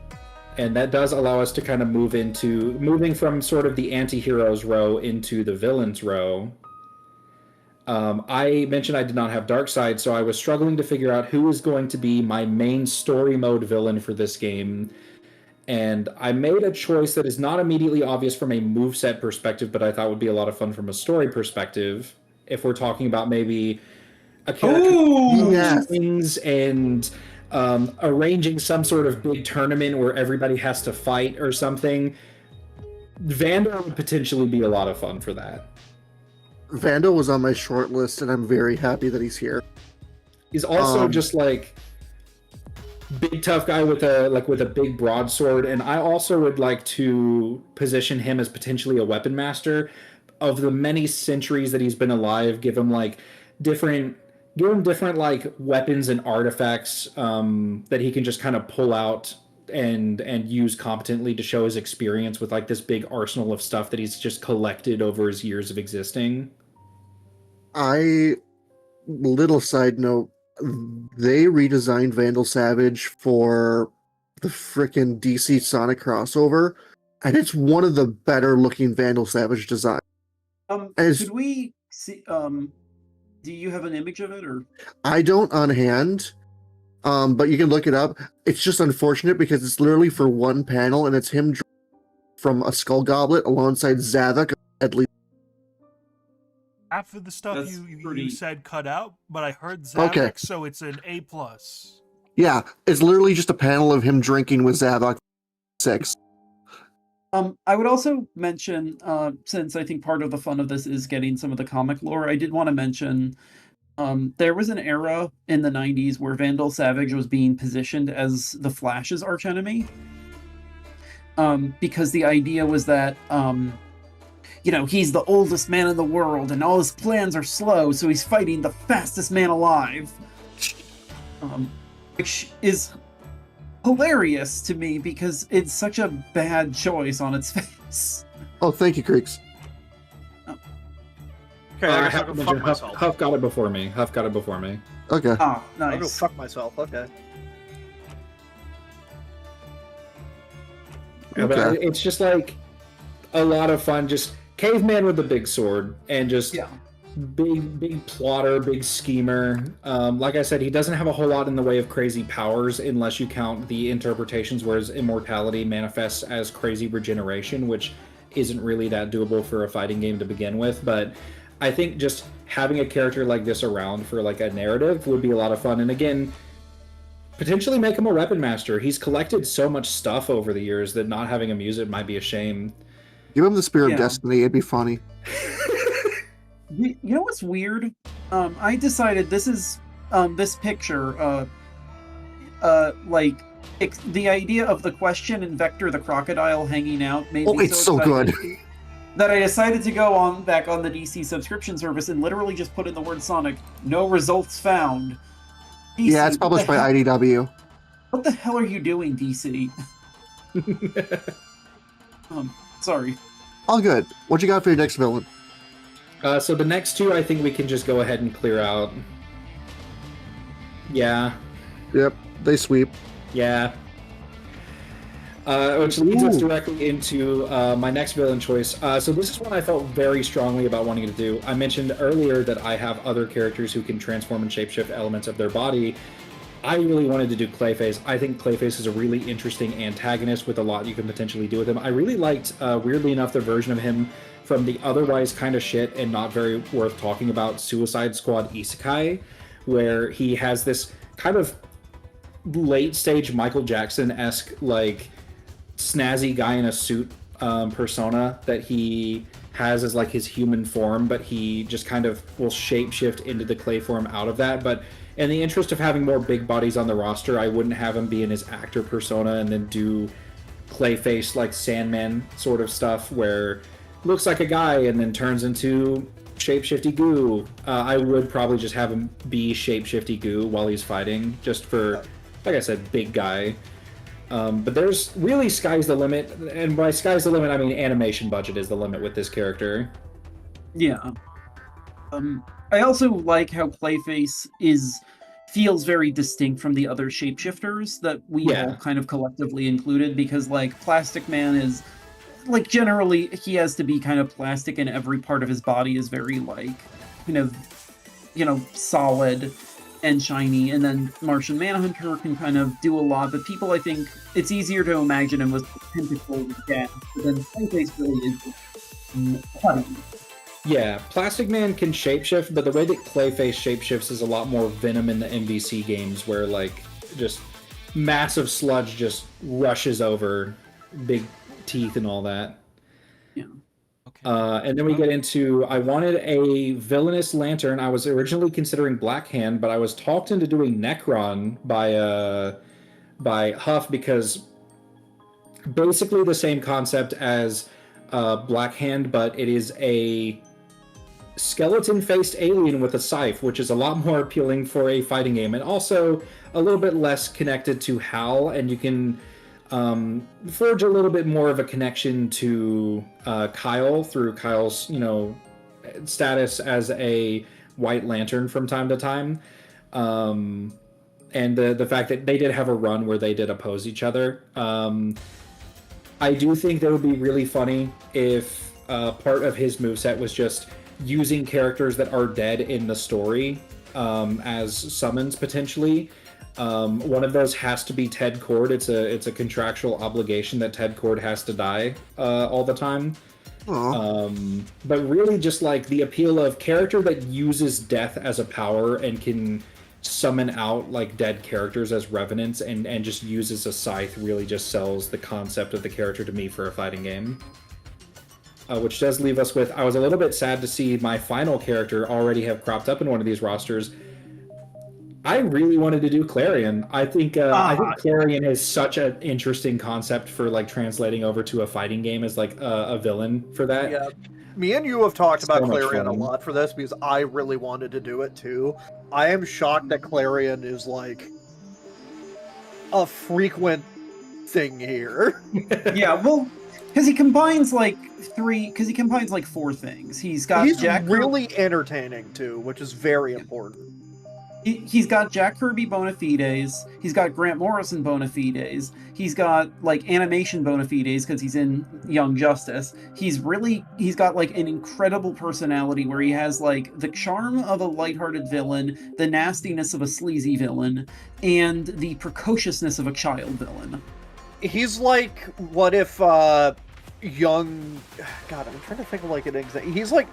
that does allow us to kind of moving from sort of the anti-heroes row into the villains row. I mentioned I did not have Darkseid, so I was struggling to figure out who is going to be my main story mode villain for this game. And I made a choice that is not immediately obvious from a moveset perspective, but I thought would be a lot of fun from a story perspective. If we're talking about maybe a character who things and arranging some sort of big tournament where everybody has to fight or something, Vandal would potentially be a lot of fun for that. Vandal was on my short list, and I'm very happy that he's here. He's also just like big tough guy with a big broadsword, and I also would like to position him as potentially a weapon master. Of the many centuries that he's been alive, give him different like weapons and artifacts that he can just kind of pull out and use competently to show his experience with like this big arsenal of stuff that he's just collected over his years of existing. Little side note, they redesigned Vandal Savage for the frickin' DC Sonic crossover, and it's one of the better looking Vandal Savage designs. Could we see? Do you have an image of it, or? I don't on hand, but you can look it up. It's just unfortunate because it's literally for one panel, and it's him from a Skull Goblet alongside Zavok. At least half of the stuff you said cut out, but I heard Zavok, okay. So it's an A+. Yeah, it's literally just a panel of him drinking with Zavok 6. I would also mention, since I think part of the fun of this is getting some of the comic lore, I did want to mention there was an era in the 90s where Vandal Savage was being positioned as the Flash's archenemy. Because the idea was that he's the oldest man in the world and all his plans are slow, so he's fighting the fastest man alive. Which is hilarious to me because it's such a bad choice on its face. Oh, thank you, Creeks. Okay, I guess I can fuck Huff, myself. Huff got it before me. Huff got it before me. Okay. Ah, I'll go nice. fuck myself. Okay. Yeah, but Okay. it's just like a lot of fun. Just caveman with a big sword and just Yeah. big plotter, big schemer. Like I said, he doesn't have a whole lot in the way of crazy powers unless you count the interpretations where his immortality manifests as crazy regeneration, which isn't really that doable for a fighting game to begin with. But I think just having a character like this around for like a narrative would be a lot of fun. And again, potentially make him a weapon master. He's collected so much stuff over the years that not having him use it might be a shame. Give him the Spear Yeah. of Destiny. It'd be funny. You know what's weird? I decided this is this picture, the idea of the question and Vector the crocodile hanging out made Oh, me it's so excited good. that I decided to go back on the DC subscription service and literally just put in the word Sonic. No results found. DC, Yeah, it's published by IDW. What the hell are you doing, DC? Sorry. All good. What you got for your next villain? So the next two, I think we can just go ahead and clear out. Yeah, Yep, they sweep. yeah. Which leads us Ooh. directly into my next villain choice. So this is one I felt very strongly about wanting to do. I mentioned earlier that I have other characters who can transform and shapeshift elements of their body. I really wanted to do Clayface. I think Clayface is a really interesting antagonist with a lot you can potentially do with him. I really liked, weirdly enough, the version of him from the otherwise kind of shit and not very worth talking about Suicide Squad Isekai, where he has this kind of late stage Michael Jackson-esque, like, snazzy guy in a suit persona that he has as like his human form, but he just kind of will shapeshift into the clay form out of that. But in the interest of having more big bodies on the roster, I wouldn't have him be in his actor persona and then do Clayface like Sandman sort of stuff where looks like a guy and then turns into shapeshifty goo. I would probably just have him be shapeshifty goo while he's fighting, just for, like I said, big guy. But there's really sky's the limit, and by sky's the limit I mean animation budget is the limit with this character. Yeah. I also like how Clayface feels very distinct from the other shapeshifters that we all kind of collectively included, because like Plastic Man is like generally he has to be kind of plastic and every part of his body is very like kind of solid and shiny, and then Martian Manhunter can kind of do a lot, but people, I think it's easier to imagine him with tentacles and gas, but then Clayface really is putty. Yeah, Plastic Man can shapeshift, but the way that Clayface shapeshifts is a lot more Venom in the MVC games, where like just massive sludge just rushes over, big teeth and all that. Yeah. Okay. And then we get into, I wanted a villainous lantern. I was originally considering Black Hand, but I was talked into doing Necron by Huff, because basically the same concept as Black Hand, but it is a skeleton-faced alien with a scythe, which is a lot more appealing for a fighting game, and also a little bit less connected to Hal, and you can forge a little bit more of a connection to Kyle through Kyle's, status as a White Lantern from time to time, and the fact that they did have a run where they did oppose each other. I do think that would be really funny if part of his moveset was just using characters that are dead in the story as summons potentially. One of those has to be Ted Kord. It's a contractual obligation that Ted Kord has to die all the time. But really just like the appeal of character that uses death as a power and can summon out like dead characters as revenants and just uses a scythe really just sells the concept of the character to me for a fighting game. Which does leave us with, I was a little bit sad to see my final character already have cropped up in one of these rosters. I really wanted to do Clarion. I think Clarion is such an interesting concept for like translating over to a fighting game as like a villain for that. Yeah. Me and you have talked So about much Clarion a fun. lot for this because I really wanted to do it too. I am shocked that Clarion is like a frequent thing here. Yeah, well, because he combines like four things. He's got He's Jack really entertaining too, which is very important. He's got Jack Kirby bona fides. He's got Grant Morrison bona fides. He's got like animation bona fides because he's in Young Justice. He's got like an incredible personality where he has like the charm of a lighthearted villain, the nastiness of a sleazy villain, and the precociousness of a child villain. He's like, what if young? God, I'm trying to think of like an example. He's like,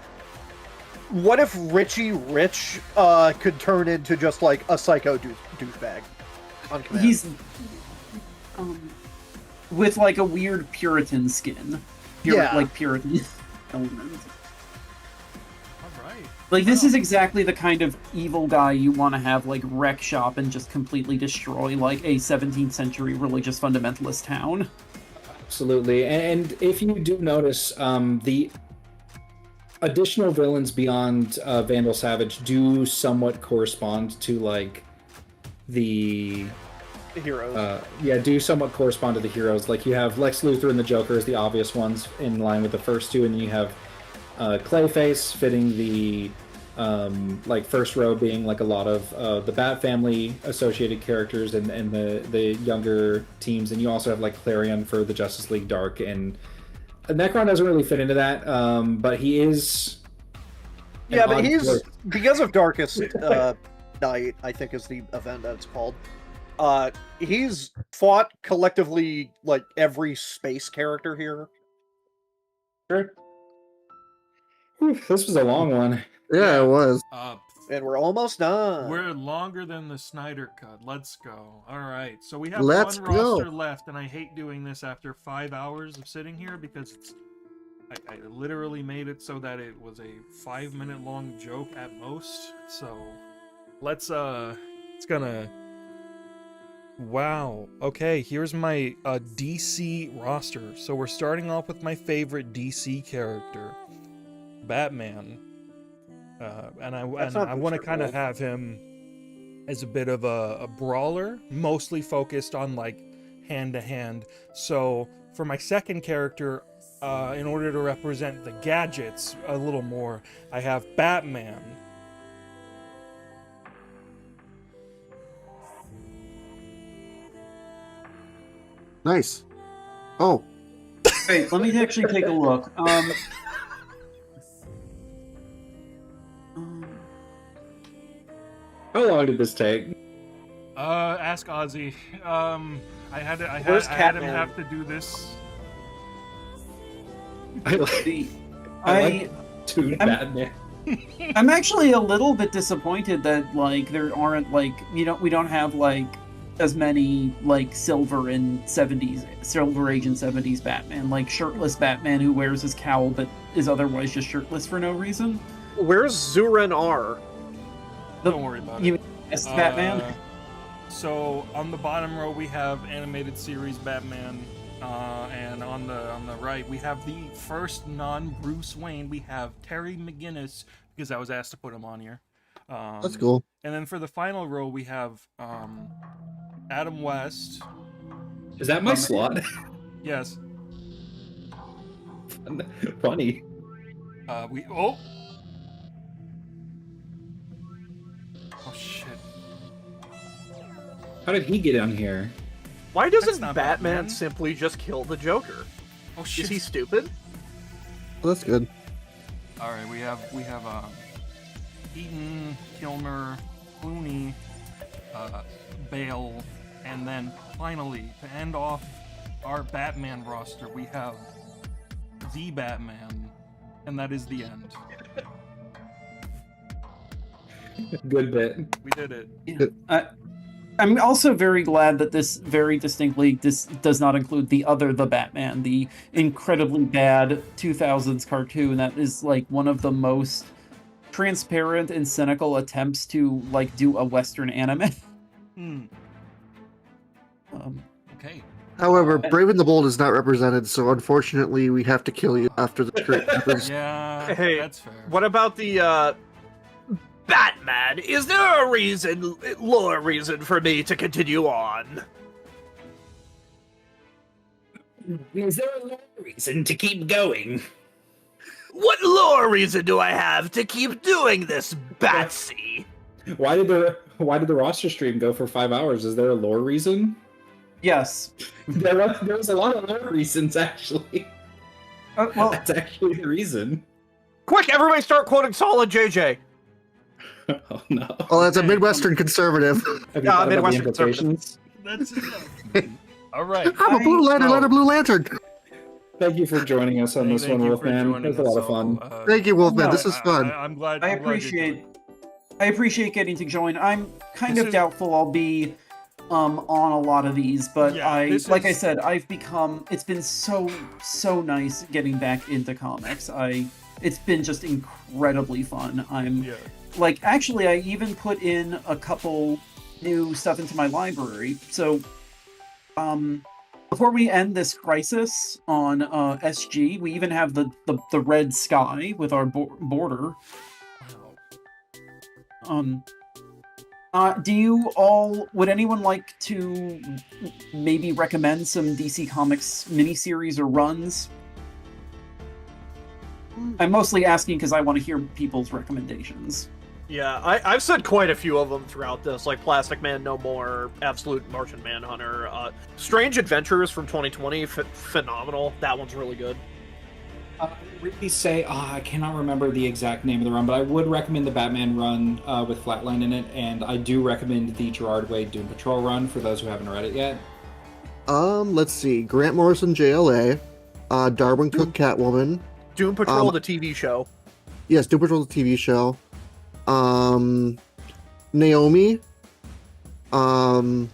what if Richie Rich could turn into just like a psycho douchebag on command? He's with like a weird Puritan skin. Yeah. Like Puritan element. All right. Like, this is exactly the kind of evil guy you want to have, like, wreck shop and just completely destroy, like, a 17th century religious fundamentalist town. Absolutely. And if you do notice, the additional villains beyond Vandal Savage do somewhat correspond to, like, the heroes. do somewhat correspond to the heroes. Like, you have Lex Luthor and the Joker as the obvious ones in line with the first two, and then you have Clayface fitting the like first row, being like a lot of the Bat Family associated characters and the younger teams, and you also have like Clarion for the Justice League Dark, and Necron doesn't really fit into that, but he is. Yeah, but he's because of Darkest Night, I think is the event that it's called. He's fought collectively like every space character here. Sure. Whew, this was a long one. Yeah, it was. And we're almost done. We're longer than the Snyder Cut. Let's go. All right. So we have Let's one go. roster left, and I hate doing this after 5 hours of sitting here because I literally made it so that it was a 5-minute long joke at most. So let's it's gonna. Wow. Okay, here's my DC roster. So we're starting off with my favorite DC character, Batman. And I want to kind of have him as a bit of a brawler, mostly focused on like hand to hand. So for my second character, in order to represent the gadgets a little more, I have Batman. Nice. Oh, Wait, let me actually take a look. How long did this take? Ask Ozzy. I had Where's him Catman? have to do this. I like, the- I I like Toon I'm- Batman. I'm actually a little bit disappointed that like there aren't like we don't have like as many like Silver Agent 70s Batman, like shirtless Batman who wears his cowl but is otherwise just shirtless for no reason. Where's Zurin R? Don't worry about You it. mean S Batman? So on the bottom row we have animated series Batman, and on the right we have the first non-Bruce Wayne. We have Terry McGinnis because I was asked to put him on here. that's cool. And then for the final row we have Adam West. Is that my slot? Yes. Funny. Oh shit. How did he get on here? Why That's doesn't not Batman Batman. simply just kill the Joker? Oh shit. Is he stupid? Well, that's good. All right, we have Keaton, Kilmer, Clooney, Bale, and then finally to end off our Batman roster, we have the Batman, and that is the end. Good bit. We did it. I'm also very glad that this very distinctly does not include the Batman, the incredibly bad 2000s cartoon that is like one of the most transparent and cynical attempts to like do a Western anime. Okay. However, Brave and the Bold is not represented, so unfortunately we have to kill you after the stream happens. Yeah, Hey, that's fair. What about the Batman? Is there a lore reason for me to continue on? Is there a reason to keep going? What lore reason do I have to keep doing this, Batsy? Why did the roster stream go for 5 hours? Is there a lore reason? Yes. There was a lot of lore reasons, actually. Well, That's actually the reason. Quick, everybody start quoting Solid JJ. Oh no. Well, that's a Midwestern conservative. Have you thought about the Midwestern implications? That's enough. All right. I'm a Blue Lantern, not a Blue Lantern. Thank you for joining us on this Thank one, you for Wolfman. joining It was a us lot of fun. all. Thank you, Wolfman. No, This is fun. I'm glad. I I'm glad you did. appreciate getting to join. I'm kind This of is- doubtful I'll be on a lot of these, but Yeah, I this like I is- said, I've become it's been so nice getting back into comics. It's been just incredibly fun. I'm Yeah. like actually I even put in a couple new stuff into my library. So before we end this crisis on SG, we even have the red sky with our border. Would anyone like to maybe recommend some DC Comics miniseries or runs? I'm mostly asking because I want to hear people's recommendations. Yeah, I've said quite a few of them throughout this, like Plastic Man No More, Absolute Martian Manhunter, Strange Adventures from 2020, phenomenal. That one's really good. Really say, I cannot remember the exact name of the run, but I would recommend the Batman run with Flatline in it, and I do recommend the Gerard Way Doom Patrol run for those who haven't read it yet. Let's see. Grant Morrison, JLA. Darwin Cook, Catwoman. Doom Patrol, the TV show. Yes, Doom Patrol, the TV show. Naomi. DC: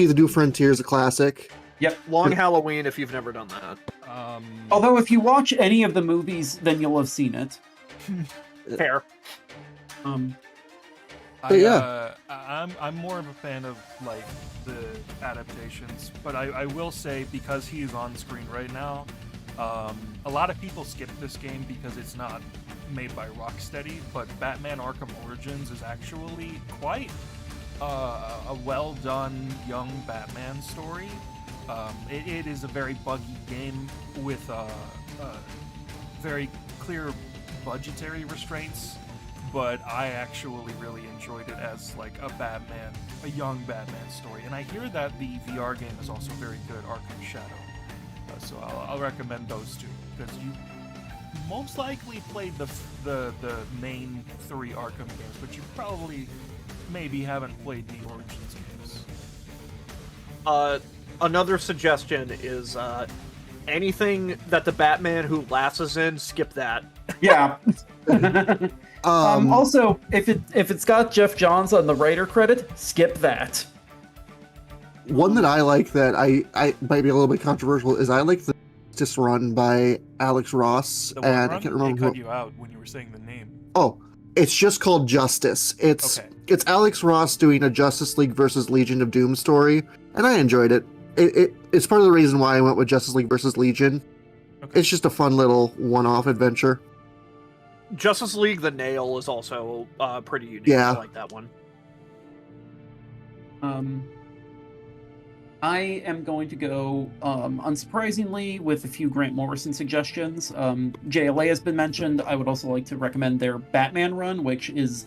The New Frontier is a classic. Yep. Long Halloween, if you've never done that. Although if you watch any of the movies, then you'll have seen it. Fair. But yeah. I'm more of a fan of like the adaptations, but I will say because he is on screen right now, a lot of people skip this game because it's not made by Rocksteady, but Batman Arkham Origins is actually quite a well done young Batman story. It is a very buggy game with very clear budgetary restraints, but I actually really enjoyed it as like a young Batman story. And I hear that the VR game is also very good, Arkham Shadow. So I'll recommend those two because you most likely played the main 3 Arkham games, but you probably maybe haven't played the Origins games. Another suggestion is anything that the Batman Who Laughs is in, skip that. Yeah. Also, if it's got Jeff Johns on the writer credit, skip that. One that I like that I might be a little bit controversial is I like the Justice run by Alex Ross, The one and I run? can't They remember. cut you out when you were saying the name. Oh, it's just called Justice. It's Alex Ross doing a Justice League versus Legion of Doom story, and I enjoyed it. It's part of the reason why I went with Justice League versus Legion. Okay. It's just a fun little one-off adventure. Justice League The Nail is also pretty unique. Yeah. I like that one. I am going to go, unsurprisingly, with a few Grant Morrison suggestions. JLA has been mentioned. I would also like to recommend their Batman run, which is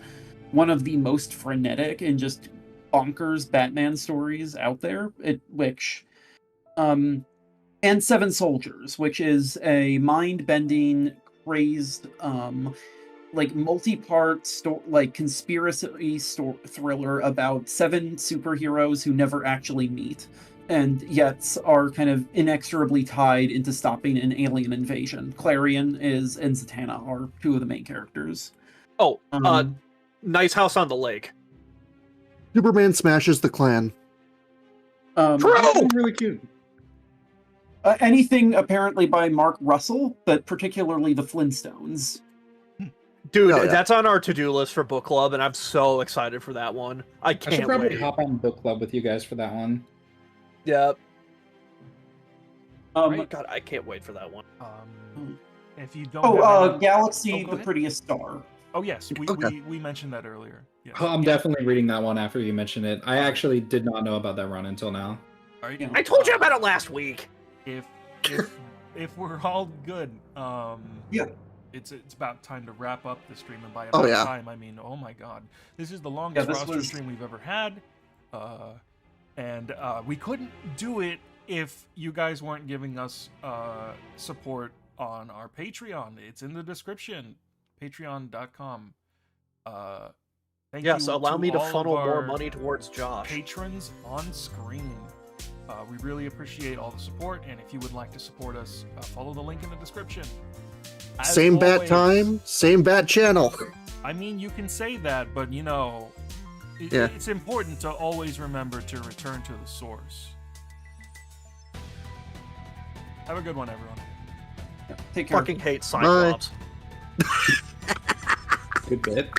one of the most frenetic and just bonkers Batman stories out there. And Seven Soldiers, which is a mind-bending, crazed, like multi-part conspiracy thriller about 7 superheroes who never actually meet, and yet are kind of inexorably tied into stopping an alien invasion. Clarion and Zatanna are 2 of the main characters. Oh, Nice House on the Lake. Superman smashes the Klan. True! Really cute. Anything apparently by Mark Russell, but particularly the Flintstones. Dude, Oh, yeah. that's on our to-do list for book club, and I'm so excited for that one. I I should can't probably wait. hop on book club with you guys for that one. Yep. Um, God, I can't wait for that one. If you don't. have any... Galaxy, go the ahead. Prettiest Star. Oh yes, Okay. we mentioned that earlier. Yes. I'm definitely reading that one after you mentioned it. I actually did not know about that run until now. All right. Yeah. I told you about it last week. If we're all good, Yeah. it's about time to wrap up the stream, and by Oh, about yeah. time I mean, oh my god, this is the longest this roster was- stream we've ever had, and we couldn't do it if you guys weren't giving us support on our Patreon. It's in the description, patreon.com. Thank Yes, you allow me to all of funnel more our money towards Josh. patrons on screen. We really appreciate all the support, and if you would like to support us, follow the link in the description. As Same bat always, time, same bat channel. I mean, you can say that, but you know, Yeah. it's important to always remember to return to the source. Have a good one, everyone. Take care. Fucking hate Cyclops. Good bit.